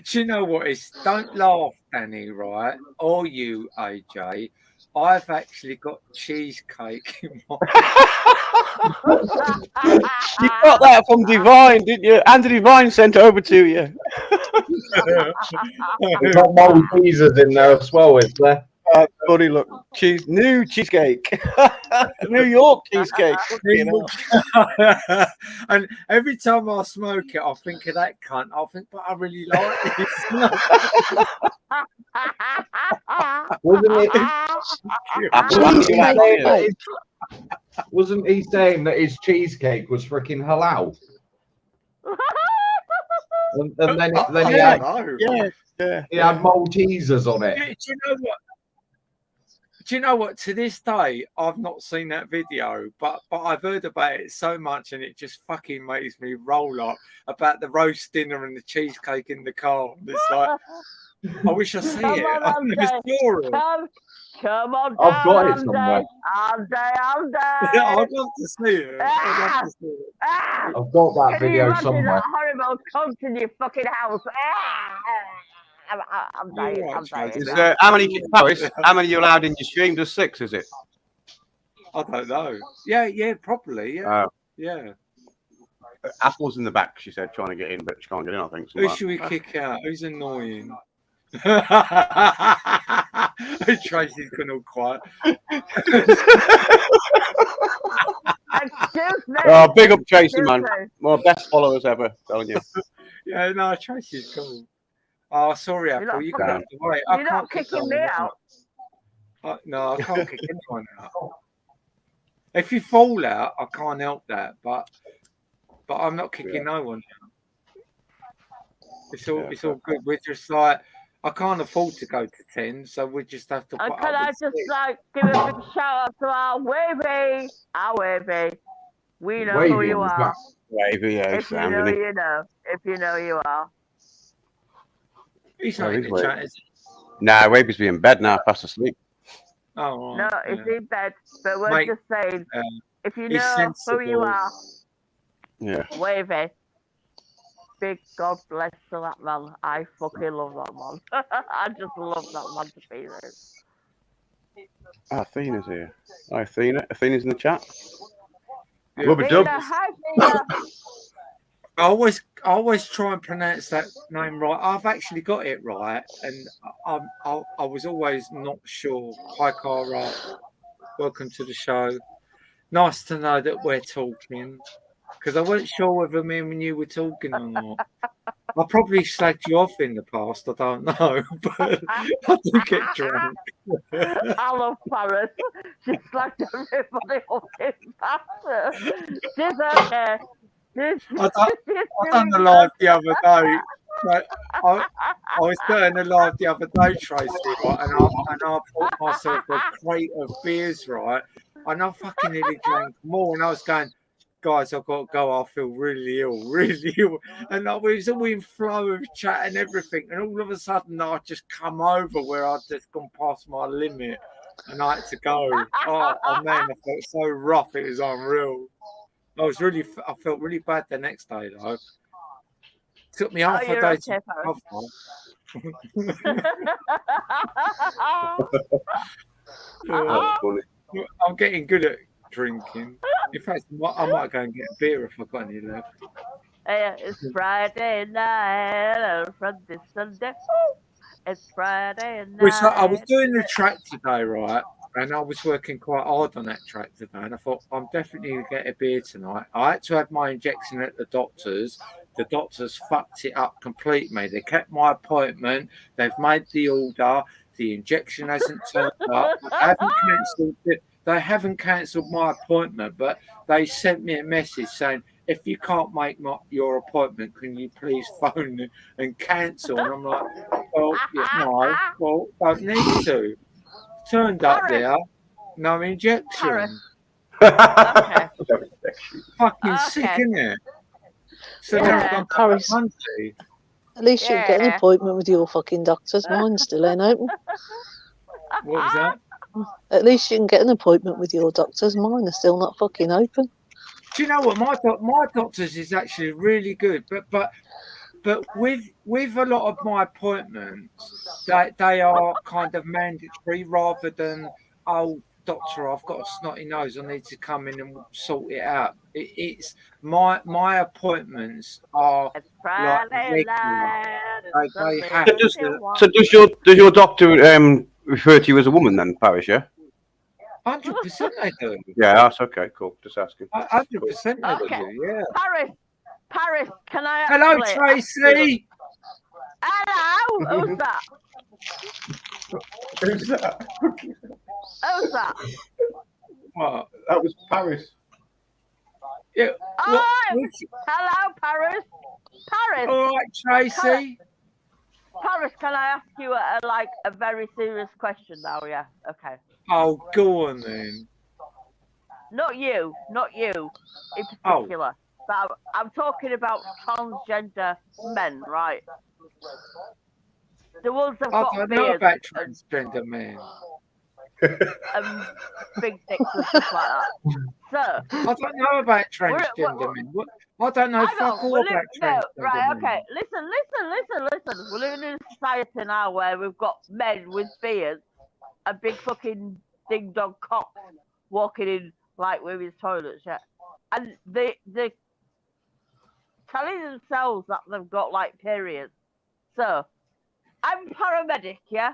S1: Do you know what? Don't laugh, Danny, right? Or you, AJ. I've actually got cheesecake in my.
S5: You got that from Divine, didn't you? Andy Divine sent it over to you.
S7: We've got Maltesers in there as well, is there?
S5: Buddy, look, new cheesecake, New York cheesecake.
S1: And every time I smoke it, I think of that cunt. I think, but I really like
S7: it? Wasn't he saying that his cheesecake was freaking halal? And then he had, he had Maltesers on it.
S1: Do you know what? To this day, I've not seen that video, but I've heard about it so much, and it just fucking makes me roll up about the roast dinner and the cheesecake in the car. And it's like, I wish I see it. I never saw it.
S4: Come on,
S7: I've got it somewhere.
S1: I'd love to see it.
S7: I've got that video somewhere.
S4: That horrible cunt in your fucking house. I'm dying.
S5: Is there, how many, Paris, how many are you allowed in your stream? Just 6, is it?
S1: I don't know. Yeah, probably. Yeah. Yeah.
S5: Apple's in the back, she said, trying to get in, but she can't get in, I think.
S1: Who should we kick out? Who's annoying? Tracy's gone all quiet.
S4: Excuse me.
S5: Oh, big up Tracy, man. My best followers ever, telling you.
S1: Yeah, no, Tracy's cool. Oh, sorry, Apple. You can't.
S4: You're not kicking me out.
S1: No, I can't kick anyone out. If you fall out, I can't help that. But I'm not kicking no one out. It's all good. We're just like, I can't afford to go to 10, so we just have to.
S4: And can I just give a big shout out to our Wavy? Our Wavy. We know who you are.
S5: Wavy, yeah.
S4: If you know, you know. If you know, you are.
S1: He's not in the chat, is he?
S5: Nah, Wavy's be in bed now, fast asleep.
S1: Oh,
S4: right. No, he's in bed. But we're just saying, if you know who you are, Wavy. Big God bless to that man. I fucking love that man. I just love that man to be there.
S5: Athena's here. Hi, Athena. Athena's in the chat.
S1: Rubber
S4: Athena, hi, Athena.
S1: I always try and pronounce that name right. I've actually got it right, and I was always not sure. Hi, Cara. Welcome to the show. Nice to know that we're talking, because I wasn't sure whether me and you were talking or not. I probably slagged you off in the past. I don't know, but I do get drunk.
S4: I love Paris. She slagged everybody off in the past. She's okay. I
S1: done the live the other day. I was doing the live the other day, Tracy, right? And I bought myself a crate of beers, right? And I fucking nearly drank more. And I was going, guys, I've got to go. I feel really ill, really ill. And I was all in flow of chat and everything. And all of a sudden, I just come over where I'd just gone past my limit, and I had to go. Oh man, I felt so rough. It was unreal. I felt really bad the next day though. Took me half a day to recover. I'm getting good at drinking. In fact, I might go and get a beer if I've got any left.
S4: Yeah, it's Friday night from this Sunday. It's Friday night.
S1: So I was doing the track today, right? And I was working quite hard on that track today, and I thought, I'm definitely going to get a beer tonight. I had to have my injection at the doctor's. The doctors fucked it up completely. They kept my appointment. They've made the order. The injection hasn't turned up. They haven't cancelled my appointment, but they sent me a message saying, if you can't make your appointment, can you please phone and cancel? And I'm like, well, no, well, don't need to. Turned up there, no injection.
S4: Okay.
S1: Fucking sick, isn't it? So now I've got
S6: Paris.
S1: Monday.
S6: At least you get an appointment with your fucking doctors. Mine still ain't open.
S1: What was that?
S6: At least you can get an appointment with your doctors. Mine are still not fucking open.
S1: Do you know what? My doctor's is actually really good, but with a lot of my appointments, they are kind of mandatory rather than, oh, doctor, I've got a snotty nose, I need to come in and sort it out. It's my appointments are like regular.
S5: So does your doctor refer to you as a woman then, Paris? Yeah.
S1: 100% they do.
S5: Yeah, that's okay. Cool. Just asking.
S1: 100% they do. Yeah.
S4: Paris, can I?
S1: Hello, Tracy.
S4: Hello. Who's that?
S7: Who's that?
S4: Who's that?
S1: What?
S7: That was Paris.
S1: Yeah.
S4: Hello, Paris. Paris.
S1: All right, Tracy.
S4: Paris, can I ask you a very serious question now? Yeah. Okay.
S1: Oh, go on then.
S4: Not you in particular. But I'm talking about transgender men, right? The ones that got
S1: I don't
S4: beards
S1: know about transgender men.
S4: and big dicks and stuff like that. So
S1: I don't know about transgender men. I don't know fuck all about transgender men.
S4: Okay. Listen. We're living in a society now where we've got men with beards and big fucking ding dong cocks walking in like women's toilets, yeah. And they telling themselves that they've got like periods. So I'm paramedic, yeah.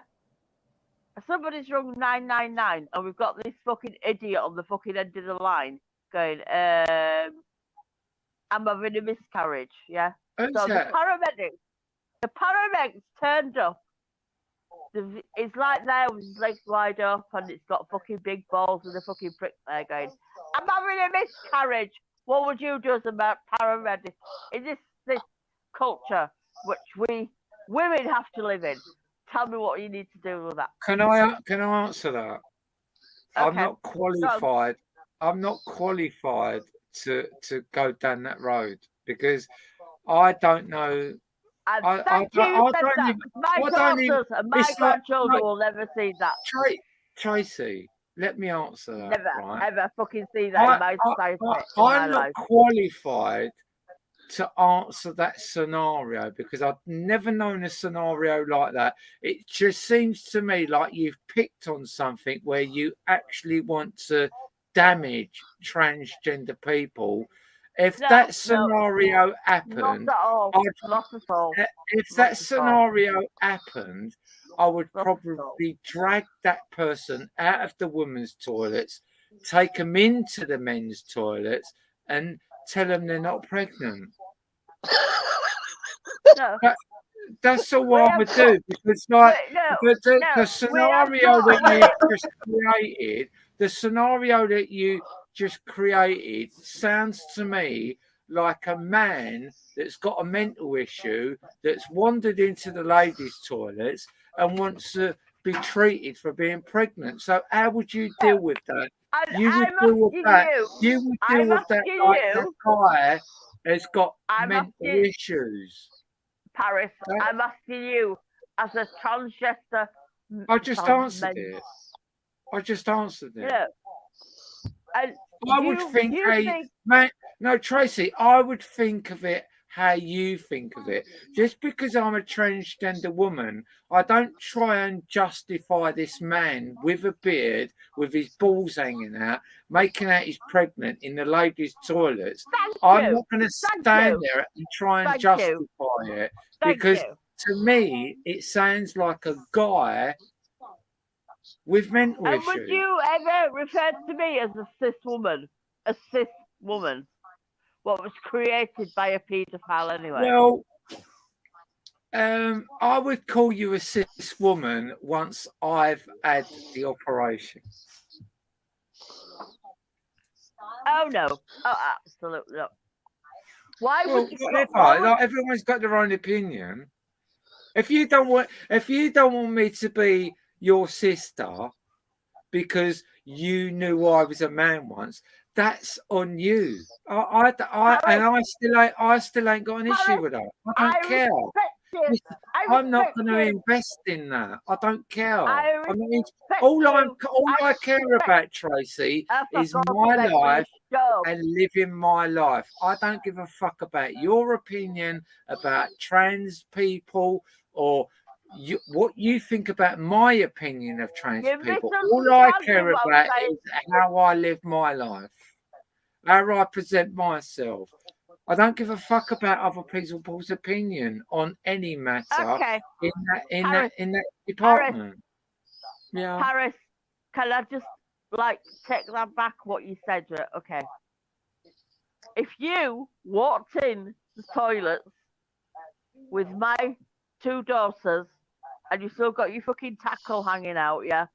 S4: Somebody's rung 999 and we've got this fucking idiot on the fucking end of the line going, I'm having a miscarriage, yeah.
S1: Who's
S4: so
S1: that?
S4: the paramedics turned up. It's like there with his legs wide up and it's got fucking big balls with a fucking prick there going, I'm having a miscarriage. What would you do as a paramedic in this culture which we women have to live in? Tell me what you need to do with that.
S1: Can I answer that?
S4: Okay.
S1: I'm not qualified. I'm not qualified to go down that road because I don't know.
S4: And
S1: My
S4: daughters and my grandchildren will never see that.
S1: Tracy, let me answer that.
S4: Never,
S1: right?
S4: ever fucking see that in my society.
S1: I'm not qualified to answer that scenario because I've never known a scenario like that. It just seems to me like you've picked on something where you actually want to damage transgender people. If that scenario happened,
S4: not at all. Not at all.
S1: If that scenario happened, I would probably drag that person out of the women's toilets, take them into the men's toilets, and tell them they're not pregnant.
S4: No.
S1: That's all I would do because, like, the scenario that you just created sounds to me like a man that's got a mental issue that's wandered into the ladies' toilets and wants to be treated for being pregnant. So how would you deal with that? You would deal with that like the guy has got mental issues.
S4: Paris, I'm asking you as a transgender.
S1: I just answered it.
S4: Yeah.
S1: I would think, Tracy, I would think of it how you think of it. Just because I'm a transgender woman, I don't try and justify this man with a beard, with his balls hanging out, making out he's pregnant in the ladies' toilets. I'm not going to stand there and try and justify it because to me, it sounds like a guy with mental
S4: And
S1: issues.
S4: would you ever refer to me as a cis woman? A cis woman? What was created by a paedophile anyway?
S1: Well, I would call you a cis woman once I've had the operation.
S4: Oh no! Oh, absolutely not. Why
S1: Well,
S4: would you?
S1: whatever.
S4: Why would,
S1: Like, everyone's got their own opinion. If you don't want me to be your sister because you knew I was a man once, that's on you. I still ain't got an issue with that. I don't care.
S4: respect you.
S1: Listen,
S4: I
S1: I'm not
S4: respect
S1: going to
S4: you.
S1: invest in that. I don't care.
S4: I
S1: I mean,
S4: respect
S1: all
S4: you.
S1: I care about, Tracy, is my life and living my life. I don't give a fuck about your opinion about trans people or what you think about my opinion of trans people. All I care about is how I live my life, how I present myself. I don't give a fuck about other people's opinion on any matter in that department. Yeah.
S4: Paris, can I just take that back? What you said, right? Okay. If you walked in the toilets with my 2 daughters and you still got your fucking tackle hanging out, yeah,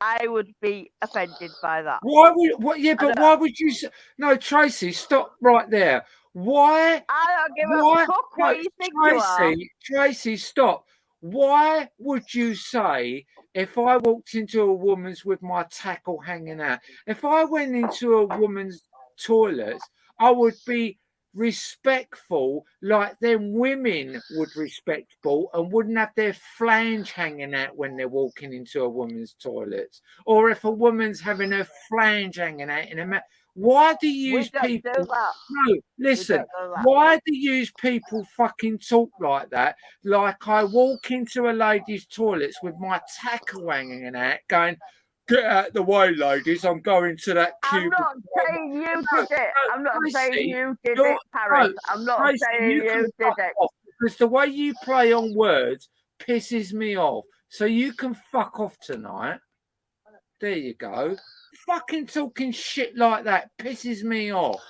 S4: I would be offended by that.
S1: Why would you? No, Tracy, stop right there. Why?
S4: I don't give a fuck what you think you are.
S1: Tracy, stop. Why would you say if I walked into a woman's with my tackle hanging out, if I went into a woman's toilets, I would be respectful like them women would respectful and wouldn't have their flange hanging out when they're walking into a woman's toilets, or if a woman's having her flange hanging out in a why do you use people no listen why do you use people fucking talk like that? Like I walk into a lady's toilets with my tackle hanging out going, get out the way, ladies, I'm going to that cubicle.
S4: I'm not saying you did it. I'm not saying you did it, Paris. I'm not saying you did it.
S1: Because the way you play on words pisses me off. So you can fuck off tonight. There you go. Fucking talking shit like that pisses me off.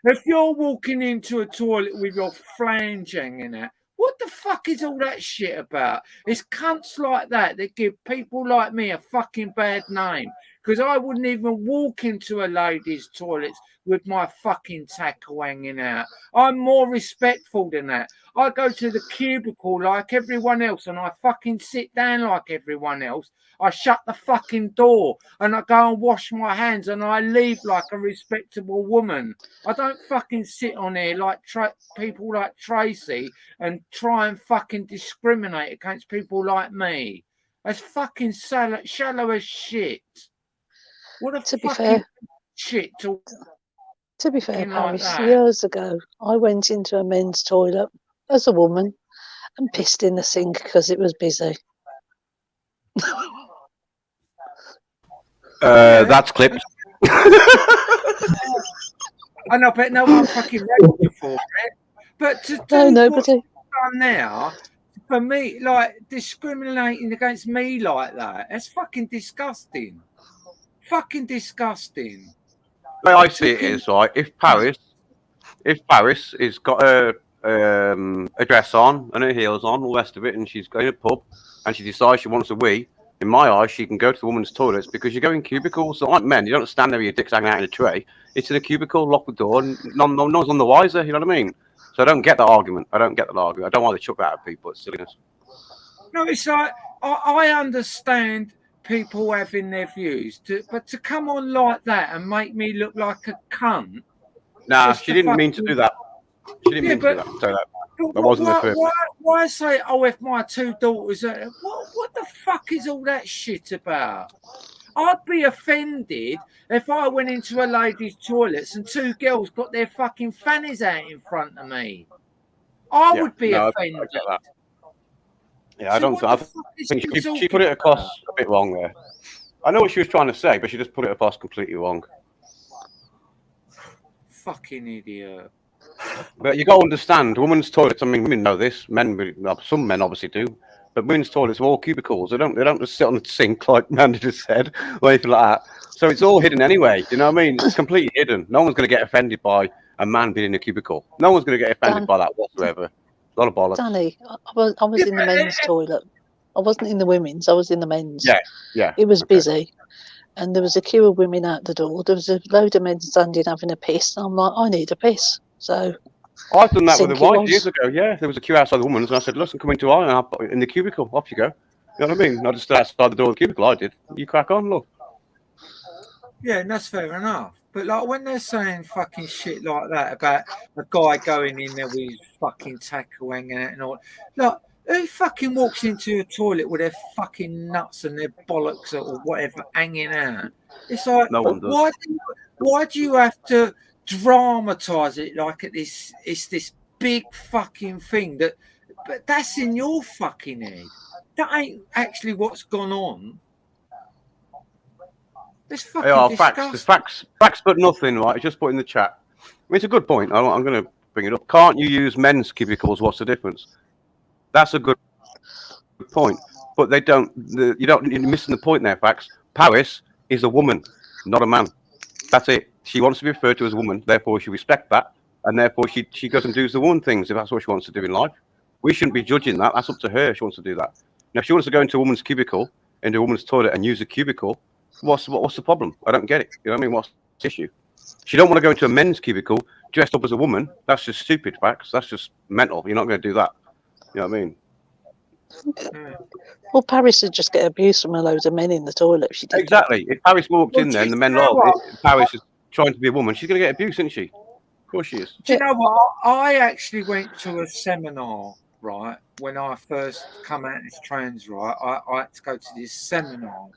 S1: If you're walking into a toilet with your flange hanging out, what the fuck is all that shit about? It's cunts like that give people like me a fucking bad name. Because I wouldn't even walk into a lady's toilets with my fucking tackle hanging out. I'm more respectful than that. I go to the cubicle like everyone else and I fucking sit down like everyone else. I shut the fucking door and I go and wash my hands and I leave like a respectable woman. I don't fucking sit on here like people like Tracy and try and fucking discriminate against people like me. That's fucking shallow as shit. What a
S6: to
S1: fucking
S6: be fair,
S1: shit.
S6: To be fair, Paris, years ago, I went into a men's toilet as a woman and pissed in the sink because it was busy.
S5: That's clipped.
S1: I know, but no one fucking read you for it. But to do
S6: nobody.
S1: What you've done now, for me, like discriminating against me like that, that's fucking disgusting. Fucking disgusting.
S5: The way I see it is, right, if Paris has got a dress on and her heels on, all the rest of it, and she's going to a pub and she decides she wants a wee, in my eyes, she can go to the woman's toilets because you go in cubicles. So like men, you don't stand there with your dick hanging out in a tray. It's in a cubicle, lock the door, and no one's on the wiser, you know what I mean? So I don't get that argument. I don't want to chuck that at people. It's silliness.
S1: No, it's like, I understand people having their views, but to come on like that and make me look like a cunt.
S5: Nah, she didn't mean to do that. She didn't mean to do that. I'll tell you that. That wasn't the purpose.
S1: Why say, oh, if my 2 daughters are... What the fuck is all that shit about? I'd be offended if I went into a lady's toilets and 2 girls got their fucking fannies out in front of me. I would be offended.
S5: I get that. Yeah, I think she put it across a bit wrong there. I know what she was trying to say, but she just put it across completely wrong.
S1: Fucking idiot.
S5: But you got to understand, women's toilets, I mean, women know this, some men obviously do. But women's toilets are all cubicles. They don't just sit on the sink like Mandy just said, or anything like that. So it's all hidden anyway. You know what I mean? It's completely hidden. No one's going to get offended by a man being in a cubicle. No one's going to get offended by that whatsoever. A lot of bollocks.
S6: Danny, I was in the men's toilet. I wasn't in the women's. I was in the men's.
S5: Yeah.
S6: It was busy, and there was a queue of women out the door. There was a load of men standing having a piss. And I'm like, I need a piss. So
S5: I've done that with a wife years ago. Yeah, there was a queue outside the woman's, and I said, "Listen, come into ours, and I'll put in the cubicle. Off you go." You know what I mean? I just stood outside the door of the cubicle. I did. You crack on, look.
S1: Yeah, and that's fair enough. But like when they're saying fucking shit like that about a guy going in there with his fucking tackle hanging out and all, like who fucking walks into a toilet with their fucking nuts and their bollocks or whatever hanging out? It's like,
S5: no one does.
S1: Why do you have to dramatise it like it's this big fucking thing but that's in your fucking head. That ain't actually what's gone on. It's fucking
S5: facts, but nothing, right? Just put in the chat. I mean, it's a good point. I'm going to bring it up. Can't you use men's cubicles? What's the difference? That's a good point. But they don't. You're missing the point there, facts. Paris is a woman, not a man. That's it. She wants to be referred to as a woman. Therefore, she respects that, and therefore she goes and does the woman things if that's what she wants to do in life. We shouldn't be judging that. That's up to her. She wants to do that. Now, if she wants to go into a woman's cubicle, into a woman's toilet, and use a cubicle. What's the problem? I don't get it. You know what I mean? What's the issue? She don't want to go into a men's cubicle dressed up as a woman. That's just stupid, facts. That's just mental. You're not going to do that. You know what I mean?
S6: Well, Paris would just get abused from a load of men in the toilet if she did.
S5: Exactly. If Paris walked in there and the men Paris is trying to be a woman, she's going to get abused, isn't she? Of course she is.
S1: Do you know what? I actually went to a seminar, right? When I first come out as trans, right? I had to go to this seminar.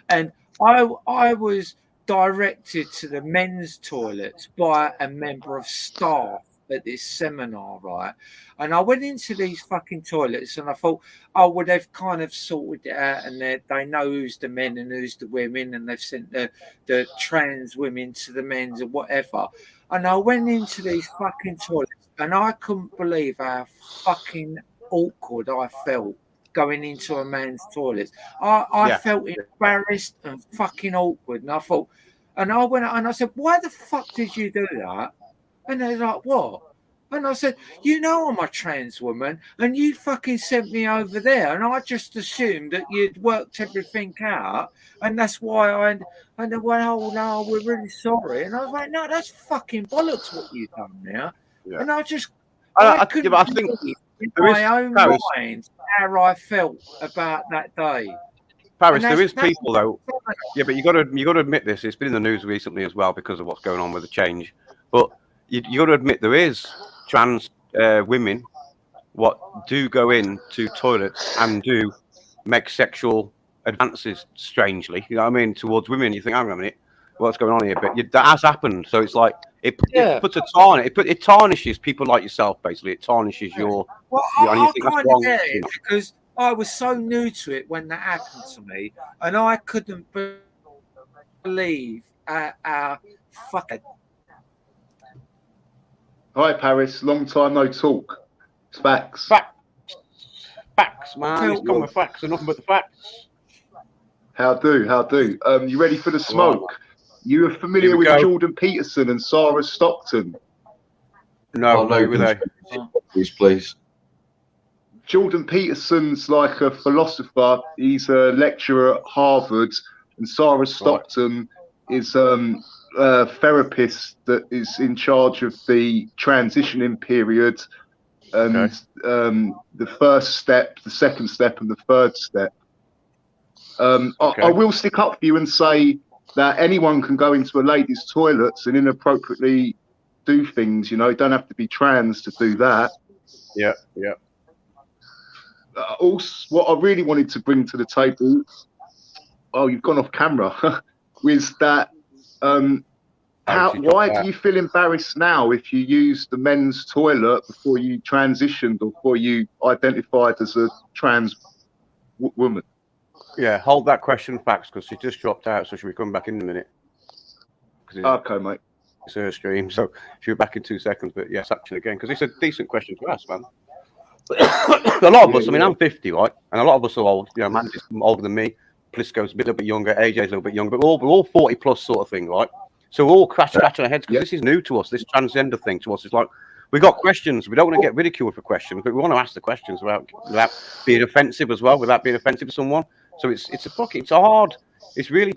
S1: And I was directed to the men's toilets by a member of staff at this seminar, right? And I went into these fucking toilets and I thought, oh, well, they've kind of sorted it out and they know who's the men and who's the women and they've sent the trans women to the men's or whatever. And I went into these fucking toilets and I couldn't believe how fucking awkward I felt going into a man's toilets. I felt embarrassed and fucking awkward. And I thought, and I went and I said, why the fuck did you do that? And they're like, what? And I said, you know I'm a trans woman and you fucking sent me over there. And I just assumed that you'd worked everything out. And that's why and they went, oh, no, we're really sorry. And I was like, no, that's fucking bollocks what you've done now. Yeah. And I just, I couldn't believe in my own mind how I felt about that day.
S5: Paris, there is people though. Yeah, but you got to admit this. It's been in the news recently as well because of what's going on with the change. But you got to admit there is trans women what do go into toilets and do make sexual advances. Strangely, you know what I mean, towards women. You think, hang on a minute, what's going on here? But that has happened. So it's like it puts a tarnish. It tarnishes people like yourself. Basically, it tarnishes your.
S1: Well, I kind of get it because I was so new to it when that happened to me, and I couldn't believe our fucking.
S8: Hi, Paris. Long time no talk. It's facts.
S5: Facts, man. It's come with facts and nothing but the facts.
S8: How do? You ready for the smoke? You are familiar with Jordan Peterson and Sarah Stockton?
S5: No, who were they?
S9: Please.
S8: Jordan Peterson's like a philosopher. He's a lecturer at Harvard, and Sarah Stockton is a therapist that is in charge of the transitioning period and the first step, the second step, and the third step. I will stick up for you and say that anyone can go into a lady's toilets and inappropriately do things. You know, you don't have to be trans to do that.
S5: Yeah.
S8: Also, what I really wanted to bring to the table, you've gone off camera, was that why do you feel embarrassed now if you use the men's toilet before you transitioned or before you identified as a trans woman?
S5: Yeah, hold that question, facts, because she just dropped out, so she'll be coming back in a minute.
S8: Okay, mate.
S5: It's her stream, so she'll be back in 2 seconds. But yes, actually, again, because it's a decent question to ask, man. a lot of us, I mean, I'm 50, right? And a lot of us are old. You know, Mandy's older than me. Plisco's a little bit younger. AJ's a little bit younger. But we're all 40 plus sort of thing, right? So we're all scratching our heads because this is new to us. This transgender thing to us is like, we got questions. We don't want to get ridiculed for questions, but we want to ask the questions without being offensive as well, without being offensive to someone. So it's hard. It's really,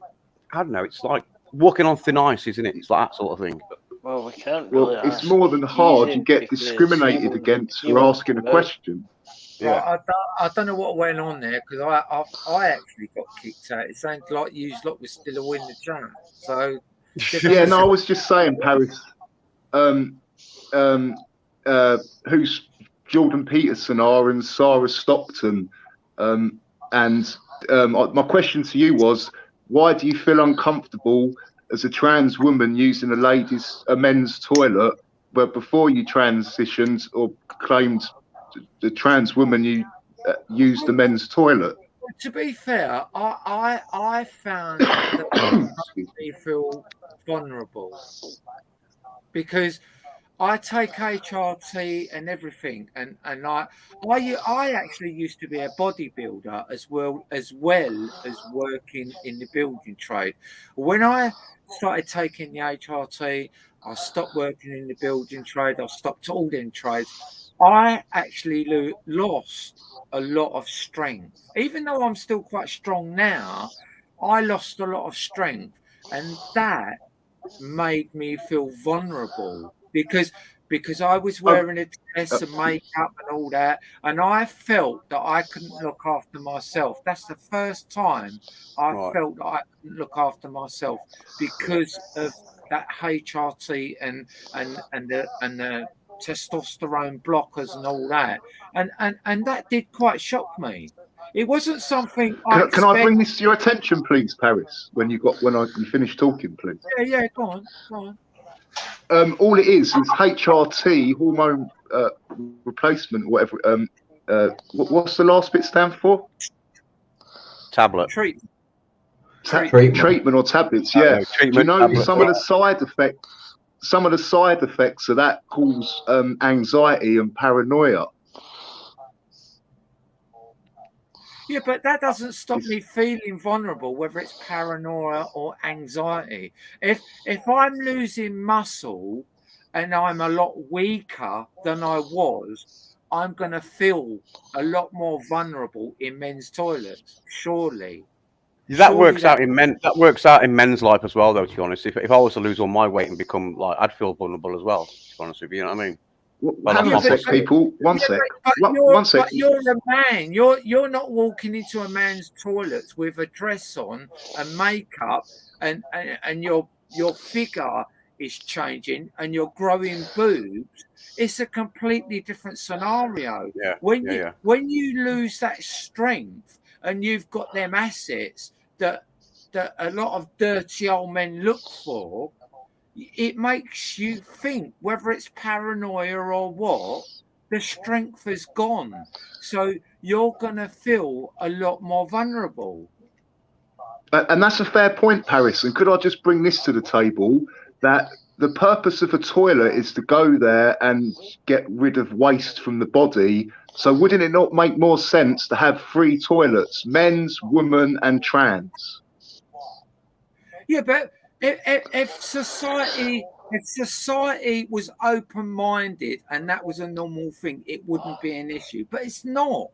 S5: I don't know. It's like walking on thin ice, isn't it? It's like that sort of thing.
S9: Well, we can't really.
S8: Well, it's more than hard. You get discriminated against for asking a question.
S1: Yeah. I don't know what went on there because I actually got kicked out. It sounded like you lot was still in the chat. So
S8: yeah, no, I was just saying, Paris. Who's Jordan Peterson are and Sarah Stockton, and my question to you was, why do you feel uncomfortable as a trans woman using a men's toilet, but before you transitioned or claimed the trans woman, you used the men's toilet?
S1: To be fair, I found that me feel vulnerable because I take HRT and everything, and I actually used to be a bodybuilder as well as working in the building trade. When I started taking the HRT, I stopped working in the building trade. I stopped all them trades. I actually lost a lot of strength. Even though I'm still quite strong now, I lost a lot of strength, and that made me feel vulnerable because I was wearing a dress and makeup and all that, and I felt that I couldn't look after myself. That's the first time I felt that I couldn't look after myself because of that HRT and the testosterone blockers and all that, and that did quite shock me. It wasn't something
S8: Can I bring this to your attention, please, Paris? When you finish talking, please.
S1: Yeah, go on.
S8: All it is HRT, hormone replacement, whatever. What's the last bit stand for?
S5: Tablet.
S1: Treatment.
S8: Treatment or tablets. Yeah.
S5: Treatment,
S8: do you know
S5: tablet,
S8: some of the side effects? Some of the side effects of that cause anxiety and paranoia.
S1: Yeah, but that doesn't stop me feeling vulnerable, whether it's paranoia or anxiety. If I'm losing muscle and I'm a lot weaker than I was, I'm going to feel a lot more vulnerable in men's toilets, surely.
S5: That works out in men's life as well, though, to be honest. If I was to lose all my weight and become like, I'd feel vulnerable as well, to be honest with you, you know what I mean?
S8: Hang on a sec, people. One sec.
S1: But you're a man. You're not walking into a man's toilets with a dress on and makeup, and your figure is changing and you're growing boobs. It's a completely different scenario.
S5: Yeah.
S1: When you lose that strength and you've got them assets that a lot of dirty old men look for, it makes you think, whether it's paranoia or what, the strength has gone. So you're going to feel a lot more vulnerable.
S8: And that's a fair point, Paris. And could I just bring this to the table, that the purpose of a toilet is to go there and get rid of waste from the body. So wouldn't it not make more sense to have 3 toilets, men's, women, and trans?
S1: Yeah, but if society was open-minded and that was a normal thing, it wouldn't be an issue. But it's not.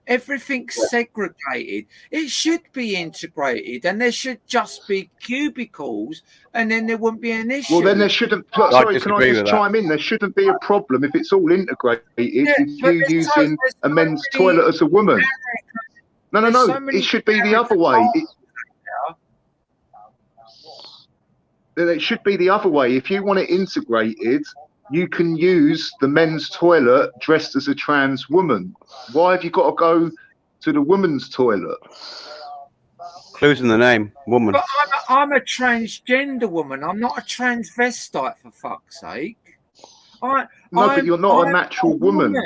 S1: Everything's segregated. It should be integrated, and there should just be cubicles, and then there wouldn't be an issue.
S8: Well, then there shouldn't. Sorry, can I just chime in? There shouldn't be a problem if it's all integrated. If you're using a men's toilet as a woman. No. It should be the other way. It should be the other way. If you want it integrated, you can use the men's toilet dressed as a trans woman. Why have you got to go to the women's toilet?
S5: Clues in the name, woman.
S1: But I'm a transgender woman. I'm not a transvestite, for fuck's sake.
S8: But you're not a natural woman.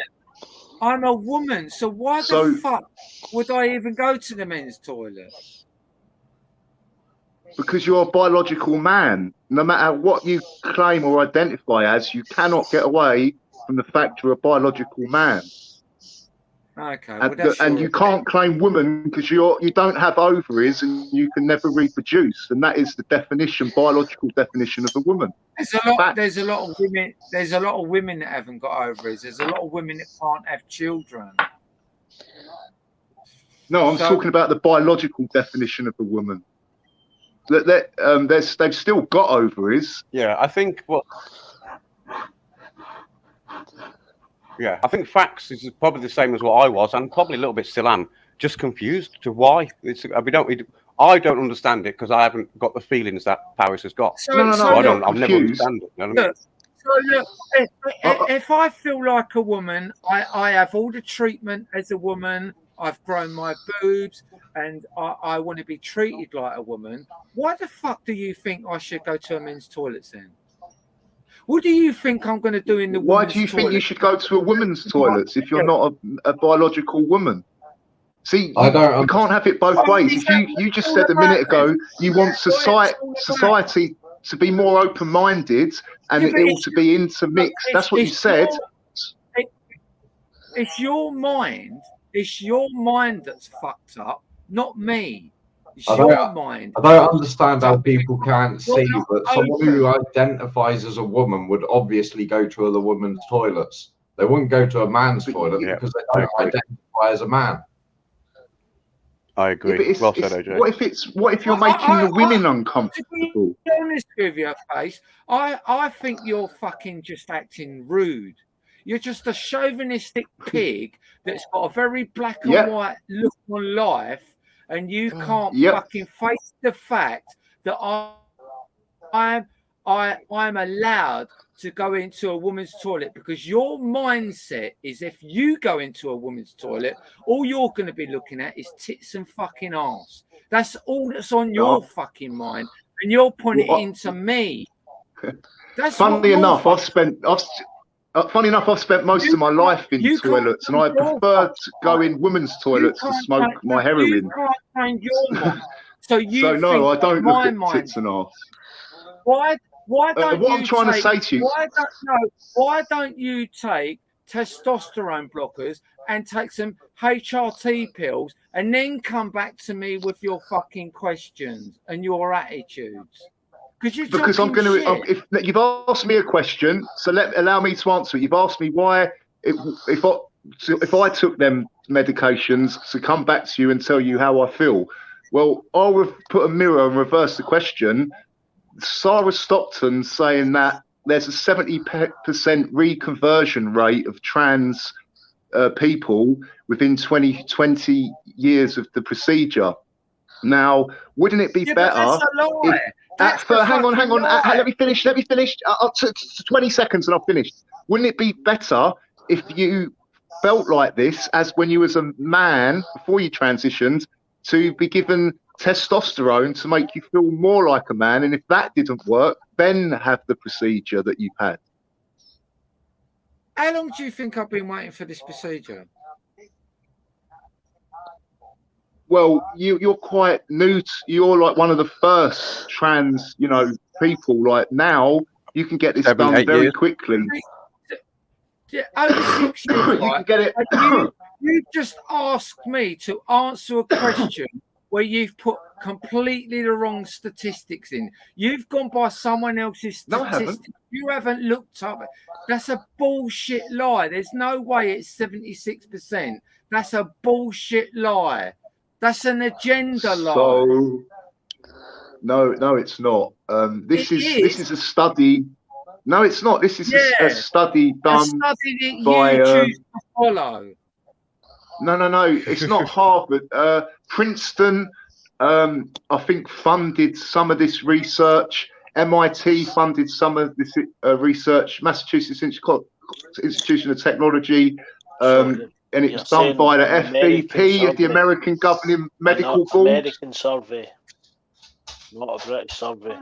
S1: I'm a woman. So why the fuck would I even go to the men's toilet?
S8: Because you're a biological man. No matter what you claim or identify as, you cannot get away from the fact you're a biological man.
S1: Okay, well, that's
S8: and you can't claim woman because you don't have ovaries and you can never reproduce, and that is the definition, biological definition of a woman.
S1: There's a lot of women. There's a lot of women that haven't got ovaries. There's a lot of women that can't have children.
S8: No, I'm talking about the biological definition of a woman. They've still got ovaries.
S5: Yeah, I think I think facts is probably the same as what I was, and probably a little bit still am. Just confused to why I don't understand it because I haven't got the feelings that Paris has got. I've never understand it. You know
S1: look, if I feel like a woman, I have all the treatment as a woman. I've grown my boobs, and I want to be treated like a woman. Why the fuck do you think I should go to a men's toilets then? What do you think I'm going to do in the
S8: Why
S1: women's
S8: do you
S1: toilet?
S8: think you should go to a women's toilets if you're not a biological woman? See, you can't have it both ways. If you just said a minute ago you want society to be more open-minded and it all to be intermixed. That's what you said.
S1: It's your mind. It's your mind that's fucked up, not me. It's your mind.
S7: I don't understand how people can't see, but someone who identifies as a woman would obviously go to other women's toilets. They wouldn't go to a man's toilet because they don't identify as a man.
S5: I agree.
S8: Yeah,
S5: well said, AJ.
S8: What if you're making the women uncomfortable?
S1: To be honest with you, Face, I think you're fucking just acting rude. You're just a chauvinistic pig that's got a very black and white look on life, and you can't fucking face the fact that I'm allowed to go into a woman's toilet because your mindset is if you go into a woman's toilet, all you're going to be looking at is tits and fucking arse. That's all that's on your fucking mind, and you're putting it into me. That's
S8: Funny enough, I've spent most of my life in toilets, and I prefer to go in women's toilets to smoke my heroin.
S1: You can't change your mind. So
S8: no, I don't look at tits and arse.
S1: Why don't
S8: what I'm trying to say to you?
S1: Why don't you take testosterone blockers and take some HRT pills and then come back to me with your fucking questions and your attitudes? Because
S8: I'm going to. If you've asked me a question, so allow me to answer it. You've asked me why, if I took them medications, to come back to you and tell you how I feel. Well, I'll put a mirror and reverse the question. Sarah Stockton saying that there's a 70% reconversion rate of trans people within 20 years of the procedure. Now, wouldn't it be better? That's a lie. Hang on. Let me finish. 20 seconds and I'll finish. Wouldn't it be better if you felt like this as when you was a man before you transitioned to be given testosterone to make you feel more like a man, and if that didn't work, then have the procedure that you've had?
S1: How long do you think I've been waiting for this procedure?
S8: Well, you're quite new. You're like one of the first trans, people. Like now, you can get this done very quickly.
S1: Over 6 years,
S8: you can get it.
S1: You just asked me to answer a question where you've put completely the wrong statistics in. You've gone by someone else's statistics. You haven't looked up. That's a bullshit lie. There's no way it's 76%. That's a bullshit lie. That's an agenda lie.
S8: So, no, it's not. This is a study. No, it's not. This is a study done
S1: a study that
S8: by.
S1: You choose to follow.
S8: No. It's not Harvard. Princeton, I think, funded some of this research. MIT funded some of this research. Massachusetts Institution of Technology. And it was done by the FBP, the American Governing Medical Board.
S9: American survey, not a British survey.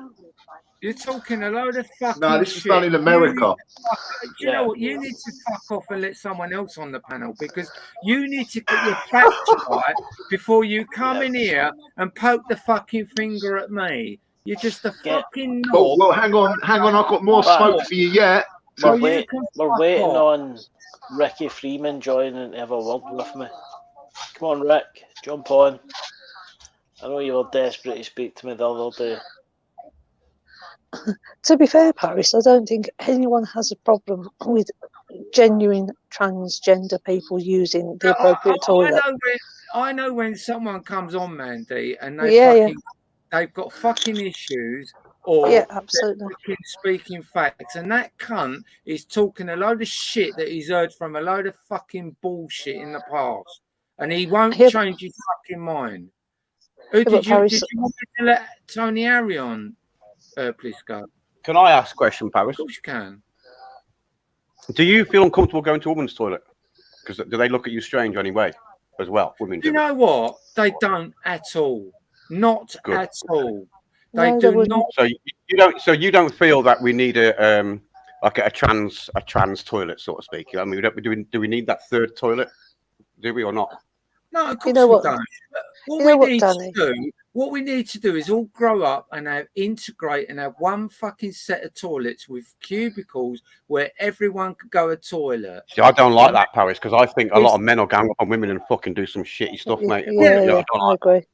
S1: You're talking a load of fucking
S8: No, this
S1: shit.
S8: is done in America.
S1: You know what? You need to fuck off and let someone else on the panel, because you need to get your facts right before you come in here and poke the fucking finger at me. You're just a fucking knob.
S8: Well, hang on. I've got more smoke for you yet. So
S9: We're waiting on Ricky Freeman joining to have a word with me. Come on, Rick, jump on. I know you were desperate to speak to me the other day.
S6: To be fair, Paris, I don't think anyone has a problem with genuine transgender people using the appropriate toilet.
S1: I know when someone comes on, Mandy, and they've got fucking issues, or
S6: absolutely.
S1: they're speaking facts, and that cunt is talking a load of shit that he's heard from a load of fucking bullshit in the past, and he won't change his fucking mind. Did you want me to let Tony Harry on, please go?
S5: Can I ask a question, Paris?
S1: Of course you can.
S5: Do you feel uncomfortable going to a woman's toilet? Because do they look at you strange anyway, as well? Women do.
S1: You know what? They don't at all. Not at all. They do not.
S5: So you don't. So you don't feel that we need a like a trans toilet, so to speak. I mean, do we need that third toilet? Do we or not?
S1: No, of course we don't. What we need to do is all grow up and integrate and have one fucking set of toilets with cubicles where everyone could go a toilet.
S5: See, I don't like that, Paris, because I think a lot of men will gang up on women and fucking do some shitty stuff, mate.
S6: I agree.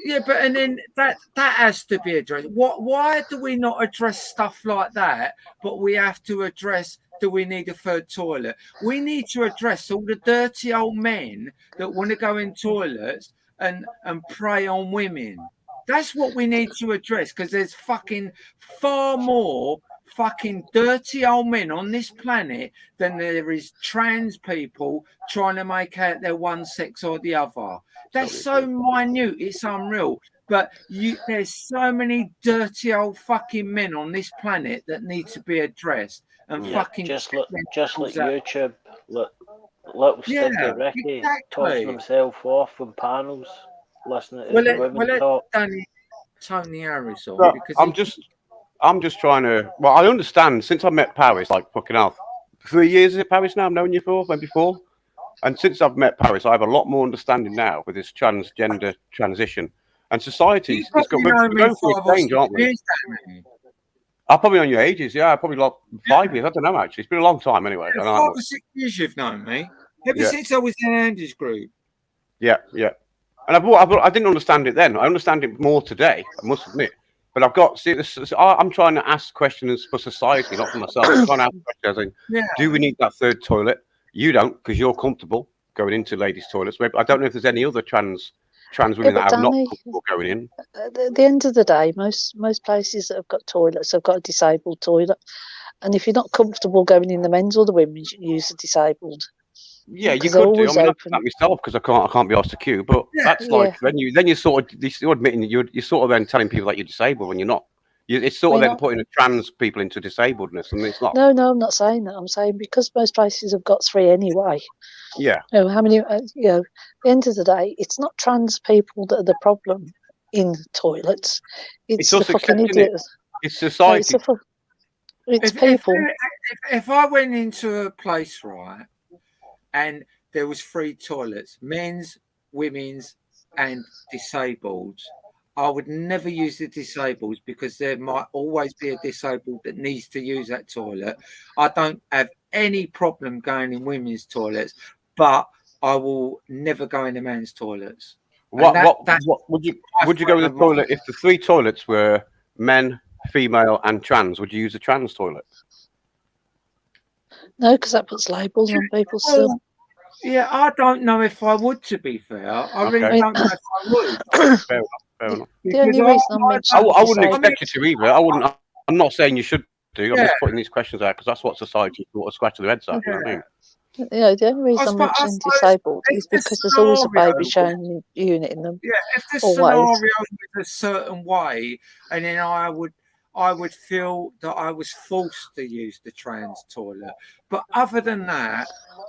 S1: Yeah, but and then that has to be addressed. Why do we not address stuff like that? But we have to address, do we need a third toilet? We need to address all the dirty old men that want to go in toilets and prey on women. That's what we need to address, because there's fucking far more fucking dirty old men on this planet than there is trans people trying to make out they're one sex or the other. That's so minute, it's unreal. But there's so many dirty old fucking men on this planet that need to be addressed. And fucking
S9: just like YouTube, little sticky Ricky tossing himself off on panels, listening to the women talk.
S1: Tony Harris on,
S5: because I'm just trying to. Well, I understand. Since I met Paris, like fucking hell, 3 years is it, Paris? Now I've known you for, maybe 4. And since I've met Paris, I have a lot more understanding now with this transgender transition. And society's we're going through a change, aren't we? I've probably known you ages. Yeah, probably like 5 years. I don't know actually. It's been a long time anyway.
S1: 5 or 6 years you've known me. Ever since I was in Andy's group.
S5: Yeah. And I didn't understand it then. I understand it more today, I must admit. But I'm trying to ask questions for society, not for myself. I'm trying to ask questions. Do we need that third toilet? You don't, because you're comfortable going into ladies' toilets. Maybe, I don't know if there's any other trans women that are not comfortable going in.
S6: At the end of the day, most places that have got toilets have got a disabled toilet. And if you're not comfortable going in the men's or the women's, you use the disabled.
S5: Yeah, you could do. I mean, I've done that myself because I can't be asked to queue. But that's like then you're sort of admitting you're sort of then telling people that you're disabled when you're not. It's sort of then putting trans people into disabledness, and it's not.
S6: No, I'm not saying that. I'm saying because most places have got 3 anyway.
S5: Yeah.
S6: How many? At the end of the day, it's not trans people that are the problem in toilets. It's the fucking idiots.
S5: It's society.
S6: It's people.
S1: If I went into a place, right, and there was 3 toilets, men's, women's, and disabled, I would never use the disabled because there might always be a disabled that needs to use that toilet. I don't have any problem going in women's toilets, but I will never go in the men's toilets.
S5: What would you go in the toilet if the 3 toilets were men, female, and trans? Would you use a trans toilet?
S6: No, because that puts labels on people still.
S1: Yeah, I don't know if I would, to be fair. I really don't know if I would.
S5: Fair enough.
S6: The only reason
S5: I wouldn't expect you to either. I'm not saying you should do. I'm just putting these questions out because that's what society sort of scratches their heads at. You know what I mean?
S6: Yeah, the only reason I'm mentioning disabled is because there's always a baby shown unit in them.
S1: Yeah, if the scenario was a certain way, and then I would feel that I was forced to use the trans toilet. But other than that,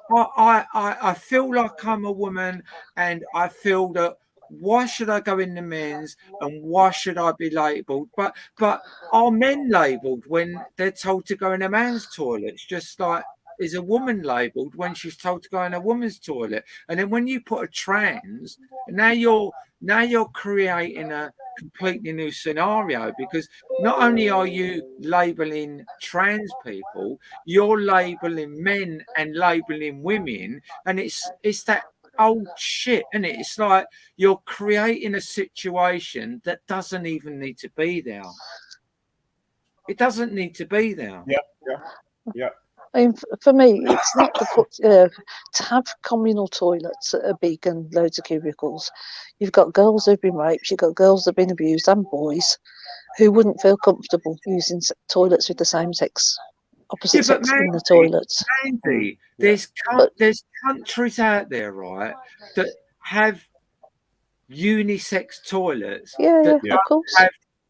S1: I feel like I'm a woman, and I feel that why should I go in the men's and why should I be labelled? But are men labelled when they're told to go in a man's toilet? It's just like, is a woman labelled when she's told to go in a woman's toilet? And then when you put a trans, now you're creating a completely new scenario, because not only are you labeling trans people, you're labeling men and labeling women, and it's that old shit, and it's like you're creating a situation that doesn't even need to be there. It doesn't need to be there.
S5: Yeah.
S6: I mean, for me, it's not to have communal toilets that are big and loads of cubicles. You've got girls who've been raped, you've got girls who've been abused, and boys who wouldn't feel comfortable using toilets with the same sex, opposite sex in the toilets.
S1: Andy, there's countries out there, right, that have unisex toilets.
S6: Yeah, of course.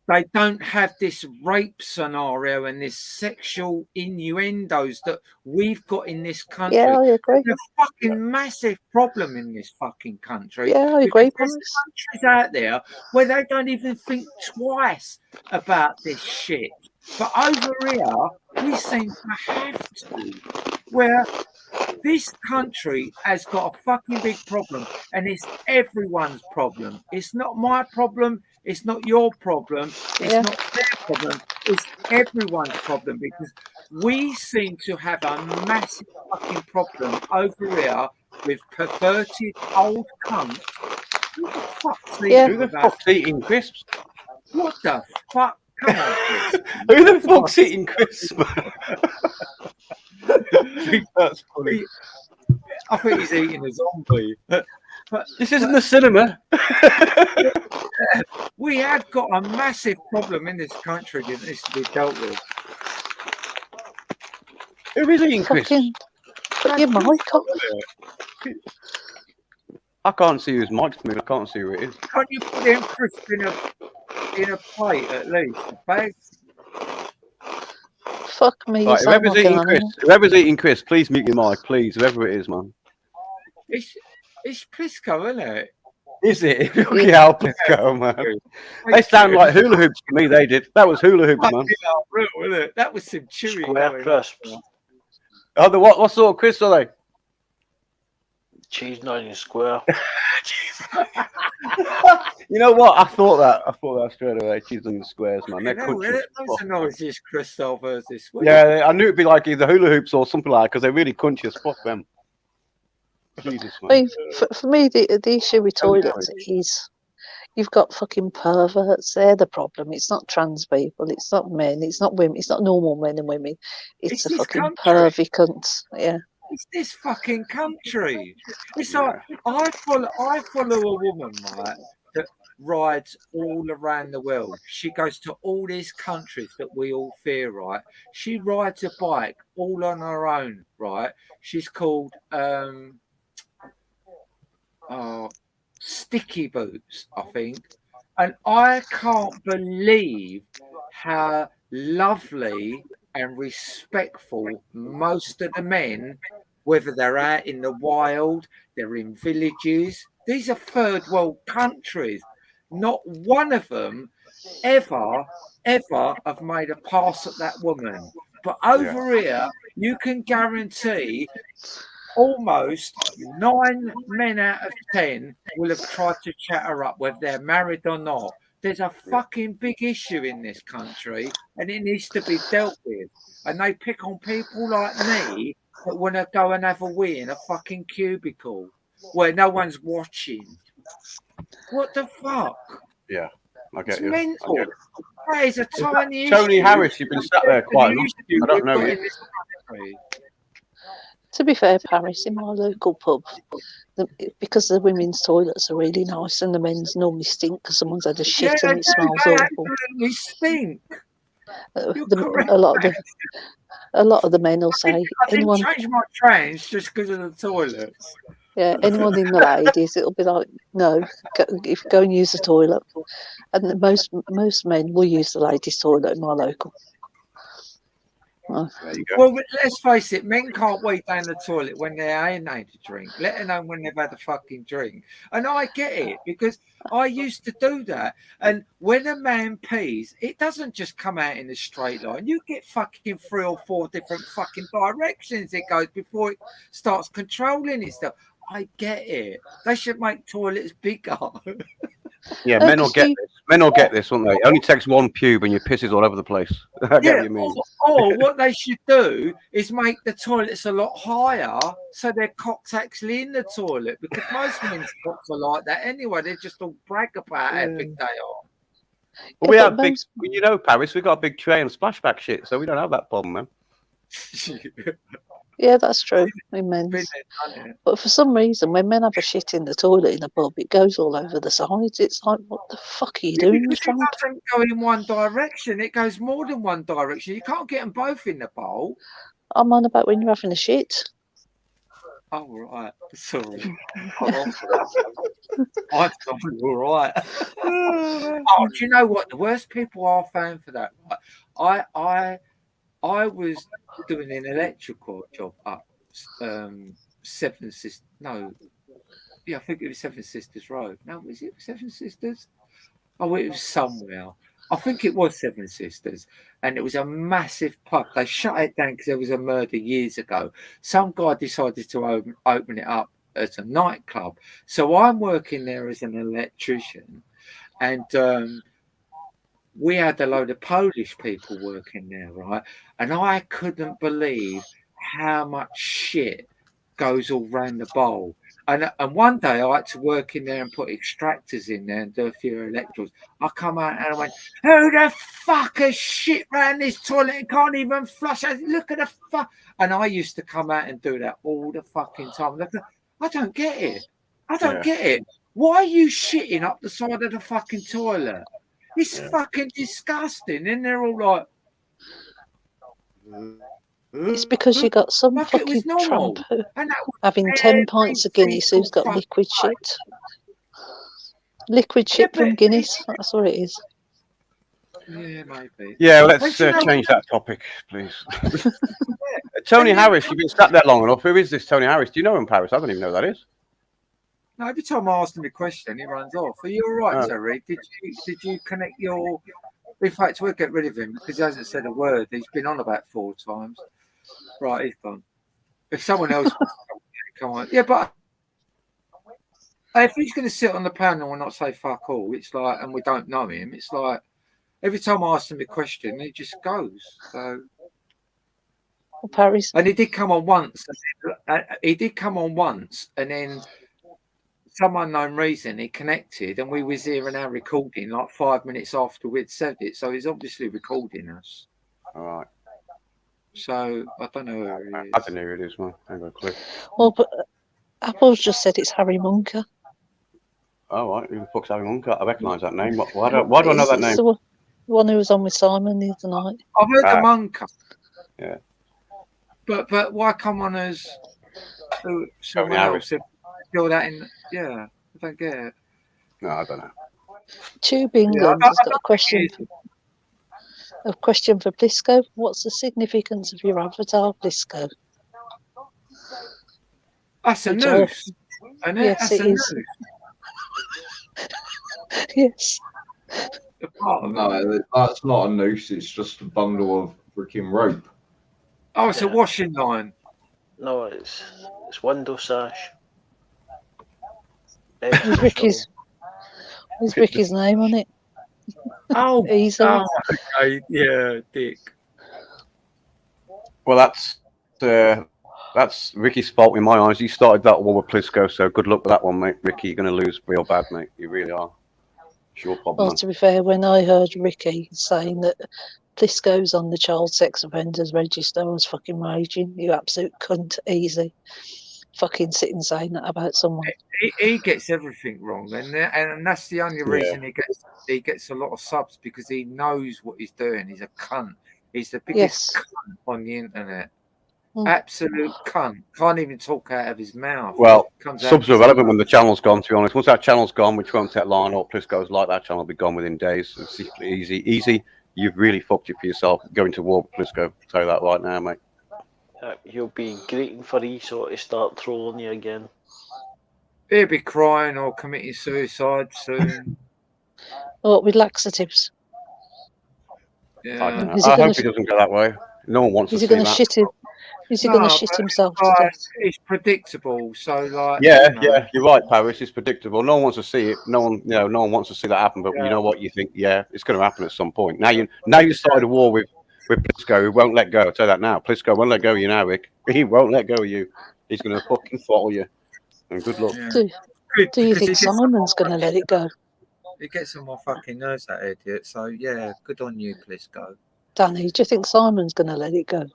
S1: They don't have this rape scenario and this sexual innuendos that we've got in this country.
S6: Yeah, I agree.
S1: It's a fucking massive problem in this fucking country.
S6: Yeah, I agree.
S1: There's countries out there where they don't even think twice about this shit. But over here, we seem to have to. Where this country has got a fucking big problem, and it's everyone's problem. It's not my problem. It's not your problem. It's not their problem. It's everyone's problem, because we seem to have a massive fucking problem over here with perverted old cunts. Who the fuck's
S5: eating crisps?
S1: What the fuck? Come on, Chris.
S5: Who the fuck's eating crisps? That's funny.
S1: I think he's eating a zombie. But
S5: this isn't the cinema.
S1: We have got a massive problem in this country that needs to be dealt with.
S5: Who is eating crisps?
S6: Put your mic on.
S5: I can't see whose mic's moving. I can't see who it is.
S1: Can't you put them crisps in a plate at least? Bags?
S6: Fuck me.
S5: Right, whoever's eating crisps, please mute your mic, please. Whoever it is, man.
S1: It's Pisco, isn't it?
S5: Is it? Look at how Pisco, man. They sound like hula hoops to me. They did. That was hula hoops, man.
S1: Real, wasn't it? That was some chewy.
S9: Square crisps.
S5: Oh, what sort of crisps are they?
S9: Cheese, not in square.
S5: You know what? I thought that straight away. Cheese onion squares, man. They're country.
S1: Those are noisiest Crystal versus.
S5: Yeah, I knew it'd be like either hula hoops or something like that, because they're really crunchy as fuck, them. Jesus, man.
S6: I mean, for me, the issue with toilets is you've got fucking perverts. They're the problem. It's not trans people. It's not men. It's not women. It's not normal men and women. It's a fucking pervy cunt. Yeah.
S1: It's this fucking country. It's like I follow a woman, right, that rides all around the world. She goes to all these countries that we all fear, right? She rides a bike all on her own, right? She's called Sticky Boots, I think. And I can't believe how lovely and respectful most of the men, whether they're out in the wild, they're in villages. These are third world countries. Not one of them ever have made a pass at that woman. But over here, you can guarantee almost 9 men out of 10 will have tried to chat her up, whether they're married or not. There's a fucking big issue in this country, and it needs to be dealt with. And they pick on people like me that want to go and have a wee in a fucking cubicle where no one's watching. What the fuck?
S5: Yeah, I get
S1: it's
S5: you.
S1: Mental. That is a tiny
S5: Tony
S1: issue.
S5: Harris, you've been sat there quite long. I don't know you.
S6: To be fair, Paris, in my local pub, because the women's toilets are really nice and the men's normally stink because someone's had a shit and it smells awful.
S1: They stink.
S6: A lot of the men will say,
S1: I didn't change my trains just because of the toilets.
S6: Yeah, anyone in the ladies, it'll be like, no, go and use the toilet. And most men will use the ladies' toilet in my local.
S1: Well, let's face it, men can't wait down the toilet when they're in to drink, let alone when they've had a fucking drink. And I get it, because I used to do that. And when a man pees, it doesn't just come out in a straight line. You get fucking 3 or 4 different fucking directions it goes before it starts controlling itself. I get it. They should make toilets bigger.
S5: Yeah, men will get this. Men will get this, won't they? It only takes one pube and your piss is all over the place. I get what you mean.
S1: Or what they should do is make the toilets a lot higher so their cock's actually in the toilet, because most men's cocks are like that anyway. They just all brag about how big they are.
S5: Well, we have big, you know, Paris, we've got a big tray and splashback shit, so we don't have that problem, man.
S6: Yeah, that's true. In men's. But for some reason, when men have a shit in the toilet in a pub, it goes all over the sides. It's like, what the fuck are you doing?
S1: Because it doesn't go in one direction. It goes more than one direction. You can't get them both in the bowl.
S6: I'm on about when you're having a shit.
S1: Oh, right. Sorry. I'm all right. Oh, do you know what? The worst people I found for that, right? I was doing an electrical job up Seven Sisters. No, yeah, I think it was Seven Sisters Road. No, was it Seven Sisters? Oh, it was somewhere. I think it was Seven Sisters, and it was a massive pub. They shut it down because there was a murder years ago. Some guy decided to open it up as a nightclub. So I'm working there as an electrician, and we had a load of Polish people working there, right? And I couldn't believe how much shit goes all round the bowl. And one day I had to work in there and put extractors in there and do a few electrodes. I come out and I went, who the fuck has shit round this toilet and can't even flush? Look at the fuck. And I used to come out and do that all the fucking time. I don't get it. I don't get it. Why are you shitting up the side of the fucking toilet? It's fucking disgusting. And they're all like...
S6: It's because you got some fucking tramp having 10 pints of Guinness who's got liquid shit. Liquid shit from Guinness. That's what it is.
S1: Yeah, maybe.
S5: Yeah, let's change that topic, please. Tony Harris, you've been sat there long enough. Who is this Tony Harris? Do you know him, Paris? I don't even know who that is.
S1: No, every time I ask him a question, he runs off. Are you all right, Terry? Did you connect your... In fact, we'll get rid of him because he hasn't said a word. He's been on about 4 times. Right, he's gone. If someone else wants to come on. Yeah, but if he's going to sit on the panel and not say fuck all, it's like, and we don't know him, it's like, every time I ask him a question, he just goes. So...
S6: Well, Paris.
S1: And he did come on once. And then some unknown reason he connected, and we was hearing our recording like 5 minutes after we'd said it. So he's obviously recording us.
S5: All right.
S1: So I don't know who it is.
S5: I don't know who it is, man. I ain't got a clue.
S6: Well, but Apple's just said it's Harry Munker.
S5: Oh, right. Who the fuck's Harry Munker? I recognise that name. Why do I know that name?
S6: The one who was on with Simon the other night.
S1: I've heard the Munker.
S5: Yeah.
S1: But why come on as someone else? Feel that in? Yeah, I don't get it.
S5: No, I don't know.
S6: Tube England has got a question. A question for Blisco. What's the significance of your avatar, Blisco?
S1: That's a noose.
S6: Yes, it is. Yes.
S7: No, that's not a noose. It's just a bundle of freaking rope.
S1: Oh, it's a washing line.
S9: No, it's window sash.
S6: There's Ricky's name on it.
S1: Oh,
S6: easy.
S1: Oh, okay. Yeah, Dick.
S5: Well, that's Ricky's fault in my eyes. He started that war with Plisco, so good luck with that one, mate. Ricky, you're going to lose real bad, mate. You really are. It's your problem.
S6: Well, to be fair, when I heard Ricky saying that Plisco's on the child sex offenders register, I was fucking raging. You absolute cunt, easy. Fucking sitting saying that about someone.
S1: He gets everything wrong, and that's the only reason he gets a lot of subs, because he knows what he's doing. He's a cunt. He's the biggest cunt on the internet. Absolute cunt. Can't even talk out of his mouth.
S5: Well, subs are relevant when the channel's gone, to be honest. Once that channel's gone, which won't take long, or Plisco's like that channel will be gone within days. It's easy. You've really fucked it for yourself going to war with Plisco. I'll tell you that right now, mate.
S9: You'll be grating for ESO to start trolling you again.
S1: He'll be crying or committing suicide soon.
S6: What, with laxatives?
S1: Yeah.
S5: I hope he doesn't go that way. No one wants
S6: Is
S5: to
S6: he
S5: see
S6: going to
S5: that.
S6: shit him? Is he going to shit
S1: but,
S6: himself to
S1: like,
S6: death?
S1: it's predictable. So, like,
S5: Yeah,
S1: you know,
S5: yeah, you're right, Paris. It's predictable. No one wants to see it. No one, no one wants to see that happen. But you know what? You think, yeah, it's going to happen at some point. Now you started a war with Plisco, who won't let go. I'll tell you that now. Plisco won't let go of you now, Rick. He won't let go of you. He's going to fucking throttle you. And good luck.
S1: Yeah.
S6: Do you think Simon's going to let it go?
S1: It gets on my fucking nerves, that idiot. So, yeah, good on you, Plisco.
S6: Danny, do you think Simon's going to let it go?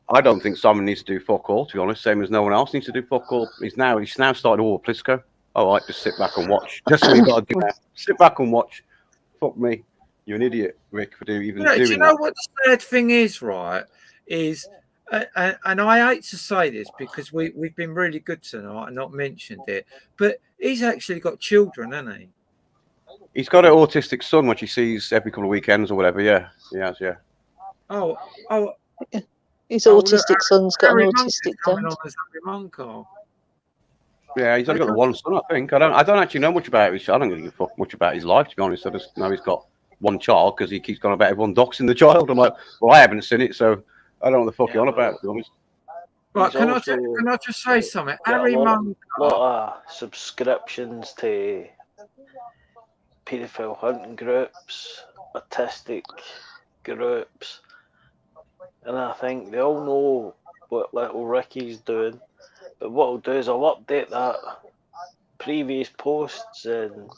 S5: I don't think Simon needs to do fuck all, to be honest. Same as no one else needs to do fuck all. He's now started a war with Plisco. All right, just sit back and watch. That's what you got to do now. Sit back and watch. Fuck me. You're an idiot, Rick, for doing
S1: Do
S5: that.
S1: you know what the sad thing is, right? Is, and I hate to say this because we've been really good tonight and not mentioned it, but he's actually got children, hasn't he?
S5: He's got an autistic son, which he sees every couple of weekends or whatever. Yeah, he has, yeah.
S1: Oh.
S6: His autistic son's got an autistic dad.
S5: Yeah, he's only got the one son, I think. I don't actually know much about his. I don't really give a fuck much about his life, to be honest. I just know he's got one child because he keeps going about everyone doxing the child. I'm like, well, I haven't seen it, so I don't know what the fuck you're on about, to be honest.
S1: Right, can I just say something? Harry Monk.
S9: A lot of subscriptions to paedophile hunting groups, autistic groups, and I think they all know what little Ricky's doing. But what I'll do is I'll update that previous posts and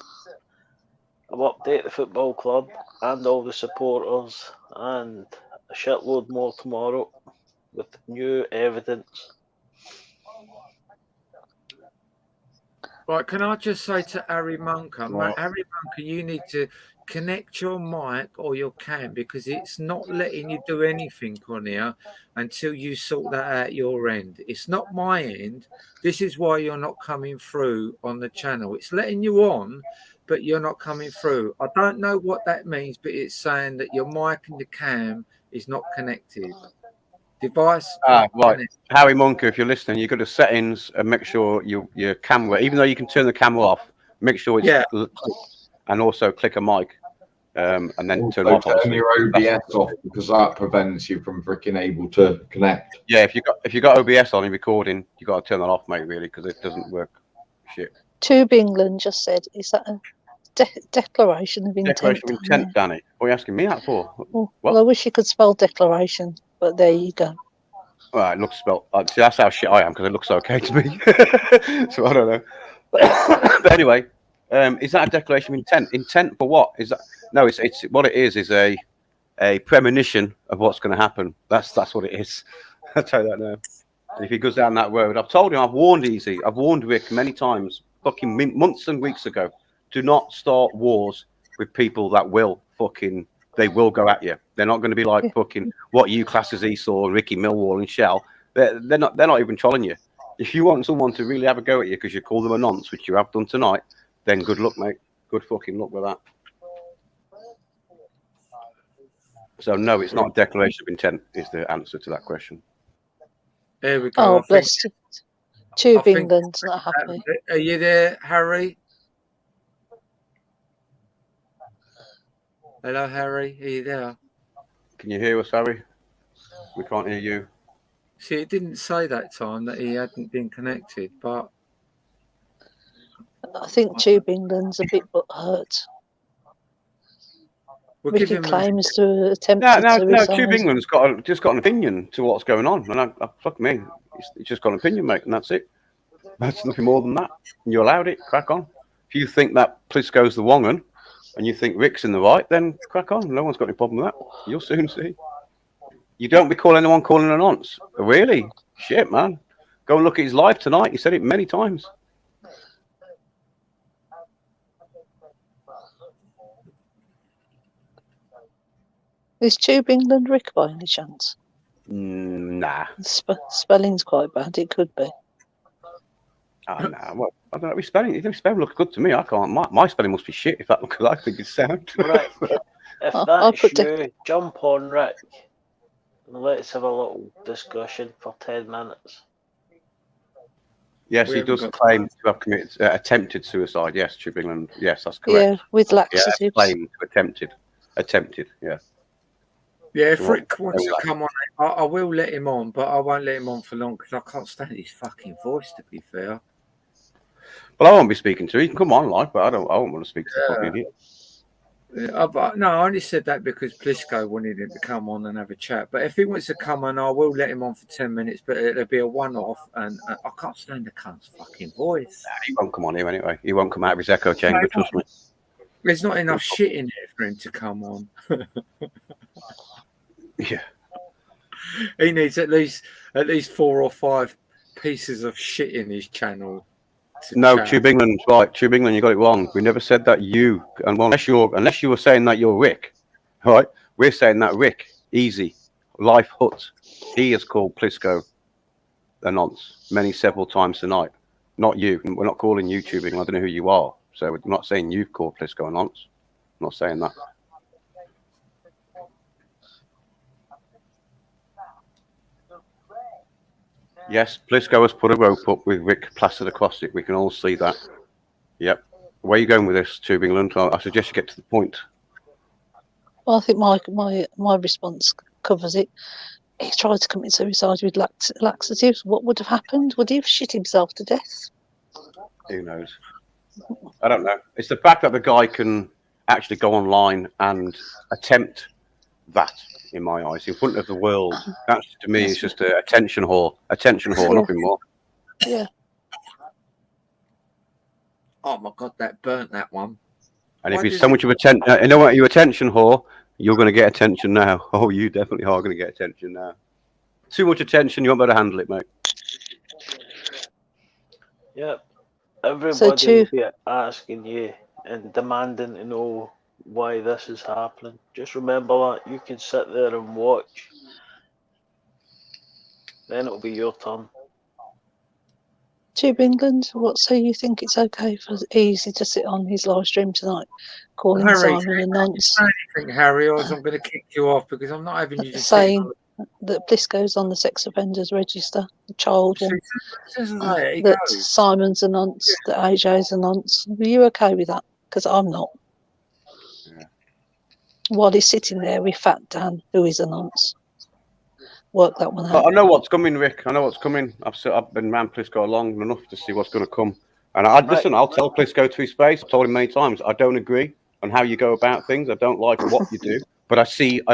S9: I'll update the football club and all the supporters and a shitload more tomorrow with new evidence.
S1: Right, can I just say to Harry Munker,
S5: Right.
S1: Harry Munker, you need to connect your mic or your cam because it's not letting you do anything on here until you sort that out your end. It's not my end. This is why you're not coming through on the channel. It's letting you on, but you're not coming through. I don't know what that means, but it's saying that your mic and the cam is not connected. Device.
S5: Right.
S1: Connected.
S5: Harry Munker, if you're listening, you go to settings and make sure your camera, even though you can turn the camera off, make sure it's clicked, and also click a mic, and then
S7: also
S5: turn off.
S7: Turn your OBS off because that prevents you from freaking able to connect.
S5: Yeah, if you got OBS on your recording, you got to turn that off, mate. Really, because it doesn't work. Shit.
S6: Tube England just said, "Is that a declaration of intent?"
S5: Declaration of intent, Danny. What are you asking me that for?
S6: Well, I wish you could spell declaration, but there you go.
S5: Well, it looks spelled. See, that's how shit I am because it looks okay to me. So I don't know. But anyway, is that a declaration of intent? Intent for what? Is that? No, it's what it is a premonition of what's going to happen. That's what it is. I'll tell you that now. And if he goes down that road, I've told him, I've warned Easy, I've warned Rick many times, fucking months and weeks ago, do not start wars with people that will fucking. They will go at you. They're not going to be like fucking what you class as Esau, Ricky Millwall, and Shell. They're not even trolling you. If you want someone to really have a go at you because you call them a nonce, which you have done tonight, then good luck, mate. Good fucking luck with that. So no, it's not a declaration of intent. Is the answer to that question?
S1: There we go.
S6: Oh, bless you. Tube England's not happy.
S1: Are you there, Harry? Hello, Harry. Are you there?
S5: Can you hear us, Harry? We can't hear you.
S1: See, it didn't say that time that he hadn't been connected, but
S6: I think Tube England's a bit hurt. Ricky claims to attempt suicide.
S5: No, Tube England's just got an opinion to what's going on, and fuck me, it's just got an opinion, mate, and that's it. That's nothing more than that. And you allowed it, crack on. If you think that Plisco's the wrong one, and you think Rick's in the right, then crack on. No one's got any problem with that. You'll soon see. You don't recall anyone calling a nonce. Really? Shit, man. Go and look at his live tonight. He said it many times.
S6: Is Tube England Rick by any chance?
S5: Nah.
S6: Spelling's quite bad. It could be.
S5: Oh, nah. What? I don't know. His spelling looks good to me. I can't. My spelling must be shit if that looks like I think it's sound.
S9: Right. If that's you, jump on Rick and let's have a little discussion for 10 minutes.
S5: Yes, he does claim to have committed attempted suicide. Yes, Tube England. Yes, that's correct.
S6: Yeah, with laxatives.
S5: Yeah, claim to attempted. Yeah.
S1: Yeah, if Rick wants to come on, I will let him on, but I won't let him on for long because I can't stand his fucking voice, to be fair.
S5: Well, I won't be speaking to him. He can come on, like, but I don't want to speak to the fucking idiot.
S1: No, I only said that because Plisco wanted him to come on and have a chat. But if he wants to come on, I will let him on for 10 minutes, but it'll be a one-off, and I can't stand the cunt's fucking voice.
S5: Nah, he won't come on here anyway. He won't come out of his echo chamber, trust me.
S1: There's not enough shit in there for him to come on.
S5: Yeah.
S1: He needs at least 4 or 5 pieces of shit in his channel.
S5: No, Tube England, right? Tube England, you got it wrong. We never said that you, and well, unless you were saying that you're Rick, right? We're saying that Rick, easy, Life Hut, he has called Plisco a nonce several times tonight. Not you. We're not calling you Tube England. I don't know who you are, so we're not saying you've called Plisco a nonce. I'm not saying that. Yes, Plisco has put a rope up with Rick plastered across it. We can all see that. Yep. Where are you going with this, Tube England? I suggest you get to the point.
S6: Well, I think my response covers it. He tried to commit suicide with laxatives. What would have happened? Would he have shit himself to death?
S5: Who knows? I don't know. It's the fact that the guy can actually go online and attempt that, in my eyes, in front of the world. That, to me, is just a attention whore, nothing more.
S6: Yeah.
S1: Oh my God, that burnt that one.
S5: And if you're so much of attention, you know what, you attention whore, you're going to get attention now. Oh, you definitely are going to get attention now. Too much attention, you won't be able to handle it, mate.
S9: Yep. Everybody will be asking you and demanding to know why this is happening. Just remember that you can sit there and watch. Then it'll be your turn.
S6: Tube England, so you think it's okay for Easy to sit on his live stream tonight, calling Simon a nonce?
S1: Anything, Harry, or I'm going to kick you off because I'm not having you just
S6: saying that Plisco's on the sex offenders register, the child one. That Simon's a nonce, that AJ's a nonce. Are you okay with that? Because I'm not.
S5: Yeah.
S6: While he's sitting there with Fat Dan, who is a nonce. Work that one out.
S5: I know what's coming, Rick. I know what's coming. I've been around Plisco long enough to see what's going to come. And listen, I'll tell Plisco to his face. I've told him many times, I don't agree on how you go about things. I don't like what you do. But I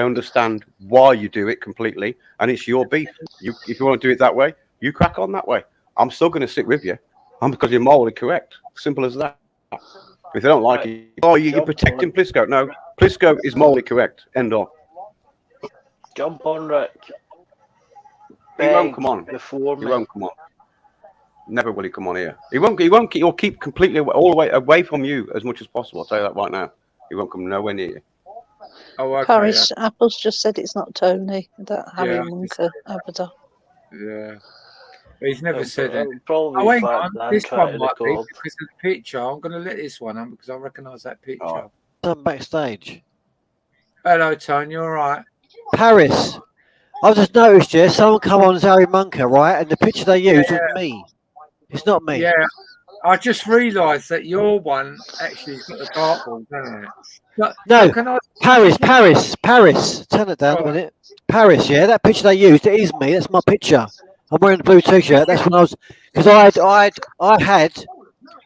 S5: understand why you do it completely. And it's your beef. If you want to do it that way, you crack on that way. I'm still going to sit with you. Because you're morally correct. Simple as that. If they don't like it, you're protecting Plisco. No, Plisco is morally correct. End on.
S9: Jump on, Rick.
S5: He won't come on. He won't come on. Never will he come on here. He won't. He'll keep completely all the way away from you as much as possible. I'll tell you that right now. He won't come nowhere near you.
S1: Oh, okay,
S6: Paris Apples just said it's not Tony. That Harry Munker avatar.
S1: Yeah. But he's never said it.
S9: Probably
S1: hang on. This one might be because of the picture. I'm going to let this one on because I recognise that picture.
S10: I'm backstage.
S1: Hello, Tony. You all right?
S10: Paris. I've just noticed, someone come on as Harry Munker, right? And the picture they used was me. It's not me.
S1: Yeah. I just realised that your one actually has got the dartboard, doesn't it? But,
S10: no, Paris. Turn it down a minute. Paris, that picture they used, it is me. That's my picture. I'm wearing the blue t-shirt. That's when I was, because I had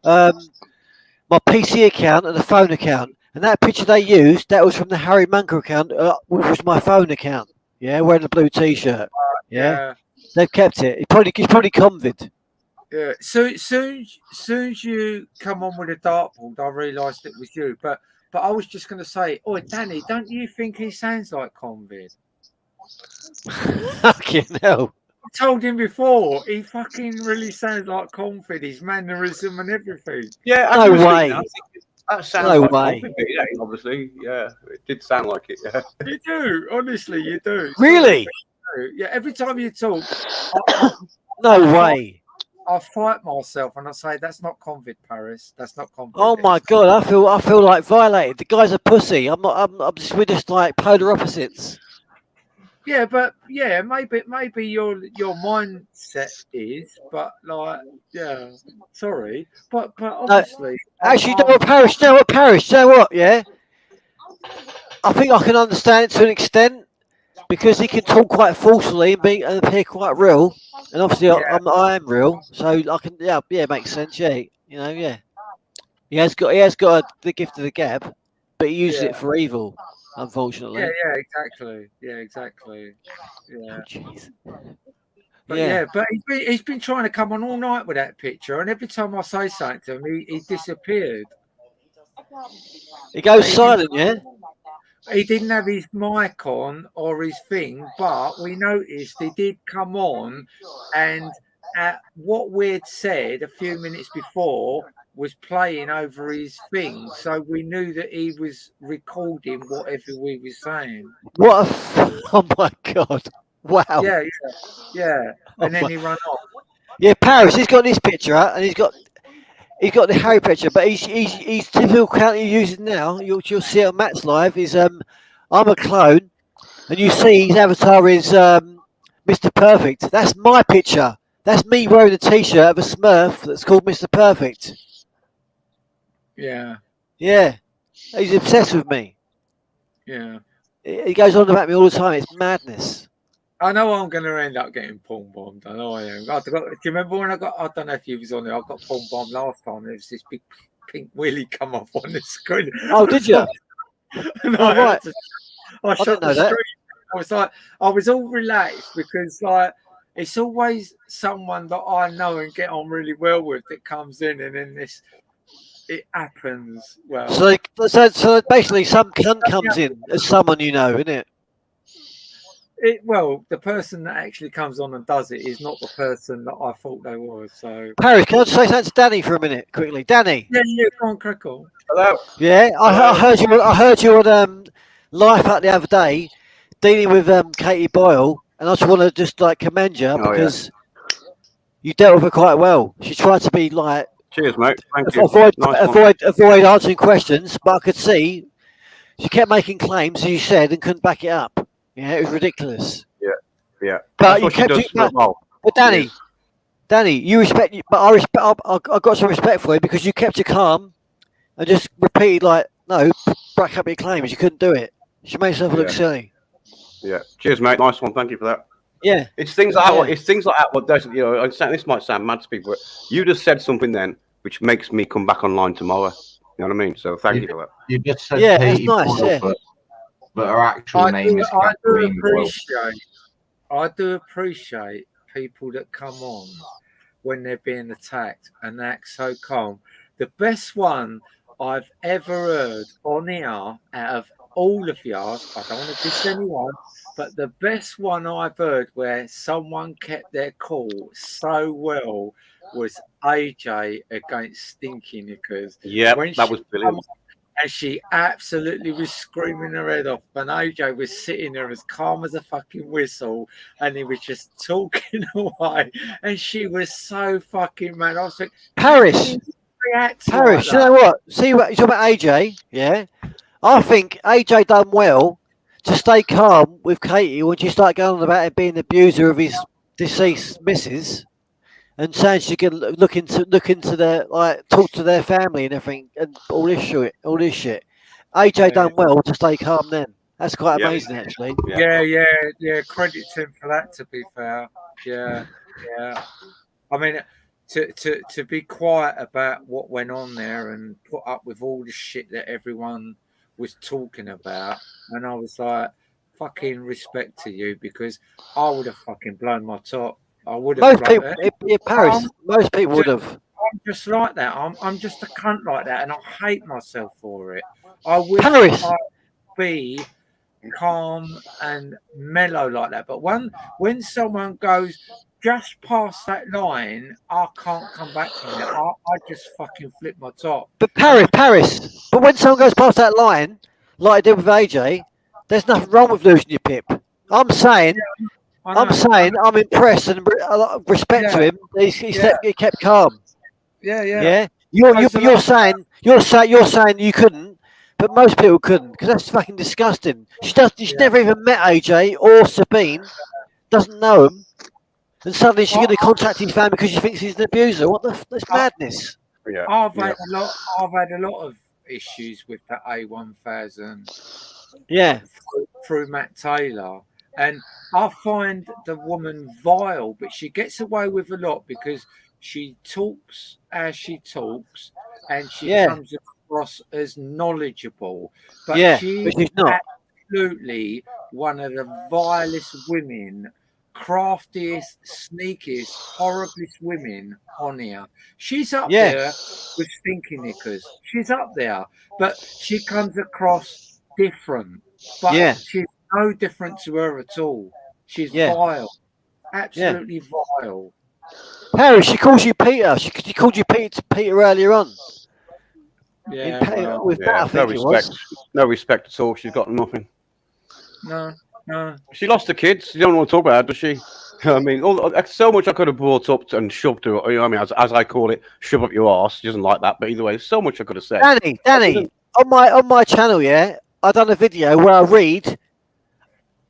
S10: my PC account and the phone account, and that picture they used, that was from the Harry Munker account, which was my phone account. Yeah, wearing the blue t-shirt. Yeah, they've kept it. It's probably convid.
S1: Yeah. Soon as you come on with a dartboard, I realised it was you. But I was just going to say, Danny, don't you think he sounds like convid?
S10: Fucking hell.
S1: I told him before, he fucking really sounds like convid. His mannerism and everything.
S5: Yeah,
S10: no way.
S5: That sounds
S10: no
S5: like
S10: way.
S5: Obviously, yeah, it did sound like it. Yeah,
S1: you do. Honestly, you do.
S10: Really?
S1: Yeah. Every time you talk,
S10: no way.
S1: I fight myself and I say that's not convid, Paris. That's not convid.
S10: Oh my God, I feel like violated. The guy's a pussy. We're just like polar opposites.
S1: Yeah, but maybe your mindset is, but like, yeah, sorry, but obviously,
S10: actually, you know what, Paris, you know what, yeah, I think I can understand it to an extent, because he can talk quite forcefully and appear quite real, and obviously I am real, so I can it makes sense. Yeah, yeah. He has got the gift of the gab, but he uses it for evil, unfortunately.
S1: Yeah, exactly. Yeah, exactly. Yeah.
S10: Oh, jeez.
S1: But but he's been trying to come on all night with that picture, and every time I say something to him, he disappeared.
S10: He goes silent, yeah.
S1: He didn't have his mic on or his thing, but we noticed he did come on, and what we'd said a few minutes before was playing over his thing, so we knew that he was recording whatever we were saying.
S10: What oh my god! Wow.
S1: Yeah. And then he ran off.
S10: Yeah, Paris. He's got this picture, and he's got the Harry picture, but he's typical county using now. You'll see it on Matt's live. Is I'm a clone, and you see his avatar is Mr. Perfect. That's my picture. That's me wearing a T-shirt of a Smurf that's called Mr. Perfect.
S1: Yeah.
S10: Yeah, he's obsessed with me.
S1: Yeah.
S10: He goes on about me all the time. It's madness.
S1: I know I'm going to end up getting porn bombed. I know I am. Do you remember when I don't know if you was on there, I got porn bombed last time. There was this big pink willy come off on the screen.
S10: Oh, did you?
S1: No,
S10: oh, right.
S1: I shot the stream. I was all relaxed because it's always someone that I know and get on really well with that comes in, and then it happens. Well,
S10: so basically, some cunt comes in as someone you know, isn't it?
S1: The person that actually comes on and does it is not the person that I thought they was. So,
S10: Paris, can I just say something to Danny for a minute, quickly? Danny.
S1: Yeah, go on, Crickle.
S5: Hello.
S10: Yeah, I heard you on Life Up the other day, dealing with Katie Boyle, and I just want to commend you because you dealt with her quite well. She tried to be like.
S5: Cheers, mate. Thank you.
S10: Avoid answering questions, but I could see she kept making claims, as you said, and couldn't back it up. Yeah, it was ridiculous.
S5: Yeah.
S10: But you kept it. But Danny, you respect. But I respect. I got some respect for you because you kept it calm and just repeated no, back up your claims. You couldn't do it. She made herself look silly.
S5: Yeah. Cheers, mate. Nice one. Thank you for that.
S10: Yeah.
S5: It's things like that. It's things like that. What does this might sound mad to people, but you just said something then which makes me come back online tomorrow. You know what I mean? So thank you for that.
S7: You just said
S10: that's nice.
S7: But her actual name is Kathleen Boyle.
S1: I do appreciate people that come on when they're being attacked and act so calm. The best one I've ever heard on here out of all of yours, I don't want to diss anyone, but the best one I've heard where someone kept their cool so well was AJ against Stinky Knickers.
S5: Yeah, that was brilliant.
S1: And she absolutely was screaming her head off. And AJ was sitting there as calm as a fucking whistle. And he was just talking away. And she was so fucking mad. I was like,
S10: Paris, you know what? See what you're talking about AJ, yeah? I think AJ done well to stay calm with Katie when she started going on about him being the abuser of his deceased missus. And saying she can look into their talk to their family and everything and all this shit. AJ done well to stay calm then. That's quite amazing actually.
S1: Yeah. Credit to him for that. To be fair, yeah. I mean, to be quiet about what went on there and put up with all the shit that everyone was talking about, and I was like, fucking respect to you because I would have fucking blown my top. I would have.
S10: Most people, Paris. Most people would have.
S1: I'm just like that. I'm just a cunt like that, and I hate myself for it. I wish I'd be calm and mellow like that. But when someone goes just past that line, I can't come back from it. I just fucking flip my top.
S10: But Paris. But when someone goes past that line, like I did with AJ, there's nothing wrong with losing your pip. I'm saying I'm impressed and respect to him. He kept calm.
S1: Yeah.
S10: You're saying you couldn't, but most people couldn't because that's fucking disgusting. She's never even met AJ or Sabine, doesn't know him, and suddenly she's going to contact his family because she thinks he's an abuser. That's madness.
S1: Yeah. I've had a lot of issues with that A1000.
S10: Yeah.
S1: Through Matt Taylor. And I find the woman vile, but she gets away with a lot because she talks as she talks, and she
S10: Yeah.
S1: comes across as knowledgeable. But
S10: Yeah,
S1: she
S10: but
S1: is
S10: she's not.
S1: absolutely one of the vilest women, craftiest, sneakiest, horriblest women on here. She's up
S10: Yeah.
S1: there with Stinky Knickers. She's up there, but she comes across different. But
S10: Yeah.
S1: she's no different to her at all. She's
S10: Yeah.
S1: vile, absolutely vile.
S10: Harry, she calls you Peter. She called you Peter earlier on.
S1: Yeah,
S10: With
S5: yeah,
S10: that, I think
S5: no
S10: it
S5: respect.
S10: was.
S5: No respect at all. She's got nothing.
S1: No.
S5: She lost her kids. You don't want to talk about her, does she? I mean, so much I could have brought up and shoved to her. You know what I mean, as I call it, shove up your arse. She doesn't like that, but either way, so much I could have said.
S10: Danny, on my channel, yeah, I done a video where I read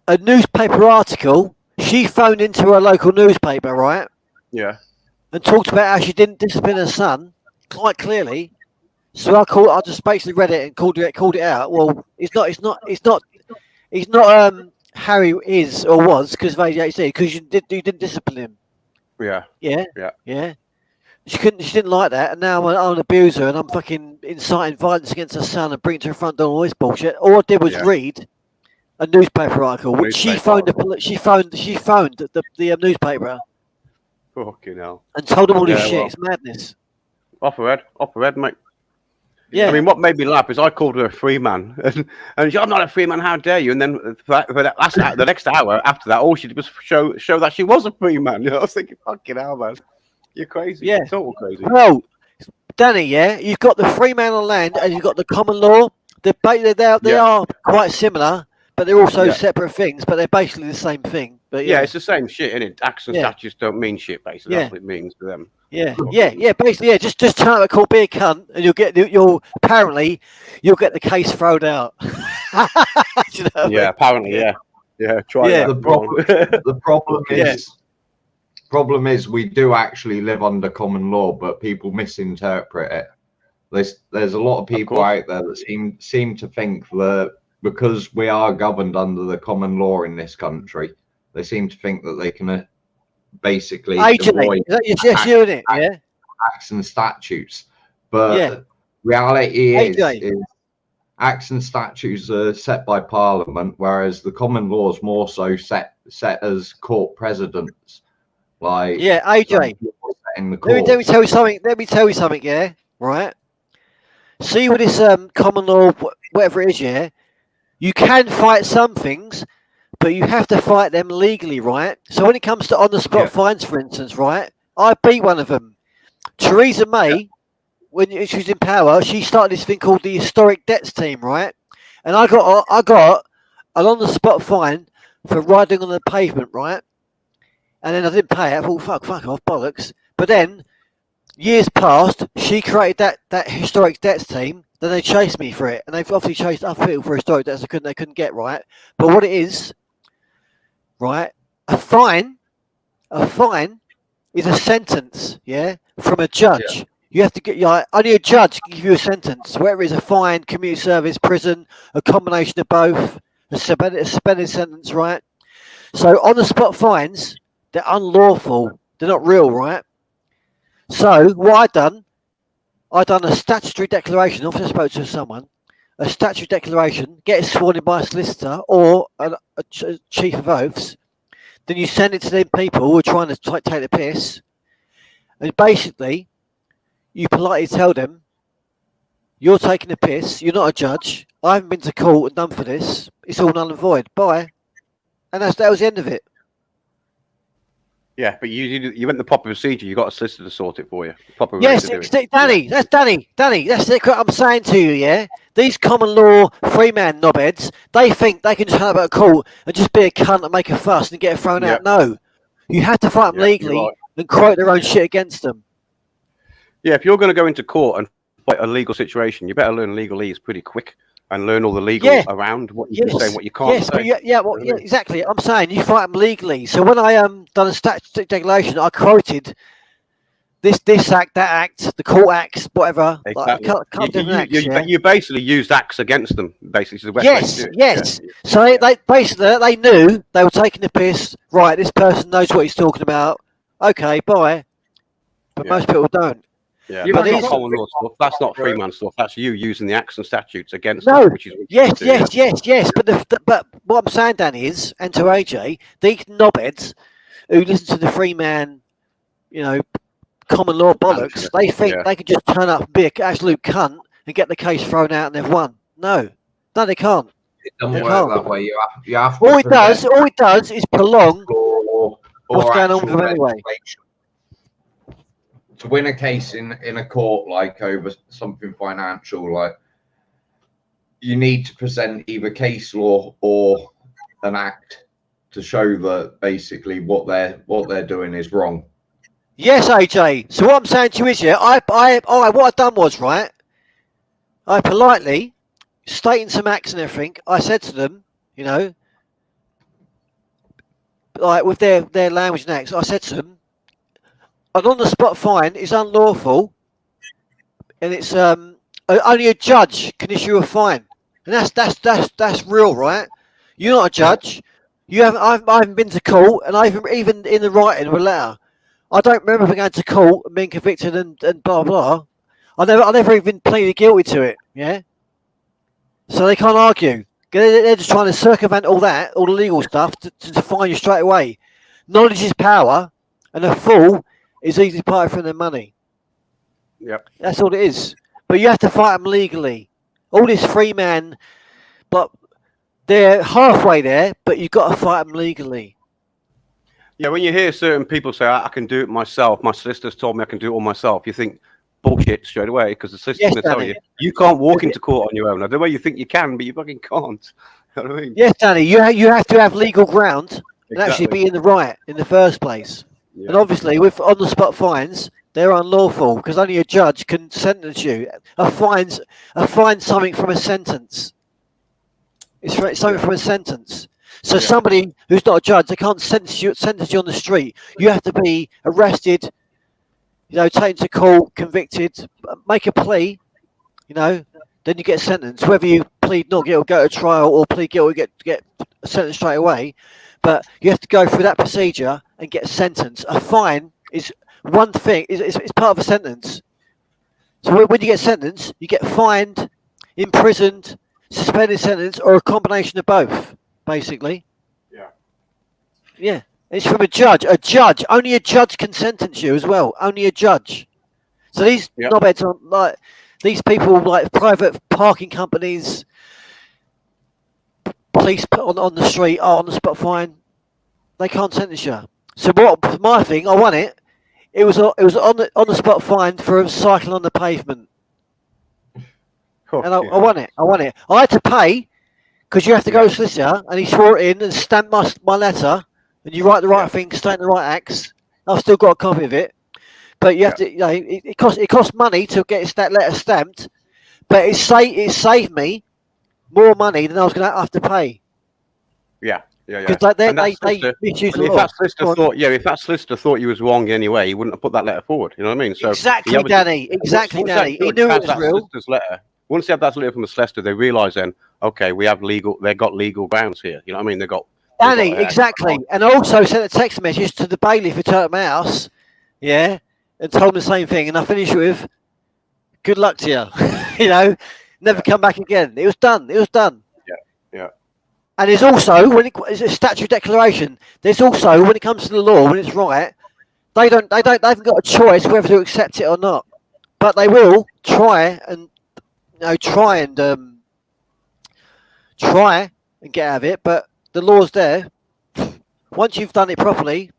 S10: a newspaper article. She phoned into her local newspaper, right?
S5: Yeah.
S10: And talked about how she didn't discipline her son quite clearly. So I just basically read it and called it out. Well, it's not Harry is or was because of ADHD because you didn't discipline him.
S5: Yeah.
S10: Yeah. She didn't like that, and now I'm an abuser and I'm fucking inciting violence against her son and bringing it to her front door. All this bullshit. All I did was read a newspaper article, which she phoned the newspaper.
S5: Fucking hell.
S10: And told them all this
S5: Yeah,
S10: shit.
S5: well.
S10: It's madness.
S5: Off her head, mate.
S10: Yeah.
S5: I mean, what made me laugh is I called her a free man, and she, I'm not a free man. How dare you? And then the next hour after that, all she did was show that she was a free man. You know, I was thinking, fucking hell, man, you're crazy.
S10: Yeah.
S5: Total crazy.
S10: Well, Danny, yeah, you've got the free man on land and you've got the common law. They are quite similar, but they're also separate things. But they're basically the same thing. But
S5: yeah, it's the same shit, isn't it? Acts and
S10: Yeah.
S5: statutes don't mean shit, basically. That's what it means to them.
S10: Yeah. Basically, yeah. Just turn up and call, be a cunt, and you'll get the case thrown out. Do you know what I mean?
S5: Apparently, yeah. Try that.
S7: The problem is we do actually live under common law, but people misinterpret it. There's a lot of people out there that seem to think that because we are governed under the common law in this country, they seem to think that they can basically avoid acts and statutes. But reality is acts and statutes are set by Parliament, whereas the common law is more so set as court precedents. Like
S10: AJ. Let me tell you something. Yeah, right. See with this common law, whatever it is, yeah, you can fight some things, but you have to fight them legally, right? So when it comes to on-the-spot fines, for instance, right, I beat one of them. Theresa May, when she was in power, she started this thing called the Historic Debts Team, right? And I got an on-the-spot fine for riding on the pavement, right? And then I didn't pay it. I thought, fuck off, bollocks. But then, years passed, she created that Historic Debts Team. Then they chased me for it, and they've obviously chased other people for historic debts they couldn't get, right? But what it is, right? A fine is a sentence, from a judge. Yeah. You have to get only a judge can give you a sentence. Whether it's a fine, community service, prison, a combination of both, a suspended sentence, right? So on the spot fines, they're unlawful. They're not real, right? So what I done a statutory declaration. Obviously, I spoke to someone. A statutory declaration. Get it sworn in by a solicitor or a chief of oaths. Then you send it to them people who are trying to take the piss. And basically, you politely tell them, you're taking the piss. You're not a judge. I haven't been to court and done for this. It's all null and void. Bye. And that was the end of it.
S5: Yeah, but you went the proper procedure. You got a solicitor to sort it for you. Proper
S10: Danny. That's Danny. That's what I'm saying to you. Yeah, these common law free man knobheads. They think they can just turn up at a court and just be a cunt and make a fuss and get it thrown out. No, you have to fight them legally and quote their own shit against them.
S5: Yeah, if you're going to go into court and fight a legal situation, you better learn legalese pretty quick. And learn all the legal around what you can say and what you can't say.
S10: Exactly. I'm saying you fight them legally. So when I done a statutory declaration, I quoted this act, that act, the court acts, whatever.
S5: Exactly.
S10: Like, can't do acts, yeah?
S5: You basically used acts against them. Basically, the best
S10: Yes,
S5: way to do it.
S10: yes.
S5: Yeah.
S10: So they basically they knew they were taking the piss. Right, this person knows what he's talking about. Okay, bye. But most people don't.
S5: Yeah,
S1: You
S5: that's
S1: know,
S5: not
S1: these-
S5: common law stuff. That's not free man stuff. That's you using the acts and statutes against
S10: No.
S5: them, which is what you
S10: Yes,
S5: do,
S10: yes. But what I'm saying, Danny, is, and to AJ, these knobheads who listen to the free man, you know, common law bollocks, they think they can just turn up and be an absolute cunt and get the case thrown out and they've won. No, they can't.
S7: It doesn't
S10: They
S7: work
S10: can't.
S7: that way. You have to
S10: All it
S7: present
S10: does is prolong
S7: or
S10: what's going on with
S7: actual
S10: them anyway.
S7: legislation. To win a case in a court, like over something financial, like you need to present either case law or an act to show that basically what they're doing is wrong.
S10: Yes, AJ. So what I'm saying to you is, yeah, what I done was, right, I politely, stating some acts and everything, I said to them, you know, like with their language and acts, I said to them, an on-the-spot fine is unlawful, and it's only a judge can issue a fine, and that's real, right? You're not a judge. You haven't. I haven't been to court, and I even in the writing of a letter, I don't remember going to court and being convicted and blah blah. I never even pleaded guilty to it. Yeah. So they can't argue. They're just trying to circumvent all that, all the legal stuff, to fine you straight away. Knowledge is power, and a fool is easily parted from their money.
S5: Yep.
S10: That's all it is. But you have to fight them legally. All this free man, but they're halfway there, but you've got to fight them legally.
S5: Yeah, when you hear certain people say, I can do it myself, my solicitors told me I can do it all myself, you think bullshit straight away, because the solicitor's going to tell you can't walk into court on your own. I don't know where you think you can, but you fucking can't. You know what I mean?
S10: Yes, Danny, you have to have legal ground and actually be in the right in the first place. Yeah. And obviously, with on-the-spot fines, they're unlawful because only a judge can sentence you. A fine's something from a sentence. It's something from a sentence. So somebody who's not a judge, they can't sentence you on the street. You have to be arrested, you know, taken to court, convicted, make a plea, you know, then you get sentenced. Whether you plead not guilty, go to trial, or plead guilty, get sentenced straight away. But you have to go through that procedure and get sentenced. A fine is one thing; it's part of a sentence. So when you get sentenced, you get fined, imprisoned, suspended sentence, or a combination of both, basically. Yeah. It's from a judge. A judge. Only a judge can sentence you as well. Only a judge. So these knobheads are like these people, like private parking companies, police on the street, on the spot fine. They can't sentence you. So what? My thing, I won it. It was on the spot fine for cycling on the pavement, and I won it. I had to pay because you have to go to solicitor, and he swore it in and stamped my letter. And you write the right thing, state the right acts. I've still got a copy of it, but you have to. You know, it costs money to get that letter stamped, but it saved me more money than I was going to have to pay.
S5: Yeah.
S10: Because they misuse the law.
S5: If that solicitor thought you was wrong anyway, he wouldn't have put that letter forward. You know what I mean? So
S10: exactly, Danny. Exactly, Danny. He knew it was real.
S5: Letter. Once they have that letter from the solicitor, they realise then, okay, they got legal grounds here. You know what I mean? They got.
S10: Danny, exactly. And I also sent a text message to the bailiff who turned up my house, and told him the same thing. And I finished with, good luck to you. You know, never come back again. It was done.
S5: Yeah.
S10: And there's also, it's a statute declaration, there's also, when it comes to the law, when it's right, they haven't got a choice whether to accept it or not. But they will try and get out of it, but the law's there. Once you've done it properly,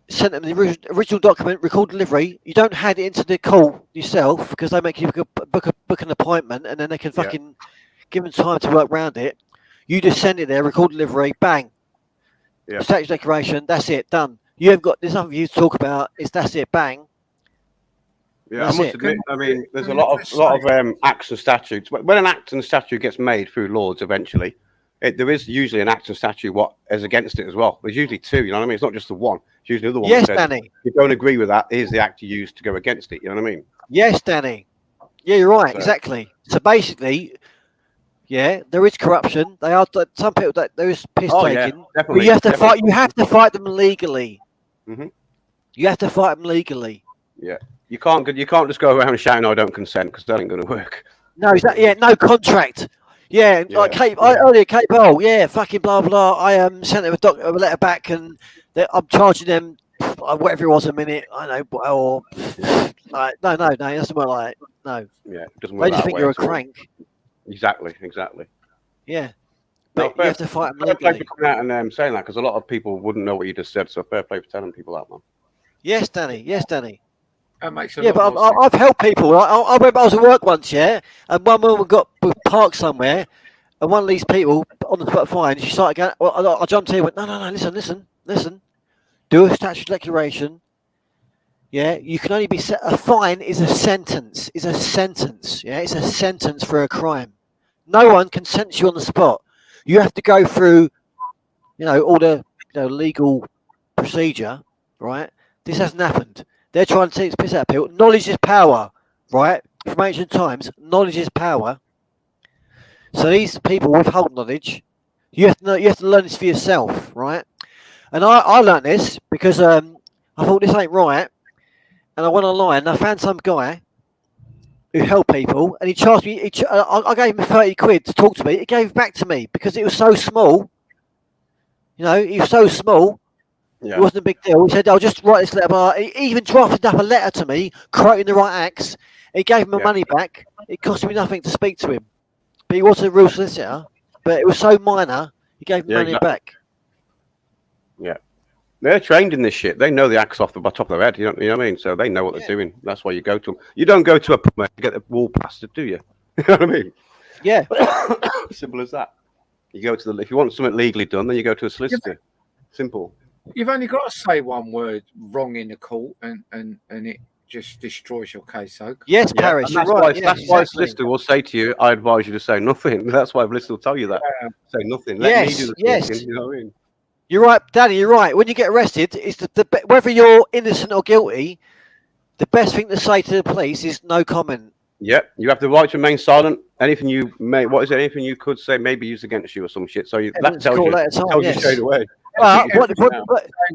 S10: sent them the original document, record delivery, you don't hand it into the court yourself because they make you book an appointment and then they can fucking give them time to work around it. You just send it there, record delivery, bang. Statute declaration, that's it, done. You haven't got, there's nothing for you to talk about, that's it, bang.
S5: Yeah, I must admit, I mean, there's a lot of acts and statutes. When an act and statute gets made through laws eventually, there is usually an active statute what is against it as well. There's usually two, you know what I mean? It's not just the one. It's usually the other one.
S10: Yes,
S5: that says,
S10: Danny.
S5: if you don't agree with that, here's the act you use to go against it. You know what I mean?
S10: Yes, Danny. Yeah, you're right.
S5: So-
S10: Exactly. So basically, yeah, there is corruption. They are some people that there is piss
S5: Oh, yeah,
S10: taking. But
S5: definitely,
S10: you have to
S5: definitely.
S10: fight. You have to fight them legally.
S5: Mhm.
S10: You have to fight them legally.
S5: Yeah. You can't just go around shouting, "I don't consent," because that ain't going to work.
S10: No, yeah, no contract. Yeah, like earlier, Cape Hole. Yeah, fucking blah blah. I sent them a letter back, and I'm charging them whatever it was a minute. I know, or like no, that's not like no.
S5: Yeah, it doesn't
S10: They
S5: work
S10: just
S5: that
S10: think
S5: way
S10: you're a
S5: at all.
S10: crank.
S5: Exactly.
S10: Yeah,
S5: No,
S10: but you have to fight them
S5: fair play
S10: legally.
S5: for coming out and saying that, because a lot of people wouldn't know what you just said. So fair play for telling people that, man.
S10: Yes, Danny. Yes, Danny.
S1: That makes a
S10: Yeah,
S1: lot
S10: but
S1: more sense.
S10: I've helped people. I remember I was at work once, yeah, and one woman got parked somewhere, and one of these people on the spot fine. She started going. Well, I jumped in and went, no, listen. Do a statutory declaration. Yeah, you can only be set. A fine is a sentence. Yeah, it's a sentence for a crime. No one can sentence you on the spot. You have to go through, all the legal procedure, right? This hasn't happened. They're trying to take the piss out of people. Knowledge is power, right? From ancient times, knowledge is power. So these people withhold knowledge. You have to learn this for yourself, right? And I learned this because I thought this ain't right, and I went online and I found some guy who helped people, and he charged me. I gave him 30 quid to talk to me. He gave it back to me because it was so small. He was so small.
S5: Yeah.
S10: It wasn't a big deal. He said, "I'll just write this letter." But he even drafted up a letter to me, quoting the right acts. He gave him my money back. It cost me nothing to speak to him, but he wasn't a real solicitor. But it was so minor, he gave me money back.
S5: Yeah. They're trained in this shit. They know the acts off the top of their head. You know what I mean? So they know what they're doing. That's why you go to them. You don't go to a pub to get the wall plastered, do you? You know what I mean?
S10: Yeah.
S5: Simple as that. You go to if you want something legally done, then you go to a solicitor. Simple.
S1: You've only got to say one word wrong in the court, and it just destroys your case. So
S10: yes, Paris,
S5: you're right. That's why a solicitor will say to you, "I advise you to say nothing." That's why a solicitor will tell you that. Say nothing. Let me do the talking, you know what I mean?
S10: You're right, Danny. You're right. When you get arrested, it's whether you're innocent or guilty. The best thing to say to the police is no comment.
S5: Yeah, you have the right to remain silent. Anything you anything you could say may be used against you or some shit. So that tells you straight away.
S10: But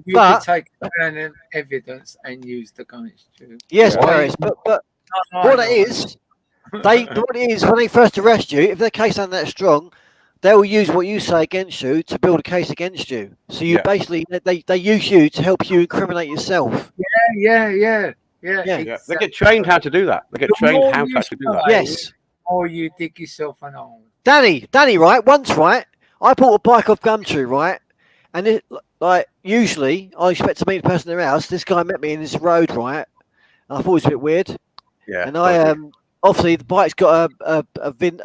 S1: you can take down evidence and use the against you.
S10: Yes, Paris. But what it is, when they first arrest you, if their case ain't that strong, they will use what you say against you to build a case against you. So you basically they use you to help you incriminate yourself.
S1: Yeah.
S5: They get trained how to do that. They get trained how to actually do that.
S10: Yes.
S1: Or you dig yourself an hole.
S10: Danny, right? Once, right? I bought a bike off Gumtree, right? And usually I expect to meet the person in their house. This guy met me in this road, right? And I thought it was a bit weird.
S5: Yeah.
S10: And I obviously the bike's got a VIN,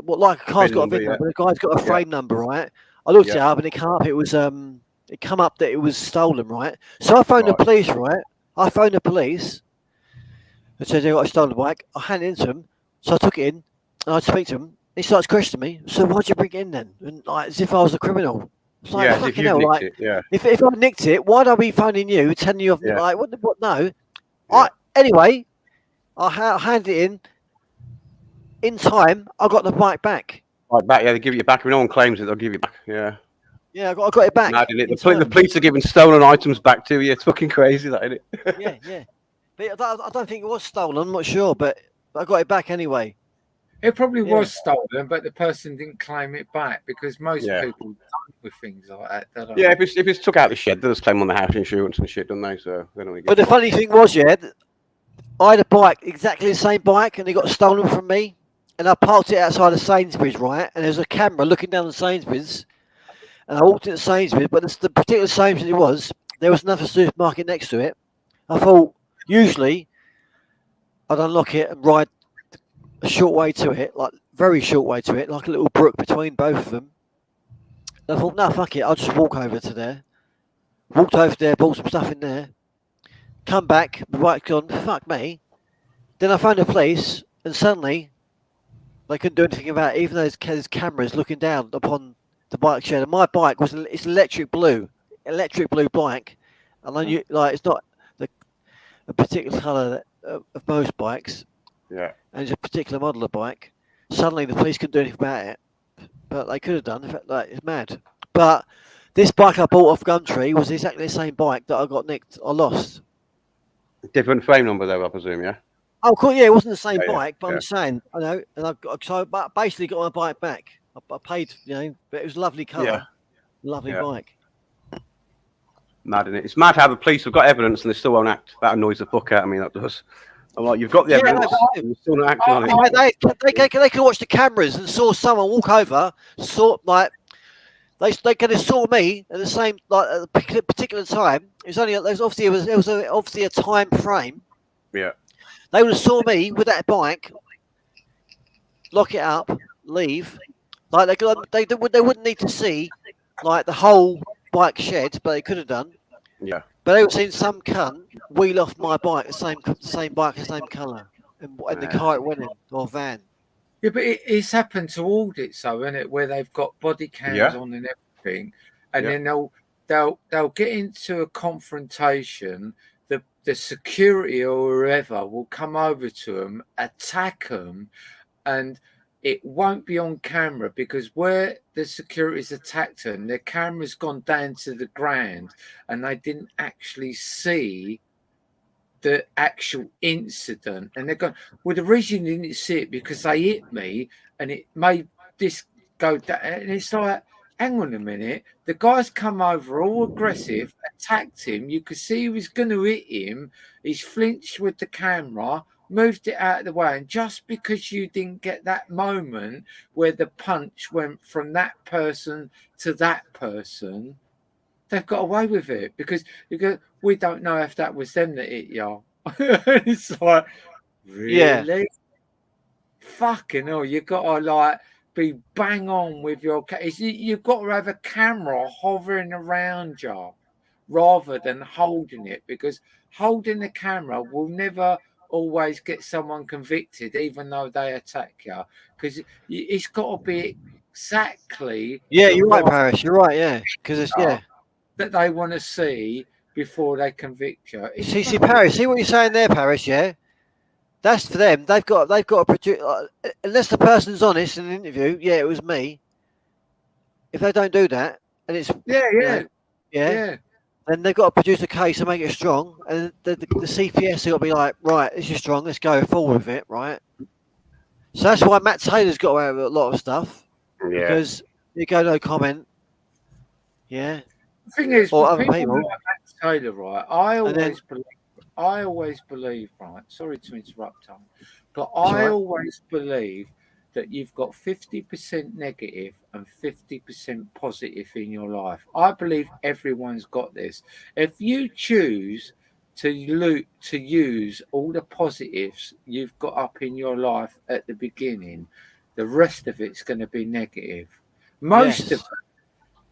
S10: like a car's got a VIN number, but the guy's got a frame number, right? I looked it up and it came up. It was it come up that it was stolen, right? So I phoned the police, right? I phoned the police and said they got a stolen bike. I handed it in to him, so I took it in and I speak to him. He starts questioning me. So why'd you bring it in then? And as if I was a criminal. It's like fucking hell. Like if I nicked it, why'd I be phoning you, telling you what? No. Anyway, I handed it in. In time, I got the bike back.
S5: They give it you back. If no one claims it, they'll give you back. Yeah.
S10: Yeah, I got it back.
S5: The police are giving stolen items back to you. It's fucking crazy, that, isn't it?
S10: yeah. But I don't think it was stolen. I'm not sure, but I got it back anyway.
S1: It probably was stolen, but the person didn't claim it back because most people don't with things like that.
S5: Yeah, if it's took out the shed, they just claim on the house insurance and shit, don't they? So they don't get.
S10: But the funny thing was, I had a bike, exactly the same bike, and it got stolen from me. And I parked it outside of Sainsbury's, right? And there's a camera looking down the Sainsbury's. And I walked into Sainsbury's, but the particular Sainsbury's there was another supermarket next to it. I thought, usually, I'd unlock it and ride a short way to it, like very short way to it, like a little brook between both of them. And I thought, no, fuck it, I'll just walk over to there. Walked over there, bought some stuff in there. Come back, the bike's gone, fuck me. Then I found a place, and suddenly, they couldn't do anything about it, even though there's cameras looking down upon the bike shed. And my bike it's electric blue bike, and then it's not a particular colour of most bikes.
S5: Yeah.
S10: And it's a particular model of bike. Suddenly the police couldn't do anything about it, but they could have done. In fact, it's mad. But this bike I bought off Gumtree was exactly the same bike that I got nicked. I lost.
S5: Different frame number though, I presume, yeah?
S10: Oh, cool. Yeah, it wasn't the same
S5: Yeah,
S10: bike, but I'm saying, I know, and I basically got my bike back. I paid, but it was a lovely colour.
S5: Yeah.
S10: Lovely
S5: Yeah.
S10: bike.
S5: Mad, isn't it? It's mad how the police have got evidence and they still won't act. That annoys the fuck out of me, that does. I'm like, you've got the evidence and you're still not acting on it.
S10: They could watch the cameras and saw someone walk over, they could have saw me at the same at a particular time. It was obviously a time frame.
S5: Yeah.
S10: They would have saw me with that bike, lock it up, leave. Like they wouldn't need to see the whole bike shed, but they could have done.
S5: Yeah.
S10: But they would have seen some cunt wheel off my bike, the same bike, the same colour, and the car it went in, or van.
S1: Yeah, but it's happened to audits, though, isn't it? Where they've got body cams on and everything, and then they'll get into a confrontation. The security or whoever will come over to them, attack them, and it won't be on camera because where the security's attacked them, their camera's gone down to the ground, and they didn't actually see the actual incident. And they're going, well, the reason you didn't see it because they hit me and it made this go down. And it's like, hang on a minute, the guy's come over all aggressive, attacked him. You could see he was going to hit him. He's flinched with the camera, moved it out of the way. And just because you didn't get that moment where the punch went from that person to that person, they've got away with it because you go, we don't know if that was them that hit y'all. It's like, really?
S10: Yeah.
S1: Fucking hell, you got to be bang on with your you've got to have a camera hovering around you rather than holding it, because holding the camera will never always get someone convicted even though they attack you, because it's got to be exactly
S10: You're right, Paris, you're right, because it's
S1: that they want to see before they convict you.
S10: See Paris, see what you're saying there, Paris, that's for them. They've got to produce, unless the person's honest in an interview. Yeah, it was me. If they don't do that, and it's then they've got to produce a case and make it strong. And the CPS have got to be like, right, this is strong. Let's go forward with it, right? So that's why Matt Taylor's got away with a lot of stuff.
S5: Yeah.
S10: Because you go no comment. Yeah.
S1: The thing is,
S10: or
S1: for
S10: other
S1: people
S10: people.
S1: like Matt Taylor, right? I always believe, right? Sorry to interrupt, Tom, but I always believe that you've got 50% negative and 50% positive in your life. I believe everyone's got this. If you choose to use all the positives you've got up in your life at the beginning, the rest of it's going to be negative. Most of it,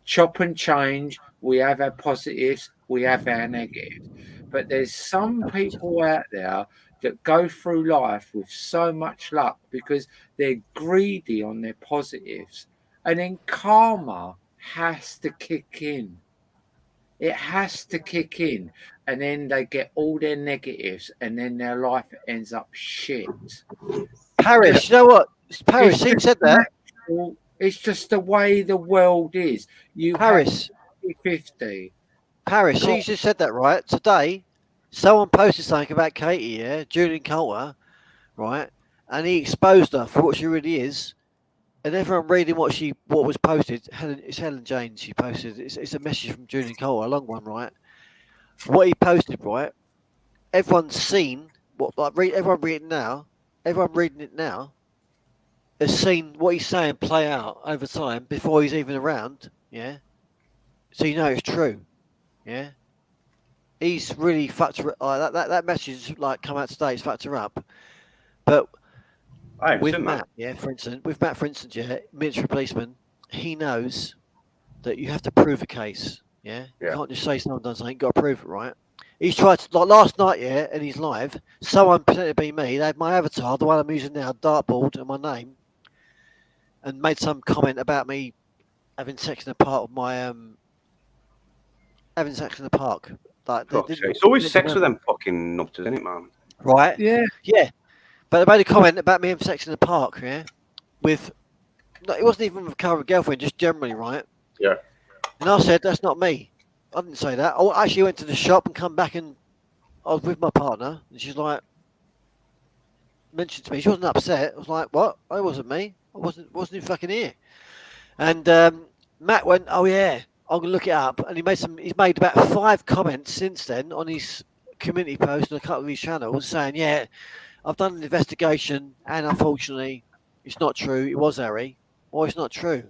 S1: chop and change. We have our positives, we have our negatives. But there's some people out there that go through life with so much luck because they're greedy on their positives. And then karma has to kick in. It has to kick in. And then they get all their negatives and then their life ends up shit.
S10: Paris, you know what? Paris, he said that.
S1: It's just the way the world is.
S10: Paris.
S1: 50-50.
S10: Paris, she just said that, right? Today, someone posted something about Katie, Julian Coulter, right? And he exposed her for what she really is. And everyone reading what was posted, it's Helen James she posted. It's a message from Julian Coulter, a long one, right? What he posted, right? Everyone's seen everyone reading it now has seen what he's saying play out over time before he's even around, yeah? So you know it's true. Yeah, he's really fucked her. That message come out today. It's fucked her up. But with Matt, for instance, military policeman, he knows that you have to prove a case. Yeah, you can't just say someone done something. You got to prove it, right? He's tried to, last night, and he's live. Someone pretended to be me. They had my avatar, the one I'm using now, dartboard, and my name, and made some comment about me having sex in the park with my having sex in the park. Like
S5: It's always sex with them fucking nutters, isn't it, man?
S10: right?
S1: Yeah.
S10: Yeah. But they made a comment about me having sex in the park, yeah? With no, it wasn't even with a current girlfriend, just generally, right?
S5: Yeah.
S10: And I said, that's not me. I didn't say that. I actually went to the shop and come back and I was with my partner and she's like mentioned to me, she wasn't upset. I was like, what? That wasn't me. I wasn't even fucking here. And Matt went, oh yeah, I'm gonna look it up. And he's made about 5 comments since then on his community post and a couple of his channels saying, yeah, I've done an investigation and unfortunately it's not true. It was Harry. Well, it's not true.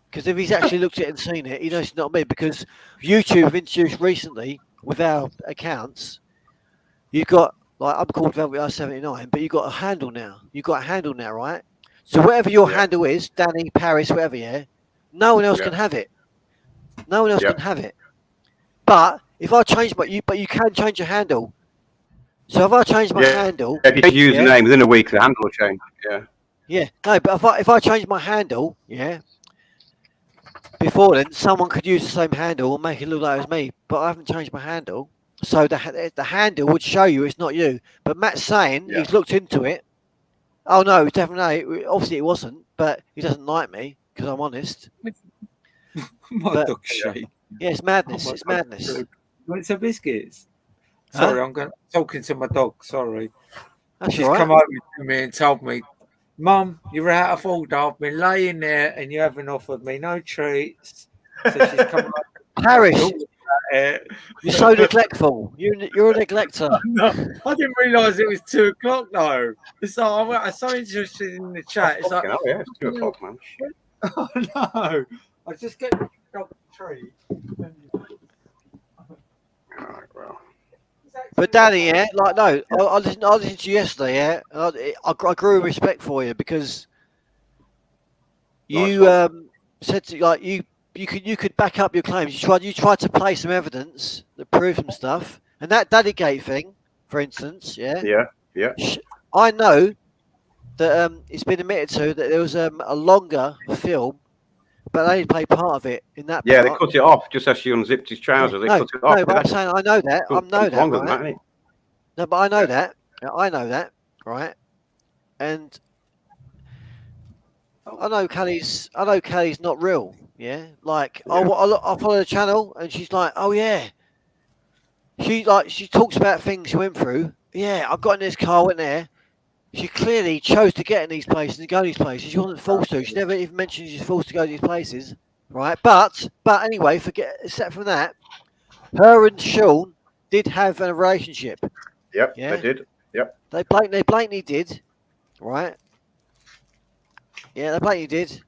S10: Because if he's actually looked at it and seen it, he knows it's not me. Because YouTube have introduced recently with our accounts, you've got, like, I'm called VelvetR79, but you've got a handle now. You've got a handle now, right? So whatever your handle is, Danny, Paris, whatever, yeah, no one else can have it. No one else can have it. But if I change but you can change your handle. So if I change my handle,
S5: if you use the name within a week, the handle will change. Yeah.
S10: Yeah, no, but if I change my handle, yeah, before then someone could use the same handle and make it look like it was me. But I haven't changed my handle, so the handle would show you it's not you. But Matt's saying he's looked into it. Oh no, it's definitely obviously it wasn't, but he doesn't like me because I'm honest.
S1: My dog's shaking.
S10: Yeah, it's madness. It's madness.
S1: You want some biscuits? Sorry, I'm talking to my dog. Sorry.
S10: That's
S1: She's
S10: all right.
S1: come over to me and told me, Mum, you're out of order. I've been laying there and you haven't offered me no treats. So she's come over.
S10: Paris, you're so neglectful. You're a neglector.
S1: No, I didn't realise it was 2 o'clock though. So I'm so interested in the chat. It's like,
S5: oh yeah, it's 2 o'clock, man.
S1: Oh no! I just get the dog treat.
S5: Alright, well.
S10: But Danny, yeah, like no, I listened to you yesterday, yeah. I grew in respect for you because you said to, like you could back up your claims. You tried to play some evidence that proved some stuff, and that Daddygate thing, for instance, yeah.
S5: Yeah.
S10: I know that it's been admitted to that there was a longer film, but they only played part of it in that.
S5: Yeah,
S10: part.
S5: they cut it off just as she unzipped his trousers. They cut it off.
S10: No, but I'm saying I know that. I know that.
S5: Longer
S10: Right?
S5: than that, isn't it?
S10: No, but I know that. I know that, right? And I know Kelly's not real. Yeah, like I follow the channel, and she's like, oh yeah. She talks about things she went through. Yeah, I got in this car, went there. She clearly chose to get in these places and go to these places. She wasn't forced to. She never even mentioned she's forced to go to these places, right? But anyway, except from that, her and Sean did have a relationship.
S5: Yep,
S10: yeah?
S5: they did. Yep.
S10: They blatantly did, right? Yeah, they blatantly did.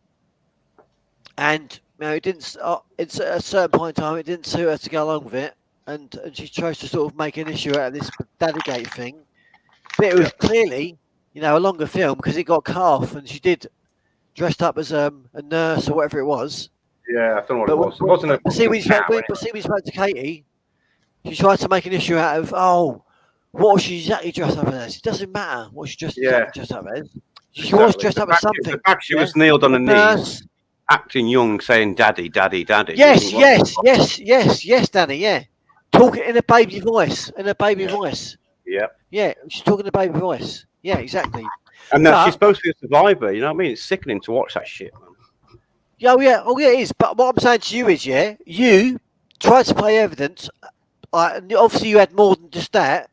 S10: And it didn't. It's at a certain point in time, it didn't suit her to go along with it, and she chose to sort of make an issue out of this Daddygate thing. But it was clearly, a longer film because it got cut off, and she did dressed up as a nurse or whatever it was.
S5: Yeah, I don't know what it was. It wasn't a.
S10: But see, when you spoke to Katie, she tried to make an issue out of what was she exactly dressed up as? It doesn't matter what she dressed up as. She was dressed up as something.
S5: The fact she was kneeled on her knees, acting young, saying "Daddy, Daddy, Daddy."
S10: Yes, Danny. Yeah, talking in a baby voice.
S5: Yeah.
S10: Yeah, she's talking in a baby voice. Yeah, exactly.
S5: And she's supposed to be a survivor. You know what I mean? It's sickening to watch that shit, man.
S10: Yeah, it is. But what I'm saying to you is, you tried to play evidence. Obviously, you had more than just that,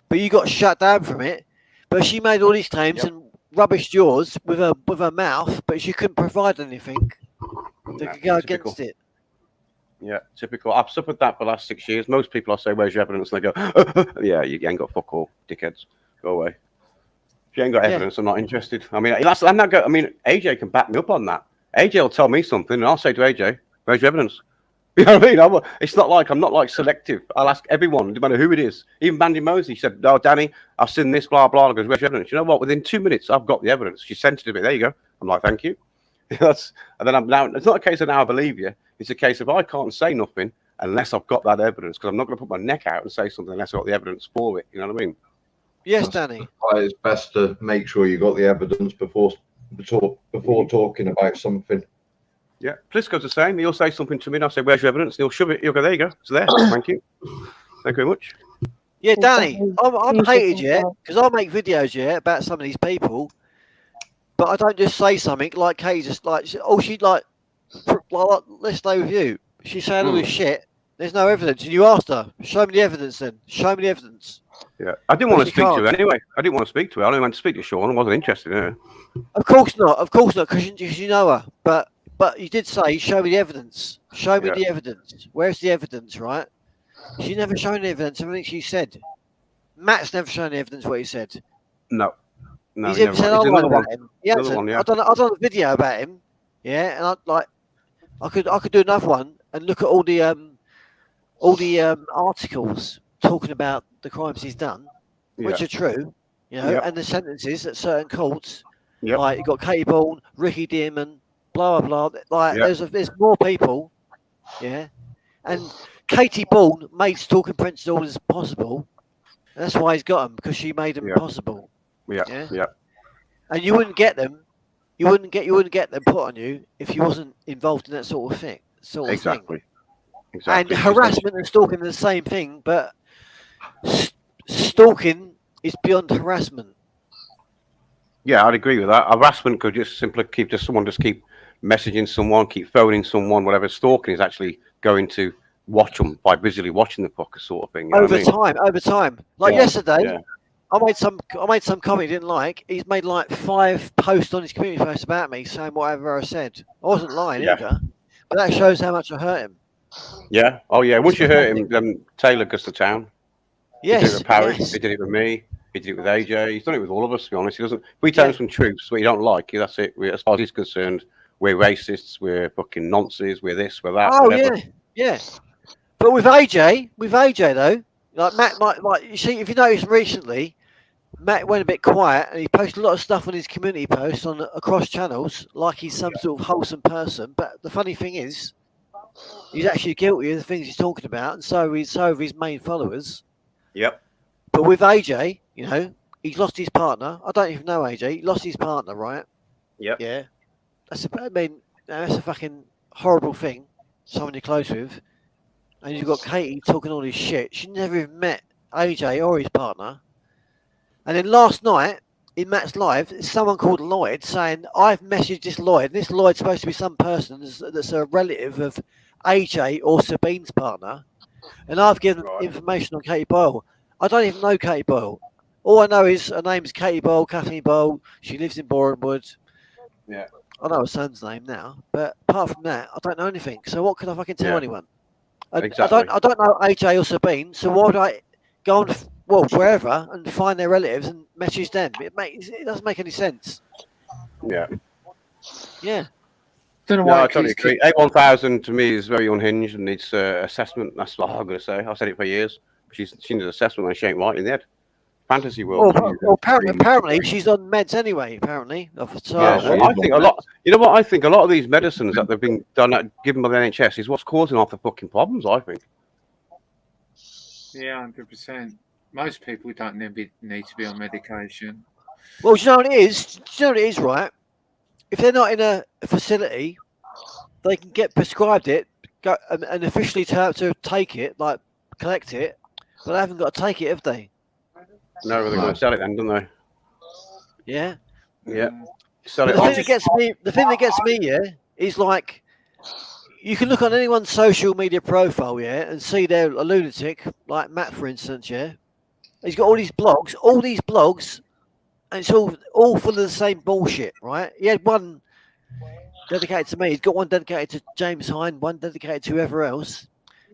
S10: but you got shut down from it. But she made all these claims and rubbished yours with her mouth, but she couldn't provide anything that could go against it.
S5: Yeah, typical. I've suffered that for the last 6 years. Most people I say, "Where's your evidence?" And they go, "Yeah, you ain't got fuck all, dickheads. Go away. If you ain't got evidence, I'm not interested." I mean, AJ can back me up on that. AJ will tell me something, and I'll say to AJ, "Where's your evidence?" You know what I mean? It's not like I'm not selective. I'll ask everyone, no matter who it is. Even Bandy Mosey said, "Oh, Danny, I've seen this, blah blah." I goes, "Where's your evidence?" You know what? Within 2 minutes, I've got the evidence. She sent it to me. There you go. I'm like, "Thank you." And then I'm now. It's not a case of now I believe you. It's a case of I can't say nothing unless I've got that evidence, because I'm not going to put my neck out and say something unless I've got the evidence for it. You know what I mean?
S10: Yes, Danny.
S7: It's best to make sure you got the evidence before talking about something.
S5: Yeah, Plisco's the same. He'll say something to me, and I'll say, "Where's your evidence?" And he'll shove it. He'll go, "There you go. It's there. Thank you. Thank you very much."
S10: Yeah,
S6: Is that
S10: Danny,
S6: how
S10: I'm
S6: you
S10: hated,
S6: think
S10: yeah,
S6: about-
S10: because I make videos, yeah, about some of these people, but I don't just say something like Katie just like, she'd like, let's stay with you. She's saying all this shit. There's no evidence, and you asked her, show me the evidence. Then show me the evidence.
S5: Yeah, I didn't
S10: But
S5: want to
S10: she
S5: speak to
S10: can't.
S5: her anyway. I didn't want to speak to her. I only went to speak to Sean. I wasn't interested in her.
S10: Of course not, because you know her. But you did say, show me the evidence. Show me
S5: Yeah.
S10: the evidence. Where's the evidence, right? She never shown the evidence. Everything she said. Matt's never shown the evidence what he said.
S5: No, no,
S10: He's
S5: he
S10: even
S5: never.
S10: said
S5: It's
S10: I lied
S5: another one.
S10: about him. He
S5: Another
S10: hasn't.
S5: one, yeah.
S10: I've done a video about him. Yeah, and I could do another one and look at all the articles talking about the crimes he's done, which
S5: Yeah.
S10: are true. You know,
S5: Yep.
S10: and the sentences at certain courts.
S5: Yep.
S10: Like you got Katie Bourne, Ricky Dearman, blah blah blah. Like
S5: Yep.
S10: there's more people. Yeah, and Katie Bourne made stalking principles possible. And that's why he's got them, because she made them
S5: Yeah.
S10: possible.
S5: Yeah.
S10: Yeah.
S5: Yeah.
S10: And you wouldn't get them. You wouldn't get them put on you if you wasn't involved in that sort of thing.
S5: Exactly.
S10: And
S5: Exactly.
S10: harassment and stalking are the same thing, but stalking is beyond harassment.
S5: Yeah, I'd agree with that. Harassment could just simply keep messaging someone, keep phoning someone, whatever. Stalking is actually going to watch them by visually watching the fucker, sort of thing. You know what I mean?
S10: Over time. Like
S5: Yeah,
S10: yesterday,
S5: yeah.
S10: I made some comment he didn't like. He's made like 5 posts on his community post about me saying whatever I said. I wasn't lying
S5: Yeah.
S10: either, but that shows how much I hurt him.
S5: Yeah. Oh, yeah. Once you hurt him, then Taylor goes to town. He did it
S10: Yes,
S5: with Paris.
S10: yes.
S5: He did it with me. He did it with AJ. He's done it with all of us, to be honest. He doesn't. If we tell him some truths, what you don't like, that's it. As far as he's concerned, we're racists. We're fucking nonces. We're this. We're that.
S10: Oh
S5: whatever.
S10: yeah. But with AJ though, like Matt, like you see, if you notice recently, Matt went a bit quiet and he posted a lot of stuff on his community posts on across channels, like he's some sort of wholesome person. But the funny thing is, he's actually guilty of the things he's talking about, and so are his main followers.
S5: Yep.
S10: But with AJ, you know, he's lost his partner. I don't even know AJ. He lost his partner, right?
S5: Yep.
S10: Yeah. That's a fucking horrible thing. Someone you're close with. And you've got Katie talking all this shit. She never even met AJ or his partner. And then last night, in Matt's live, someone called Lloyd saying, I've messaged this Lloyd. This Lloyd's supposed to be some person that's a relative of AJ or Sabine's partner. And I've given information on Katie Boyle. I don't even know Katie Boyle. All I know is her name's Katie Boyle, Kathleen Boyle. She lives in Borehamwood.
S5: Yeah.
S10: I know her son's name now. But apart from that, I don't know anything. So what can I fucking tell anyone?
S5: Exactly.
S10: I don't know AJ or Sabine, so why would I go on, wherever and find their relatives and message them? It doesn't make any sense.
S5: Yeah.
S10: Yeah.
S1: Don't know
S5: No,
S1: why.
S5: I totally agree. A1000 to me is very unhinged and needs assessment. That's what I'm going to say. I've said it for years. She needs assessment and she ain't right in the head. Fantasy world.
S10: Well, apparently she's on meds anyway. Apparently,
S5: Yeah, well, I think a lot. You know what? I think a lot of these medicines that they've been given by the NHS is what's causing half the fucking problems. I think.
S1: Yeah, 100%. Most people don't need to be on medication.
S10: Well, do you know what it is? Do you know what it is, right? If they're not in a facility, they can get prescribed it, go and officially turn up to take it, like collect it, but they haven't got to take it, have they?
S5: No, they're going to sell it then, don't they?
S10: Yeah.
S5: Yeah. Sell
S10: But
S5: it.
S10: the thing that gets me, yeah, is like you can look on anyone's social media profile, yeah, and see they're a lunatic, like Matt, for instance, yeah. He's got all these blogs, and it's all full of the same bullshit, right? He had one dedicated to me. He's got one dedicated to James Hine, one dedicated to whoever else.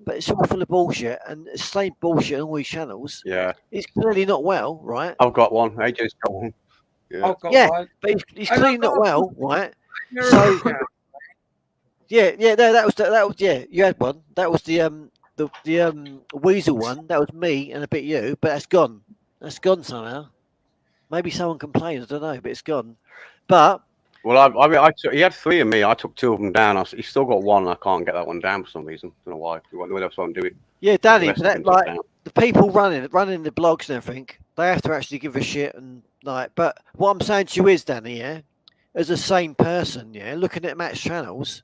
S10: But it's all full of bullshit, and it's the same bullshit on all these channels.
S5: Yeah.
S10: He's clearly not well, right?
S5: I've got one. AJ's got one. Yeah.
S10: Yeah, but he's clearly not well, right? So yeah, that was you had one. That was the weasel one. That was me and a bit you, but that's gone. That's gone somehow. Maybe someone complains, I don't know, but it's gone. But
S5: well, he had 3 of me. I took 2 of them down. He's still got 1. I can't get that one down for some reason. Don't know why. What else won't do it?
S10: Yeah, Danny, but that, like the people running the blogs and everything, they have to actually give a shit and like. But what I'm saying to you is, Danny, yeah, as a sane person, yeah, looking at Matt's channels,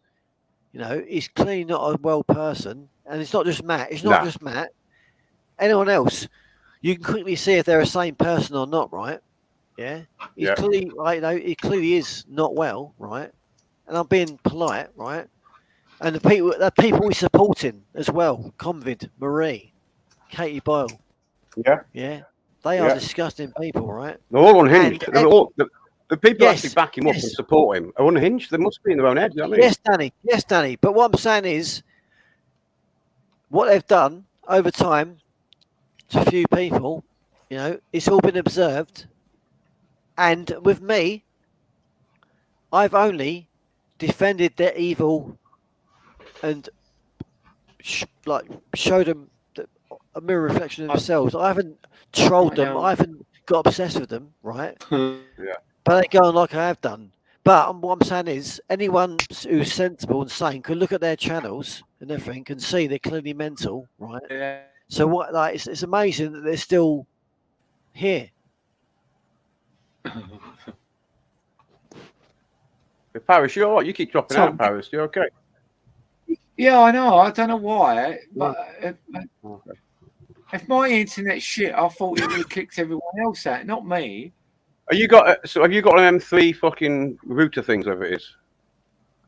S10: You know, he's clearly not a well person, and it's not just Matt. It's not just Matt. Anyone else, you can quickly see if they're a sane person or not, right? Yeah, he's clearly, like, you know, he clearly is not well, right? And I'm being polite, right? And the people we're supporting as well, Convid, Marie, Katie Boyle.
S5: Yeah.
S10: They are disgusting people, right?
S5: They're all unhinged. The people who actually back him up and support him are unhinged. They must be in their own head. You know what I mean?
S10: Yes, Danny. But what I'm saying is, what they've done over time to a few people, you know, it's all been observed. And with me, I've only defended their evil and showed them a mirror reflection of themselves. I haven't trolled them. I haven't got obsessed with them, right? But they go on like I have done. But what I'm saying is, anyone who's sensible and sane could look at their channels and everything and see they're clearly mental, right?
S1: Yeah.
S10: So what? Like, it's amazing that they're still here.
S5: Paris, you're all right. You keep dropping out, Paris. You're okay.
S1: Yeah, I know. I don't know why, but if my internet's shit, I thought it would have kicked everyone else out, not me.
S5: Have you got an M3 fucking router things, whatever it is?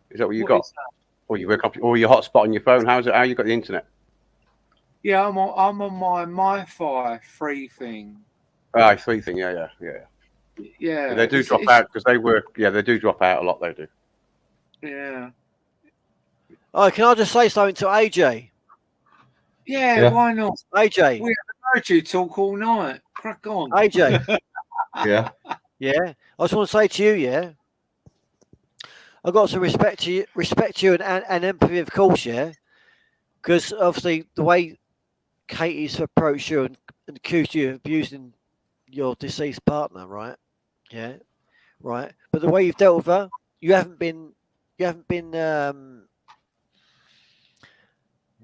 S5: Is that what you got? Or you work up, or your hotspot on your phone? How you got the internet?
S1: Yeah, I'm on my MiFi free thing.
S5: Ah, 3 thing. Yeah.
S1: Yeah.
S5: They do drop out because they work. Yeah, they do drop out a lot. They do.
S1: Yeah.
S10: Oh, can I just say something to AJ?
S1: Yeah, why not?
S10: AJ.
S1: We haven't heard you talk all night. Crack on.
S10: AJ.
S7: Yeah.
S10: I just want to say to you, I've got some respect to you and empathy, of course, because obviously the way Katie's approached you and accused you of abusing your deceased partner, right? Yeah, right. But the way you've dealt with her, you haven't been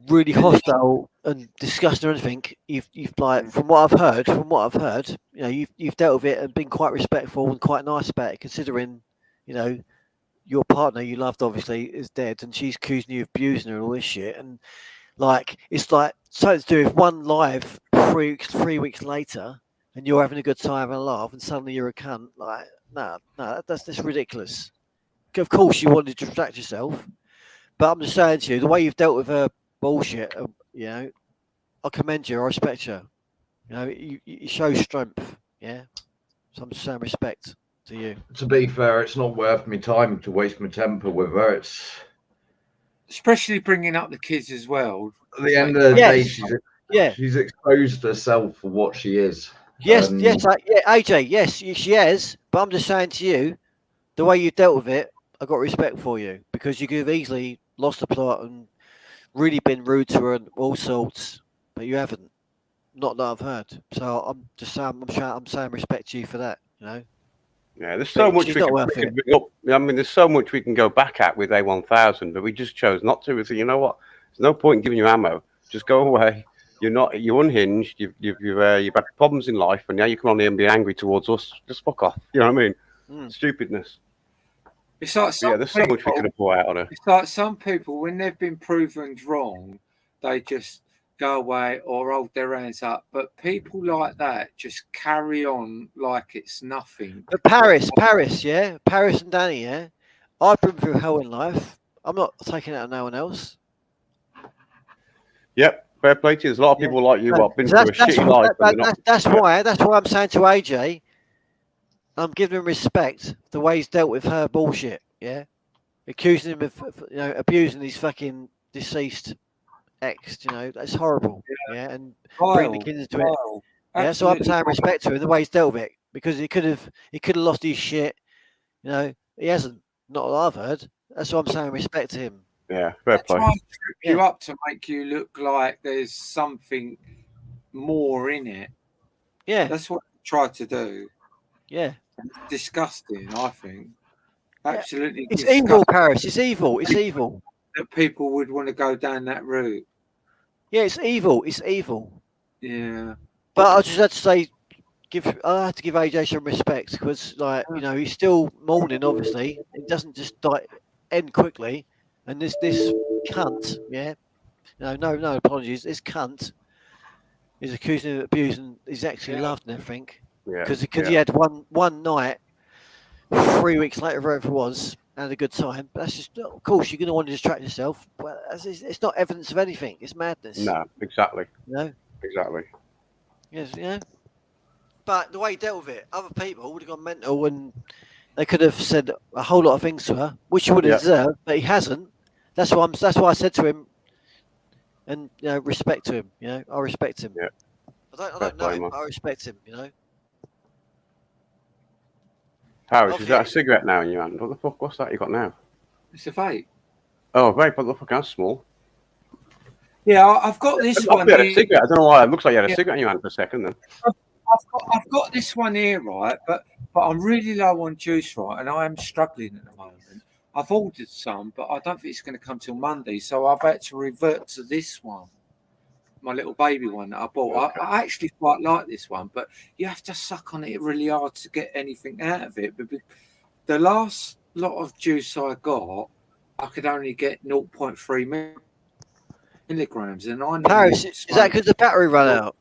S10: really hostile and disgusting or anything. You've like from what I've heard, you know, you've dealt with it and been quite respectful and quite nice about it, considering, you know, your partner you loved obviously is dead and she's accusing you of abusing her and all this shit, and like it's like something to do with one live 3 weeks later and you're having a good time and a laugh and suddenly you're a cunt. Like, no, that's ridiculous. Of course you wanted to distract yourself, but I'm just saying to you, the way you've dealt with her bullshit, you know, I commend you, I respect you. You know, you show strength, yeah. So I'm just saying respect to you.
S7: To be fair, it's not worth my time to waste my temper with her. It's
S1: especially bringing up the kids as well.
S7: At the end of the day, she's exposed herself for what she is.
S10: Yes, AJ, yes, she has. But I'm just saying to you, the way you dealt with it, I got respect for you, because you could have easily lost the plot and really been rude to her and all sorts, but you haven't. Not that I've heard. So I'm just saying, I'm saying respect to you for that. You know.
S5: Yeah, there's so much we can bring up. I mean, there's so much we can go back at with A1000, but we just chose not to. We said, you know what? There's no point in giving you ammo. Just go away. You're unhinged. You've had problems in life, and now you come on here and be angry towards us. Just fuck off. You know what I mean? Stupidness.
S1: It's like
S5: there's so much we could have brought out on her.
S1: It's like some people, when they've been proven wrong, they just go away or hold their hands up. But people like that just carry on like it's nothing.
S10: But Paris, and Danny, I've been through hell in life. I'm not taking it on no one else.
S5: Yep, fair play to you. There's a lot of people like you who've been through a shitty life.
S10: That's why I'm saying to AJ, I'm giving him respect the way he's dealt with her bullshit. Yeah, accusing him of abusing his fucking deceased ex. You know, that's horrible. Yeah, and bringing the kids into it. Yeah, so I'm saying respect to him the way he's dealt with it, because he could have lost his shit. You know, he hasn't. Not that I've heard. That's what I'm saying. Respect to him.
S5: Yeah, fair play.
S1: Trying to trip you up to make you look like there's something more in it.
S10: Yeah,
S1: that's what I try to do.
S10: Yeah,
S1: disgusting. I think absolutely.
S10: It's evil, Paris. It's evil. It's evil
S1: that people would want to go down that route.
S10: Yeah, it's evil. It's evil.
S1: Yeah,
S10: but I just had to say, I had to give AJ some respect, because, like, you know, he's still mourning. Obviously, it doesn't just end quickly. And this cunt, yeah, no apologies. This cunt is accusing him of abusing his ex he loved and everything.
S5: Yeah.
S10: Because he had one night, 3 weeks later, wherever it was, had a good time. But that's just, of course, you're going to want to distract yourself. But it's not evidence of anything. It's madness.
S5: No, exactly.
S10: No.
S5: Exactly.
S10: Yes, yeah. But the way he dealt with it, other people would have gone mental and they could have said a whole lot of things to her, which he would have deserved, but he hasn't. That's why I said to him, and respect to him. I respect him.
S5: Yeah.
S10: I don't know him, but I respect him.
S5: Harris, is that a cigarette now in your hand? What the fuck? What's that you got now?
S1: It's a vape.
S5: Oh, vape. What the fuck? That's small.
S1: Yeah, I've got this one.
S5: A cigarette. I don't know why. It looks like you had a cigarette in your hand for a second. Then
S1: I've got this one here, right? But I'm really low on juice, right? And I am struggling at the moment. I've ordered some, but I don't think it's going to come till Monday. So I've had to revert to this one, my little baby one that I bought. Okay. I actually quite like this one, but you have to suck on it really hard to get anything out of it. But the last lot of juice I got, I could only get 0.3 milligrams, and I
S10: Paris, is that because the battery ran out?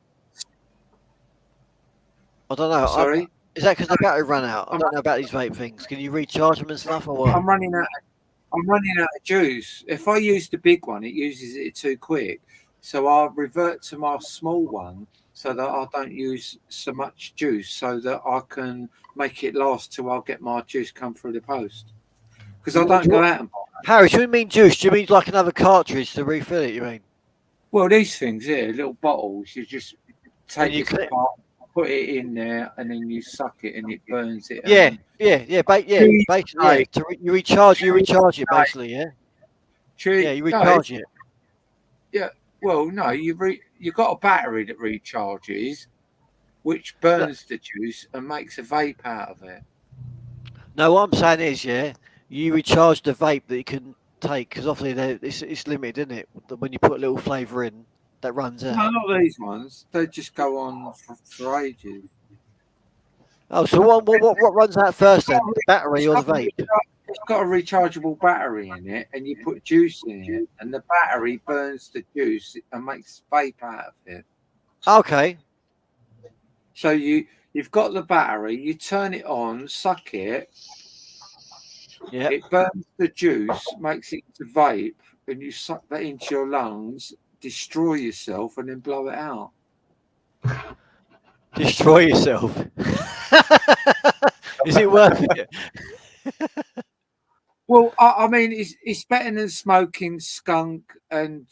S10: I don't know.
S1: Sorry,
S10: is that because the battery ran out? I don't know about these vape things. Can you recharge them and stuff, or what?
S1: I'm running out of juice. If I use the big one, it uses it too quick. So I'll revert to my small one so that I don't use so much juice, so that I can make it last till I get my juice come through the post. Because I don't go out and buy it.
S10: Harry, do you mean juice? Do you mean like another cartridge to refill it, you mean?
S1: Well, these things here, little bottles, you just take it apart, put it in there, and then you suck it and it burns it.
S10: Yeah. Basically, you recharge it basically, yeah? Yeah, you recharge it.
S1: Yeah. Well, no, you got a battery that recharges, which burns the juice and makes a vape out of it.
S10: No, what I'm saying is, you recharge the vape that you can take, because obviously it's limited, isn't it? When you put a little flavour in, that runs out.
S1: No, not these ones. They just go on for ages.
S10: Oh, so what runs out first then? The battery or the vape?
S1: It's got a rechargeable battery in it, and you put juice in it, and the battery burns the juice and makes vape out of it.
S10: Okay.
S1: So you've got the battery, you turn it on, suck it.
S10: Yeah.
S1: It burns the juice, makes it into vape, and you suck that into your lungs, destroy yourself, and then blow it out.
S10: Destroy yourself. Is it worth it?
S1: Well, I mean, it's better than smoking skunk and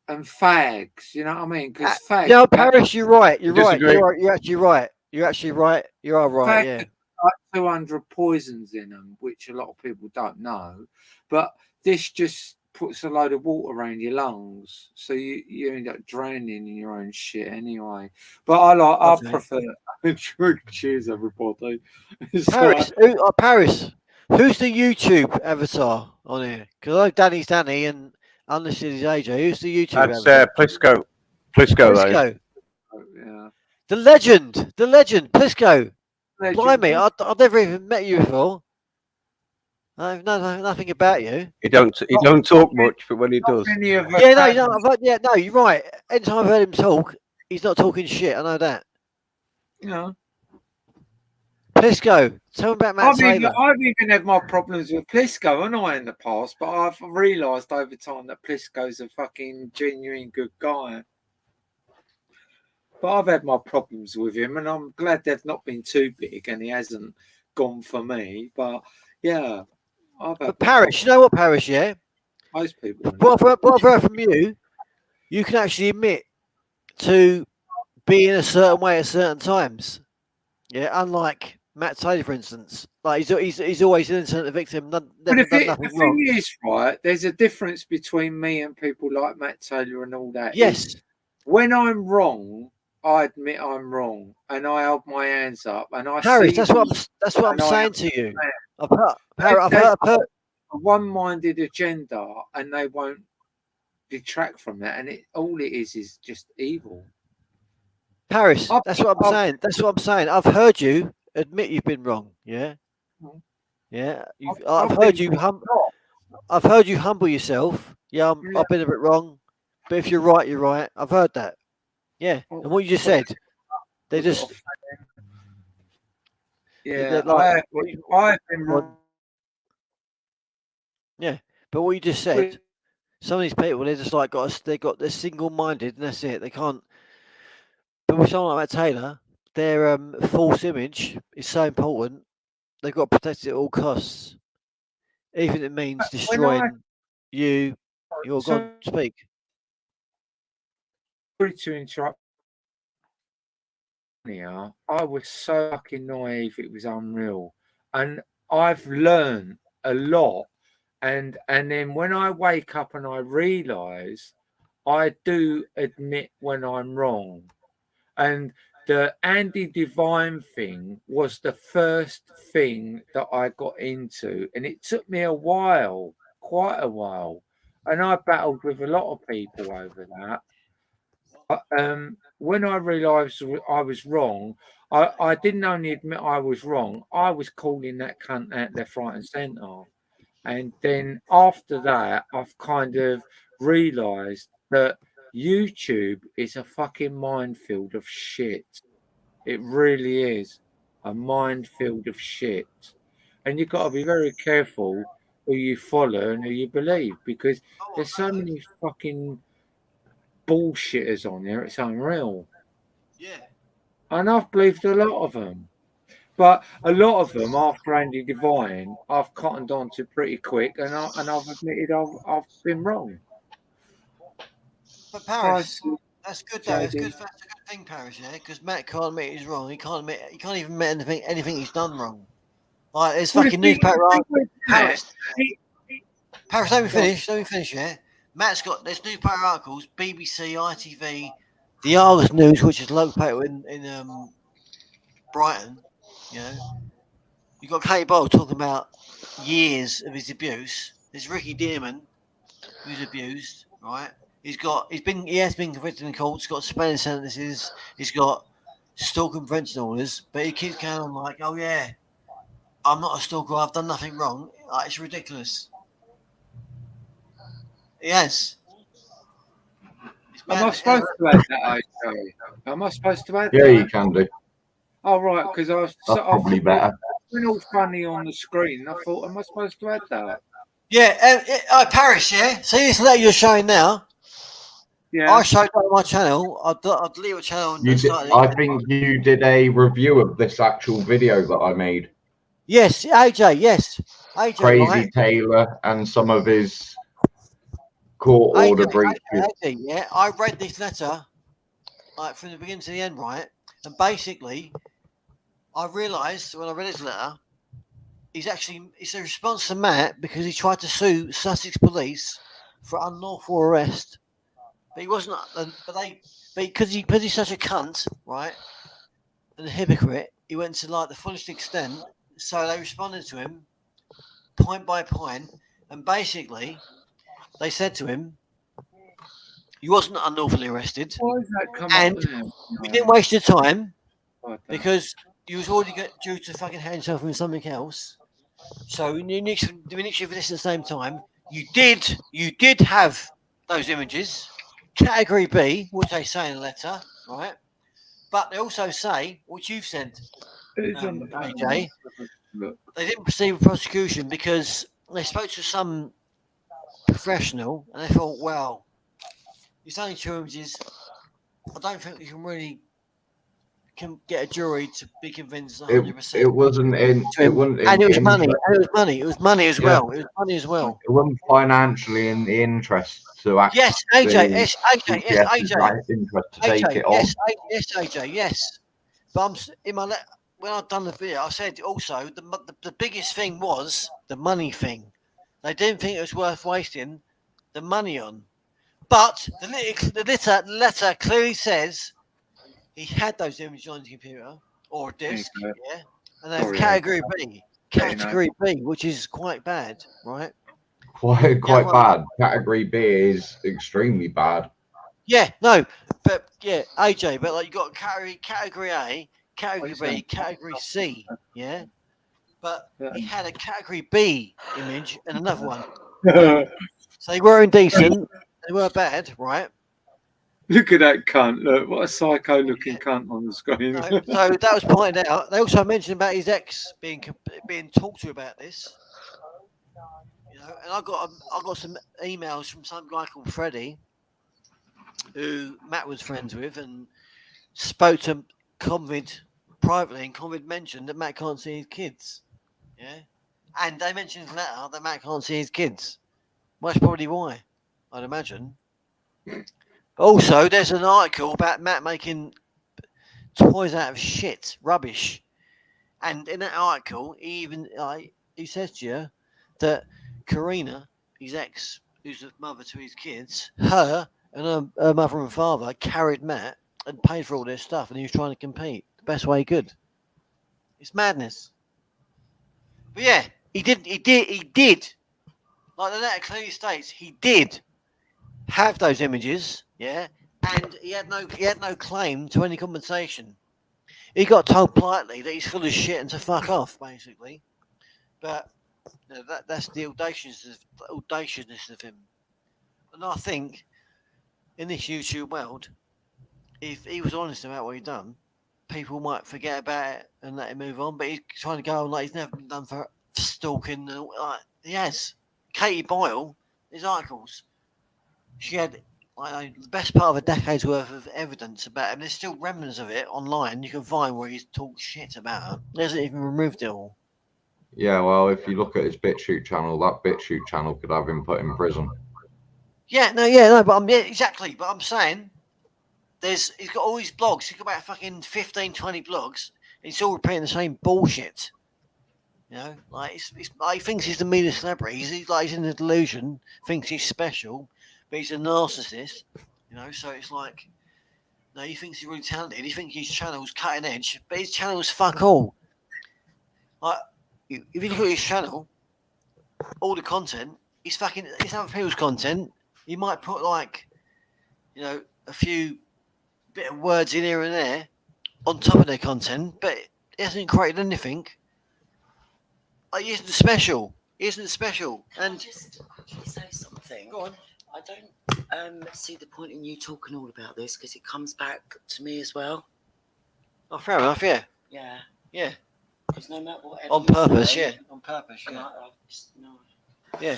S1: fags. You know what I mean? Because fags.
S10: No, Paris, you're right. You're right. You're actually right. You're actually right. You are right. Yeah.
S1: Like 200 poisons in them, which a lot of people don't know. But this just puts a load of water around your lungs, so you end up drowning in your own shit anyway. But I prefer. Cheers, everybody.
S10: Paris. Who's the YouTube avatar on here? Because I know Danny's Danny, and unless it's AJ, who's the YouTube avatar?
S5: That's Plisco.
S1: Yeah.
S10: The legend, Plisco. Blimey, I've never even met you before. I know nothing about you.
S5: He don't talk much, but when he does,
S10: you're right. Anytime I've heard him talk, he's not talking shit. I know that.
S1: Yeah.
S10: Plisco, tell me about Matt Taylor.
S1: I've even had my problems with Plisco, haven't I, in the past? But I've realised over time that Plisco's a fucking genuine good guy. But I've had my problems with him, and I'm glad they've not been too big, and he hasn't gone for me. But yeah,
S10: But Paris, you know what, Paris? Yeah,
S1: most people.
S10: What I've heard from you, you can actually admit to being a certain way at certain times. Yeah, unlike Matt Taylor, for instance, like he's always innocent, a victim. The
S1: thing is, right, there's a difference between me and people like Matt Taylor and all that.
S10: Yes.
S1: When I'm wrong, I admit I'm wrong, and I hold my hands up, and I.
S10: Harry, that's what I'm saying to you. I've heard a
S1: one-minded agenda, and they won't detract from that, and all it is just evil.
S10: Paris, that's what I'm saying. That's what I'm saying. I've heard you admit you've been wrong. Yeah, yeah. I've heard you I've heard you humble yourself. Yeah, I've been a bit wrong, but if you're right, you're right. I've heard that. Yeah, and what you just said, they just
S1: yeah.
S10: like,
S1: I've been wrong.
S10: Yeah, but what you just said, some of these people they're just like they're single-minded and that's it. They can't. But with someone like Matt Taylor, their false image is so important. They've got to protect it at all costs, even if it means destroying you. You're gone. Speak.
S1: Sorry to interrupt. Here, I was so fucking naive. It was unreal, and I've learned a lot. And then when I wake up and I realise, I do admit when I'm wrong. And the Andy Devine thing was the first thing that I got into, and it took me a while, quite a while, and I battled with a lot of people over that. When I realised I was wrong, I didn't only admit I was wrong, I was calling that cunt out left, right, and centre. And then after that, I've kind of realised that YouTube is a fucking minefield of shit. It really is a minefield of shit. And you've got to be very careful who you follow and who you believe, because there's so many fucking bullshitters on there. It's unreal.
S10: Yeah.
S1: And I've believed a lot of them. But a lot of them, after Andy Devine, I've cottoned on to pretty quick, and I've admitted I've been wrong.
S10: But Paris, that's good though. That's good. That's a good thing, Paris. Yeah, because Matt can't admit he's wrong. He can't even admit anything he's done wrong. Like there's fucking newspaper articles. Paris, let me finish. Let me finish. Yeah, Matt's got there's newspaper articles. BBC, ITV, the Argus News, which is local paper in Brighton. You know, you got Katie Boyle talking about years of his abuse. There's Ricky Dearman, who's abused, right? He has been convicted in court. He's got suspended sentences. He's got stalking and prevention orders, but he keeps going on like, "Oh yeah, I'm not a stalker. I've done nothing wrong." Like, it's ridiculous. Yes.
S1: Am I supposed to add that? Am I supposed to add that?
S7: Yeah, you can do.
S1: Oh, right, because
S7: That's probably better.
S1: It's all funny on the screen. I thought, am I supposed to add that?
S10: Yeah, Paris, yeah? See this letter you're showing now?
S1: Yeah.
S10: I showed that on my channel. I'll delete your channel.
S7: I think you did a review of this actual video that I made.
S10: Yes, AJ, yes. AJ,
S7: Crazy
S10: right?
S7: Taylor and some of his court order breaches.
S10: AJ, yeah, I read this letter like from the beginning to the end, right? And basically, I realised when I read his letter, it's a response to Matt because he tried to sue Sussex police for unlawful arrest, but he wasn't. But because he's such a cunt, right, and a hypocrite, he went to like the fullest extent. So they responded to him point by point, and basically they said to him, "You wasn't unlawfully arrested, and we didn't waste your time because you was already due to fucking hand yourself in something else. So we need you for this at the same time. You did have those images, category B, which they say in the letter, right? But they also say, which you've said, AJ, they didn't proceed with prosecution because they spoke to some professional and they thought, well, it's only 2 images. I don't think we can really get a jury to be convinced 100%.
S7: It wasn't in. It wasn't in.
S10: And it was money. And it was money. It was money as well. It was money as well.
S7: It wasn't financially in the interest to actually.
S10: Yes, AJ. Yes, AJ. Yes, AJ.
S7: Interest to take it on.
S10: Yes, AJ. Yes. But when I've done the video, I said also the biggest thing was the money thing. They didn't think it was worth wasting the money on. But the letter clearly says he had those images on his computer or a disc, yeah, and they're category B. Category B, which is quite bad, right?
S7: Quite bad. Category B is extremely bad.
S10: Yeah, no, but yeah, AJ, but like you got category A, category B, category C, yeah. But he had a category B image and another one. So they were indecent. They were bad, right?
S1: Look at that cunt. Look, what a psycho-looking cunt on the screen.
S10: So that was pointed out. They also mentioned about his ex being talked to about this. You know, and I got some emails from some guy called Freddie, who Matt was friends with, and spoke to Convid privately, and Convid mentioned that Matt can't see his kids. Yeah, and they mentioned in the letter that Matt can't see his kids. Well, that's probably why, I'd imagine. Also, there's an article about Matt making toys out of shit, rubbish, and in that article, he says to you that Karina, his ex, who's the mother to his kids, her and her mother and father carried Matt and paid for all this stuff, and he was trying to compete the best way he could. It's madness. But yeah, he did. Like the letter clearly states, he did have those images, yeah, and he had no claim to any compensation. He got told politely that he's full of shit and to fuck off, basically. But you know, that's the audaciousness of him. And I think in this YouTube world, if he was honest about what he'd done, people might forget about it and let him move on. But he's trying to go on like he's never been done for stalking. And like he has. Katie Boyle, his articles, she had the best part of a decade's worth of evidence about him. There's still remnants of it online. You can find where he's talked shit about her. He hasn't even removed it all.
S7: Yeah, well, if you look at his BitChute channel, that BitChute channel could have him put in prison.
S10: But exactly. But I'm saying he's got all these blogs. He's got about fucking 15, 20 blogs. It's all repeating the same bullshit. You know, like he thinks he's the meanest celebrity. He's in a delusion. Thinks he's special, but he's a narcissist. You know, so it's like, no, he thinks he's really talented. He thinks his channel's cutting edge, but his channel's fuck all. Like, if you look at his channel, all the content, it's other people's content. He might put like, you know, a few bit of words in here and there on top of their content, but he hasn't created anything. Like, he isn't special. And
S11: just quickly say something.
S10: Go on.
S11: I don't see the point in you talking all about this because it comes back to me as well.
S10: Oh, fair enough. Yeah.
S11: Yeah. Because no matter what.
S10: On purpose, yeah.
S11: No.
S10: Yeah.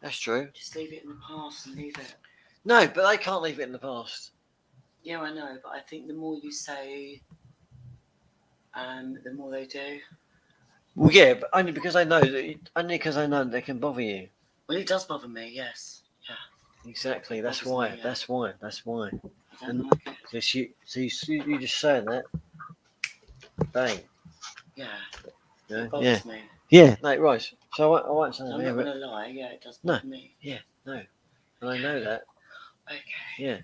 S10: That's true.
S11: Just leave it in the past and leave it.
S10: No, but they can't leave it in the past.
S11: Yeah, I know, but I think the more you say, the more they do.
S10: Well, yeah, but only because I know that they can bother you.
S11: Well, it does bother me, yes. Yeah.
S10: Exactly. That's why.
S11: Me, yeah.
S10: That's why.
S11: I don't like it.
S10: Yes, you just saying that. Bang.
S11: Yeah.
S10: It
S11: bothers me.
S10: Yeah. No, right. So I won't say that.
S11: I'm not going to lie. Yeah, it does bother me.
S10: Yeah. No. And I know that.
S11: Okay.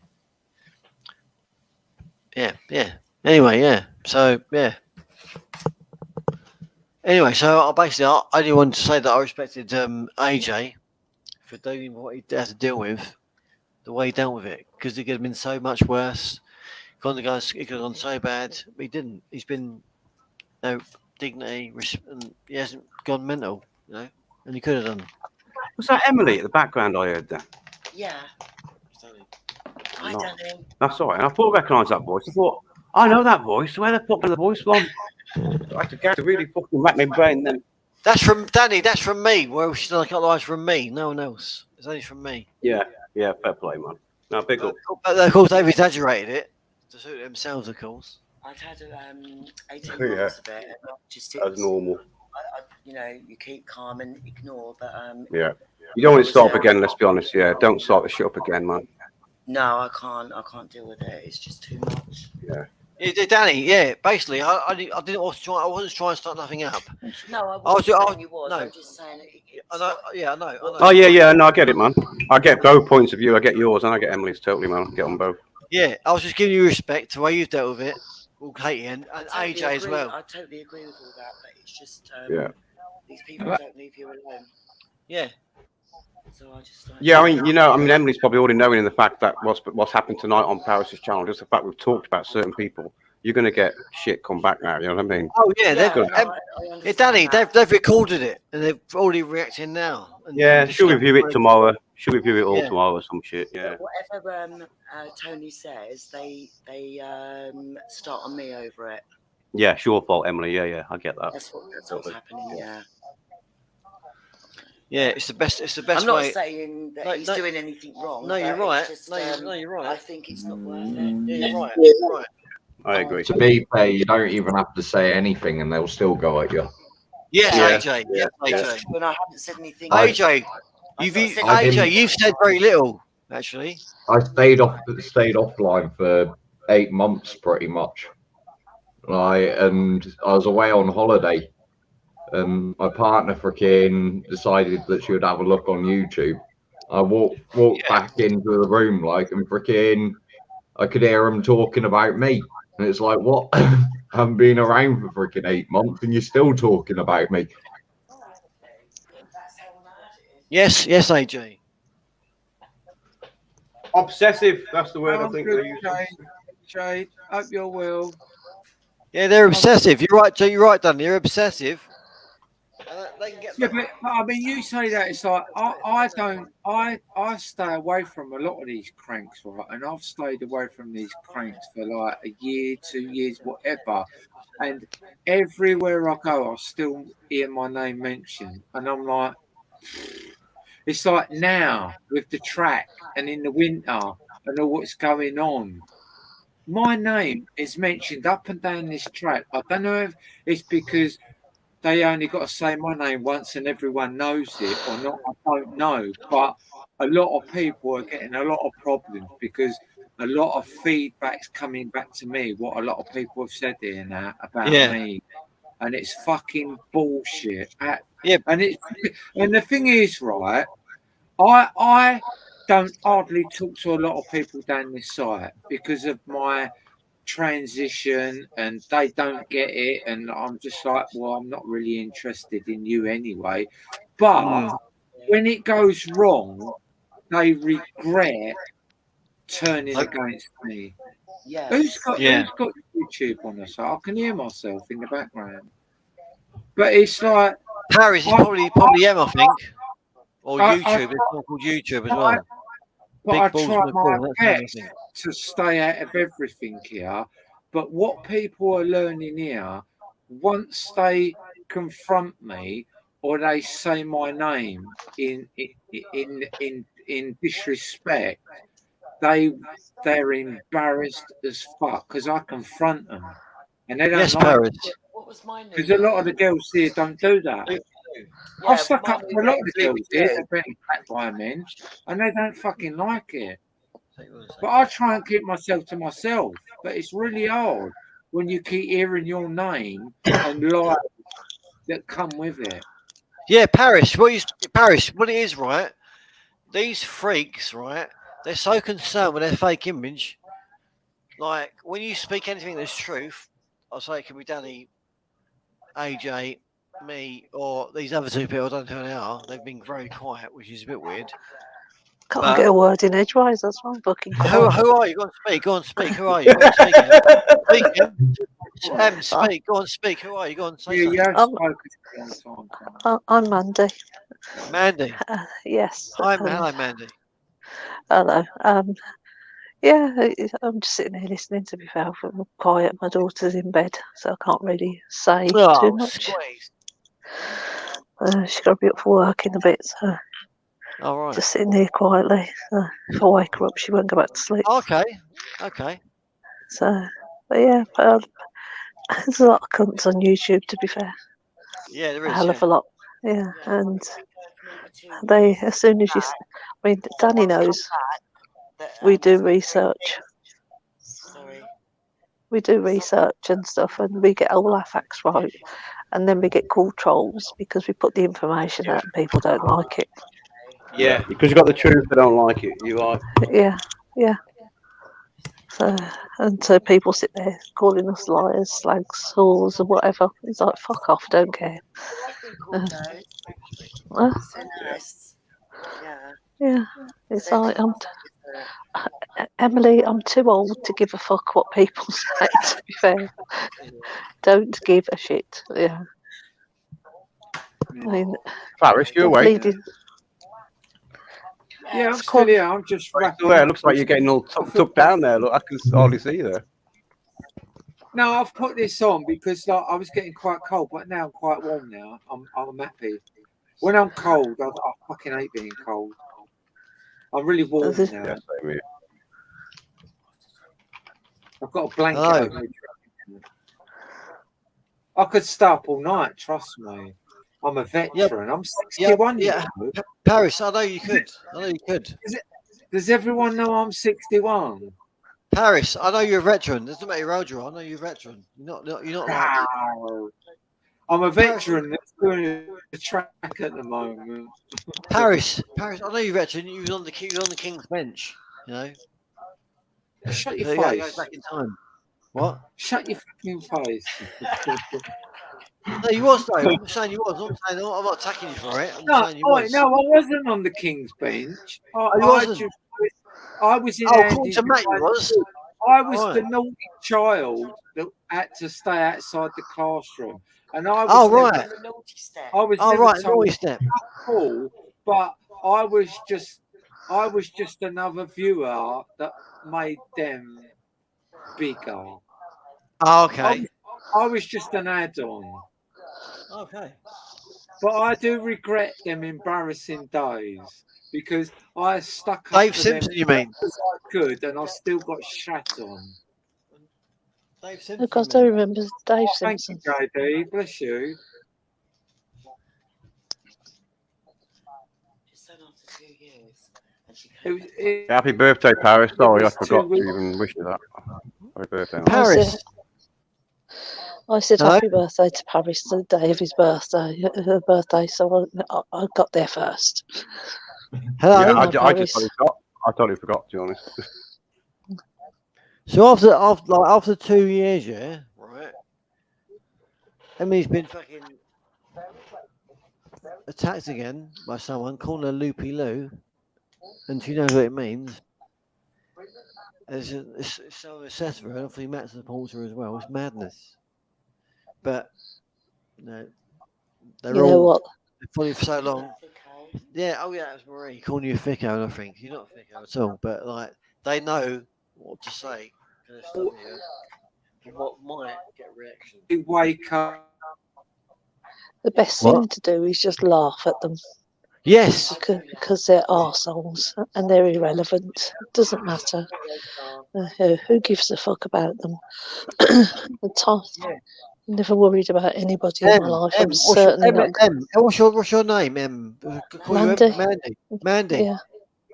S10: Yeah. Yeah. Anyway, yeah. So yeah. Anyway, so I only wanted to say that I respected AJ for dealing with what he had to deal with, the way he dealt with it, because it could have been so much worse. It could have gone so bad, but he didn't. He's been, dignity, and he hasn't gone mental, and he could have done.
S5: Was that Emily at the background? I heard that.
S11: Yeah. Hi, Danny.
S5: That's all right. And I thought I recognised that voice. I thought, I know that voice. Where the fuck did the voice from? I had to really fucking rack my brain then.
S10: That's from Danny. That's from me. Well, she's like otherwise from me. No one else. It's only from me.
S5: Yeah. Fair play, man. No, big up.
S10: But of course, they've exaggerated it to suit themselves, of course.
S11: I've had 18 months of it. Just
S5: As normal.
S11: You keep calm and ignore, but
S5: Yeah. You don't want to start up again. Let's be honest. Yeah. Don't start the shit up again, man.
S11: No, I can't deal with it. It's just too much.
S5: Yeah.
S10: Danny, yeah, basically, I wasn't trying to start nothing up.
S11: No, I wasn't saying you was.
S10: No.
S11: I'm just saying
S10: I know.
S5: Oh yeah. No, I get it, man. I get both points of view. I get yours and I get Emily's totally, man. I get on both.
S10: Yeah, I was just giving you respect to the way you've dealt with it, all Katie and
S11: totally
S10: AJ as well.
S11: I totally agree with all that, but it's just these people don't leave you alone.
S10: Yeah.
S11: So I just
S5: Emily's probably already knowing in the fact that what's happened tonight on Paris's channel, just the fact we've talked about certain people, you're going to get shit come back now. You know what I mean?
S10: Oh yeah, Danny, they've recorded it and they're already reacting now.
S5: Yeah, she'll
S10: discuss
S5: review it tomorrow. She'll review it all
S10: Yeah.
S5: tomorrow or some shit. Yeah.
S11: Whatever Tony says, they start on me over it.
S5: Yeah, it's your fault, Emily. Yeah, I get that.
S11: That's what's happening.
S10: Yeah, it's the best. It's the best
S11: I'm not
S10: way.
S11: saying that he's doing anything wrong.
S10: No, you're
S11: but
S10: right.
S11: it's just,
S10: No, you're right.
S11: I think it's not worth it.
S10: Yeah, you're right. You're right.
S5: I agree.
S7: To be fair, you don't even have to say anything, and they'll still go at you.
S10: Yes,
S5: Yeah.
S10: AJ. Yes,
S11: That's
S10: AJ.
S11: true, and I haven't said anything.
S10: AJ, you've said very little actually.
S7: I stayed offline for 8 months, pretty much. And I was away on holiday. And my partner freaking decided that she would have a look on YouTube. I walked back into the room, and freaking, I could hear them talking about me. And it's like, what? I haven't been around for freaking 8 months and you're still talking about me.
S10: Yes, AJ.
S5: Obsessive, that's the word I think they use.
S1: Jade, hope you're well.
S10: Yeah, they're obsessive. You're right, Joe. You're right, Dan. They're obsessive. They can get
S1: but I mean, you say that it's like I stay away from a lot of these cranks, right? And I've stayed away from these cranks for like a year, 2 years, whatever. And everywhere I go, I still hear my name mentioned, and I'm like, it's like now with the track and in the winter and all what's going on. My name is mentioned up and down this track. I don't know if it's because they only got to say my name once and everyone knows it or not. I don't know. But a lot of people are getting a lot of problems because a lot of feedback's coming back to me, what a lot of people have said here now about me. And it's fucking bullshit. And the thing is, right, I don't hardly talk to a lot of people down this site because of my transition, and they don't get it, and I'm just like, well, I'm not really interested in you anyway. But when it goes wrong, they regret turning against me.
S11: Yeah.
S1: Who's got YouTube on us? I can hear myself in the background. But it's like
S10: Paris is probably M, I think. Or YouTube. It's not called YouTube as well.
S1: But I try my best to stay out of everything here. But what people are learning here, once they confront me or they say my name in disrespect, they're embarrassed as fuck because I confront them and they don't like it.
S11: What was my name?
S1: Because a lot of the girls here don't do that. I've stuck up for a lot of the girls here. They've been attacked by men and they don't fucking like it. But I try and keep myself to myself. But it's really hard when you keep hearing your name and lies that come with it.
S10: Yeah, Paris. What it is, right? These freaks, right? They're so concerned with their fake image. Like when you speak anything that's truth, I'll say it can be Danny, AJ, me, or these other two people. I don't know who they are. They've been very quiet, which is a bit weird.
S6: Can't get a word in edgewise. That's one fucking.
S10: Who are you? Go on, speak. Who are you? Go on, speak. Go on, speak. Who are you? Go on, say
S6: I'm Mandy.
S10: Mandy.
S6: Yes.
S10: Hello, Mandy.
S6: Hello. Yeah, I'm just sitting here listening. To be fair, I'm quiet. My daughter's in bed, so I can't really say too much. She's got to be up for work in a bit, so.
S10: All right.
S6: Just sitting here quietly. If I wake her up, she won't go back to sleep.
S10: Okay.
S6: So, but yeah, there's a lot of cunts on YouTube, to be fair.
S10: Yeah, there is.
S6: A hell of a lot. Yeah, and they, as soon as you, I mean, Danny knows, we do research. We do research and stuff, and we get all our facts right, and then we get called trolls because we put the information out and people don't like it.
S5: Yeah, because you've got the truth, they don't like it. You are.
S6: Yeah. So people sit there calling us liars, slags, whores, or whatever. It's like, fuck off, don't care. Yeah, it's like Emily, I'm too old to give a fuck what people say. To be fair, don't give a shit. Yeah. I mean,
S5: Paris, you awake?
S1: Yeah, I'm still here. I'm just wrapping
S5: Well, it
S1: up.
S5: looks like you're getting all tucked down there. Look, I can hardly see you there.
S1: No, I've put this on because like I was getting quite cold, but now I'm quite warm now. I'm happy. When I'm cold, I fucking hate being cold. I'm really warm now.
S5: Yeah, same here.
S1: I've got a blanket over me. I could stay up all night, trust me. I'm a veteran. I'm 61 years old.
S10: Paris, I know you could. I know you could.
S1: Does everyone know I'm 61?
S10: Paris, I know you're a veteran. Doesn't matter how old you are. I know you're a veteran. You're not like.
S1: No. I'm a veteran that's doing a track at the moment.
S10: Paris, I know you're a veteran. You was on the King's bench. You know.
S1: Shut your
S10: Yeah,
S1: face.
S10: go back in time. What?
S1: Shut your fucking face.
S10: No, you was though. I'm saying you was. I'm not attacking you for it. I'm saying you was.
S1: No, I wasn't on the King's bench.
S10: You wasn't.
S1: I was in
S10: according to Matt, you was.
S1: I was the naughty child that had to stay outside the classroom, and I was.
S10: Right.
S1: I was.
S10: Naughty step.
S1: Cool, but I was just another viewer that made them bigger.
S10: Oh, okay.
S1: I was just an add-on.
S10: Okay.
S1: But I do regret them embarrassing days because I stuck up
S10: Dave
S1: for
S10: Simpson,
S1: them
S10: you mean?
S1: as I could, and I still got shat on.
S10: Dave Simpson.
S6: Of course, I remember Dave Simpson.
S1: Thank you, JD. Bless you.
S5: Happy birthday, Paris. Sorry, I forgot to even wish you that. Happy birthday.
S10: Paris.
S6: I said happy birthday to Paris the day of his birthday, so I got there first.
S10: Hello,
S5: yeah, I just totally forgot, to be honest.
S10: So after 2 years, yeah, right? Emily's been fucking attacked again by someone calling her Loopy Loo, and she knows what it means. It's so obsessed with her, and hopefully Matt supports her as well. It's madness. But no, they're all funny for so long. Yeah, that was Marie calling you a thicko, and I think you're not a thicko at all. But like, they know what to say. What might get reaction.
S1: You wake up.
S6: The best thing to do is just laugh at them.
S10: Yes.
S6: Because they're arseholes and they're irrelevant. It doesn't matter. Who gives a fuck about them? Never worried about anybody in my life. I'm certainly not.
S10: What's your name?
S6: Mandy.
S10: Mandy.
S6: Yeah.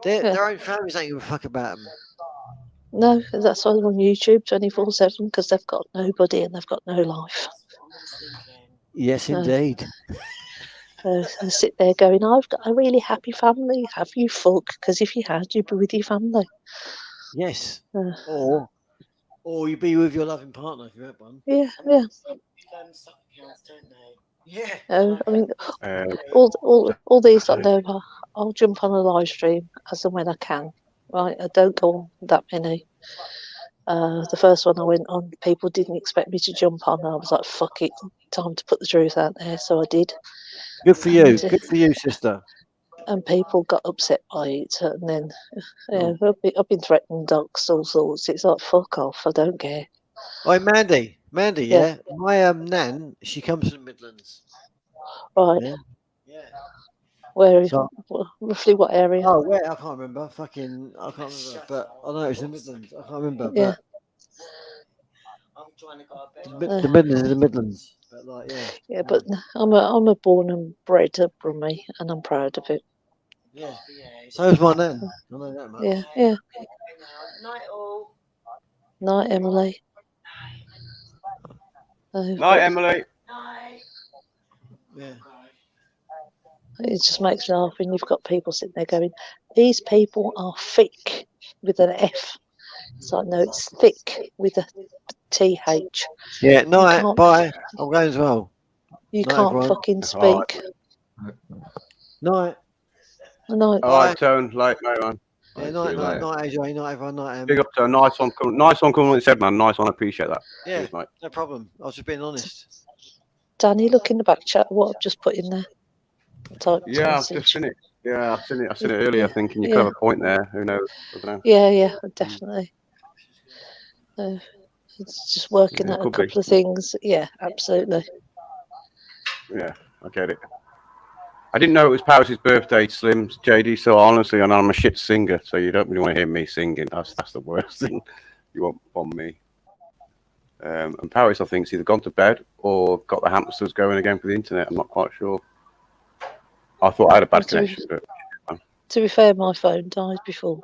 S10: Their own families don't give a fuck about them.
S6: No, that's why they're on YouTube 24/7 because they've got nobody and they've got no life.
S10: Yes, indeed.
S6: I sit there going, I've got a really happy family. Have you fuck? Because if you had, you'd be with your family.
S10: Yes. Or you'd be with your loving partner if you had one.
S6: Yeah.
S10: Yeah.
S6: I mean, all these like I'll jump on a live stream as and when I can. Right, I don't go on that many. The first one I went on, people didn't expect me to jump on. I was like, fuck it, time to put the truth out there. So I did.
S10: Good for you. Good for you, sister.
S6: And people got upset by it. And then I've been threatening dogs, all sorts. It's like, fuck off. I don't care.
S10: Oh, Mandy, yeah. My nan, she comes from the Midlands.
S6: Right.
S10: Yeah.
S6: Where is roughly what area?
S10: Oh, where? I can't remember. I can't remember. But I know it's the Midlands. I can't remember.
S6: Yeah.
S10: But the Midlands is the Midlands. But like, yeah.
S6: Yeah, but I'm a born and bred Brummie, and I'm proud of it.
S10: Yeah. So is my nan. I know that much.
S6: Yeah.
S11: Night all.
S6: Night, Emily.
S5: Night, Emily.
S11: Night.
S10: Yeah.
S6: It just makes me laugh when you've got people sitting there going, these people are thick with an F. It's like, no, it's thick with a TH.
S10: Yeah, night, bye. I'm going as well.
S6: You
S10: night,
S6: can't
S10: everyone.
S6: fucking speak.
S10: Night.
S6: Night.
S5: All right, Tone. Night, man.
S10: Yeah, night, AJ. Night, everyone. Night,
S5: Big up to a nice one. Nice one coming with said, man. Nice one. I appreciate that.
S10: Yeah,
S5: cheers, mate.
S10: No problem. I was just being honest.
S6: Danny, look in the back chat what I've just put in there.
S5: Yeah, I've just finished. Yeah, I've seen it earlier, thinking you could have a point there. Who knows? I don't know.
S6: Yeah, definitely. It's just working out a couple of things. Yeah, absolutely.
S5: Yeah, I get it. I didn't know it was Paris's birthday, Slim, JD. So honestly, and I'm a shit singer, so you don't really want to hear me singing. That's the worst thing you want from me. And Paris, I think, has either gone to bed or got the hamsters going again for the internet. I'm not quite sure. I thought I had a bad connection.
S6: To be fair, my phone died before.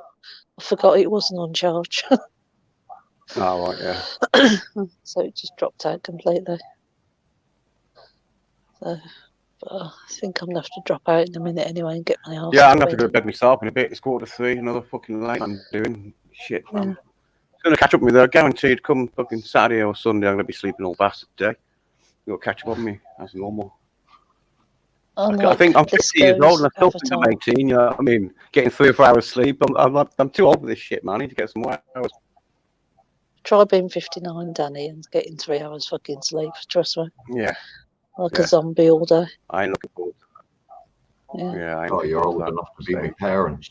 S6: I forgot it wasn't on charge.
S5: Oh, right, yeah.
S6: So it just dropped out completely. So, but I think I'm going to have to drop out in a minute anyway and get my arse.
S5: Yeah, I'm going to have to go to bed myself in a bit. It's 2:45, another fucking late I'm doing. Shit, man. I'm going to catch up with me, though. Guaranteed, come fucking Saturday or Sunday, I'm going to be sleeping all bastard today. You'll catch up with me as normal. I think I'm 50 years old and I still think I'm 18. You know what I mean? Getting 3 or 4 hours sleep. I'm too old for this shit, man. I need to get some more hours.
S6: Try being 59, Danny, and getting 3 hours fucking sleep. Trust me.
S5: Yeah.
S6: Like a zombie all day.
S5: I ain't looking forward to that. Yeah.
S7: You're old enough to be with parents.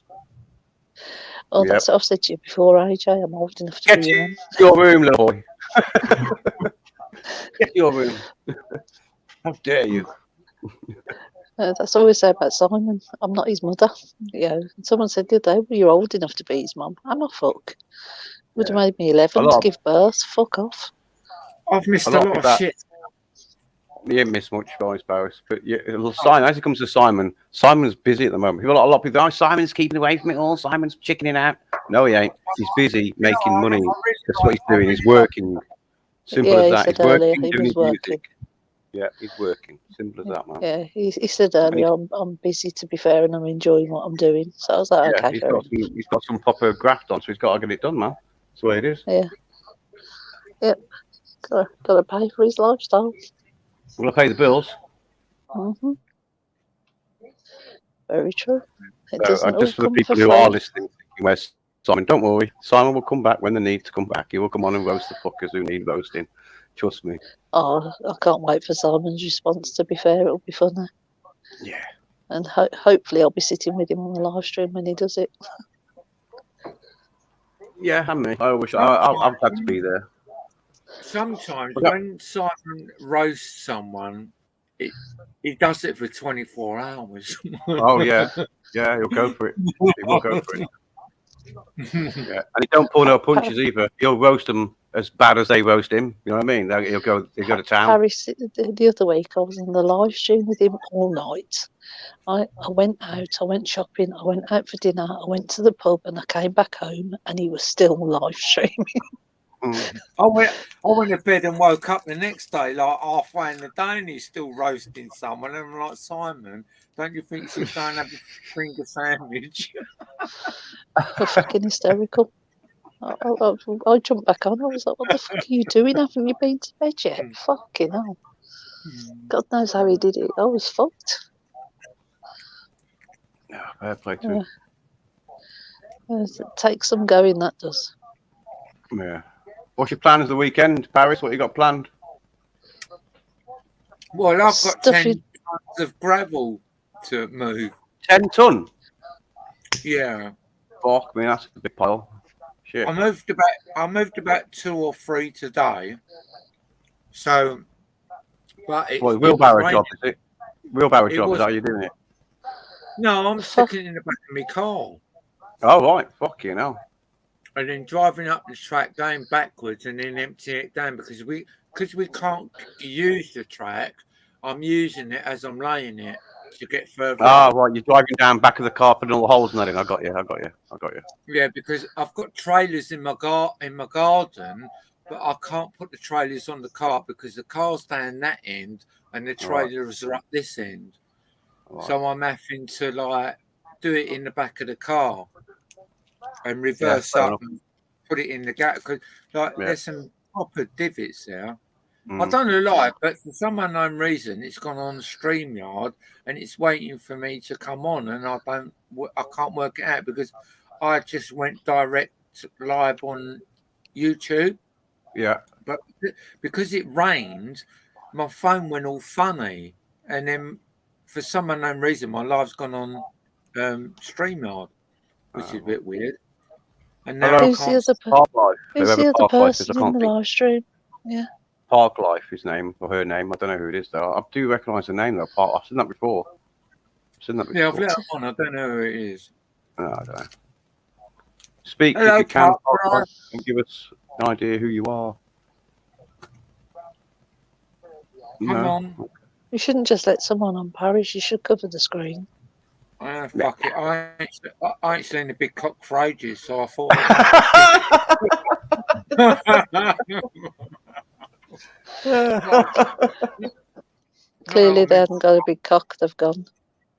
S6: Oh, that's what I've said to you before, AJ. I'm old enough to be
S5: in your room, little boy. Get your room. How dare you?
S6: That's what I say about Simon. I'm not his mother. Someone said the other day, well, you're old enough to be his mum. I'm a fuck. Would have made me 11 to give birth. Fuck off.
S1: I've missed a lot of shit.
S5: You didn't miss much, Paris, but Simon, as it comes to Simon, Simon's busy at the moment. A lot of people, Simon's keeping away from it all. Simon's chickening out. No, he ain't. He's busy making money. That's what he's doing. He's working. Simple as that. He's working, doing his music. Yeah, he's working. Simple as that, man.
S6: Yeah, he said earlier, I'm busy, to be fair, and I'm enjoying what I'm doing. So I was like, okay,
S5: he's got some proper graft on, so he's got to get it done, man. That's the way it is.
S6: Yeah. Yep. Got to pay for his lifestyle.
S5: Will I pay the bills?
S6: Mm-hmm. Very true.
S5: Just for the people who are listening, where's Simon? Don't worry. Simon will come back when they need to come back. He will come on and roast the fuckers who need roasting. Trust me.
S6: Oh, I can't wait for Simon's response, to be fair. It'll be funny.
S5: Yeah.
S6: And hopefully I'll be sitting with him on the live stream when he does it.
S5: Yeah, and me. I wish I've had to be there.
S1: Sometimes when Simon roasts someone, he does it for 24 hours.
S5: Oh, yeah. Yeah, he'll go for it. He will go for it. Yeah. And he don't pull no punches either. He'll roast them as bad as they roast him. You know what I mean? He'll go to town.
S6: Paris, the other week I was on the live stream with him all night. I went out, I went shopping, I went out for dinner, I went to the pub, and I came back home and he was still live streaming.
S1: I went to bed and woke up the next day, like halfway in the day, and he's still roasting someone. And I'm like, Simon, don't you think you should go and have a finger sandwich?
S6: Fucking hysterical. I jumped back on. I was like, what the fuck are you doing? Haven't you been to bed yet? Fucking hell. God knows how he did it. I was fucked.
S5: Yeah, fair play too.
S6: It takes some going, that does.
S5: Yeah. What's your plans the weekend, Paris? What you got planned?
S1: Well, I've got 10 tons of gravel to move.
S5: 10 ton?
S1: Yeah.
S5: Fuck me, that's a big pile. Shit.
S1: I moved about 2 or 3 today. So, but it's
S5: wheelbarrow job, is it? Wheelbarrow job, is that how you're doing it?
S1: No, I'm sticking it in the back of my car.
S5: Oh, right. Fuck you know.
S1: And then driving up the track, going backwards, and then emptying it down because we can't use the track. I'm using it as I'm laying it to get further.
S5: Ah, right. You're driving down back of the car, putting all the holes in that in. I got you.
S1: Yeah, because I've got trailers in my garden, but I can't put the trailers on the car because the car's down that end and the trailers are up this end. Right. So I'm having to do it in the back of the car and reverse up and put it in the gap because there's some proper divots there. I don't know lie, but for some unknown reason, it's gone on StreamYard and it's waiting for me to come on, and I can't work it out because I just went direct live on YouTube.
S5: Yeah,
S1: but because it rained, my phone went all funny, and then for some unknown reason, my live's gone on StreamYard, which is a bit weird. And
S5: Hello.
S1: now I
S6: Who's the
S1: can't.
S6: other,
S5: Park Life.
S6: who's
S5: Whoever
S6: the other
S5: Park Life is, I
S6: person in
S5: can't
S6: the
S5: think.
S6: live stream? Yeah.
S5: Park Life, his name or her name. I don't know who it is though. I do recognise the name though. Park. I've seen that before.
S1: Yeah, I've let it on. I don't know who it is.
S5: No, I don't know. Speak
S1: Hello,
S5: if you can,
S1: Park Life.
S5: and give us an idea who you are.
S1: Come on.
S6: You shouldn't just let someone on Paris. You should cover the screen.
S1: Fuck it. I ain't seen a big cock for ages, so I thought.
S6: Clearly, they haven't got a big cock. They've gone.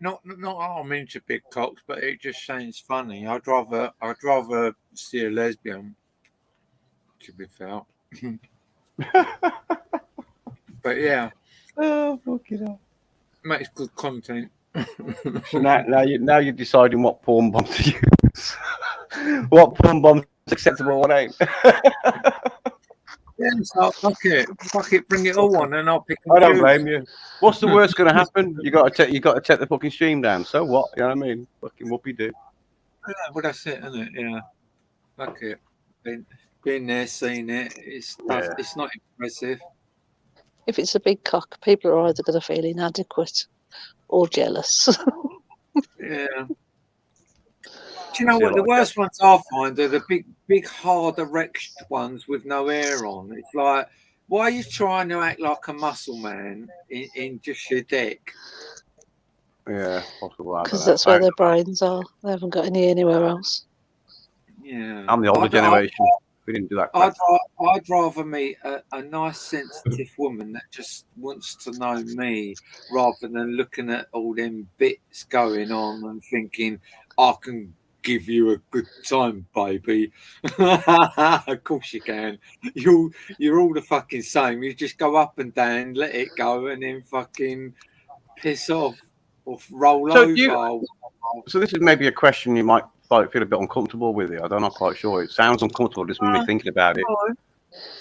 S1: Not I'm into big cocks, but it just sounds funny. I'd rather see a lesbian, to be fair. But yeah.
S5: Oh, fucking hell.
S1: Makes good content.
S5: So now you're deciding what porn bomb to use. What porn bomb is acceptable, what ain't.
S1: Yeah, so fuck it, bring it all on, and I'll pick.
S5: I don't blame you. What's the worst going to happen? You got to take the fucking stream down. So what? You know what I mean? Fucking whoopie do.
S1: Yeah, well, that's it, isn't it? Yeah. Fuck it. Been there, seen it. It's not impressive.
S6: If it's a big cock, people are either going to feel inadequate or jealous.
S1: Yeah. Do you know what? The worst ones I find are the big, hard, erect ones with no hair on. It's like, why are you trying to act like a muscle man in just your dick?
S5: Yeah, possible.
S6: Because that's where their brains are. They haven't got any anywhere else.
S1: Yeah.
S5: I'm the older generation. We didn't do that.
S1: I'd rather meet a nice, sensitive woman that just wants to know me rather than looking at all them bits going on and thinking, I can give you a good time, baby. Of course you can. You're all the fucking same. You just go up and down, let it go, and then fucking piss off or roll over.
S5: So this is maybe a question you might feel a bit uncomfortable with it. I'm not quite sure. It sounds uncomfortable just me thinking about it.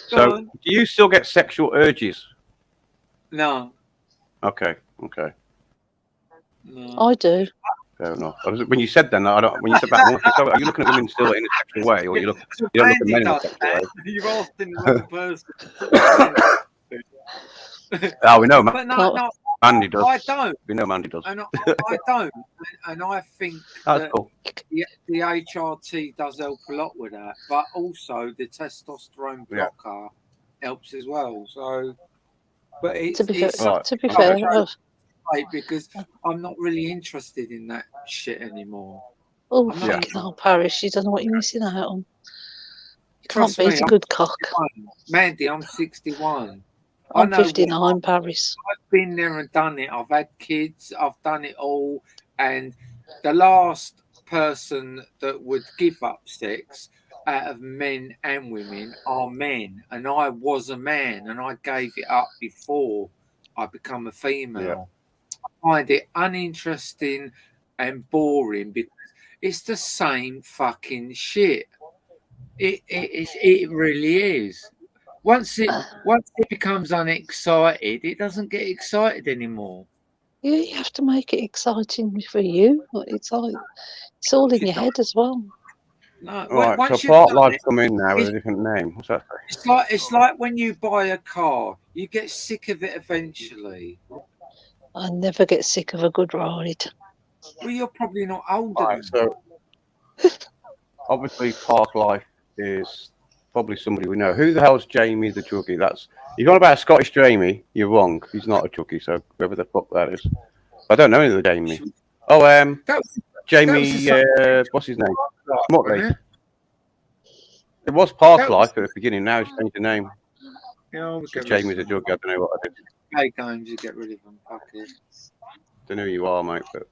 S5: So, do you still get sexual urges?
S1: No.
S5: Okay.
S1: No.
S6: I do.
S5: Fair enough. When you said then, when you said that, so are you looking at women still in a sexual way, or you look at men in a sexual way?
S1: You're asking the wrong person.
S5: Oh, we know, man.
S1: But no,
S5: Mandy does.
S1: I don't.
S5: We know Mandy does.
S1: And I don't. And I think
S5: that's cool.
S1: The HRT does help a lot with that, but also the testosterone blocker helps as well. So, but to
S6: be fair,
S1: because I'm not really interested in that shit anymore.
S6: Oh, fucking hell, Paris, you don't know what you're missing out on. You can't beat a good cock.
S1: Mandy, I'm 61.
S6: I'm 59, Paris.
S1: I've been there and done it. I've had kids. I've done it all. And the last person that would give up sex out of men and women are men. And I was a man, and I gave it up before I become a female. I find it uninteresting and boring because it's the same fucking shit. It really is. Once it becomes unexcited, it doesn't get excited anymore.
S6: Yeah, you have to make it exciting for you. It's all in your head as well.
S1: No,
S5: right, so Part Life come in now with a different name. What's that?
S1: It's like when you buy a car, you get sick of it eventually.
S6: I never get sick of a good ride.
S1: Well, you're probably not older.
S5: Right, so obviously Park Life is probably somebody we know. Who the hell's Jamie the Juggy? You're on about a Scottish Jamie. You're wrong. He's not a Juggy, so whoever the fuck that is. I don't know any of the Jamie. Oh, Jamie, what's his name? Motley. It was Park Life at the beginning. Now he's changed the name.
S1: Yeah,
S5: Jamie the Juggy. I don't know what I did.
S1: Play games, you get rid of them. Fuck it.
S5: Don't know who you are, mate, but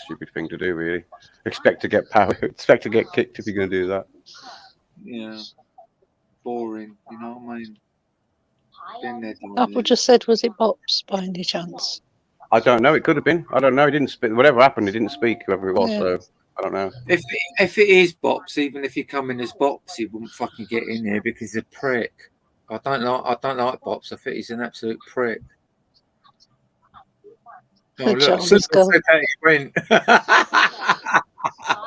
S5: stupid thing to do, really. Expect to get kicked if you're going to do that.
S1: Yeah. Boring, you know what I mean? Been there,
S6: Apple just said, was it Bops by any chance?
S5: I don't know. It could have been. I don't know. He didn't speak. Whatever happened, he didn't speak, whoever it was, so I don't know.
S1: If it is Bops, even if you come in as Bops, he wouldn't fucking get in there because he's a prick. I don't like Bops. I think he's an absolute prick. Oh, look,
S6: Charlie's
S1: since I
S6: gone.
S1: said that, he went.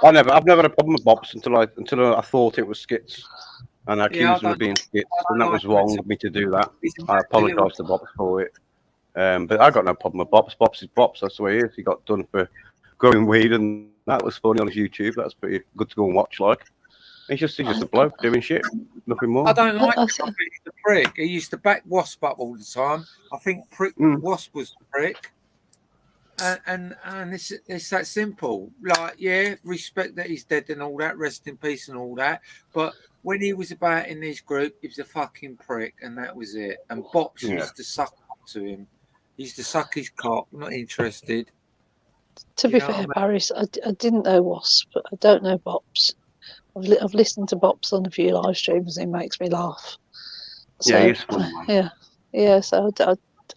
S5: I've never had a problem with bops until I thought it was skits, and I accused them of being skits, and that was wrong of me to do that. I apologise to Bops for it. But I got no problem with Bops. Bops is Bops. That's the way he is. He got done for growing weed, and that was funny on his YouTube. That's pretty good to go and watch. Like, he's just a bloke doing shit, nothing more.
S1: I don't like him. I think he's a prick. He used to back Wasp up all the time. I think Wasp was a prick. And it's that simple. Like, yeah, respect that he's dead and all that, rest in peace and all that. But when he was about in this group, he was a fucking prick, and that was it. And Bops used to suck up to him. He used to suck his cock. Not interested.
S6: To be fair, Paris, I didn't know Wasp, but I don't know Bops. I've listened to Bops on a few live streams, and it makes me laugh. So,
S5: yeah, he's fun.
S6: Yeah. So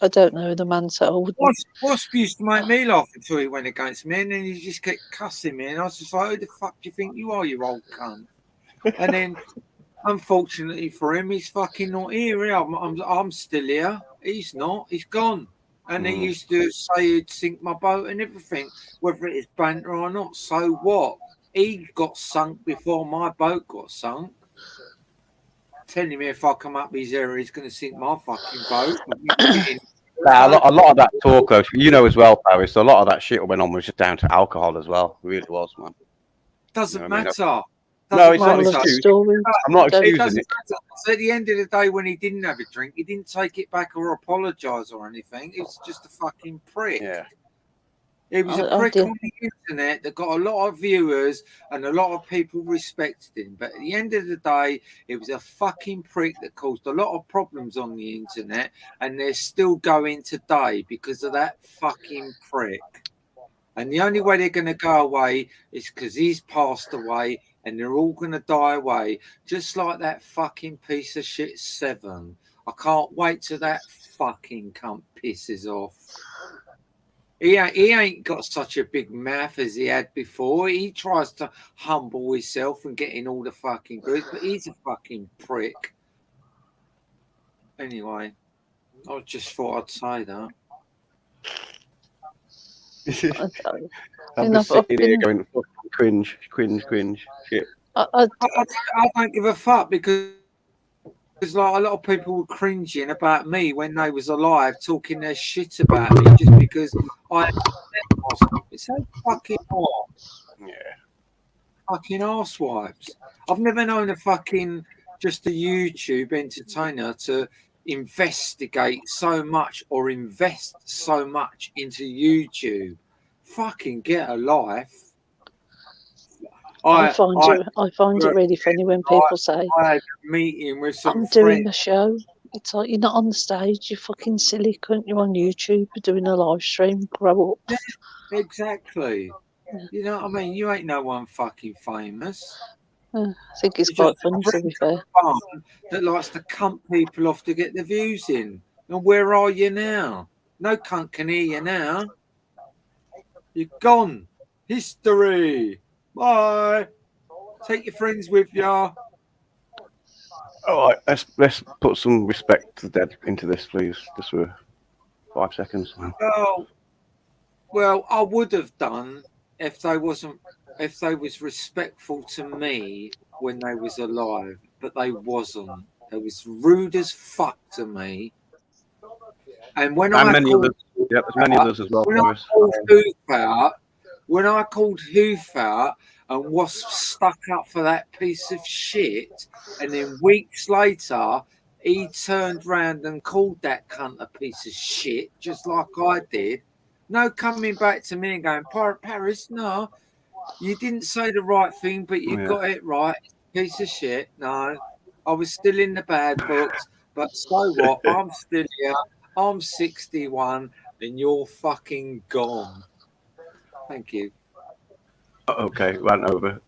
S6: I don't know the man, so I wouldn't.
S1: Wasp used to make me laugh until he went against me, and then he just kept cussing me, and I was just like, "Who the fuck do you think you are, you old cunt?" And then, unfortunately for him, he's fucking not here. I'm still here. He's not. He's gone. And he used to say he'd sink my boat and everything, whether it is banter or not. So what? He got sunk before my boat got sunk. Telling me if I come up his area, he's going to sink my fucking boat.
S5: A lot of that talk, though, you know as well, Paris. A lot of that shit went on was just down to alcohol as well. It really was, man.
S1: Doesn't matter.
S5: No, it's not an excuse. I'm not excusing it.
S1: So at the end of the day, when he didn't have a drink, he didn't take it back or apologise or anything. It was just a fucking prick.
S5: Yeah.
S1: He was a prick on the internet that got a lot of viewers and a lot of people respected him. But at the end of the day, it was a fucking prick that caused a lot of problems on the internet, and they're still going today because of that fucking prick. And the only way they're going to go away is because he's passed away, and they're all going to die away, just like that fucking piece of shit Seven. I can't wait till that fucking cunt pisses off. He ain't got such a big mouth as he had before. He tries to humble himself and get in all the fucking groups, but he's a fucking prick. Anyway, I just thought I'd say that.
S5: I'm just sitting here going, cringe, shit.
S1: I don't give a fuck because like a lot of people were cringing about me when they was alive, talking their shit about me just because I. It's so fucking hot.
S5: Yeah.
S1: Fucking arsewipes. I've never known a fucking just a YouTube entertainer to investigate so much or invest so much into YouTube. Fucking get a life.
S6: I find it really funny when people say,
S1: I had a meeting with some
S6: I'm doing
S1: friends.
S6: a show. It's like, you're not on the stage, you fucking silly cunt. You're on YouTube, you're doing a live stream. Grow up.
S1: Yeah, exactly. You know what I mean? You ain't no one fucking famous.
S6: I think it's quite funny, to be fair.
S1: That likes to cunt people off to get the views in. And where are you now? No cunt can hear you now. You're gone. History. Bye. Take your friends with you.
S5: All right, let's put some respect to the dead into this, please, just for 5 seconds.
S1: Well, I would have done if they was respectful to me when they was alive, but they wasn't. They was rude as fuck to me. And when
S5: there's many others as well.
S1: When I called Hoof out and Wasp stuck up for that piece of shit, and then weeks later he turned round and called that cunt a piece of shit, just like I did. No coming back to me and going, Paris, no, you didn't say the right thing, but you got it right. Piece of shit. No, I was still in the bad books, but so what? I'm still here. I'm 61 and you're fucking gone. Thank you.
S5: Okay, ran over.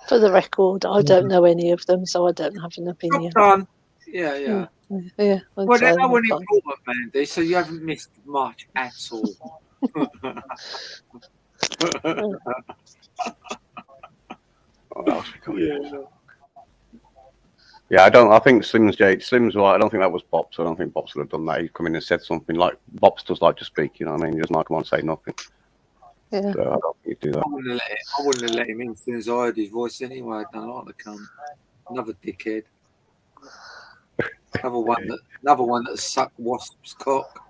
S6: For the record, I don't know any of them, so I don't have an opinion.
S1: Done. Yeah.
S6: Yeah.
S1: Well, they're no one important, Mandy, so you haven't missed much at all.
S5: Yeah, I don't. I think Slim's right. I don't think that was Bops. I don't think Bops would have done that. He'd come in and said something like Bops does like to speak. You know what I mean? He doesn't like to want to say nothing.
S6: Yeah.
S5: So I don't think he'd do that.
S1: I wouldn't have let him in as soon as I heard his voice anyway. I don't like the cunt. Another dickhead. Another one that sucked Wasp's cock.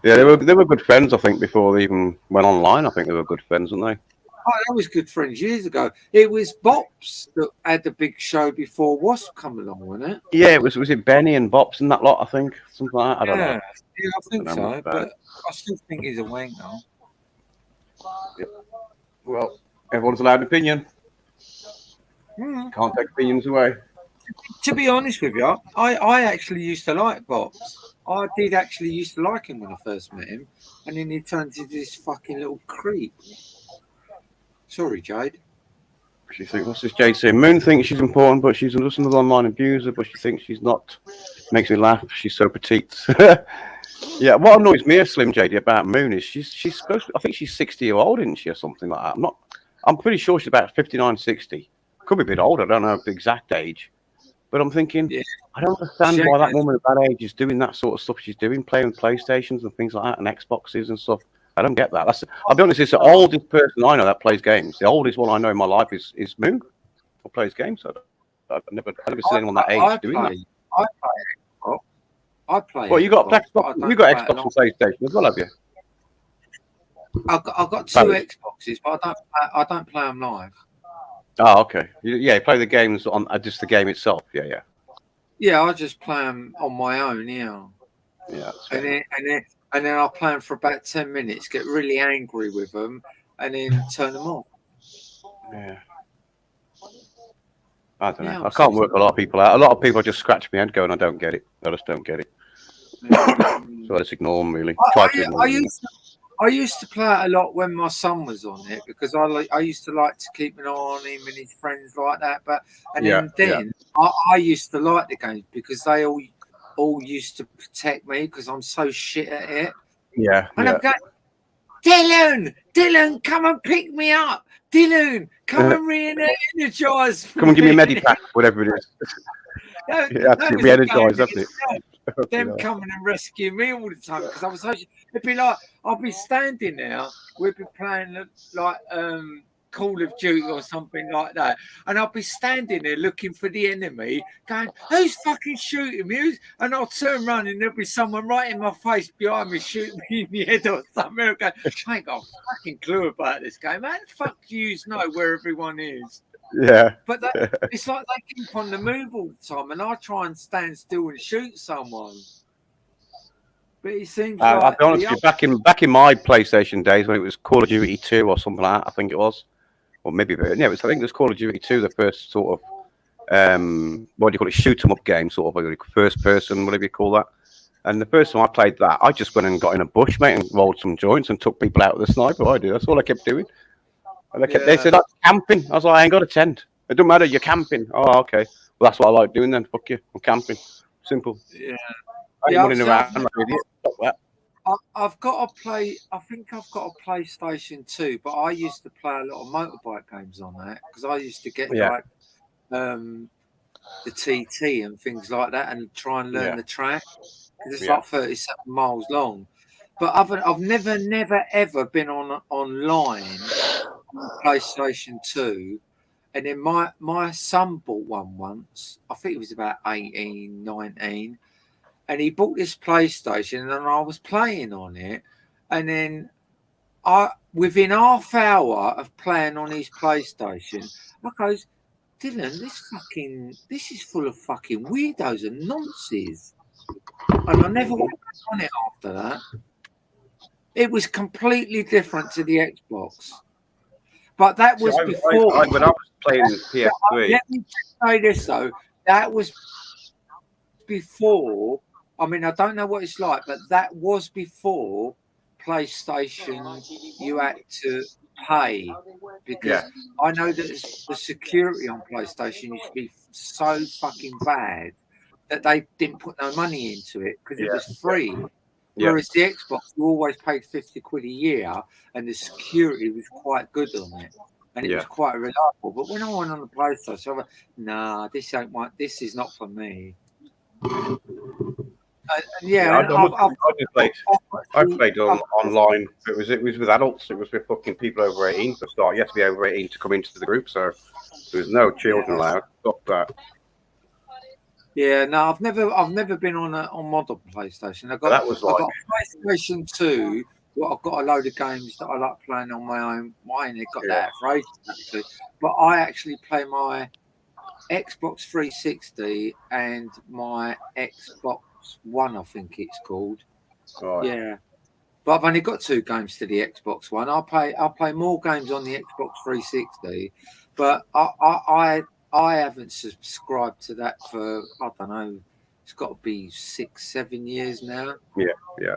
S5: Yeah, they were good friends. I think before they even went online. I think they were good friends, weren't they?
S1: Oh, they was good friends years ago. It was Bops that had the big show before Wasp come along, wasn't it?
S5: Yeah, was it Benny and Bops and that lot? I think something like that. I don't know.
S1: Yeah, I think so. But I still think he's a wanker.
S5: Yeah. Well, everyone's allowed an opinion. Can't take opinions away.
S1: To be honest with you, I actually used to like Bops. I did actually used to like him when I first met him, and then he turned into this fucking little creep. Sorry, Jade.
S5: She thinks, what's this Jade saying? Moon thinks she's important, but she's just another online abuser, but she thinks she's not. Makes me laugh. She's so petite. Yeah, what annoys me, Slim JD, about Moon is she's supposed to, I think she's 60-year-old, isn't she, or something like that? I'm pretty sure she's about 59, 60. Could be a bit older, I don't know the exact age. But I'm thinking, I don't understand why that woman at that age is doing that sort of stuff she's doing, playing with PlayStations and things like that, and Xboxes and stuff. I don't get that. I'll be honest, it's the oldest person I know that plays games. The oldest one I know in my life is Moon, who plays games. I've never seen anyone that age doing that.
S1: I play.
S5: Well, you got Xbox, you got Xbox and PlayStation as well, have you?
S1: I've got two Xboxes, but I don't play them live.
S5: Oh, okay. Yeah, you play the games on just the game itself. Yeah.
S1: Yeah, I just play them on my own. Yeah. And then I'll play them for about 10 minutes, get really angry with them, and then turn them off.
S5: Yeah. I don't know. I can't work a lot of people out. A lot of people just scratch my head going, I don't get it. I just don't get it. So I just ignore them, really.
S1: I used to play it a lot when my son was on it because I used to like to keep an eye on him and his friends like that. Then I used to like the games because they all used to protect me because I'm so shit at it.
S5: Yeah.
S1: And I'm going, Dylan, come and pick me up. Dylan, come and re-energize.
S5: Come and give me a medipack, whatever it is. Re-energize, that's it.
S1: Them coming and rescue me all the time because I was so. It'd be like I'll be standing there. We'd be playing like Call of Duty or something like that, and I'll be standing there looking for the enemy, going, "Who's fucking shooting me?" And I'll turn around and there'll be someone right in my face behind me shooting me in the head or something. I'll go, I ain't got a fucking clue about this game. How the fuck do you know where everyone is?
S5: Yeah.
S1: But it's like they keep on the move all the time, and I try and stand still and shoot someone. But it seems like
S5: I'll be honest with you, back in my PlayStation days when it was Call of Duty 2 or something like that, I think it was. Or maybe I think it was Call of Duty 2, the first sort of what do you call it, shoot 'em up game, sort of like first person, whatever you call that. And the first time I played that, I just went and got in a bush, mate, and rolled some joints and took people out with a sniper. I did. That's all I kept doing. And they said, "That's camping." I was like, "I ain't got a tent. It don't matter. You're camping." Oh, okay. Well, that's what I like doing then. Fuck you. I'm camping. Simple.
S1: Yeah.
S5: I ain't running around like an idiot. Stop that.
S1: I've got to play. I think I've got a PlayStation 2, but I used to play a lot of motorbike games on that because I used to get like the TT and things like that, and try and learn the track because it's like 37 miles long. But I've never ever been online on PlayStation 2, and then my son bought one once. I think he was about 18, 19. And he bought this PlayStation, and I was playing on it. And then within half hour of playing on his PlayStation, I goes, Dylan, this is full of fucking weirdos and nonsense. And I never went back on it after that. It was completely different to the Xbox. But that was before.
S5: When I was playing PS3.
S1: Let me say this though. That was before. I mean, I don't know what it's like, but that was before PlayStation. You had to pay because I know that the security on PlayStation used to be so fucking bad that they didn't put no money into it because it was free. Whereas the Xbox, you always paid 50 quid a year, and the security was quite good on it. and it was quite reliable. But when I went on the PlayStation, I went, nah, this ain't this is not for me.
S5: I played online. It was with adults. It was with fucking people over 18 for start. You have to be over 18 to come into the group, so there was no children allowed. Stop that.
S1: Yeah, no, I've never been on modern PlayStation. I got PlayStation 2. Well, I've got a load of games that I like playing on my own. Mine, it got that for ages, actually. But I actually play my Xbox 360 and my Xbox One, I think it's called.
S5: Right.
S1: Yeah, but I've only got 2 games to the Xbox One. I'll play more games on the Xbox 360, but I haven't subscribed to that for, I don't know, it's got to be 6-7 years now.
S5: Yeah.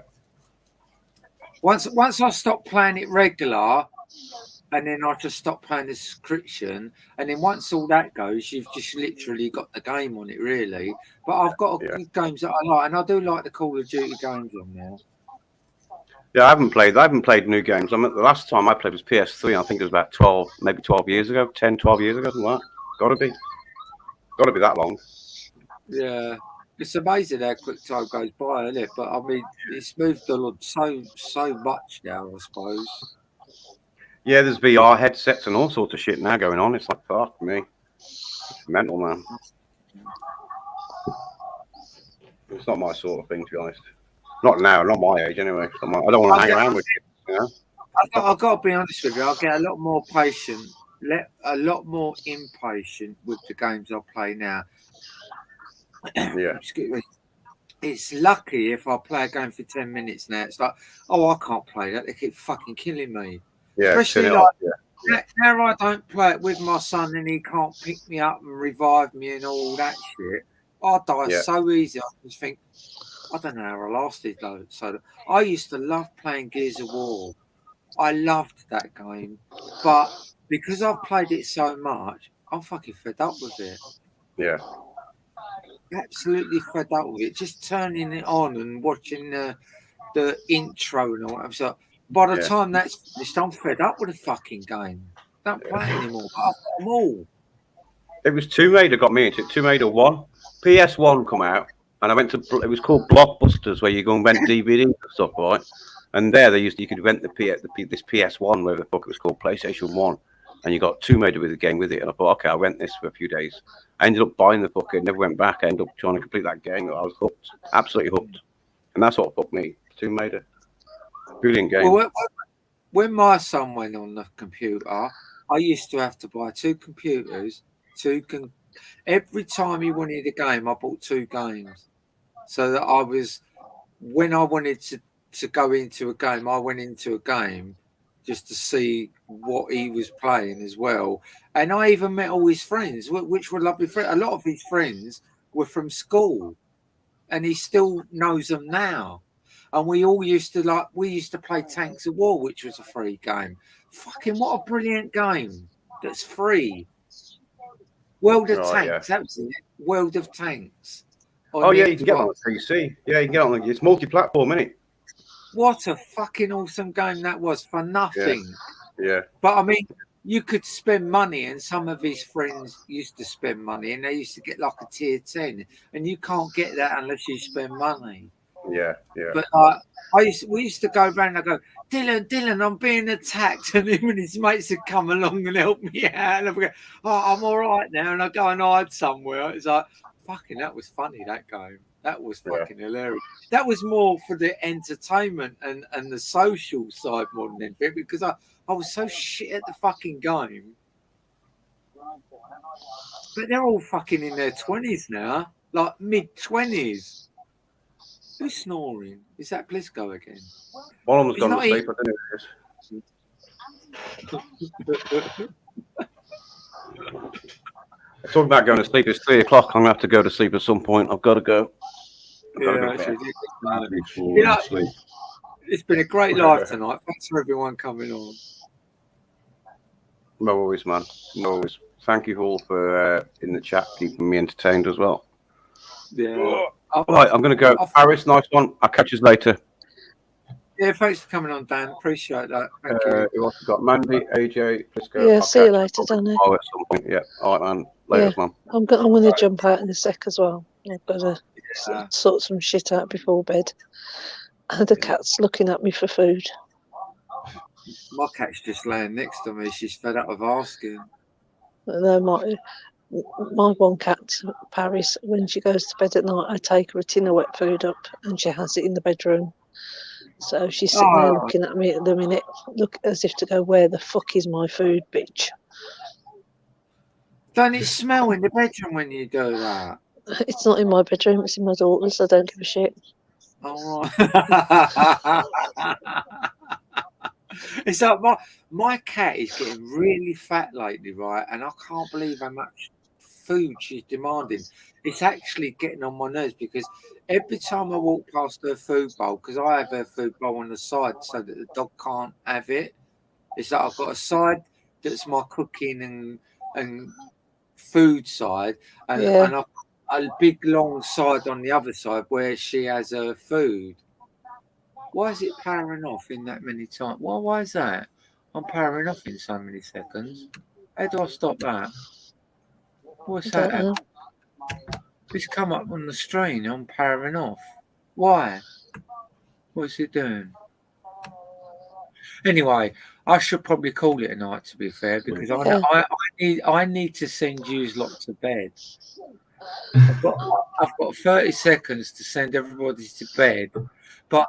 S1: Once I stop playing it regular, and then I just stop playing the subscription, and then once all that goes, you've just literally got the game on it, really. But I've got games that I like, and I do like the Call of Duty games on there.
S5: Yeah, I haven't played new games. The last time I played was PS3. I think it was about 12 years ago, 10, 12 years ago, something like that. Got to be that long.
S1: Yeah, it's amazing how quick time goes by, isn't it? But I mean, it's moved along so much now, I suppose.
S5: Yeah, there's VR headsets and all sorts of shit now going on. It's like, fuck me. It's mental, man. It's not my sort of thing, to be honest. Not now, not my age anyway. I don't want to hang around with you, you know?
S1: I've got to be honest with you. I'll get a lot more patient, a lot more impatient with the games I play now.
S5: Yeah.
S1: Excuse me. It's lucky if I play a game for 10 minutes now. It's like, oh, I can't play that. They keep fucking killing me.
S5: Yeah,
S1: especially like now I don't play it with my son and he can't pick me up and revive me and all that shit. I die so easy. I just think, I don't know how I lasted though. So I used to love playing Gears of War. I loved that game, but because I've played it so much, I'm fucking fed up with it.
S5: Yeah.
S1: Absolutely fed up with it. Just turning it on and watching the intro and all that. So by the time that's finished, I'm fed up with the fucking game. Don't play it anymore. I've got them all.
S5: It was Tomb Raider got me into it. Tomb Raider 1. PS1 come out, and I went to, it was called Blockbusters, where you go and rent DVDs and stuff, right? And there you could rent this PS1, whatever the fuck it was called, PlayStation 1, and you got Tomb Raider with the game with it. And I thought, okay, I'll rent this for a few days. I ended up buying the fucking, never went back. I ended up trying to complete that game. I was hooked, absolutely hooked. And that's what hooked me, Tomb Raider. Brilliant game.
S1: Well, when my son went on the computer, I used to have to buy 2 computers, every time he wanted a game, I bought 2 games. So that I was, when I wanted to go into a game, I went into a game just to see what he was playing as well. And I even met all his friends, which were lovely friends. A lot of his friends were from school, and he still knows them now. And we used to play Tanks of War, which was a free game. Fucking what a brilliant game that's free. World of Tanks, that was it. World of Tanks.
S5: Oh yeah, you can get on the PC. Yeah, you can get on. It's multi-platform, isn't it?
S1: What a fucking awesome game that was for nothing.
S5: Yeah.
S1: But I mean, you could spend money, and some of his friends used to spend money, and they used to get like a tier 10, and you can't get that unless you spend money.
S5: Yeah.
S1: But we used to go around and I go, Dylan, I'm being attacked, and him and his mates would come along and help me out, and I'd go, oh, I'm all right now, and I go and hide somewhere. It's like, fucking, that was funny, that game. That was fucking hilarious. That was more for the entertainment and the social side more than anything, because I was so shit at the fucking game. But they're all fucking in their 20s now, like mid-20s. Who's snoring? Is that Blisco again?
S5: One of them's gone to sleep. I don't know Talking about going to sleep, it's 3 o'clock. I'm going to have to go to sleep at some point. I've got to go.
S1: It's been a great live tonight. Thanks for everyone coming on.
S5: No worries, man. No worries. Thank you all for in the chat, keeping me entertained as well.
S1: Yeah.
S5: All right, I'm going to go. Paris, nice one. I'll catch you later.
S1: Yeah, thanks for coming on, Dan. Appreciate that. Thank you.
S5: Who else we got? Mandy, AJ, Frisco.
S6: Yeah,
S5: I'll
S6: see you
S5: catch
S6: later,
S5: up
S6: Danny.
S5: tomorrow at some point. Yeah. All right, man. Later,
S6: Yeah.
S5: man.
S6: I'm going to jump out in a sec as well. I've got to sort some shit out before bed. The cat's looking at me for food.
S1: My cat's just laying next to me. She's fed up of asking.
S6: No, my one cat, Paris, when she goes to bed at night, I take her a tin of wet food up and she has it in the bedroom. So she's sitting there looking at me at the minute, look as if to go, where the fuck is my food, bitch?
S1: Don't it smell in the bedroom when you do that?
S6: It's not in my bedroom, it's in my daughter's. I don't give a shit.
S1: All right. It's like my cat is getting really fat lately, right? And I can't believe how much food she's demanding. It's actually getting on my nerves because every time I walk past her food bowl, because I have her food bowl on the side so that the dog can't have it. It's like I've got a side that's my cooking and food side, and I've got a big long side on the other side where she has her food. Why is it powering off in that many times? Why is that? I'm powering off in so many seconds. How do I stop that? What's that? It's come up on the screen. I'm powering off. Why? What's it doing? Anyway, I should probably call it a night, to be fair, because I need to send you lot to bed. I've got 30 seconds to send everybody to bed, but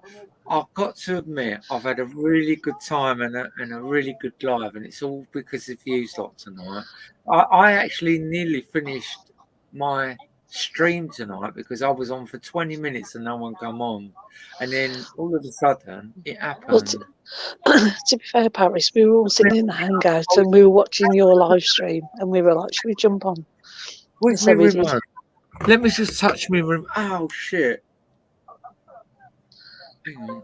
S1: I've got to admit I've had a really good time and a really good live, and it's all because of you lot tonight. I actually nearly finished my stream tonight because I was on for 20 minutes and no one come on, and then all of a sudden it happened.
S6: To be fair, Paris, we were all sitting in the hangout and we were watching your live stream and we were like, should we jump on?
S1: Where's my remote? Let me just touch my remote. Oh, shit. Hang on.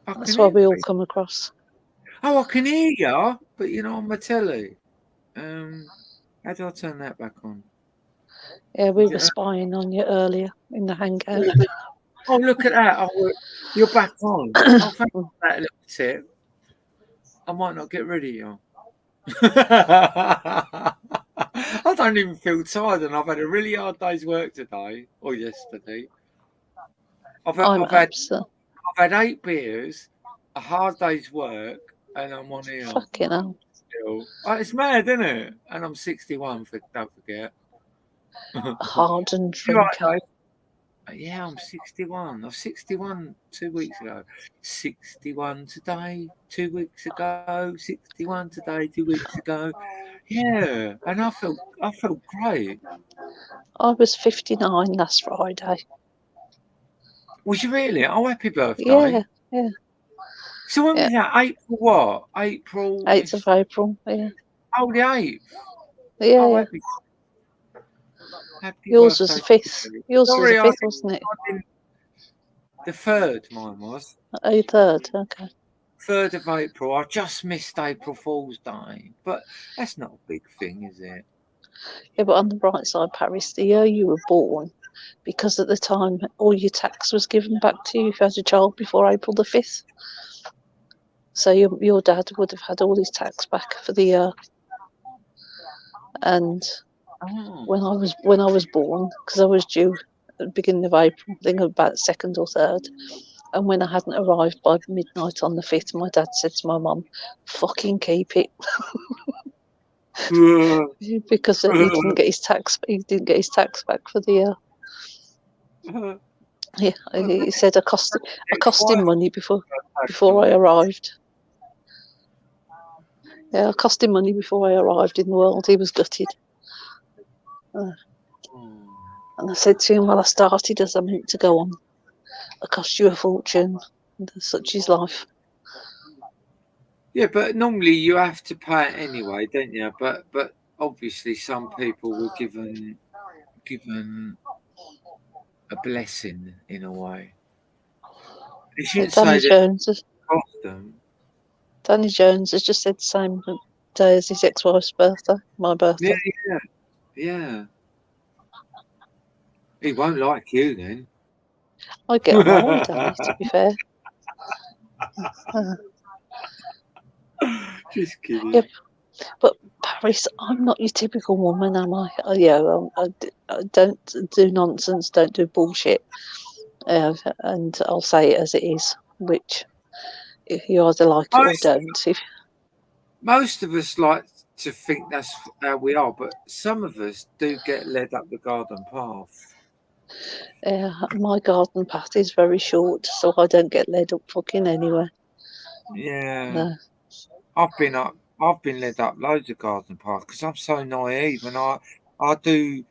S6: That's why we all come across.
S1: Oh, I can hear you, but you're not on my telly. How do I turn that back on?
S6: Yeah, we were spying on you earlier in the hangout.
S1: Oh, look at that. Oh, you're back on. Oh, thank you for that little tip. I might not get rid of you. I don't even feel tired, and I've had a really hard day's work today or yesterday. I've had 8 beers, a hard day's work, and I'm on here.
S6: Fucking hell.
S1: It's mad, isn't it? And I'm 61, don't forget.
S6: Hardened drinker.
S1: Yeah, I'm 61. I was 61 2 weeks ago. 61 today, 2 weeks ago. 61 today, 2 weeks ago. Yeah, and I felt great.
S6: I was 59 last Friday.
S1: Was you really? Oh, happy birthday.
S6: Yeah.
S1: So when was that? April what?
S6: 8th of April, yeah.
S1: Oh, the 8th?
S6: Yeah,
S1: oh,
S6: yeah.
S1: Happy
S6: Yours was the 5th. Yours was the 5th, wasn't it?
S1: The 3rd, mine was.
S6: Oh, 3rd, okay.
S1: 3rd of April. I just missed April Fool's Day, but that's not a big thing, is it?
S6: Yeah, but on the bright side, Paris, the year you were born, because at the time all your tax was given back to you if you had a child before April the 5th. So your dad would have had all his tax back for the year. And when I was born, because I was due at the beginning of April, I think about 2nd or 3rd, and when I hadn't arrived by midnight on the 5th, my dad said to my mum, "Fucking keep it," because he didn't get his tax. He didn't get his tax back for the year. Yeah, he said I cost him money before I arrived. Yeah, I cost him money before I arrived in the world. He was gutted. And I said to him, well, I started as I meant to go on. I cost you a fortune. Such is life.
S1: Yeah, but normally you have to pay it anyway, don't you? But obviously some people were given a blessing in a way. You shouldn't say that cost them.
S6: Danny Jones has just said the same day as his ex-wife's birthday, my birthday.
S1: Yeah. He won't like you then.
S6: I get on well with Danny, to be fair.
S1: Just kidding.
S6: Yep. But Paris, I'm not your typical woman, am I? I don't do nonsense, don't do bullshit, and I'll say it as it is. Which you either like it or don't.
S1: Most of us like to think that's how we are, but some of us do get led up the garden path.
S6: My garden path is very short, so I don't get led up fucking anywhere.
S1: Yeah,
S6: No.
S1: I've been led up loads of garden paths because I'm so naive, and I do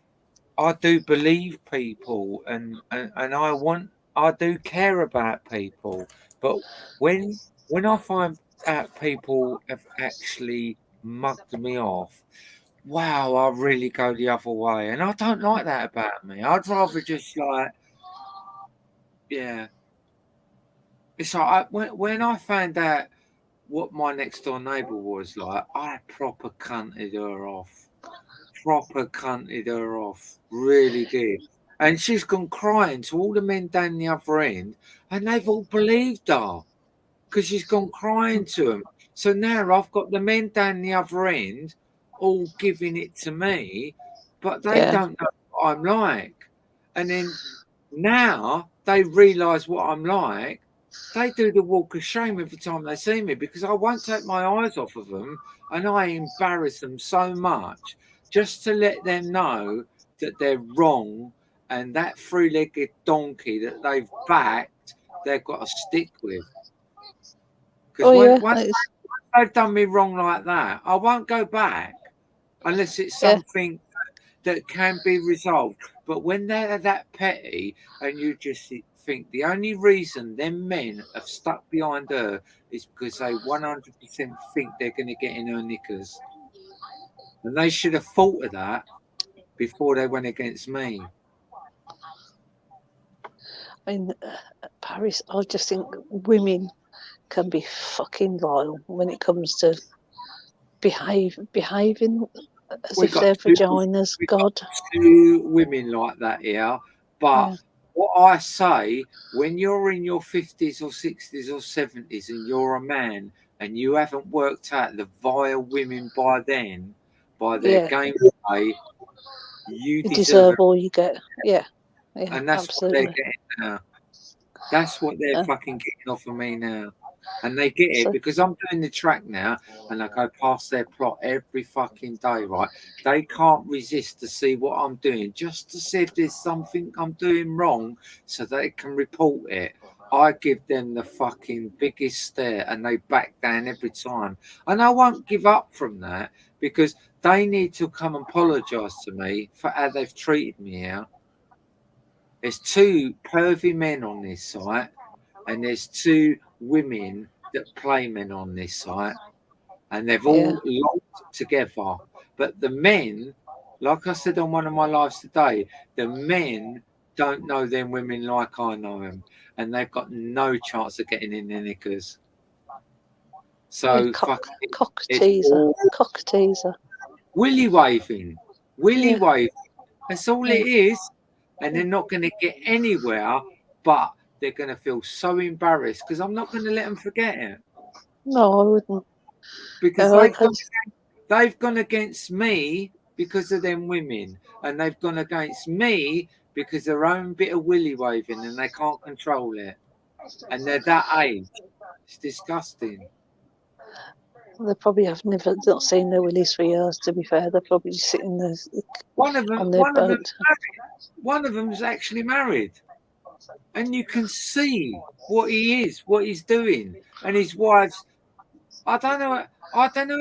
S1: believe people, and I do care about people, but when I find out people have actually mugged me off, wow, I really go the other way, and I don't like that about me. I'd rather just yeah. It's like when I found out what my next door neighbour was like, I proper cunted her off. Really did. And she's gone crying to all the men down the other end, and they've all believed her because she's gone crying to them. So now I've got the men down the other end all giving it to me, but they don't know what I'm like. And then now they realise what I'm like. They do the walk of shame every time they see me because I won't take my eyes off of them, and I embarrass them so much just to let them know that they're wrong, and that three-legged donkey that they've backed, they've got to stick with. Because once they've done me wrong like that, I won't go back unless it's something that can be resolved. But when they're that petty, and you just think the only reason them men have stuck behind her is because they 100% think they're going to get in her knickers, and they should have thought of that before they went against me.
S6: I mean, Paris, I just think women can be fucking vile when it comes to behaving as if their vaginas, God.
S1: Got two women like that here, but what I say, when you're in your 50s or 60s or 70s and you're a man and you haven't worked out the vile women by then, by their gameplay, you deserve
S6: all you get. Yeah,
S1: and that's
S6: absolutely.
S1: what they're getting now. That's what they're fucking getting off of me now. And they get it because I'm doing the track now and I go past their plot every fucking day, right? They can't resist to see what I'm doing, just to see if there's something I'm doing wrong so they can report it. I give them the fucking biggest stare and they back down every time. And I won't give up from that because they need to come and apologise to me for how they've treated me here. There's two pervy men on this site and there's two women that play men on this site, and they've all locked together. But the men, like I said on one of my lives today, the men don't know them women like I know them, and they've got no chance of getting in their knickers. So
S6: cock teaser,
S1: willy waving. That's all it is, and they're not going to get anywhere, but they're going to feel so embarrassed because I'm not going to let them forget it.
S6: No, I wouldn't.
S1: Because they've gone against me because of them women, and they've gone against me because of their own bit of willy waving, and they can't control it. And they're that age. It's disgusting.
S6: They probably have not seen their willies for years. To be fair, they're probably just sitting there on their boat.
S1: One of them's actually married, and you can see what he is, what he's doing, and his wife's. I don't know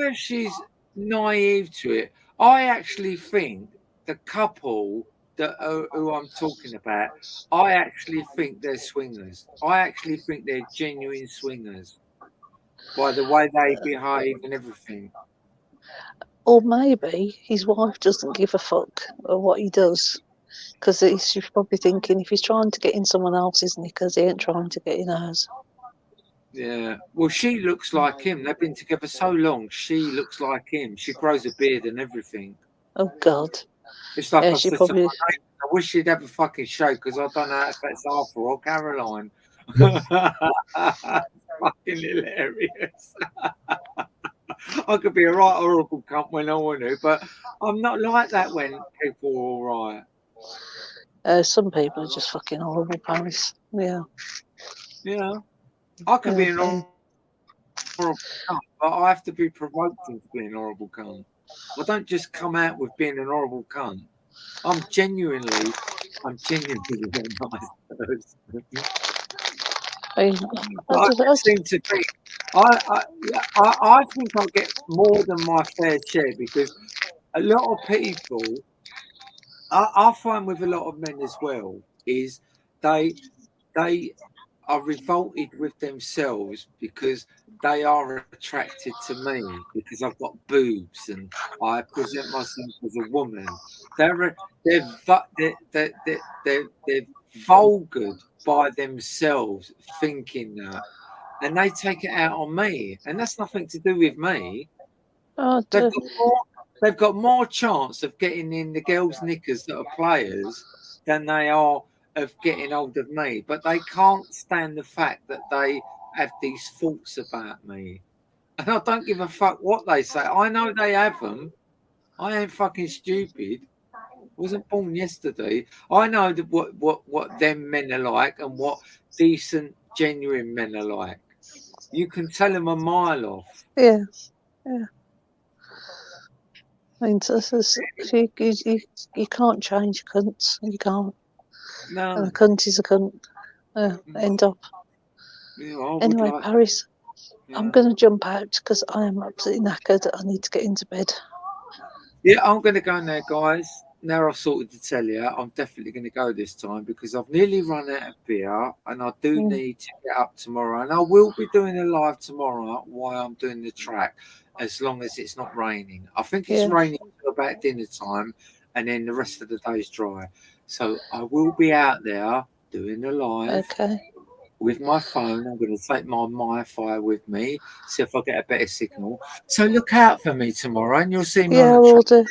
S1: if she's naive to it. I actually think the couple who I'm talking about, I actually think they're swingers. I actually think they're genuine swingers by the way they behave and everything.
S6: Or maybe his wife doesn't give a fuck of what he does, because she's probably thinking if he's trying to get in someone else's knickers, he ain't trying to get in hers.
S1: Yeah, well, she looks like him. They've been together so long. She looks like him. She grows a beard and everything.
S6: Oh God!
S1: It's like
S6: Yeah,
S1: I
S6: she
S1: said to
S6: probably.
S1: my neighbour, I wish she'd have a fucking show because I don't know if that's Arthur or Caroline. Fucking hilarious. I could be a right horrible cunt when I want to, but I'm not like that when people are all right.
S6: Some people are just fucking horrible, Paris. Yeah.
S1: Yeah. I could be an horrible cunt, but I have to be provoked into being an horrible cunt. I don't just come out with being an horrible cunt. I'm genuinely a nice person. I seem to be. I think I get more than my fair share because a lot of people. I find with a lot of men as well is they are revolted with themselves because they are attracted to me because I've got boobs and I present myself as a woman. They're vulgar by themselves thinking that, and they take it out on me, and that's nothing to do with me.
S6: Oh,
S1: They've got more chance of getting in the girls' knickers that are players than they are of getting hold of me. But they can't stand the fact that they have these thoughts about me. And I don't give a fuck what they say. I know they have them. I ain't fucking stupid. Wasn't born yesterday. I know that what them men are like and what decent, genuine men are like. You can tell them a mile off.
S6: Yeah. Yeah. I mean, you can't change cunts. You can't.
S1: No.
S6: And a cunt is a cunt. End up.
S1: Yeah,
S6: Anyway,
S1: like,
S6: Paris,
S1: yeah.
S6: I'm going to jump out because I am absolutely knackered. I need to get into bed.
S1: Yeah, I'm going to go now, guys. Now I've sorted to tell you, I'm definitely going to go this time because I've nearly run out of beer and I do need to get up tomorrow. And I will be doing a live tomorrow while I'm doing the track, as long as it's not raining. I think it's raining until about dinner time and then the rest of the day's dry. So I will be out there doing a live.
S6: Okay.
S1: With my phone, I'm going to take my Wi-Fi with me, see if I get a better signal. So look out for me tomorrow, and you'll see me on the
S6: will
S1: track.
S6: do.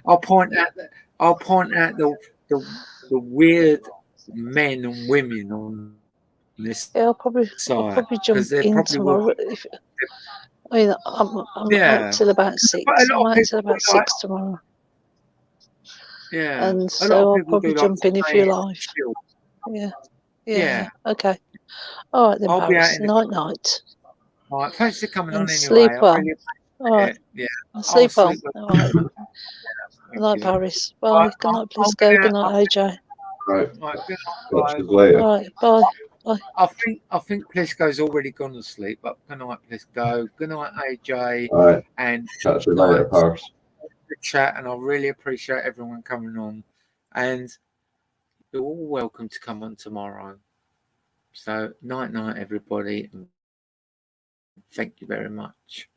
S1: I'll point out the weird men and women on this
S6: I'll probably jump in tomorrow. I'm out till about 6. I'm out till about 6 tomorrow.
S1: Yeah,
S6: and so I'll probably jump in if you're live. Yeah. Okay. All right then,
S1: I'll
S6: Paris.
S1: be out
S6: Night.
S1: All right, thanks for coming
S6: And
S1: on anyway.
S6: sleep well.
S1: I really
S6: All right.
S1: Yeah.
S6: Sleep well.
S1: Well.
S6: All right. Good night, Paris. Bye. Good night, Blisco. Good night, AJ.
S5: Right.
S1: Good
S5: Catch
S1: night,
S5: you later.
S6: All right. Bye. Bye.
S1: I think Plisco's already gone to sleep, but good night, Plisco. Good night, AJ.
S5: All right.
S1: And
S5: catch you later, Paris.
S1: The chat, and I really appreciate everyone coming on. And you're all welcome to come on tomorrow. So night, everybody. Thank you very much.